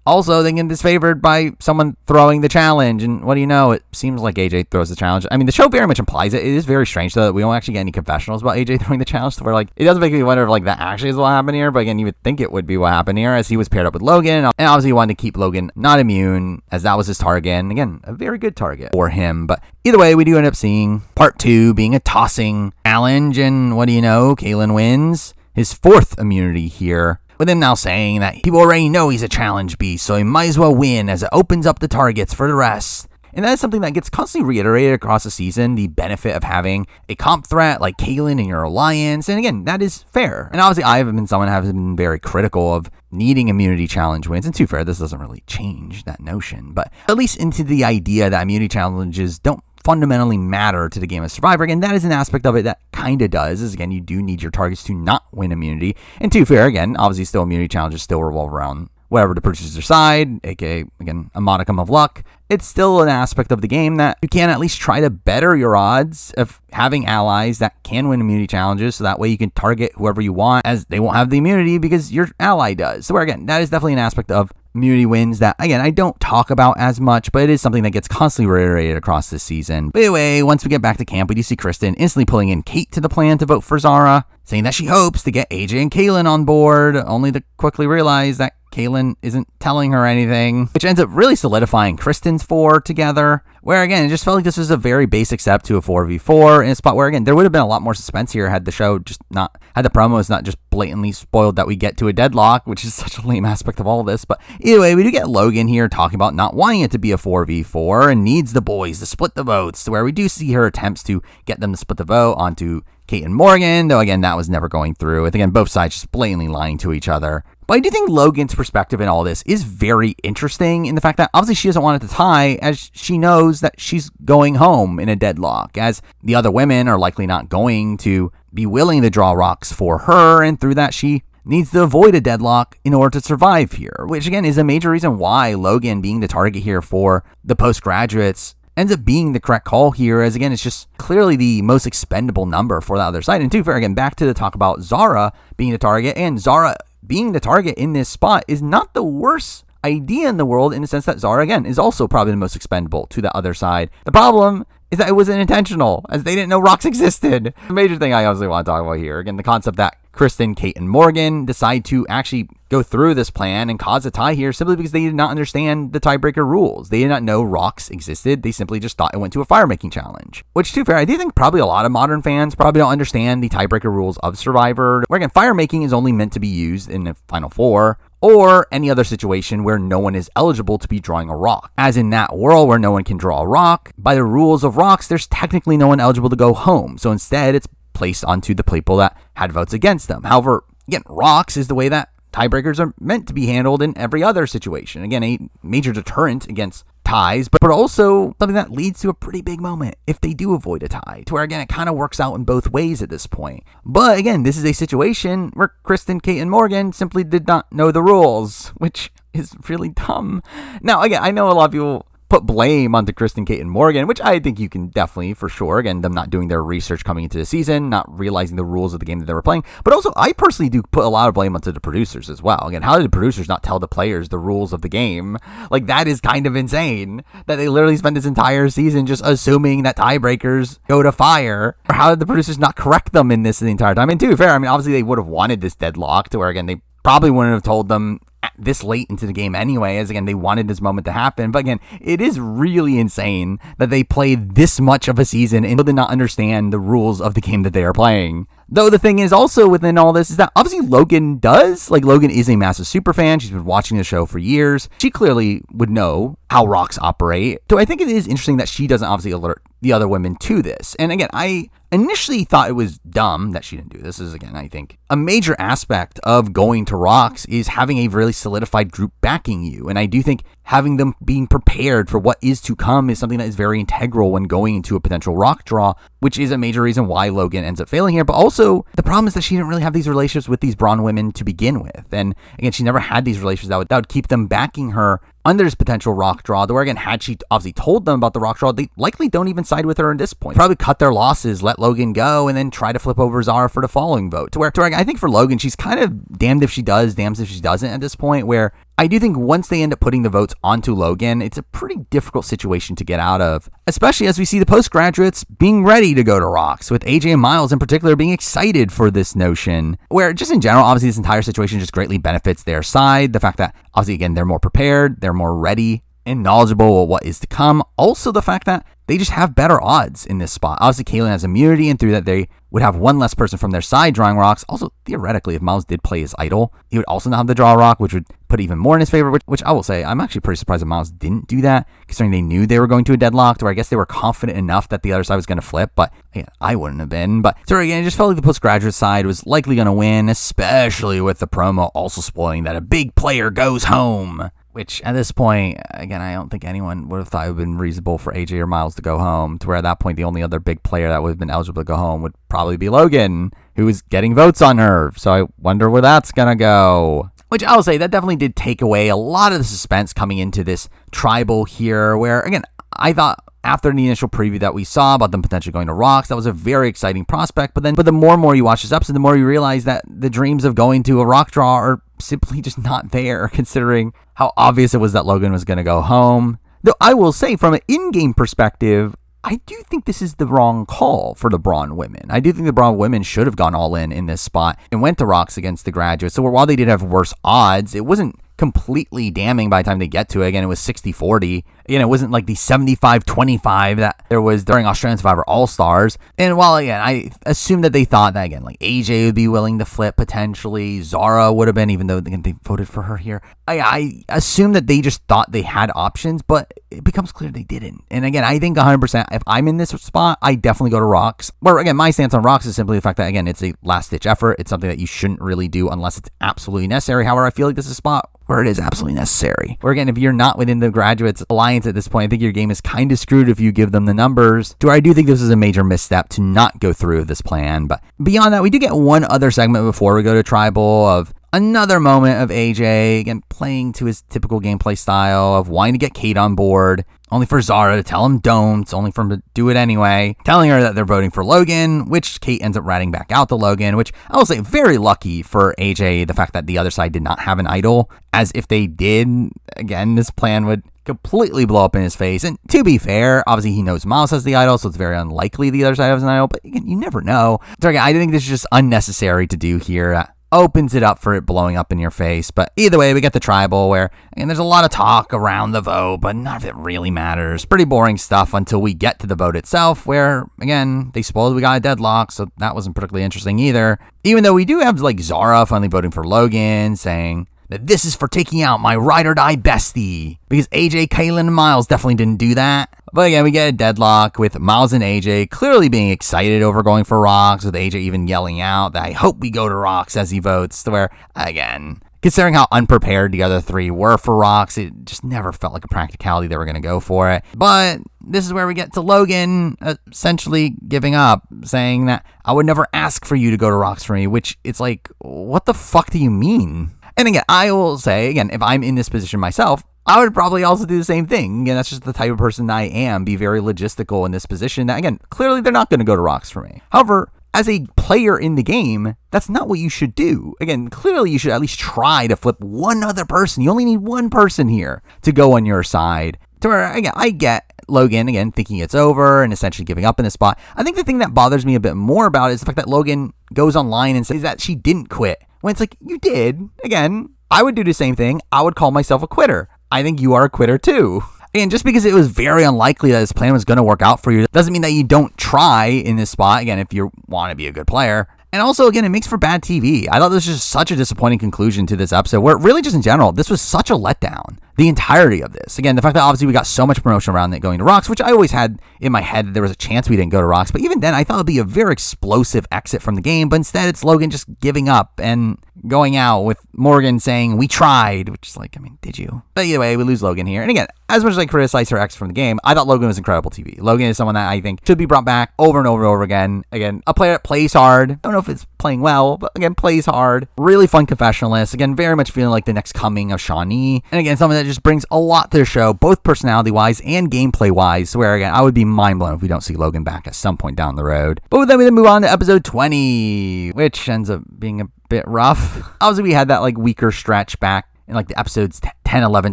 S1: Also, they get disfavored by someone throwing the challenge. And what do you know? It seems like AJ throws the challenge. I mean, the show very much implies it. It is very strange, though, that we don't actually get any confessionals about AJ throwing the challenge. So we're like, it doesn't make me wonder if, like, that actually is what happened here. But again, you would think it would be what happened here, as he was paired up with Logan. And obviously, he wanted to keep Logan not immune, as that was his target. And again, a very good target for him. But either way, we do end up seeing part 2 being a tossing challenge. And what do you know? Kaylin wins his 4th immunity here, with him now saying that people already know he's a challenge beast, so he might as well win, as it opens up the targets for the rest. And that is something that gets constantly reiterated across the season, the benefit of having a comp threat like Kaylin in your alliance. And again, that is fair. And obviously, I have been someone who has been very critical of needing immunity challenge wins. And to be fair, this doesn't really change that notion, but at least into the idea that immunity challenges don't fundamentally matter to the game of Survivor. Again, that is an aspect of it that kind of does, is again, you do need your targets to not win immunity. And to be fair, again, obviously still immunity challenges still revolve around whatever the producers decide, aka, again, a modicum of luck. It's still an aspect of the game that you can at least try to better your odds of having allies that can win immunity challenges, so that way you can target whoever you want, as they won't have the immunity because your ally does. So again, that is definitely an aspect of immunity wins that, again, I don't talk about as much, but it is something that gets constantly reiterated across this season. But anyway, once we get back to camp, we do see Kristen instantly pulling in Kate to the plan to vote for Zara, saying that she hopes to get AJ and Kaylin on board, only to quickly realize that Kaylin isn't telling her anything, which ends up really solidifying Kristen's 4 together, where again, it just felt like this was a very basic step to a 4v4 in a spot where, again, there would have been a lot more suspense here had the show just not, had the promos not just blatantly spoiled that we get to a deadlock, which is such a lame aspect of all this. But either way, we do get Logan here talking about not wanting it to be a 4v4 and needs the boys to split the votes, to where we do see her attempts to get them to split the vote onto Kate and Morgan, though again, that was never going through, with again, both sides just blatantly lying to each other. But I do think Logan's perspective in all this is very interesting, in the fact that obviously she doesn't want it to tie, as she knows that she's going home in a deadlock, as the other women are likely not going to be willing to draw rocks for her, and through that she needs to avoid a deadlock in order to survive here, which again is a major reason why Logan being the target here for the postgraduates ends up being the correct call here, as again, it's just clearly the most expendable number for the other side. And to be fair, again, back to the talk about Zara being the target, and Zara being the target in this spot is not the worst idea in the world, in the sense that Zara, again, is also probably the most expendable to the other side. The problem is that it wasn't intentional, as they didn't know rocks existed. The major thing I obviously want to talk about here, again, the concept that Kristen, Kate, and Morgan decide to actually go through this plan and cause a tie here simply because they did not understand the tiebreaker rules. They did not know rocks existed. They simply just thought it went to a fire making challenge. Which, to be fair, I do think probably a lot of modern fans probably don't understand the tiebreaker rules of Survivor, where again, fire making is only meant to be used in the Final Four, or any other situation where no one is eligible to be drawing a rock. As in that world where no one can draw a rock, by the rules of rocks, there's technically no one eligible to go home. So instead, it's placed onto the people that had votes against them. However, again, rocks is the way that tiebreakers are meant to be handled in every other situation. Again, a major deterrent against ties, but also something that leads to a pretty big moment if they do avoid a tie, to where again, it kind of works out in both ways at this point. But again, this is a situation where Kristen, Kate, and Morgan simply did not know the rules, which is really dumb. Now, again, I know a lot of people put blame onto Kristen, Kate, and Morgan, which I think you can definitely, for sure, again, them not doing their research coming into the season, not realizing the rules of the game that they were playing. But also, I personally do put a lot of blame onto the producers as well. Again, how did the producers not tell the players the rules of the game? Like, that is kind of insane that they literally spent this entire season just assuming that tiebreakers go to fire. Or how did the producers not correct them in this the entire time? And to be fair, I mean, obviously they would have wanted this deadlock to where, again, they probably wouldn't have told them this late into the game anyway, as again, they wanted this moment to happen. But again, it is really insane that they played this much of a season and still did not understand the rules of the game that they are playing. Though the thing is also within all this is that obviously Logan does. Like, Logan is a massive super fan. She's been watching the show for years. She clearly would know how rocks operate. So I think it is interesting that she doesn't obviously alert the other women to this. And again, I initially thought it was dumb that she didn't do this. Is, again, I think a major aspect of going to rocks is having a really solidified group backing you. And I do think having them being prepared for what is to come is something that is very integral when going into a potential rock draw, which is a major reason why Logan ends up failing here. But also, the problem is that she didn't really have these relationships with these Brawn women to begin with. And again, she never had these relationships that would keep them backing her under this potential rock draw. Where, again, had she obviously told them about the rock draw, they likely don't even side with her at this point. Probably cut their losses, let Logan go, and then try to flip over Zara for the following vote. To where I think for Logan, she's kind of damned if she does, damned if she doesn't at this point, where I do think once they end up putting the votes onto Logan, it's a pretty difficult situation to get out of, especially as we see the postgraduates being ready to go to rocks, with AJ and Miles in particular being excited for this notion, where just in general, obviously this entire situation just greatly benefits their side. The fact that obviously, again, they're more prepared, they're more ready and knowledgeable of what is to come. Also, the fact that they just have better odds in this spot. Obviously, Kaylin has immunity, and through that, they would have one less person from their side drawing rocks. Also, theoretically, if Miles did play his idol, he would also not have to draw a rock, which would put even more in his favor, which I will say, I'm actually pretty surprised that Miles didn't do that, considering they knew they were going to a deadlock, or I guess they were confident enough that the other side was going to flip, but yeah, I wouldn't have been. But so again, it just felt like the postgraduate side was likely going to win, especially with the promo also spoiling that a big player goes home. Which, at this point, again, I don't think anyone would have thought it would have been reasonable for AJ or Miles to go home, to where at that point, the only other big player that would have been eligible to go home would probably be Logan, who was getting votes on her. So I wonder where that's going to go. Which I'll say, that definitely did take away a lot of the suspense coming into this tribal here, where, again, I thought after the initial preview that we saw about them potentially going to rocks, that was a very exciting prospect. But the more and more you watch this episode, the more you realize that the dreams of going to a rock draw are simply just not there, considering how obvious it was that Logan was going to go home. Though I will say, from an in-game perspective, I do think this is the wrong call for the Brawn women. I do think the Brawn women should have gone all in this spot and went to rocks against the graduates. So while they did have worse odds, it wasn't completely damning by the time they get to it. Again, it was 60-40. Again, it wasn't like the 75-25 that there was during Australian Survivor All-Stars. And while, again, I assume that they thought that, again, like AJ would be willing to flip potentially, Zara would have been, even though again, they voted for her here. I assume that they just thought they had options, but it becomes clear they didn't. And again, I think 100%, if I'm in this spot, I definitely go to rocks. Where, again, my stance on rocks is simply the fact that, again, it's a last-ditch effort. It's something that you shouldn't really do unless it's absolutely necessary. However, I feel like this is a spot where it is absolutely necessary. Where, again, if you're not within the Graduates Alliance at this point, I think your game is kind of screwed if you give them the numbers. To where I do think this is a major misstep to not go through with this plan. But beyond that, we do get one other segment before we go to Tribal of another moment of AJ, again, playing to his typical gameplay style of wanting to get Kate on board, only for Zara to tell him don't, only for him to do it anyway, telling her that they're voting for Logan, which Kate ends up ratting back out to Logan, which I will say very lucky for AJ, the fact that the other side did not have an idol, as if they did, again, this plan would completely blow up in his face. And to be fair, obviously he knows Miles has the idol, so it's very unlikely the other side has an idol, but again, you never know. So again, I think this is just unnecessary to do here. Opens it up for it blowing up in your face. But either way, we get the Tribal where, and there's a lot of talk around the vote, but none of it really matters. Pretty boring stuff until we get to the vote itself, where, again, they spoiled we got a deadlock, so that wasn't particularly interesting either. Even though we do have, like, Zara finally voting for Logan, saying that this is for taking out my ride or die bestie, because AJ, Kaylin, and Miles definitely didn't do that. But again, we get a deadlock with Miles and AJ clearly being excited over going for rocks, with AJ even yelling out that I hope we go to rocks as he votes, to where, again, considering how unprepared the other three were for rocks, it just never felt like a practicality they were going to go for it. But this is where we get to Logan essentially giving up, saying that I would never ask for you to go to rocks for me, which it's like, what the fuck do you mean? And again, I will say, again, if I'm in this position myself, I would probably also do the same thing. Again, that's just the type of person I am, be very logistical in this position. That, again, clearly they're not going to go to rocks for me. However, as a player in the game, that's not what you should do. Again, clearly you should at least try to flip one other person. You only need one person here to go on your side. To where, again, I get Logan, again, thinking it's over and essentially giving up in this spot. I think the thing that bothers me a bit more about it is the fact that Logan goes online and says that she didn't quit. When it's like, you did. Again, I would do the same thing. I would call myself a quitter. I think you are a quitter too. And just because it was very unlikely that this plan was going to work out for you doesn't mean that you don't try in this spot, again, if you want to be a good player. And also, again, it makes for bad TV. I thought this was just such a disappointing conclusion to this episode, where really just in general, this was such a letdown. The entirety of this. Again, the fact that obviously we got so much promotion around it going to rocks, which I always had in my head that there was a chance we didn't go to rocks. But even then, I thought it would be a very explosive exit from the game. But instead, it's Logan just giving up and going out with Morgan saying, we tried, which is like, I mean, did you? But either way, we lose Logan here. And again, as much as I criticize her exit from the game, I thought Logan was incredible TV. Logan is someone that I think should be brought back over and over and over again. Again, a player that plays hard. I don't know if it's playing well, but again, plays hard. Really fun confessionalist. Again, very much feeling like the next coming of Shawnee. And again, someone that just brings a lot to the show, both personality-wise and gameplay-wise, where again, I would be mind-blown if we don't see Logan back at some point down the road. But with that, we then move on to episode 20, which ends up being a bit rough. Obviously, we had that like weaker stretch back in like the episodes 10, 11,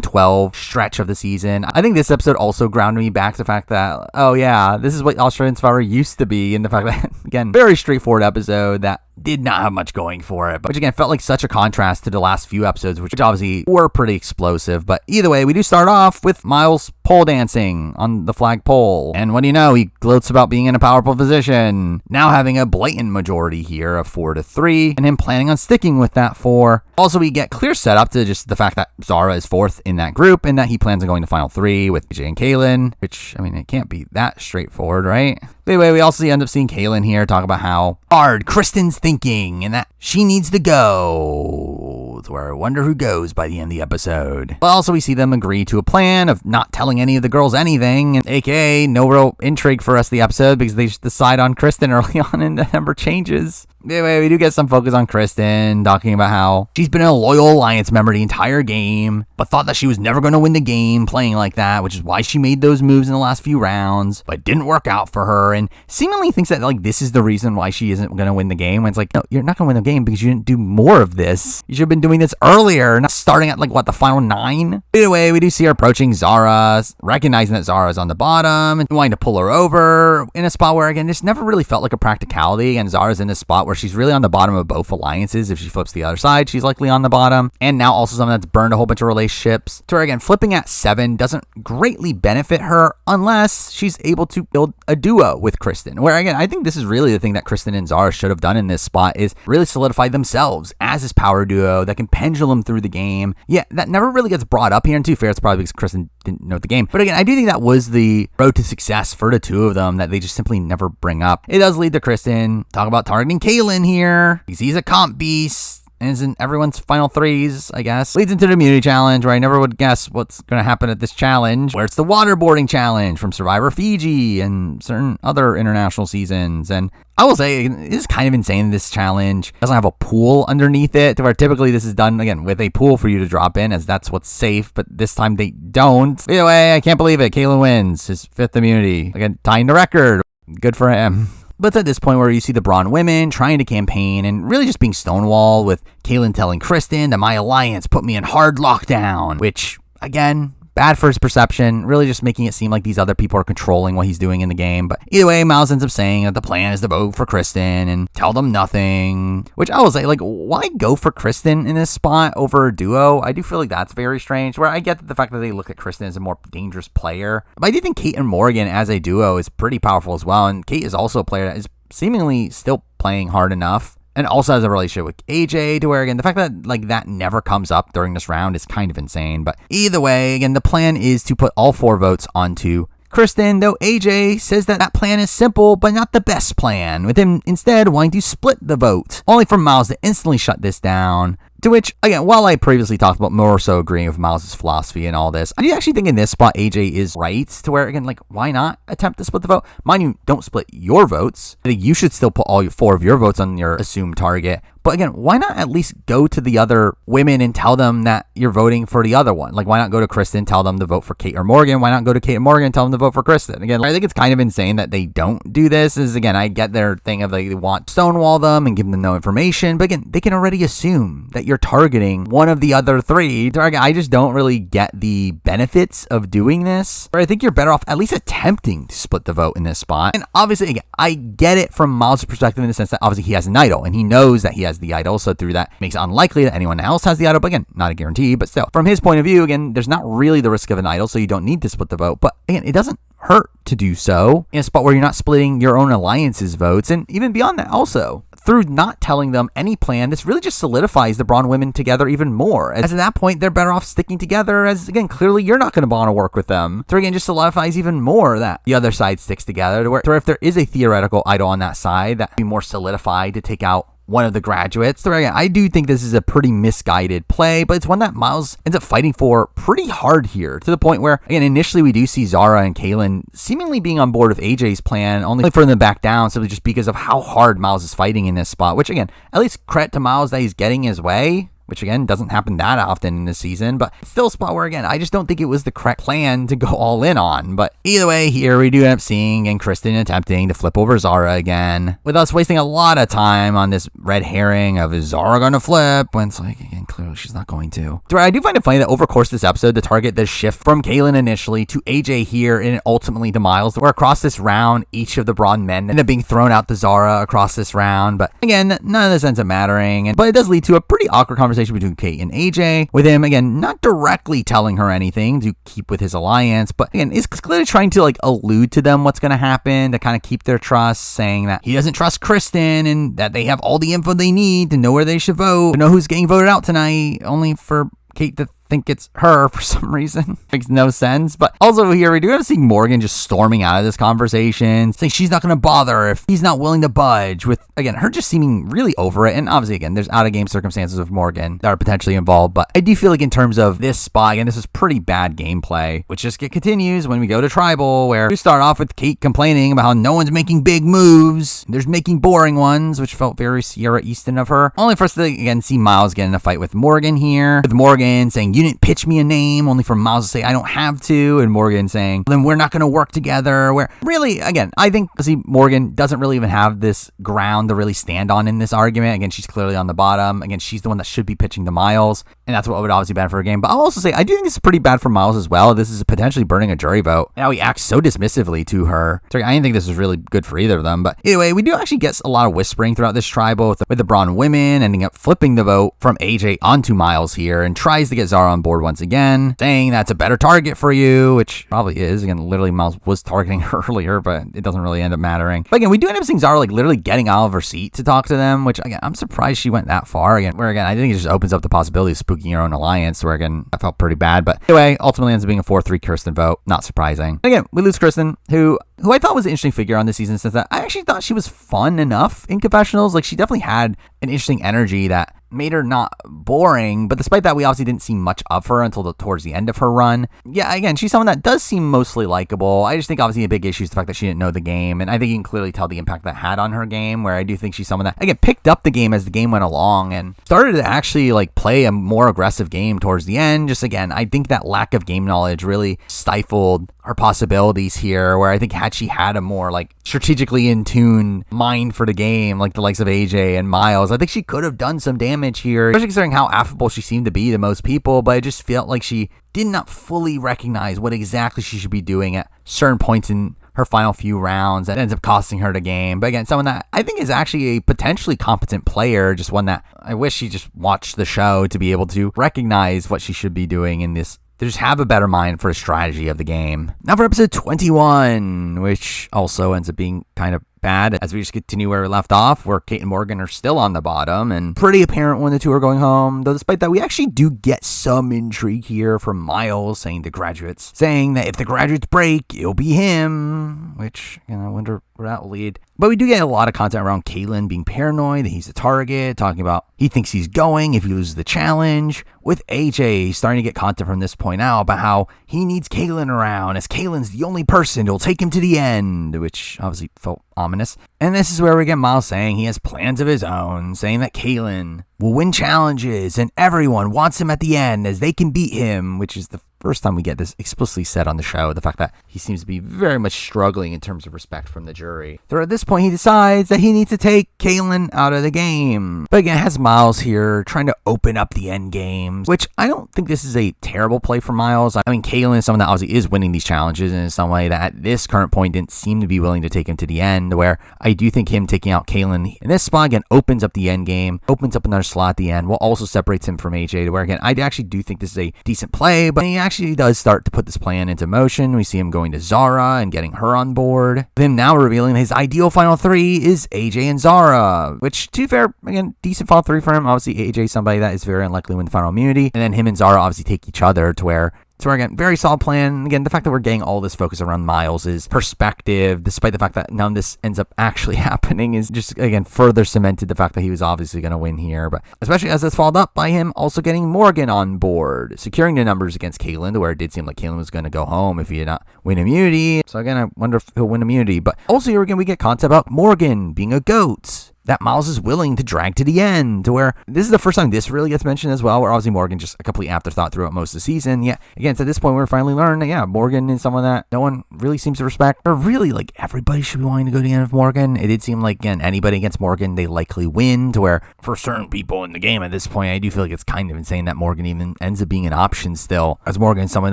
S1: 12 stretch of the season. I think this episode also grounded me back to the fact that, oh yeah, this is what Australian Survivor used to be, and the fact that, again, very straightforward episode that did not have much going for it, but which again felt like such a contrast to the last few episodes, which obviously were pretty explosive. But either way, we do start off with Miles pole dancing on the flag pole, and what do you know, he gloats about being in a powerful position, now having a blatant majority here of 4-3, and him planning on sticking with that 4. Also, we get clear setup to just the fact that Zara is 4th in that group, and that he plans on going to final 3 with AJ and Kaylin, which, I mean, it can't be that straightforward, right? But anyway, we also end up seeing Kaylin here talk about how hard Kristen's thinking and that she needs to go. Where I wonder who goes by the end of the episode. But also we see them agree to a plan of not telling any of the girls anything, and aka no real intrigue for us the episode because they just decide on Kristen early on and the number changes. Anyway, we do get some focus on Kristen, talking about how she's been a loyal Alliance member the entire game, but thought that she was never going to win the game playing like that, which is why she made those moves in the last few rounds, but it didn't work out for her, and seemingly thinks that like this is the reason why she isn't going to win the game, when it's like, no, you're not going to win the game because you didn't do more of this. You should have been doing this earlier, not starting at like, what, the final 9? Anyway, we do see her approaching Zara, recognizing that Zara is on the bottom, and wanting to pull her over in a spot where, again, this never really felt like a practicality, and Zara's in this spot where she's really on the bottom of both alliances. If she flips the other side, she's likely on the bottom. And now also someone that's burned a whole bunch of relationships. To her, again, flipping at 7 doesn't greatly benefit her unless she's able to build a duo with Kristen. Where, again, I think this is really the thing that Kristen and Zara should have done in this spot, is really solidify themselves as this power duo that can pendulum through the game. Yeah, that never really gets brought up here. And to be fair, it's probably because Kristen didn't know the game. But again, I do think that was the road to success for the two of them that they just simply never bring up. It does lead to Kristen talk about targeting Kaylin here because he's a comp beast and is in everyone's final 3s, I guess. Leads into the immunity challenge, where I never would guess what's going to happen at this challenge, where it's the waterboarding challenge from Survivor Fiji and certain other international seasons. And I will say, it is kind of insane this challenge doesn't have a pool underneath it, to where typically this is done, again, with a pool for you to drop in, as that's what's safe, but this time they don't. Either way, I can't believe it. Kaylin wins his 5th immunity. Again, tying the record. Good for him. But it's at this point where you see the Brawn women trying to campaign and really just being stonewalled, with Kaylin telling Kristen that my alliance put me in hard lockdown, which, again, bad for his perception, really just making it seem like these other people are controlling what he's doing in the game. But either way, Miles ends up saying that the plan is to vote for Kristen and tell them nothing, which I will say, like, why go for Kristen in this spot over a duo? I do feel like that's very strange, where I get the fact that they look at Kristen as a more dangerous player. But I do think Kate and Morgan as a duo is pretty powerful as well, and Kate is also a player that is seemingly still playing hard enough, and also has a relationship with AJ, to where, again, the fact that like that never comes up during this round is kind of insane. But either way, again, the plan is to put all 4 votes onto Kristen, though AJ says that that plan is simple, but not the best plan, with him instead wanting to split the vote, only for Miles to instantly shut this down. To which, again, while I previously talked about more so agreeing with Miles' philosophy and all this, I do actually think in this spot AJ is right, to where, again, like, why not attempt to split the vote? Mind you, don't split your votes. I think you should still put all 4 of your votes on your assumed target, But again, why not at least go to the other women and tell them that you're voting for the other one? Like, why not go to Kristen, tell them to vote for Kate or Morgan? Why not go to Kate and Morgan and tell them to vote for Kristen? Again, I think it's kind of insane that they don't do this. Again, I get their thing of they want to stonewall them and give them no information. But again, they can already assume that you're targeting one of the other three. I just don't really get the benefits of doing this. Or I think you're better off at least attempting to split the vote in this spot. And obviously, again, I get it from Miles' perspective in the sense that obviously he has an idol and he knows that he has the idol. So through that, it makes it unlikely that anyone else has the idol. But again, not a guarantee. But still, from his point of view, again, there's not really the risk of an idol. So you don't need to split the vote. But again, it doesn't hurt to do so in a spot where you're not splitting your own alliance's votes. And even beyond that, also, through not telling them any plan, this really just solidifies the Brawn women together even more. As at that point, they're better off sticking together, as again, clearly you're not going to want to work with them. So again, just solidifies even more that the other side sticks together, to where if there is a theoretical idol on that side, that would be more solidified to take out one of the graduates. So again, I do think this is a pretty misguided play, but it's one that Miles ends up fighting for pretty hard here, to the point where, again, initially we do see Zara and Kaylin seemingly being on board with AJ's plan, only for them to back down simply just because of how hard Miles is fighting in this spot, which again, at least credit to Miles that he's getting his way, which again doesn't happen that often in this season, but it's still a spot where, again, I just don't think it was the correct plan to go all in on. But either way, here we do end up seeing and Kristen attempting to flip over Zara again, with us wasting a lot of time on this red herring of, is Zara gonna flip, when it's like, again, clearly she's not going to. So I do find it funny that over the course of this episode, the target this shift from Kaylin initially to AJ here and ultimately to Miles, where across this round, each of the Brawn men end up being thrown out to Zara across this round. But again, none of this ends up mattering, but it does lead to a pretty awkward conversation between Kate and AJ, with him again not directly telling her anything to keep with his alliance, but again is clearly trying to allude to them what's going to happen to kind of keep their trust, saying that he doesn't trust Kristen and that they have all the info they need to know where they should vote, to know who's getting voted out tonight, only for Kate to think it's her for some reason. Makes no sense. But also here we do have to see Morgan just storming out of this conversation, saying she's not going to bother if he's not willing to budge, with again her just seeming really over it. And obviously again, there's out of game circumstances with Morgan that are potentially involved, but I do feel like in terms of this spot, again, this is pretty bad gameplay, which just continues when we go to Tribal, where we start off with Kate complaining about how no one's making big moves, there's making boring ones, which felt very Sierra Easton of her, only for us to again see Miles get in a fight with Morgan here, with Morgan saying, you didn't pitch me a name, only for Miles to say I don't have to, and Morgan saying, then we're not going to work together, where really, again, I think, Morgan doesn't really even have this ground to really stand on in this argument. Again, she's clearly on the bottom. Again, she's the one that should be pitching to Miles, and that's what would obviously be bad for her game. But I'll also say, I do think this is pretty bad for Miles as well. This is potentially burning a jury vote. Now he acts so dismissively to her. So I didn't think this was really good for either of them. But anyway, we do actually get a lot of whispering throughout this Tribal, with the Brawn women ending up flipping the vote from AJ onto Miles here, and tries to get Zara on board once again, saying that's a better target for you, which probably is. Again, literally Miles was targeting her earlier, but it doesn't really end up mattering. But again, we do end up seeing Zara literally getting out of her seat to talk to them, which again, I'm surprised she went that far. Again, I think it just opens up the possibility of spooking your own alliance, where again, I felt pretty bad. But anyway, ultimately ends up being a 4-3 Kirsten vote. Not surprising. Again, we lose Kristen, who I thought was an interesting figure on this season, since that I actually thought she was fun enough in confessionals. She definitely had an interesting energy that made her not boring, but despite that, we obviously didn't see much of her until towards the end of her run. Yeah, again, she's someone that does seem mostly likable. I just think obviously a big issue is the fact that she didn't know the game, and I think you can clearly tell the impact that had on her game, where I do think she's someone that, again, picked up the game as the game went along and started to actually play a more aggressive game towards the end. Just again, I think that lack of game knowledge really stifled her possibilities here, where I think had she had a more strategically in tune mind for the game, like the likes of AJ and Miles, I think she could have done some damage here, especially considering how affable she seemed to be to most people. But I just felt like she did not fully recognize what exactly she should be doing at certain points in her final few rounds that ends up costing her the game. But again, someone that I think is actually a potentially competent player, just one that I wish she just watched the show to be able to recognize what she should be doing in this, to just have a better mind for the strategy of the game. Now for episode 21, which also ends up being kind of bad, as we just continue where we left off, where Kate and Morgan are still on the bottom, and pretty apparent when the two are going home. Though despite that, we actually do get some intrigue here from Miles saying to graduates, saying that if the graduates break, it'll be him, which, I wonder where that will lead. But we do get a lot of content around Kaylin being paranoid that he's the target, talking about he thinks he's going if he loses the challenge, with AJ starting to get content from this point out about how he needs Kaylin around, as Kaylin's the only person who'll take him to the end, which obviously felt ominous ominous. And this is where we get Miles saying he has plans of his own, saying that Caitlyn will win challenges and everyone wants him at the end as they can beat him, which is the first time we get this explicitly said on the show, the fact that he seems to be very much struggling in terms of respect from the jury. So at this point, he decides that he needs to take Caitlyn out of the game. But again, it has Miles here trying to open up the end games, which I don't think this is a terrible play for Miles. I mean, Caitlyn is someone that obviously is winning these challenges and in some way that at this current point didn't seem to be willing to take him to the end, where I do think him taking out Caitlyn in this spot, again, opens up the end game, opens up another slot at the end, while also separates him from AJ, to where, again, I actually do think this is a decent play, but he actually does start to put this plan into motion. We see him going to Zara and getting her on board. Then now revealing his ideal final three is AJ and Zara, which, to be fair, again, decent final three for him. Obviously, AJ is somebody that is very unlikely to win the final immunity, and then him and Zara obviously take each other to where again, very solid plan. Again, the fact that we're getting all this focus around Miles' perspective, despite the fact that none of this ends up actually happening, is just, again, further cemented the fact that he was obviously going to win here. But especially as it's followed up by him also getting Morgan on board, securing the numbers against Caitlyn, to where it did seem like Caitlyn was going to go home if he did not win immunity. So again, I wonder if he'll win immunity. But also here again, we get concept about Morgan being a goat that Miles is willing to drag to the end, to where this is the first time this really gets mentioned as well, where obviously Morgan just a complete afterthought throughout most of the season. Yeah, again, so at this point, we're finally learning that, yeah, Morgan is someone that no one really seems to respect, or really, like, everybody should be wanting to go to the end of Morgan. It did seem like, again, anybody against Morgan, they likely win, to where for certain people in the game at this point, I do feel like it's kind of insane that Morgan even ends up being an option still, as Morgan is someone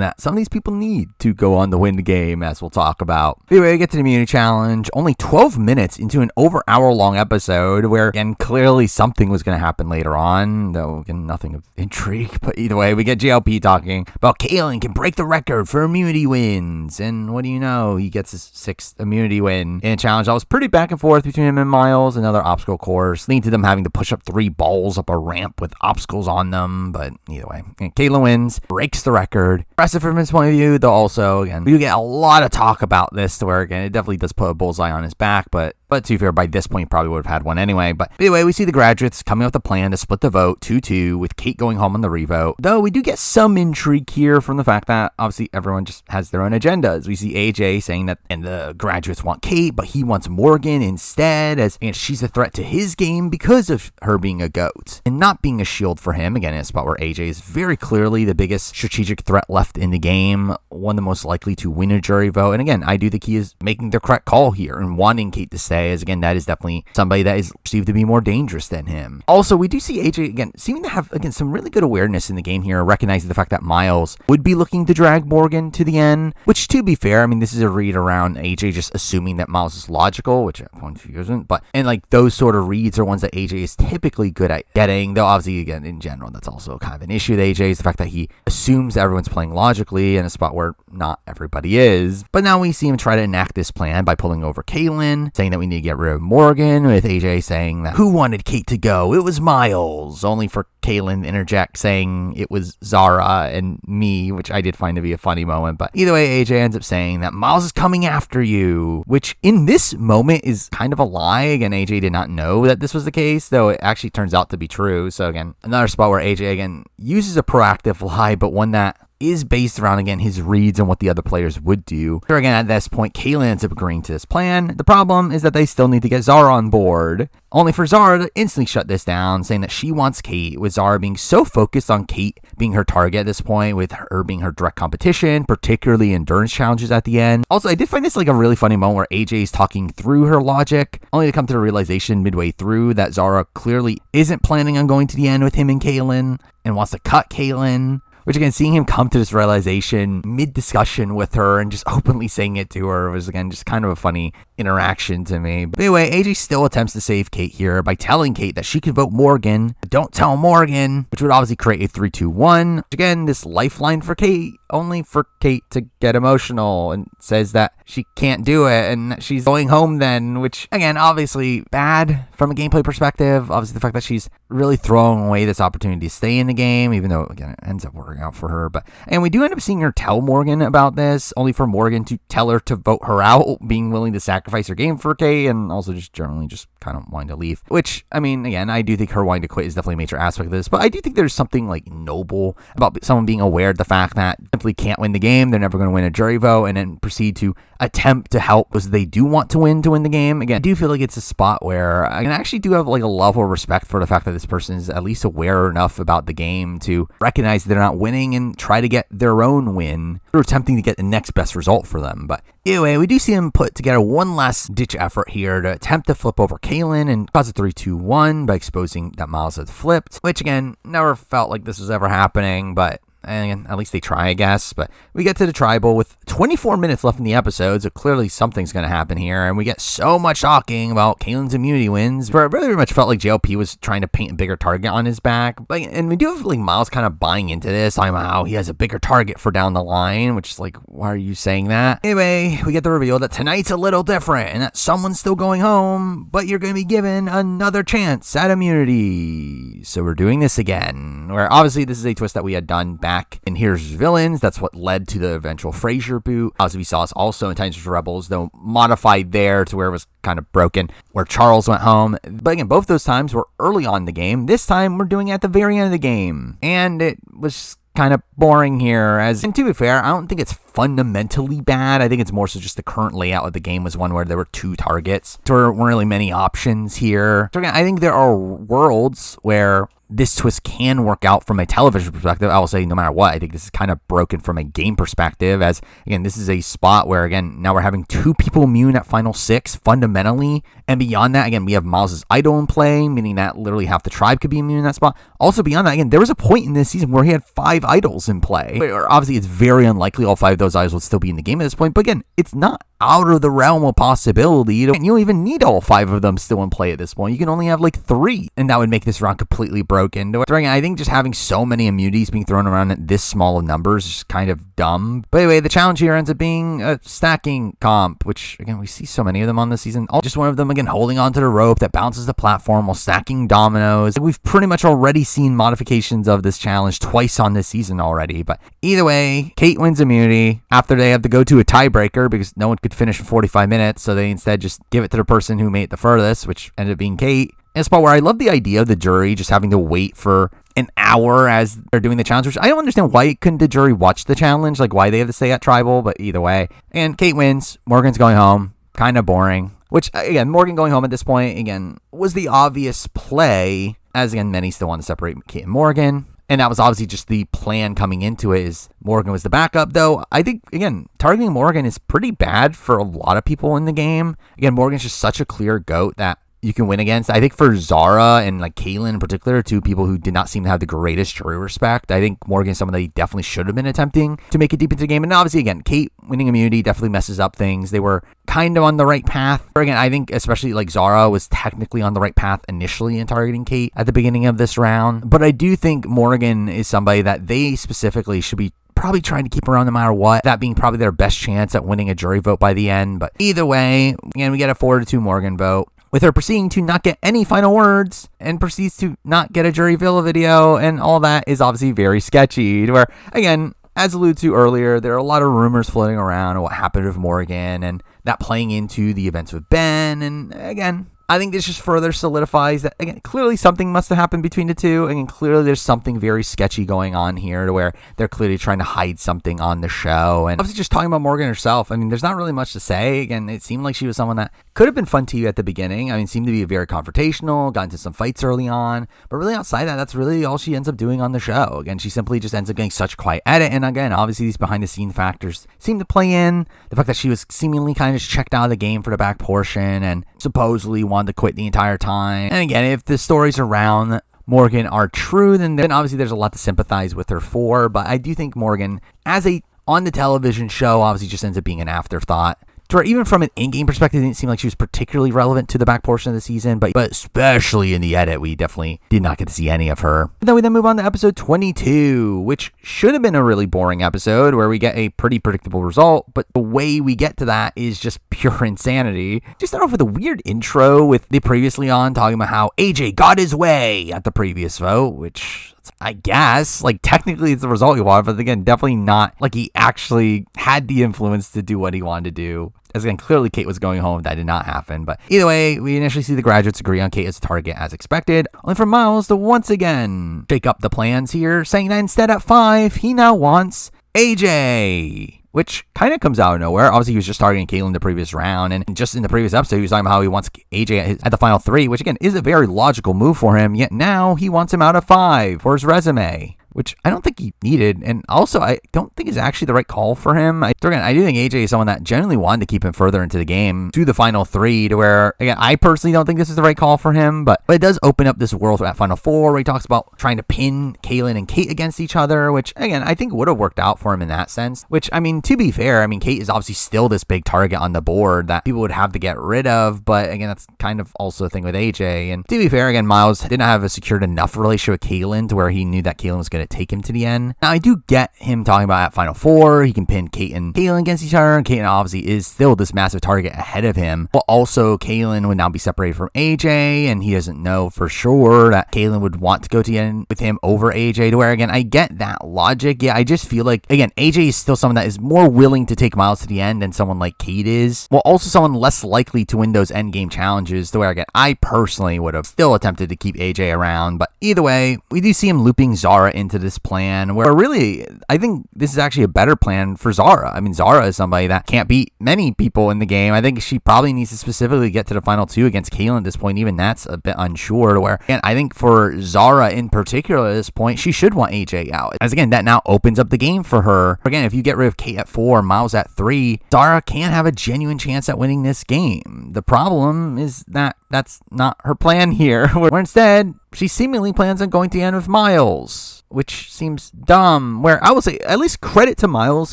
S1: that some of these people need to go on to win the game, as we'll talk about. But anyway, we get to the immunity challenge, only 12 minutes into an over hour-long episode, where, again, clearly something was going to happen later on, though again, nothing of intrigue. But either way, we get JLP talking about Caitlyn can break the record for immunity wins. And what do you know? He gets his 6th immunity win in a challenge that was pretty back and forth between him and Miles. Another obstacle course, leading to them having to push up 3 balls up a ramp with obstacles on them. But either way, Caitlyn wins, breaks the record. Impressive from his point of view, though also, again, we do get a lot of talk about this, to where, again, it definitely does put a bullseye on his back. But to be fair, by this point, he probably would have had one anyway. But anyway, we see the graduates coming up with a plan to split the vote 2-2, with Kate going home on the revote. Though we do get some intrigue here from the fact that obviously everyone just has their own agendas. We see AJ saying that, and the graduates want Kate, but he wants Morgan instead, as and she's a threat to his game because of her being a goat and not being a shield for him. Again, in a spot where AJ is very clearly the biggest strategic threat left in the game, one of the most likely to win a jury vote. And again, I do think he is making the correct call here and wanting Kate to stay, as again, that is definitely somebody that is perceived to be more dangerous than him. Also, we do see AJ, again, seeming to have, again, some really good awareness in the game here, recognizing the fact that Miles would be looking to drag Morgan to the end, which, to be fair, I mean, this is a read around AJ just assuming that Miles is logical, which at point of view isn't, but, and like, those sort of reads are ones that AJ is typically good at getting, though obviously, again, in general, that's also kind of an issue with AJ, is the fact that he assumes everyone's playing logically in a spot where not everybody is. But now we see him try to enact this plan by pulling over Caitlyn, saying that we need to get rid of Morgan, with AJ saying that who wanted Kate to go? It was Miles, only for Caitlyn to interject saying it was Zara and me, which I did find to be a funny moment. But either way, AJ ends up saying that Miles is coming after you, which in this moment is kind of a lie. Again, AJ did not know that this was the case, though it actually turns out to be true. So again, another spot where AJ again uses a proactive lie, but one that is based around, again, his reads and what the other players would do. Here again, at this point, Caitlyn ends up agreeing to this plan. The problem is that they still need to get Zara on board, only for Zara to instantly shut this down, saying that she wants Kate, with Zara being so focused on Kate being her target at this point, with her being her direct competition, particularly endurance challenges at the end. Also, I did find this like a really funny moment where AJ is talking through her logic, only to come to the realization midway through that Zara clearly isn't planning on going to the end with him and Caitlyn, and wants to cut Caitlyn. Which, again, seeing him come to this realization mid-discussion with her and just openly saying it to her was, again, just kind of a funny interaction to me. But anyway, AJ still attempts to save Kate here by telling Kate that she could vote Morgan, but don't tell Morgan, which would obviously create a 3-2-1. Again, this lifeline for Kate, only for Kate to get emotional and says that she can't do it and that she's going home then, which, again, obviously bad from a gameplay perspective. Obviously, the fact that she's really throwing away this opportunity to stay in the game, even though, again, it ends up working out for her. And we do end up seeing her tell Morgan about this, only for Morgan to tell her to vote her out, being willing to sacrifice sacrifice her game for Kate, and also just generally just kind of wanting to leave. Which, I mean, again, I do think her wanting to quit is definitely a major aspect of this, but I do think there's something like noble about someone being aware of the fact that simply can't win the game, they're never going to win a jury vote, and then proceed to attempt to help because they do want to win the game. Again, I do feel like it's a spot where I actually do have like a level of respect for the fact that this person is at least aware enough about the game to recognize they're not winning and try to get their own win or attempting to get the next best result for them. But anyway, we do see him put together one last ditch effort here to attempt to flip over Kaylin and cause a 3-2-1 by exposing that Miles had flipped, which again, never felt like this was ever happening, but and at least they try, I guess. But we get to the tribal with 24 minutes left in the episode, so clearly something's going to happen here. And we get so much talking about Kaylin's immunity wins, where it really much felt like JLP was trying to paint a bigger target on his back. But, and we do have like Miles kind of buying into this, talking about how he has a bigger target for down the line, which is like, why are you saying that? Anyway, we get the reveal that tonight's a little different and that someone's still going home, but you're going to be given another chance at immunity. So we're doing this again, where obviously this is a twist that we had done back in Here's Villains. That's what led to the eventual Frasier boot. Obviously, we saw us also in Titans vs. Rebels, though modified there to where it was kind of broken, where Charles went home. But again, both those times were early on in the game. This time, we're doing it at the very end of the game. And it was kind of boring here, and to be fair, I don't think it's fundamentally bad. I think it's more so just the current layout of the game was one where there were two targets. There weren't really many options here. So again, I think there are worlds where this twist can work out from a television perspective. I will say no matter what, I think this is kind of broken from a game perspective, as again, this is a spot where again, now we're having two people immune at final 6 fundamentally. And beyond that, again, we have Miles' idol in play, meaning that literally half the tribe could be immune in that spot. Also beyond that, again, there was a point in this season where he had 5 idols in play. Obviously, it's very unlikely all 5 of those idols would still be in the game at this point. But again, it's not out of the realm of possibility. You don't even need all 5 of them still in play at this point. You can only have like 3, and that would make this round completely broken. I think just having so many immunities being thrown around at this small of numbers is just kind of dumb. But anyway, the challenge here ends up being a stacking comp, which again, we see so many of them on this season. Just one of them again holding onto the rope that bounces the platform while stacking dominoes. We've pretty much already seen modifications of this challenge twice on this season already. But either way, Kate wins immunity after they have to go to a tiebreaker because no one could finish in 45 minutes. So they instead just give it to the person who made it the furthest, which ended up being Kate. And a spot where I love the idea of the jury just having to wait for an hour as they're doing the challenge, which I don't understand why couldn't the jury watch the challenge, like why they have to stay at tribal, but either way. And Kate wins. Morgan's going home. Kind of boring. Which, again, Morgan going home at this point, again, was the obvious play, as again, many still want to separate Kate and Morgan. And that was obviously just the plan coming into it, is Morgan was the backup, though I think, again, targeting Morgan is pretty bad for a lot of people in the game. Again, Morgan's just such a clear GOAT that you can win against. I think for Zara and like Kaylin in particular, two people who did not seem to have the greatest jury respect, I think Morgan is someone that he definitely should have been attempting to make it deep into the game. And obviously, again, Kate winning immunity definitely messes up things. They were kind of on the right path. Again, I think especially like Zara was technically on the right path initially in targeting Kate at the beginning of this round. But I do think Morgan is somebody that they specifically should be probably trying to keep around no matter what, that being probably their best chance at winning a jury vote by the end. But either way, again, we get a 4-2 Morgan vote, with her proceeding to not get any final words and proceeds to not get a jury villa video, and all that is obviously very sketchy, where, again, as alluded to earlier, there are a lot of rumors floating around of what happened with Morgan, and that playing into the events with Ben, and again, I think this just further solidifies that, again, clearly something must have happened between the two. Again, clearly there's something very sketchy going on here to where they're clearly trying to hide something on the show. And obviously just talking about Morgan herself, I mean, there's not really much to say. Again, it seemed like she was someone that could have been fun to you at the beginning. I mean, seemed to be very confrontational, got into some fights early on. But really outside that, that's really all she ends up doing on the show. Again, she simply just ends up getting such quiet edit. And again, obviously these behind the scene factors seem to play in. The fact that she was seemingly kind of just checked out of the game for the back portion and supposedly wanted to quit the entire time. And again, if the stories around Morgan are true, then obviously there's a lot to sympathize with her for. But I do think Morgan, as a on the television show, obviously just ends up being an afterthought. To where even from an in-game perspective, it didn't seem like she was particularly relevant to the back portion of the season, but especially in the edit, we definitely did not get to see any of her. Then we move on to episode 22, which should have been a really boring episode where we get a pretty predictable result, but the way we get to that is just pure insanity. Just start off with a weird intro with the previously on talking about how AJ got his way at the previous vote, which I guess, like, technically it's the result he wanted, but again, definitely not like he actually had the influence to do what he wanted to do. As again, clearly Kate was going home. That did not happen. But either way, we initially see the graduates agree on Kate as a target as expected, only for Miles to once again shake up the plans here, saying that instead at 5, he now wants AJ. Which kind of comes out of nowhere. Obviously, he was just targeting Caitlyn the previous round, and just in the previous episode, he was talking about how he wants AJ at the final 3, which again is a very logical move for him, yet now he wants him out of 5 for his resume, which I don't think he needed, and also I don't think is actually the right call for him. I do think AJ is someone that genuinely wanted to keep him further into the game to the final 3, to where, again, I personally don't think this is the right call for him, but it does open up this world at final 4 where he talks about trying to pin Caitlyn and Kate against each other, which, again, I think would have worked out for him in that sense, which, I mean, to be fair, I mean, Kate is obviously still this big target on the board that people would have to get rid of, but again, that's kind of also a thing with AJ, and to be fair, again, Miles didn't have a secured enough relationship with Caitlyn to where he knew that Caitlyn was going to take him to the end. Now, I do get him talking about at final 4, he can pin Kate and Caitlyn against each other, and Caitlyn obviously is still this massive target ahead of him, but also Caitlyn would now be separated from AJ, and he doesn't know for sure that Caitlyn would want to go to the end with him over AJ, to where, again, I get that logic. Yeah, I just feel like, again, AJ is still someone that is more willing to take Miles to the end than someone like Kate is, while also someone less likely to win those endgame challenges, to where, again, I personally would have still attempted to keep AJ around, but either way, we do see him looping Zara into this plan, where really, I think this is actually a better plan for Zara. I mean, Zara is somebody that can't beat many people in the game. I think she probably needs to specifically get to the final 2 against Caitlyn at this point. Even that's a bit unsure, to where, and I think for Zara in particular at this point, she should want AJ out. As again, that now opens up the game for her. Again, if you get rid of Kate at 4, Miles at 3, Zara can have a genuine chance at winning this game. The problem is that that's not her plan here, where instead, she seemingly plans on going to the end with Miles, which seems dumb, where I will say, at least credit to Miles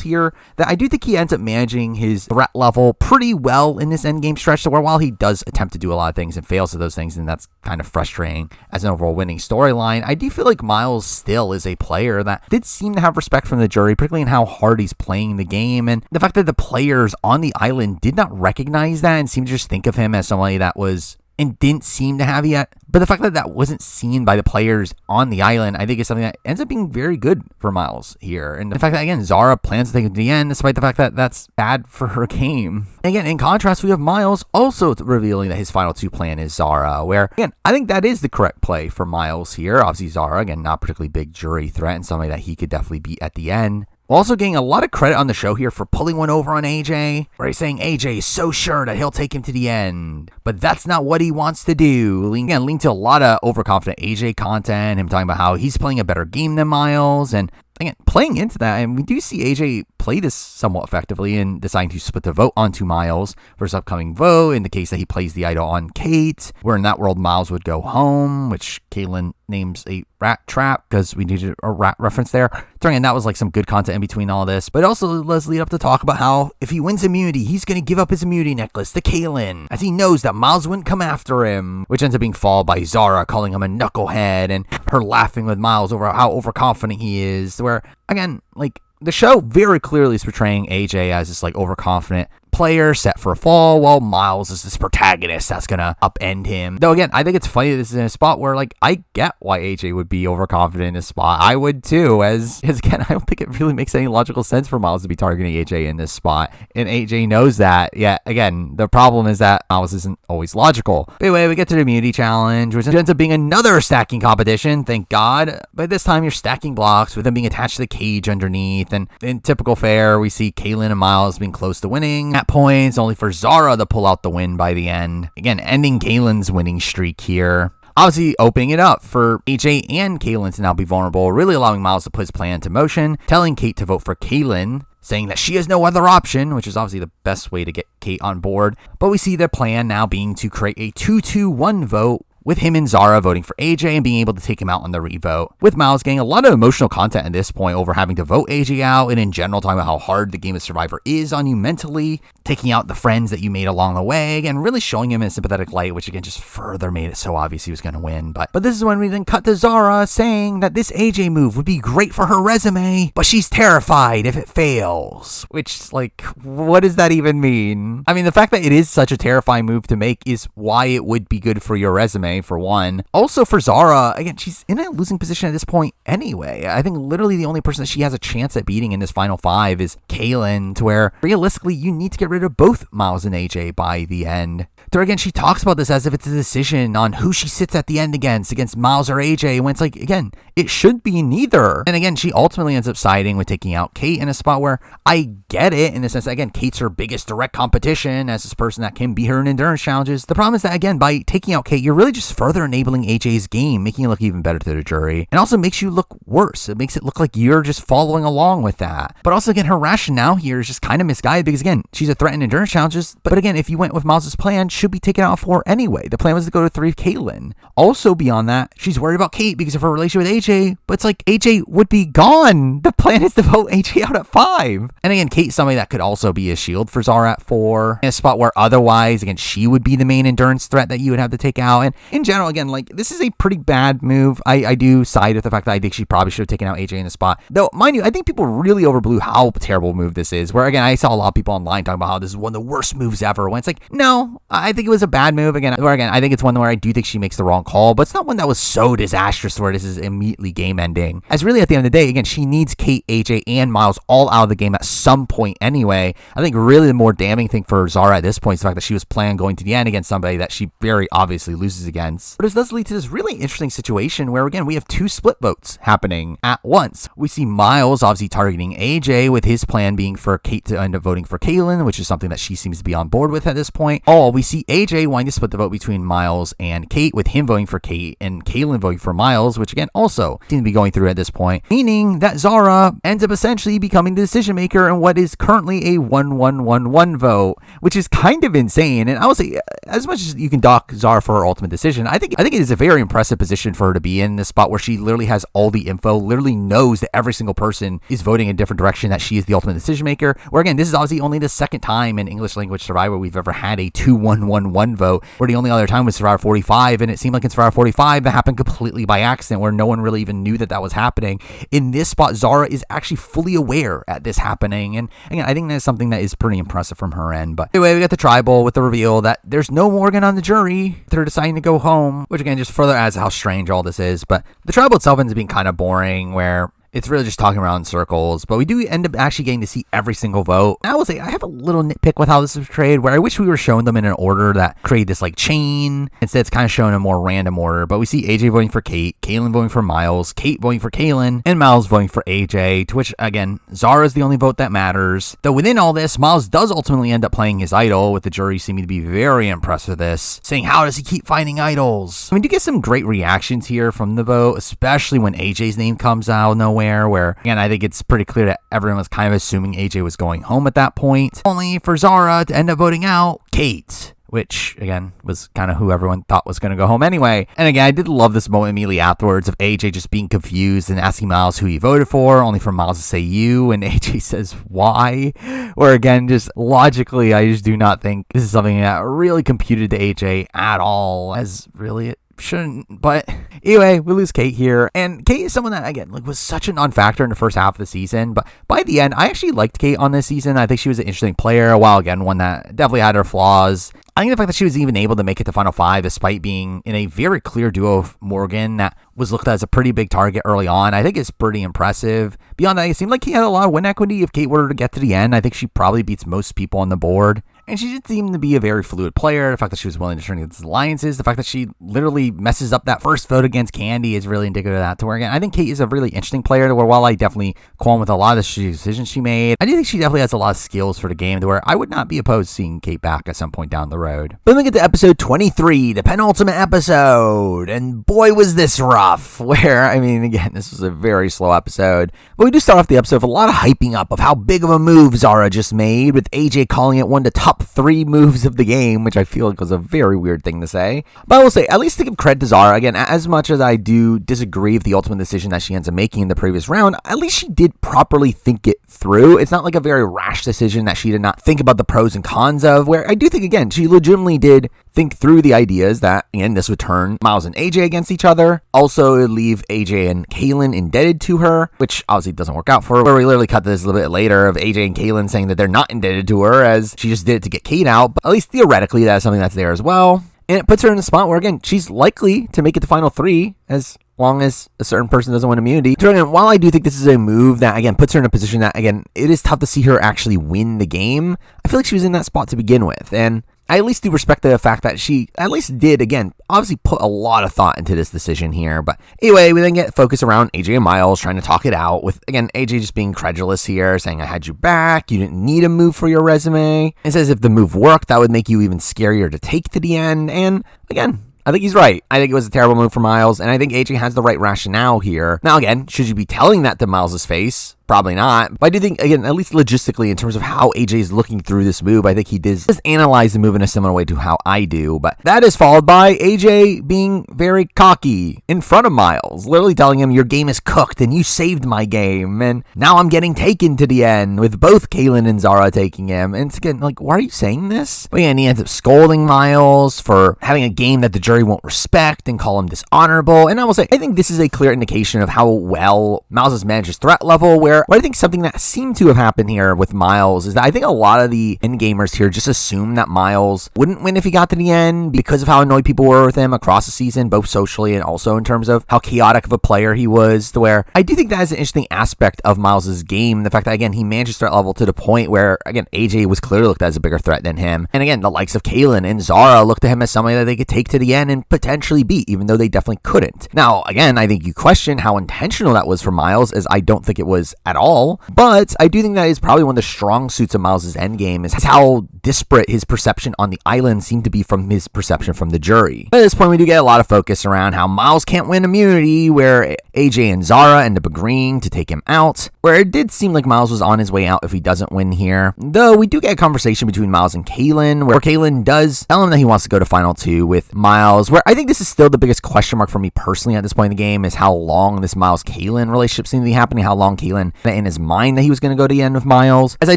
S1: here, that I do think he ends up managing his threat level pretty well in this endgame stretch, so where while he does attempt to do a lot of things and fails at those things, and that's kind of frustrating as an overall winning storyline, I do feel like Miles still is a player that did seem to have respect from the jury, particularly in how hard he's playing the game, and the fact that the players on the island did not recognize that and seem to just think of him as somebody that was and didn't seem to have yet. But the fact that that wasn't seen by the players on the island, I think is something that ends up being very good for Miles here. And the fact that, again, Zara plans to take him to the end, despite the fact that that's bad for her game. And again, in contrast, we have Miles also revealing that his final 2 plan is Zara, where, again, I think that is the correct play for Miles here. Obviously, Zara, again, not particularly big jury threat and somebody that he could definitely beat at the end. Also getting a lot of credit on the show here for pulling one over on AJ, where he's saying AJ is so sure that he'll take him to the end, but that's not what he wants to do. Leading to a lot of overconfident AJ content, him talking about how he's playing a better game than Miles, and again, playing into that, and we do see AJ play this somewhat effectively in deciding to split the vote onto Miles for his upcoming vote, in the case that he plays the idol on Kate, where in that world Miles would go home, which Caitlyn names a rat trap, because we needed a rat reference there. And that was like some good content in between all this, but also let's lead up to talk about how if he wins immunity, he's going to give up his immunity necklace to Caitlyn, as he knows that Miles wouldn't come after him, which ends up being followed by Zara calling him a knucklehead and her laughing with Miles over how overconfident he is, where, again, like, the show very clearly is portraying AJ as this, like, overconfident player set for a fall, while Miles is this protagonist that's gonna upend him. Though again, I think it's funny this is in a spot where, like, I get why AJ would be overconfident in this spot. I would too, as again, I don't think it really makes any logical sense for Miles to be targeting AJ in this spot, and AJ knows that. Yeah, again, the problem is that Miles isn't always logical. But anyway, we get to the immunity challenge, which ends up being another stacking competition, thank God, but this time you're stacking blocks with them being attached to the cage underneath, and in typical fare, we see Caitlyn and Miles being close to winning at points, only for Zara to pull out the win by the end. Again, ending Caitlyn's winning streak here. Obviously opening it up for AJ and Caitlyn to now be vulnerable, really allowing Miles to put his plan into motion, telling Kate to vote for Caitlyn, saying that she has no other option, which is obviously the best way to get Kate on board. But we see their plan now being to create a 2-2-1 vote, with him and Zara voting for AJ and being able to take him out on the revote, with Miles getting a lot of emotional content at this point over having to vote AJ out, and in general talking about how hard the game of Survivor is on you mentally, taking out the friends that you made along the way, and really showing him in a sympathetic light, which again just further made it so obvious he was going to win. But this is when we then cut to Zara saying that this AJ move would be great for her resume, but she's terrified if it fails. Which, like, what does that even mean? I mean, the fact that it is such a terrifying move to make is why it would be good for your resume. anyway, for one. Also for Zara, again, she's in a losing position at this point anyway. I think literally the only person that she has a chance at beating in this final 5 is Kaylin, to where realistically you need to get rid of both Miles and AJ by the end. So again, she talks about this as if it's a decision on who she sits at the end against Miles or AJ, when it's like, again, it should be neither. And again, she ultimately ends up siding with taking out Kate in a spot where I get it in the sense that, again, Kate's her biggest direct competition as this person that can beat her in endurance challenges. The problem is that, again, by taking out Kate, you're really just further enabling AJ's game, making it look even better to the jury, and also makes you look worse. It makes it look like you're just following along with that. But also, again, her rationale here is just kind of misguided because, again, she's a threat in endurance challenges. But again, if you went with Miles' plan, should be taken out 4 anyway. The plan was to go to 3 with Caitlyn. Also, beyond that, she's worried about Kate because of her relationship with AJ, but it's like AJ would be gone. The plan is to vote AJ out at 5. And again, Kate's somebody that could also be a shield for Zara at 4, in a spot where otherwise, again, she would be the main endurance threat that you would have to take out. And in general, again, like, this is a pretty bad move. I do side with the fact that I think she probably should have taken out AJ in the spot. Though, mind you, I think people really overblew how terrible a move this is, where, again, I saw a lot of people online talking about how this is one of the worst moves ever, when it's like, no, I think it was a bad move. Again, I think it's one where I do think she makes the wrong call, but it's not one that was so disastrous where this is immediately game ending. As really at the end of the day, again, she needs Kate, AJ, and Miles all out of the game at some point anyway. I think really the more damning thing for Zara at this point is the fact that she was planning going to the end against somebody that she very obviously loses against. But this does lead to this really interesting situation where, again, we have 2 split votes happening at once. We see Miles obviously targeting AJ, with his plan being for Kate to end up voting for Kaylin, which is something that she seems to be on board with at this point. We see AJ wanting to split the vote between Miles and Kate, with him voting for Kate and Kaylin voting for Miles, which again also seems to be going through at this point, meaning that Zara ends up essentially becoming the decision maker in what is currently a 1-1-1-1 vote, which is kind of insane. And I would say, as much as you can dock Zara for her ultimate decision, I think it is a very impressive position for her to be in this spot where she literally has all the info, literally knows that every single person is voting in a different direction, that she is the ultimate decision maker. Where again, this is obviously only the second time in English language Survivor we've ever had a 2-1-1-1 vote, where the only other time was Survivor 45, and it seemed like in Survivor 45 that happened completely by accident, where no one really even knew that was happening. In this spot, Zara is actually fully aware at this happening, and again, I think that's something that is pretty impressive from her end. But anyway, we got the tribal with the reveal that there's no Morgan on the jury. They're deciding to go home, which again just further adds how strange all this is. But the tribal itself ends up being kind of boring, where it's really just talking around in circles, but we do end up actually getting to see every single vote. And I will say, I have a little nitpick with how this is portrayed, where I wish we were showing them in an order that created this like chain. Instead, it's kind of shown in a more random order, but we see AJ voting for Kate, Kaylin voting for Miles, Kate voting for Kaylin, and Miles voting for AJ, to which, again, Zara is the only vote that matters. Though within all this, Miles does ultimately end up playing his idol, with the jury seeming to be very impressed with this, saying, how does he keep finding idols? I mean, you get some great reactions here from the vote, especially when AJ's name comes out of nowhere, where, again, I think it's pretty clear that everyone was kind of assuming AJ was going home at that point, only for Zara to end up voting out Kate, which, again, was kind of who everyone thought was going to go home anyway. And again, I did love this moment immediately afterwards of AJ just being confused and asking Miles who he voted for, only for Miles to say you, and AJ says why, where again, just logically, I just do not think this is something that really computed to AJ at all, as really it shouldn't. But anyway, we lose Kate here, and Kate is someone that, again, like, was such a non-factor in the first half of the season, but by the end, I actually liked Kate on this season. I think she was an interesting player, while again, one that definitely had her flaws. I think the fact that she was even able to make it to Final 5 despite being in a very clear duo of Morgan that was looked at as a pretty big target early on, I think is pretty impressive. Beyond that, it seemed like he had a lot of win equity. If Kate were to get to the end, I think she probably beats most people on the board. And she just seemed to be a very fluid player. The fact that she was willing to turn against alliances, the fact that she literally messes up that first vote against Candy is really indicative of that. To where, again, I think Kate is a really interesting player, to where while I definitely qualm with a lot of the decisions she made, I do think she definitely has a lot of skills for the game, to where I would not be opposed to seeing Kate back at some point down the road. But then we get to episode 23, the penultimate episode, and boy was this rough, where, I mean, again, this was a very slow episode, but we do start off the episode with a lot of hyping up of how big of a move Zara just made, with AJ calling it one of the top 3 moves of the game, which I feel like was a very weird thing to say. But I will say, at least to give credit to Zara, again, as much as I do disagree with the ultimate decision that she ends up making in the previous round, at least she did properly think it through. It's not like a very rash decision that she did not think about the pros and cons of, where I do think, again, she legitimately did think through the ideas that, again, this would turn Miles and AJ against each other. Also, it would leave AJ and Kaylin indebted to her, which obviously doesn't work out for her, where we literally cut this a little bit later of AJ and Kaylin saying that they're not indebted to her, as she just did it to get Kate out. But at least theoretically, that's something that's there as well. And it puts her in a spot where, again, she's likely to make it to final 3 as long as a certain person doesn't win immunity. And while I do think this is a move that, again, puts her in a position that, again, it is tough to see her actually win the game, I feel like she was in that spot to begin with. And I at least do respect the fact that she at least did, again, obviously put a lot of thought into this decision here. But anyway, we then get focused around AJ and Miles trying to talk it out with, again, AJ just being credulous here, saying, I had you back. You didn't need a move for your resume. And says if the move worked, that would make you even scarier to take to the end. And again, I think he's right. I think it was a terrible move for Miles, and I think AJ has the right rationale here. Now, again, should you be telling that to Miles' face? Probably not. But I do think, again, at least logistically, in terms of how AJ is looking through this move, I think he does analyze the move in a similar way to how I do. But that is followed by AJ being very cocky in front of Miles, literally telling him, your game is cooked and you saved my game. And now I'm getting taken to the end with both Kaylin and Zara taking him. And it's again, like, why are you saying this? But yeah, and he ends up scolding Miles for having a game that the jury won't respect and call him dishonorable. And I will say, I think this is a clear indication of how well Miles has managed his threat level, where I think something that seemed to have happened here with Miles is that I think a lot of the endgamers here just assumed that Miles wouldn't win if he got to the end because of how annoyed people were with him across the season, both socially and also in terms of how chaotic of a player he was, to where I do think that is an interesting aspect of Miles's game. The fact that, again, he managed his threat level to the point where, again, AJ was clearly looked at as a bigger threat than him. And again, the likes of Kaylin and Zara looked at him as somebody that they could take to the end and potentially beat, even though they definitely couldn't. Now, again, I think you question how intentional that was for Miles, as I don't think it was at all. But I do think that is probably one of the strong suits of Miles' endgame is how disparate his perception on the island seemed to be from his perception from the jury. But at this point, we do get a lot of focus around how Miles can't win immunity, where AJ and Zara end up agreeing to take him out, where it did seem like Miles was on his way out if he doesn't win here. Though we do get a conversation between Miles and Kaylin, where Kaylin does tell him that he wants to go to Final 2 with Miles, where I think this is still the biggest question mark for me personally at this point in the game is how long this Miles-Kaylin relationship seems to be happening, how long Kaylin in his mind that he was going to go to the end with Miles, as I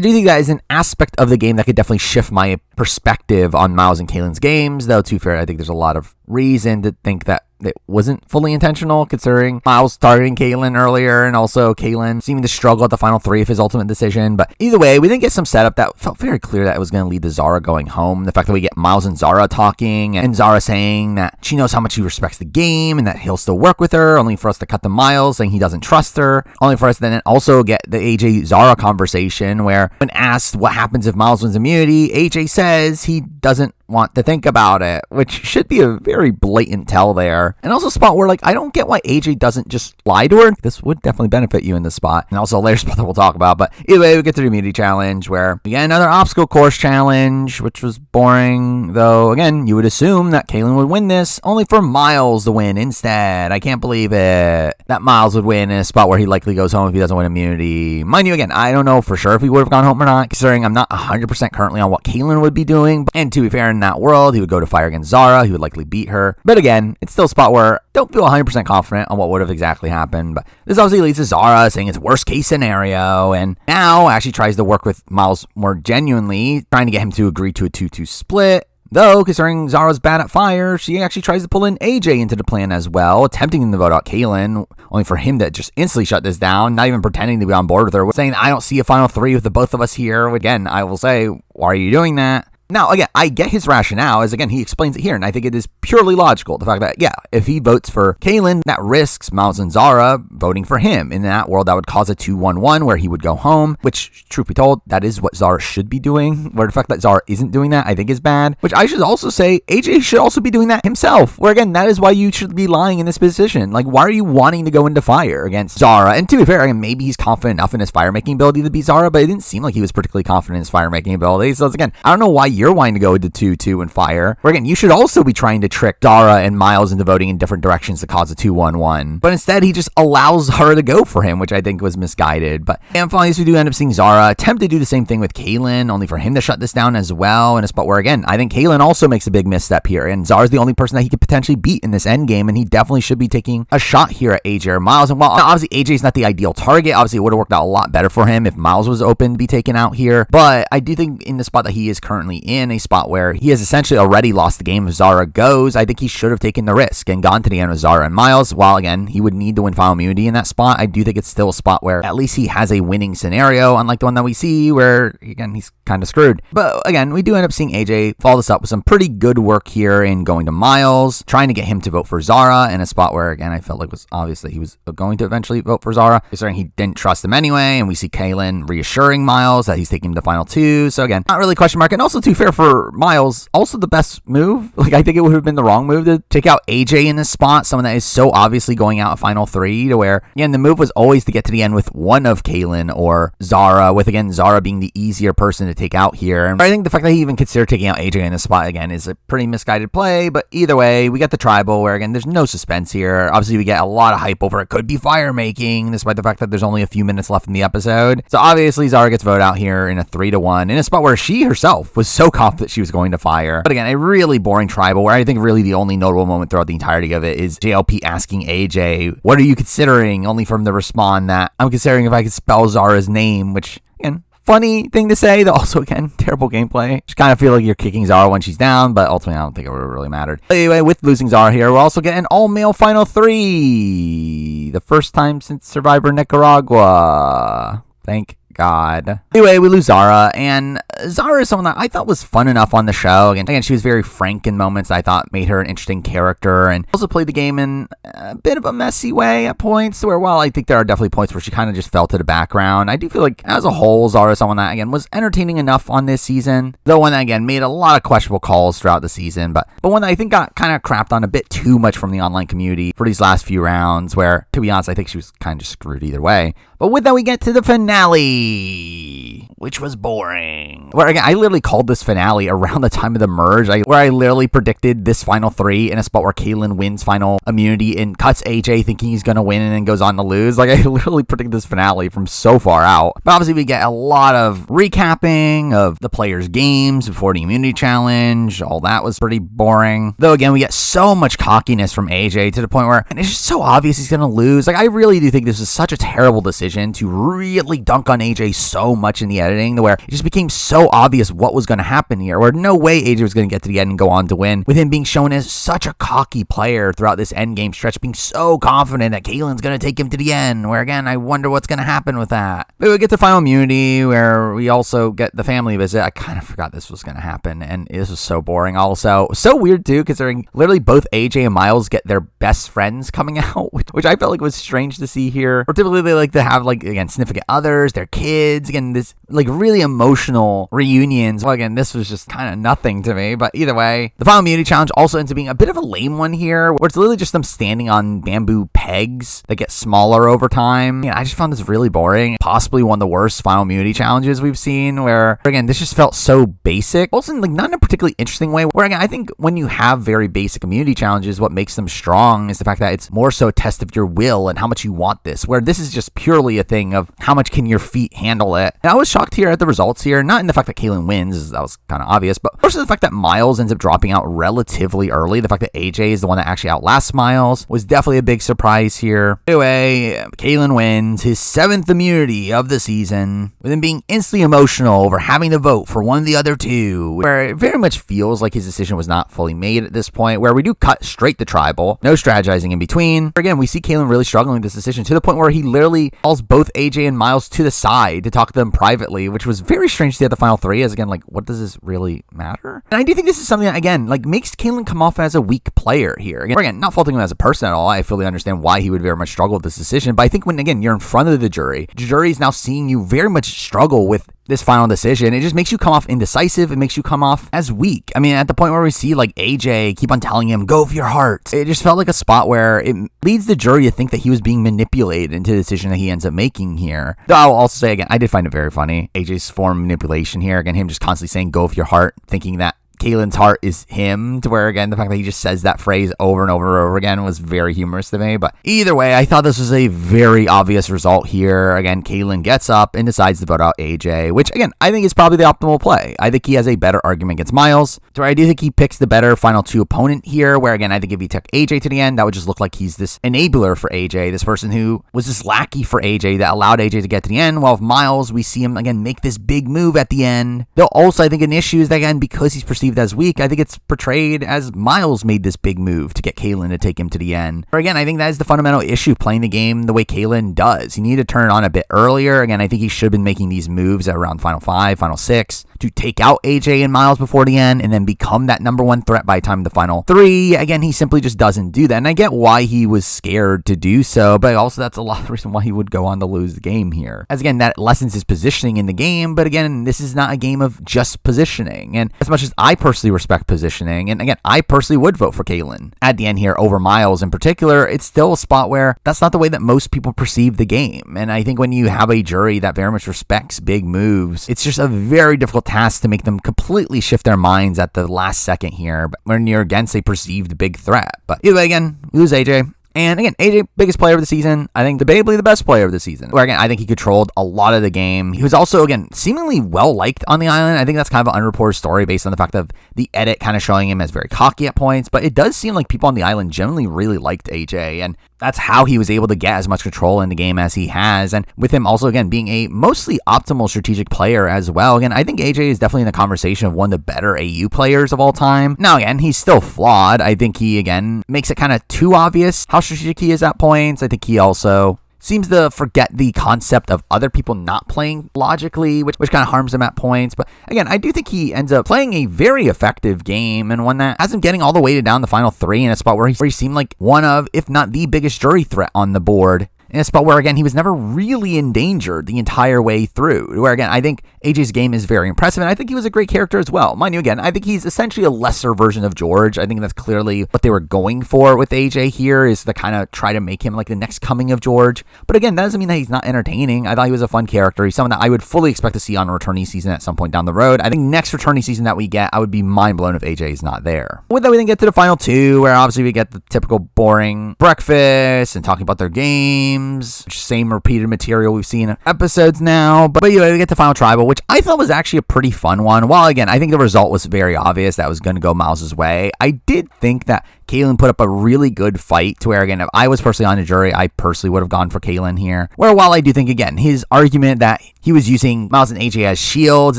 S1: do think that is an aspect of the game that could definitely shift my perspective on Miles and Kaylin's games, though to be fair, I think there's a lot of reason to think that it wasn't fully intentional, considering Miles starting Kaylin earlier and also Kaylin seeming to struggle at the final 3 of his ultimate decision. But either way, we didn't get some setup that felt very clear that it was going to lead to Zara going home. The fact that we get Miles and Zara talking, and Zara saying that she knows how much he respects the game and that he'll still work with her, only for us to cut to Miles saying he doesn't trust her, only for us to then also get the AJ-Zara conversation where when asked what happens if Miles wins immunity, AJ says he doesn't want to think about it, which should be a very blatant tell there. And also a spot where, like, I don't get why AJ doesn't just lie to her. This would definitely benefit you in this spot. And also a later spot that we'll talk about. But either way, we get to the immunity challenge where we get another obstacle course challenge, which was boring. Though, again, you would assume that Kaylin would win this, only for Miles to win instead. I can't believe it. That Miles would win in a spot where he likely goes home if he doesn't win immunity. Mind you, again, I don't know for sure if he would have gone home or not, considering I'm not 100% currently on what Kaylin would be doing. And to be fair, in that world, he would go to fire against Zara. He would likely beat her. But again, it's still a spot where I don't feel 100% confident on what would have exactly happened. But this obviously leads to Zara saying it's worst case scenario. And now actually tries to work with Miles more genuinely, trying to get him to agree to a 2-2 split. Though, considering Zara's bad at fire, she actually tries to pull in AJ into the plan as well, attempting to vote out Kaylin, only for him to just instantly shut this down, not even pretending to be on board with her, saying, I don't see a final 3 with the both of us here. Again, I will say, why are you doing that? Now, again, I get his rationale, as again, he explains it here, and I think it is purely logical. The fact that, yeah, if he votes for Kaylin, that risks Miles and Zara voting for him. In that world, that would cause a 2-1-1 where he would go home, which, truth be told, that is what Zara should be doing. Where the fact that Zara isn't doing that, I think is bad. Which I should also say, AJ should also be doing that himself. Where, again, that is why you should be lying in this position. Like, why are you wanting to go into fire against Zara? And to be fair, again, maybe he's confident enough in his fire-making ability to beat Zara, but it didn't seem like he was particularly confident in his fire-making ability. So, again, I don't know why you're wanting to go into 2-2 and fire. Where again, you should also be trying to trick Zara and Miles into voting in different directions to cause a 2-1-1. But instead, he just allows her to go for him, which I think was misguided. But and finally, we do end up seeing Zara attempt to do the same thing with Kaylin, only for him to shut this down as well. In a spot where, again, I think Kaylin also makes a big misstep here, and Zara's the only person that he could potentially beat in this endgame, and he definitely should be taking a shot here at AJ or Miles. And while obviously AJ's not the ideal target, obviously it would have worked out a lot better for him if Miles was open to be taken out here. But I do think in the spot that he is currently in a spot where he has essentially already lost the game. If Zara goes, I think he should have taken the risk and gone to the end with Zara and Miles. While again, he would need to win final immunity in that spot, I do think it's still a spot where at least he has a winning scenario, unlike the one that we see where, again, he's kind of screwed. But again, we do end up seeing AJ follow this up with some pretty good work here in going to Miles, trying to get him to vote for Zara in a spot where, again, I felt like it was obvious that he was going to eventually vote for Zara, considering he didn't trust him anyway. And we see Kaylin reassuring Miles that he's taking him to final 2. So again, not really a question mark. And also, too fair for Miles, also the best move. Like, I think it would have been the wrong move to take out AJ in this spot, someone that is so obviously going out at final 3, to where, again, the move was always to get to the end with one of Kaylin or Zara, with, again, Zara being the easier person to take out here. And I think the fact that he even considered taking out AJ in this spot, again, is a pretty misguided play. But either way, we get the tribal where, again, there's no suspense here. Obviously, we get a lot of hype over it could be fire making, despite the fact that there's only a few minutes left in the episode. So obviously, Zara gets voted out here in a 3-1 in a spot where she herself was so confident she was going to fire. But again, a really boring tribal where I think really the only notable moment throughout the entirety of it is JLP asking AJ, "What are you considering?" Only from the respond that, "I'm considering if I could spell Zara's name," which, again, funny thing to say, though also, again, terrible gameplay. Just kind of feel like you're kicking Zara when she's down, but ultimately I don't think it would have really mattered. Anyway, with losing Zara here, we'll also get an all-male final 3. The first time since Survivor Nicaragua. Thank God. Anyway, we lose Zara, and Zara is someone that I thought was fun enough on the show. Again, she was very frank in moments that I thought made her an interesting character, and also played the game in a bit of a messy way at points, where, while I think there are definitely points where she kind of just fell to the background, I do feel like, as a whole, Zara is someone that, again, was entertaining enough on this season, though one that, again, made a lot of questionable calls throughout the season, but one that I think got kind of crapped on a bit too much from the online community for these last few rounds, where, to be honest, I think she was kind of just screwed either way. But with that, we get to the finale, which was boring. Where, again, I literally called this finale around the time of the merge, where I literally predicted this final 3 in a spot where Kaylin wins final immunity and cuts AJ thinking he's going to win and then goes on to lose. Like, I literally predicted this finale from so far out. But obviously, we get a lot of recapping of the players' games before the immunity challenge. All that was pretty boring. Though, again, we get so much cockiness from AJ to the point where, and it's just so obvious he's going to lose. Like, I really do think this is such a terrible decision to really dunk on AJ so much in the editing, to where it just became so obvious what was going to happen here, where no way AJ was going to get to the end and go on to win, with him being shown as such a cocky player throughout this endgame stretch, being so confident that Kaylin's going to take him to the end, where, again, I wonder what's going to happen with that. But we get to final immunity, where we also get the family visit. I kind of forgot this was going to happen, and this was so boring also. So weird, too, considering literally both AJ and Miles get their best friends coming out, which I felt like was strange to see here. Or typically they like to have, like, again, significant others, their kids, again, this, like, really emotional reunions. Well, again, this was just kind of nothing to me, but either way, the final immunity challenge also ends up being a bit of a lame one here, where it's literally just them standing on bamboo pegs that get smaller over time. I just found this really boring, possibly one of the worst final immunity challenges we've seen, where, again, this just felt so basic, also, like, not in a particularly interesting way, where, again, I think when you have very basic immunity challenges, what makes them strong is the fact that it's more so a test of your will and how much you want this, where this is just purely a thing of how much can your feet handle it. And I was shocked here at the results here, not in the fact that Kaylin wins, that was kind of obvious, but also the fact that Miles ends up dropping out relatively early. The fact that AJ is the one that actually outlasts Miles was definitely a big surprise here. Anyway, Kaylin wins his 7th immunity of the season, with him being instantly emotional over having to vote for one of the other 2, where it very much feels like his decision was not fully made at this point, where we do cut straight to tribal, no strategizing in between. Again, we see Kaylin really struggling with this decision to the point where he literally calls both AJ and Miles to the side to talk to them privately, which was very strange to see at the final 3, as, again, like, what does this really matter? And I do think this is something that, again, like, makes Kaylin come off as a weak player here. Again, not faulting him as a person at all. I fully understand why he would very much struggle with this decision, but I think when, again, you're in front of the jury is now seeing you very much struggle with this final decision, it just makes you come off indecisive. It makes you come off as weak. I mean, at the point where we see, like, AJ keep on telling him, go for your heart, it just felt like a spot where it leads the jury to think that he was being manipulated into the decision that he ends up making here. Though I'll also say, again, I did find it very funny, AJ's form of manipulation here. Again, him just constantly saying, go for your heart, thinking that Kaylin's heart is him, to where, again, the fact that he just says that phrase over and over and over again was very humorous to me. But either way, I thought this was a very obvious result here. Again, Kaylin gets up and decides to vote out AJ, which, again, I think is probably the optimal play. I think he has a better argument against Miles, to where I do think he picks the better final 2 opponent here, where, again, I think if he took AJ to the end, that would just look like he's this enabler for AJ, this person who was this lackey for AJ that allowed AJ to get to the end, while with Miles, we see him, again, make this big move at the end. Though also, I think an issue is that, again, because he's perceived as weak, I think it's portrayed as Miles made this big move to get Kaylin to take him to the end. Or again, I think that is the fundamental issue playing the game the way Kaylin does. He needed to turn it on a bit earlier. Again, I think he should have been making these moves at around Final 5, Final 6 to take out AJ and Miles before the end and then become that number 1 threat by the time of the Final 3. Again, he simply just doesn't do that. And I get why he was scared to do so, but also that's a lot of the reason why he would go on to lose the game here. As again, that lessens his positioning in the game, but again, this is not a game of just positioning. And as much as I personally respect positioning, and again, I personally would vote for Kaylin at the end here over Miles in particular, it's still a spot where that's not the way that most people perceive the game. And I think when you have a jury that very much respects big moves, it's just a very difficult task to make them completely shift their minds at the last second here when you're against a perceived big threat. But either way, again, we lose AJ. And again, AJ, biggest player of the season. I think debatably the best player of the season. Where again, I think he controlled a lot of the game. He was also, again, seemingly well-liked on the island. I think that's kind of an unreported story based on the fact of the edit kind of showing him as very cocky at points. But it does seem like people on the island generally really liked AJ. And that's how he was able to get as much control in the game as he has. And with him also, again, being a mostly optimal strategic player as well. Again, I think AJ is definitely in the conversation of one of the better AU players of all time. Now, again, he's still flawed. I think he, again, makes it kind of too obvious how strategic he is at points. I think he also seems to forget the concept of other people not playing logically, which kind of harms him at points. But again, I do think he ends up playing a very effective game and one that has him getting all the way to down the final 3 in a spot where he seemed like one of, if not the biggest jury threat on the board. In a spot where, again, he was never really endangered the entire way through. Where, again, I think AJ's game is very impressive, and I think he was a great character as well. Mind you, again, I think he's essentially a lesser version of George. I think that's clearly what they were going for with AJ here, is to kind of try to make him like the next coming of George. But again, that doesn't mean that he's not entertaining. I thought he was a fun character. He's someone that I would fully expect to see on a returning season at some point down the road. I think next returning season that we get, I would be mind blown if AJ is not there. With that, we then get to the final 2, where obviously we get the typical boring breakfast and talking about their games. Same repeated material we've seen in episodes now. But anyway, we get to Final Tribal, which I thought was actually a pretty fun one. While, again, I think the result was very obvious that was going to go Miles' way, I did think that Kaylin put up a really good fight to where, again, if I was personally on the jury, I personally would have gone for Kaylin here. Where while I do think, again, his argument that he was using Miles and AJ as shields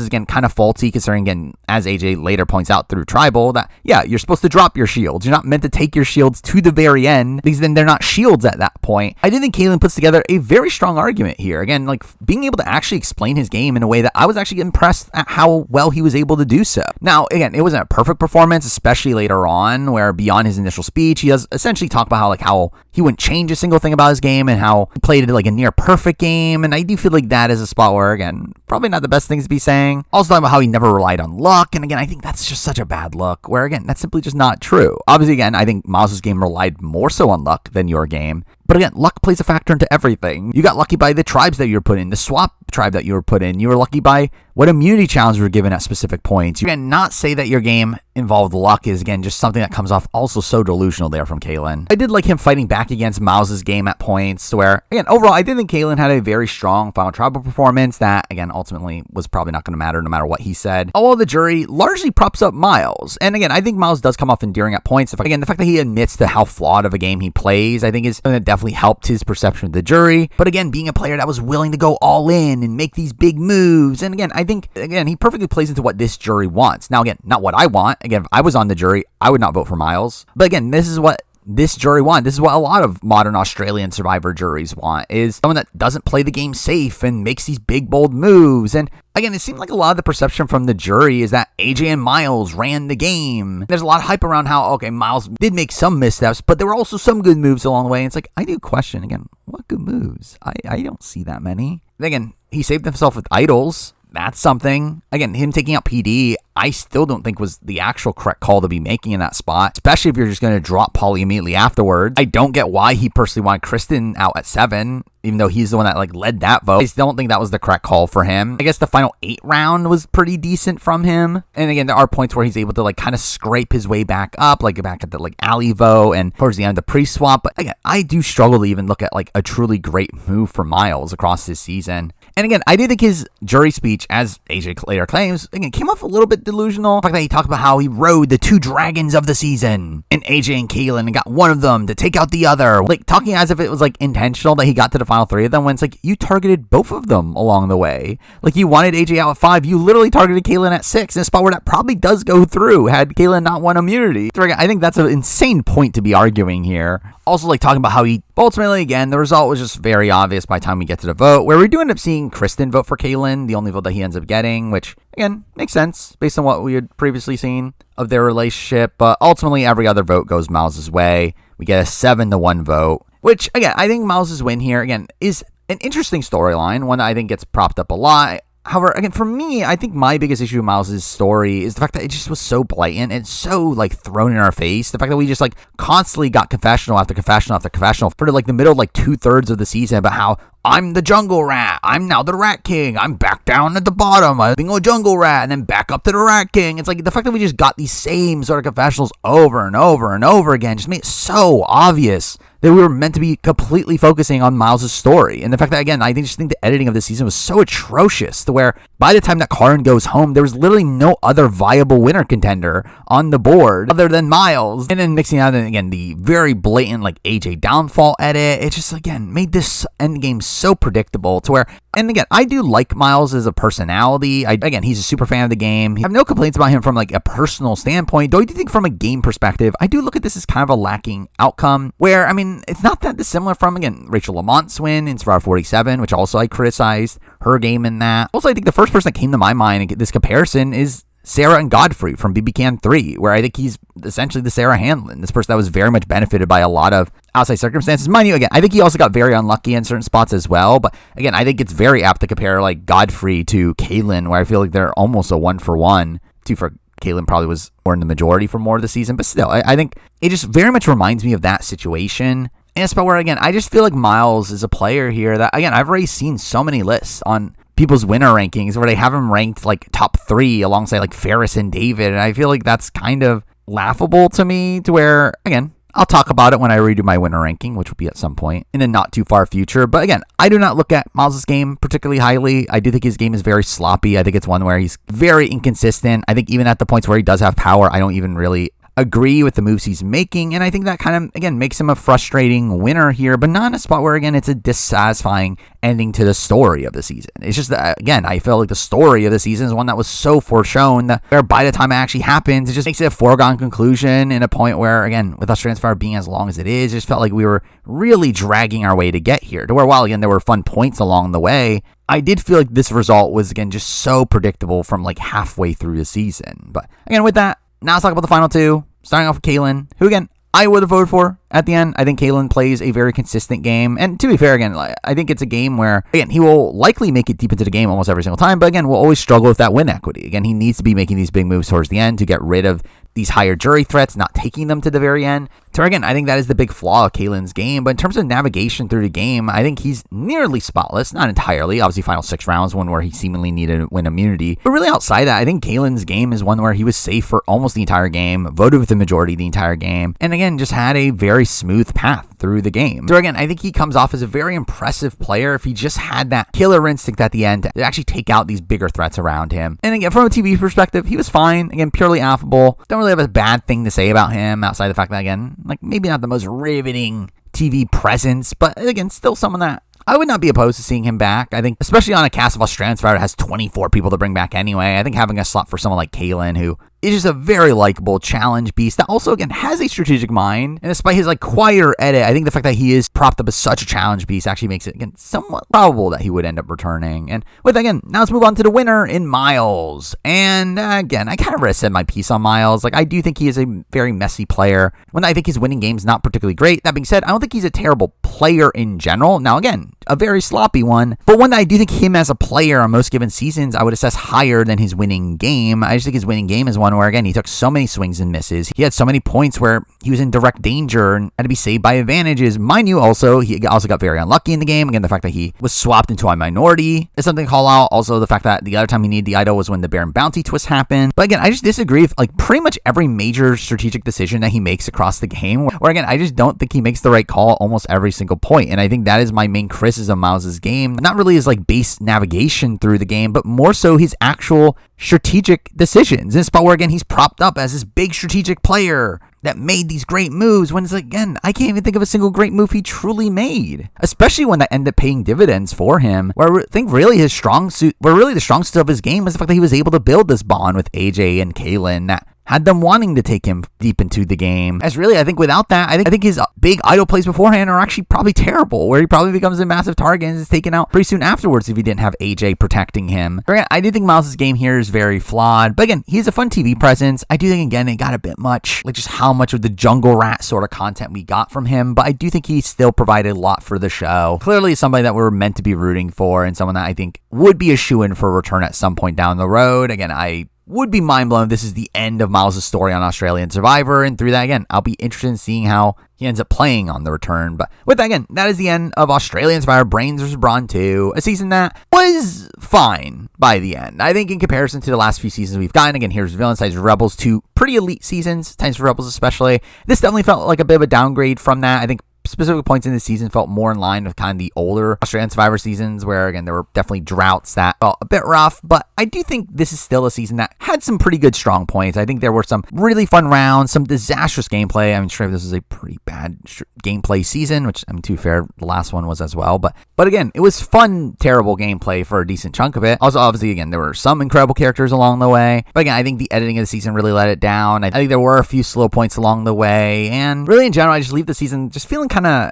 S1: is, again, kind of faulty, considering, again, as AJ later points out through Tribal, that, yeah, you're supposed to drop your shields. You're not meant to take your shields to the very end, because then they're not shields at that point. I do think Kaylin puts together a very strong argument here. Again, like, being able to actually explain his game in a way that I was actually impressed at how well he was able to do so. Now, again, it wasn't a perfect performance, especially later on, where beyond his initial speech, he does essentially talk about how he wouldn't change a single thing about his game and how he played it like a near perfect game. And I do feel like that is a spot where, again, probably not the best things to be saying. Also talking about how he never relied on luck. And again, I think that's just such a bad look, where, again, that's simply just not true. Obviously, again, I think Miles' game relied more so on luck than your game. But again, luck plays a factor into everything. You got lucky by the tribes that you were put in, the swap tribe that you were put in. You were lucky by what immunity challenge were given at specific points. You can not say that your game involved luck is, again, just something that comes off also so delusional there from Kaylin. I did like him fighting back against Miles' game at points to where, again, overall, I did think Kaylin had a very strong Final Tribal performance that, again, ultimately was probably not going to matter no matter what he said. Although the jury largely props up Miles. And again, I think Miles does come off endearing at points. Again, the fact that he admits to how flawed of a game he plays, I think is something that definitely helped his perception of the jury. But again, being a player that was willing to go all in and make these big moves. And again, I think, again, he perfectly plays into what this jury wants. Now, again, not what I want. Again, if I was on the jury, I would not vote for Miles. But again, this is what this jury want. This is what a lot of modern Australian Survivor juries want, is someone that doesn't play the game safe and makes these big, bold moves. And again, it seemed like a lot of the perception from the jury is that AJ and Miles ran the game. There's a lot of hype around how, okay, Miles did make some missteps, but there were also some good moves along the way. And it's like, I do question, again, what good moves? I don't see that many. Again, he saved himself with idols. That's something. Again, him taking out PD, I still don't think was the actual correct call to be making in that spot, especially if you're just going to drop Paulie immediately afterwards. I don't get why he personally wanted Kristen out at 7, even though he's the one that like led that vote. I still don't think that was the correct call for him. I guess the final 8 round was pretty decent from him. And again, there are points where he's able to like kind of scrape his way back up, like back at the like alley vote and towards the end of the pre-swap. But again, I do struggle to even look at like a truly great move for Miles across this season. And again, I did think his jury speech, as AJ later claims, again, came off a little bit delusional. The fact that he talked about how he rode the 2 dragons of the season, and AJ and Kaylin, and got one of them to take out the other. Like, talking as if it was, like, intentional that he got to the final 3 of them, when it's like, you targeted both of them along the way. Like, you wanted AJ out at 5, you literally targeted Kaylin at 6, in a spot where that probably does go through, had Kaylin not won immunity. So again, I think that's an insane point to be arguing here. Also, like, talking about how he, ultimately, again, the result was just very obvious by the time we get to the vote, where we do end up seeing Kristen vote for Kaylin, the only vote that he ends up getting, which, again, makes sense based on what we had previously seen of their relationship. But ultimately, every other vote goes Miles' way. We get a 7-1 vote, which, again, I think Miles' win here, again, is an interesting storyline, one that I think gets propped up a lot. However, again, for me, I think my biggest issue with Miles' story is the fact that it just was so blatant and so, like, thrown in our face. The fact that we just, like, constantly got confessional after confessional after confessional for, like, the middle, like, 2/3 of the season about how I'm the jungle rat, I'm now the rat king, I'm back down at the bottom, I'm being a jungle rat, and then back up to the rat king. It's like the fact that we just got these same sort of confessionals over and over and over again just made it so obvious that we were meant to be completely focusing on Miles' story. And the fact that, again, I just think the editing of this season was so atrocious to where by the time that Karin goes home, there was literally no other viable winner contender on the board other than Miles. And then mixing out, again, the very blatant, like, AJ downfall edit, it just, again, made this endgame so predictable to where, and again, I do like Miles as a personality. Again, he's a super fan of the game. I have no complaints about him from, like, a personal standpoint, though I do think from a game perspective, I do look at this as kind of a lacking outcome where, I mean, it's not that dissimilar from, again, Rachel Lamont's win in Survivor 47, which also I criticized her game in that. Also, I think the first person that came to my mind in this comparison is Sarah and Godfrey from BB Can 3, where I think he's essentially the Sarah Hanlon, this person that was very much benefited by a lot of outside circumstances. Mind you, again, I think he also got very unlucky in certain spots as well, but again, I think it's very apt to compare, like, Godfrey to Kaylin, where I feel like they're almost a 1-for-1. 2 for Kaylin probably was more in the majority for more of the season, but still, I think it just very much reminds me of that situation. And it's about where, again, I just feel like Miles is a player here that, again, I've already seen so many lists on people's winner rankings where they have him ranked like top 3 alongside like Ferris and David. And I feel like that's kind of laughable to me to where, again, I'll talk about it when I redo my winner ranking, which will be at some point in the not too far future. But again, I do not look at Miles' game particularly highly. I do think his game is very sloppy. I think it's one where he's very inconsistent. I think even at the points where he does have power, I don't even really agree with the moves he's making, and I think that kind of, again, makes him a frustrating winner here, but not in a spot where, again, it's a dissatisfying ending to the story of the season. It's just that, again, I feel like the story of the season is one that was so foreshown that where by the time it actually happens, it just makes it a foregone conclusion in a point where, again, with Australian Survivor being as long as it is, it just felt like we were really dragging our way to get here, to where, while, again, there were fun points along the way, I did feel like this result was, again, just so predictable from, like, halfway through the season. But, again, with that, now let's talk about the final 2. Starting off with Kaylin, who, again, I would have voted for at the end. I think Kaylin plays a very consistent game. And to be fair, again, I think it's a game where, again, he will likely make it deep into the game almost every single time. But, again, we'll always struggle with that win equity. Again, he needs to be making these big moves towards the end to get rid of these higher jury threats, not taking them to the very end. So, again, I think that is the big flaw of Kaylin's game. But in terms of navigation through the game, I think he's nearly spotless. Not entirely. Obviously, final 6 rounds, one where he seemingly needed to win immunity. But really outside that, I think Kaylin's game is one where he was safe for almost the entire game, voted with the majority the entire game, and, again, just had a very smooth path through the game. So, again, I think he comes off as a very impressive player if he just had that killer instinct at the end to actually take out these bigger threats around him. And, again, from a TV perspective, he was fine. Again, purely affable. Don't really have a bad thing to say about him outside the fact that, again, like, maybe not the most riveting TV presence, but, again, still someone that I would not be opposed to seeing him back. I think, especially on a cast of Australian Survivor that has 24 people to bring back anyway, I think having a slot for someone like Kaylin, who, is just a very likable challenge beast that also, again, has a strategic mind. And despite his, like, quieter edit, I think the fact that he is propped up as such a challenge beast actually makes it, again, somewhat probable that he would end up returning. And with that, again, now let's move on to the winner in Miles. And again, I kind of already said my piece on Miles. Like, I do think he is a very messy player. When I think his winning game's not particularly great. That being said, I don't think he's a terrible player in general. Now, again, a very sloppy one, but one that I do think him as a player on most given seasons, I would assess higher than his winning game. I just think his winning game is one where, again, he took so many swings and misses. He had so many points where he was in direct danger and had to be saved by advantages. Mind you, also, he also got very unlucky in the game. Again, the fact that he was swapped into a minority is something to call out. Also, the fact that the other time he needed the idol was when the Baron Bounty twist happened. But again, I just disagree with, like, pretty much every major strategic decision that he makes across the game, where again, I just don't think he makes the right call almost every single point. And I think that is my main criticism of Miles' game. Not really his, like, base navigation through the game, but more so his actual strategic decisions. In a spot where, again, he's propped up as this big strategic player that made these great moves when it's, again, I can't even think of a single great move he truly made, especially when that ended up paying dividends for him, where I think really the strong suit of his game was the fact that he was able to build this bond with AJ and Kaylin that had them wanting to take him deep into the game. As really, I think without that, I think his big idle plays beforehand are actually probably terrible, where he probably becomes a massive target and is taken out pretty soon afterwards if he didn't have AJ protecting him. But again, I do think Miles' game here is very flawed, but again, he's a fun TV presence. I do think, again, it got a bit much, like just how much of the jungle rat sort of content we got from him, but I do think he still provided a lot for the show. Clearly somebody that we're meant to be rooting for and someone that I think would be a shoo-in for a return at some point down the road. Again, I would be mind blown if this is the end of Miles' story on Australian Survivor, and through that, again, I'll be interested in seeing how he ends up playing on the return. But with that, again, that is the end of Australian Survivor Brains vs. Brawn II, a season that was fine by the end. I think in comparison to the last few seasons we've gotten, again, here's Villains, Titans vs. Rebels, two pretty elite seasons, Titans vs. Rebels especially. This definitely felt like a bit of a downgrade from that. I think specific points in this season felt more in line with kind of the older Australian Survivor seasons where, again, there were definitely droughts that felt a bit rough, but I do think this is still a season that had some pretty good strong points. I think there were some really fun rounds, some disastrous gameplay. I mean, sure, this was a pretty bad gameplay season, which, I mean, to be fair, the last one was as well, but again, it was fun, terrible gameplay for a decent chunk of it. Also, obviously, again, there were some incredible characters along the way, but again, I think the editing of the season really let it down. I think there were a few slow points along the way, and really in general, I just leave the season just feeling kind of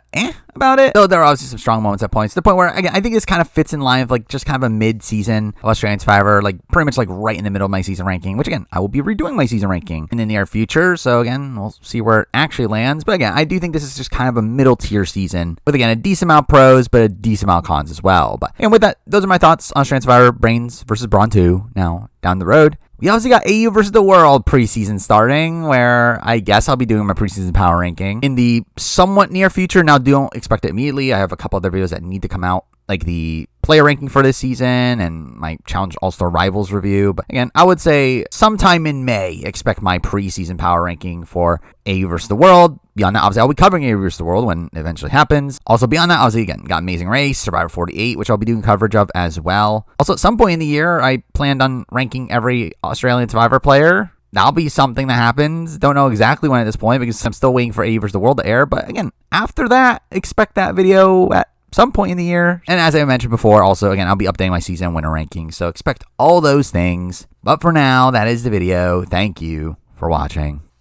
S1: about it. Though there are obviously some strong moments at points, to the point where, again, I think this kind of fits in line with, like, just kind of a mid-season of Australian Survivor, like pretty much like right in the middle of my season ranking, which, again, I will be redoing my season ranking in the near future. So again, we'll see where it actually lands. But again, I do think this is just kind of a middle tier season with, again, a decent amount of pros, but a decent amount of cons as well. But and with that, those are my thoughts on Australian Survivor Brains vs. Brawn II. Now, down the road, we obviously got AU versus the World preseason starting, where I guess I'll be doing my preseason power ranking in the somewhat near future. Now, don't expect it immediately. I have a couple other videos that need to come out, like the player ranking for this season and my Challenge All-Star Rivals review. But again, I would say sometime in May, expect my preseason power ranking for AU versus the World. Beyond that, obviously, I'll be covering AU versus the World when it eventually happens. Also, beyond that, obviously, again, got Amazing Race, Survivor 48, which I'll be doing coverage of as well. Also, at some point in the year, I planned on ranking every Australian Survivor player. That'll be something that happens. Don't know exactly when at this point because I'm still waiting for AU versus the World to air. But again, after that, expect that video at some point in the year. And as I mentioned before, also, again, I'll be updating my season winner ranking. So expect all those things. But for now, that is the video. Thank you for watching.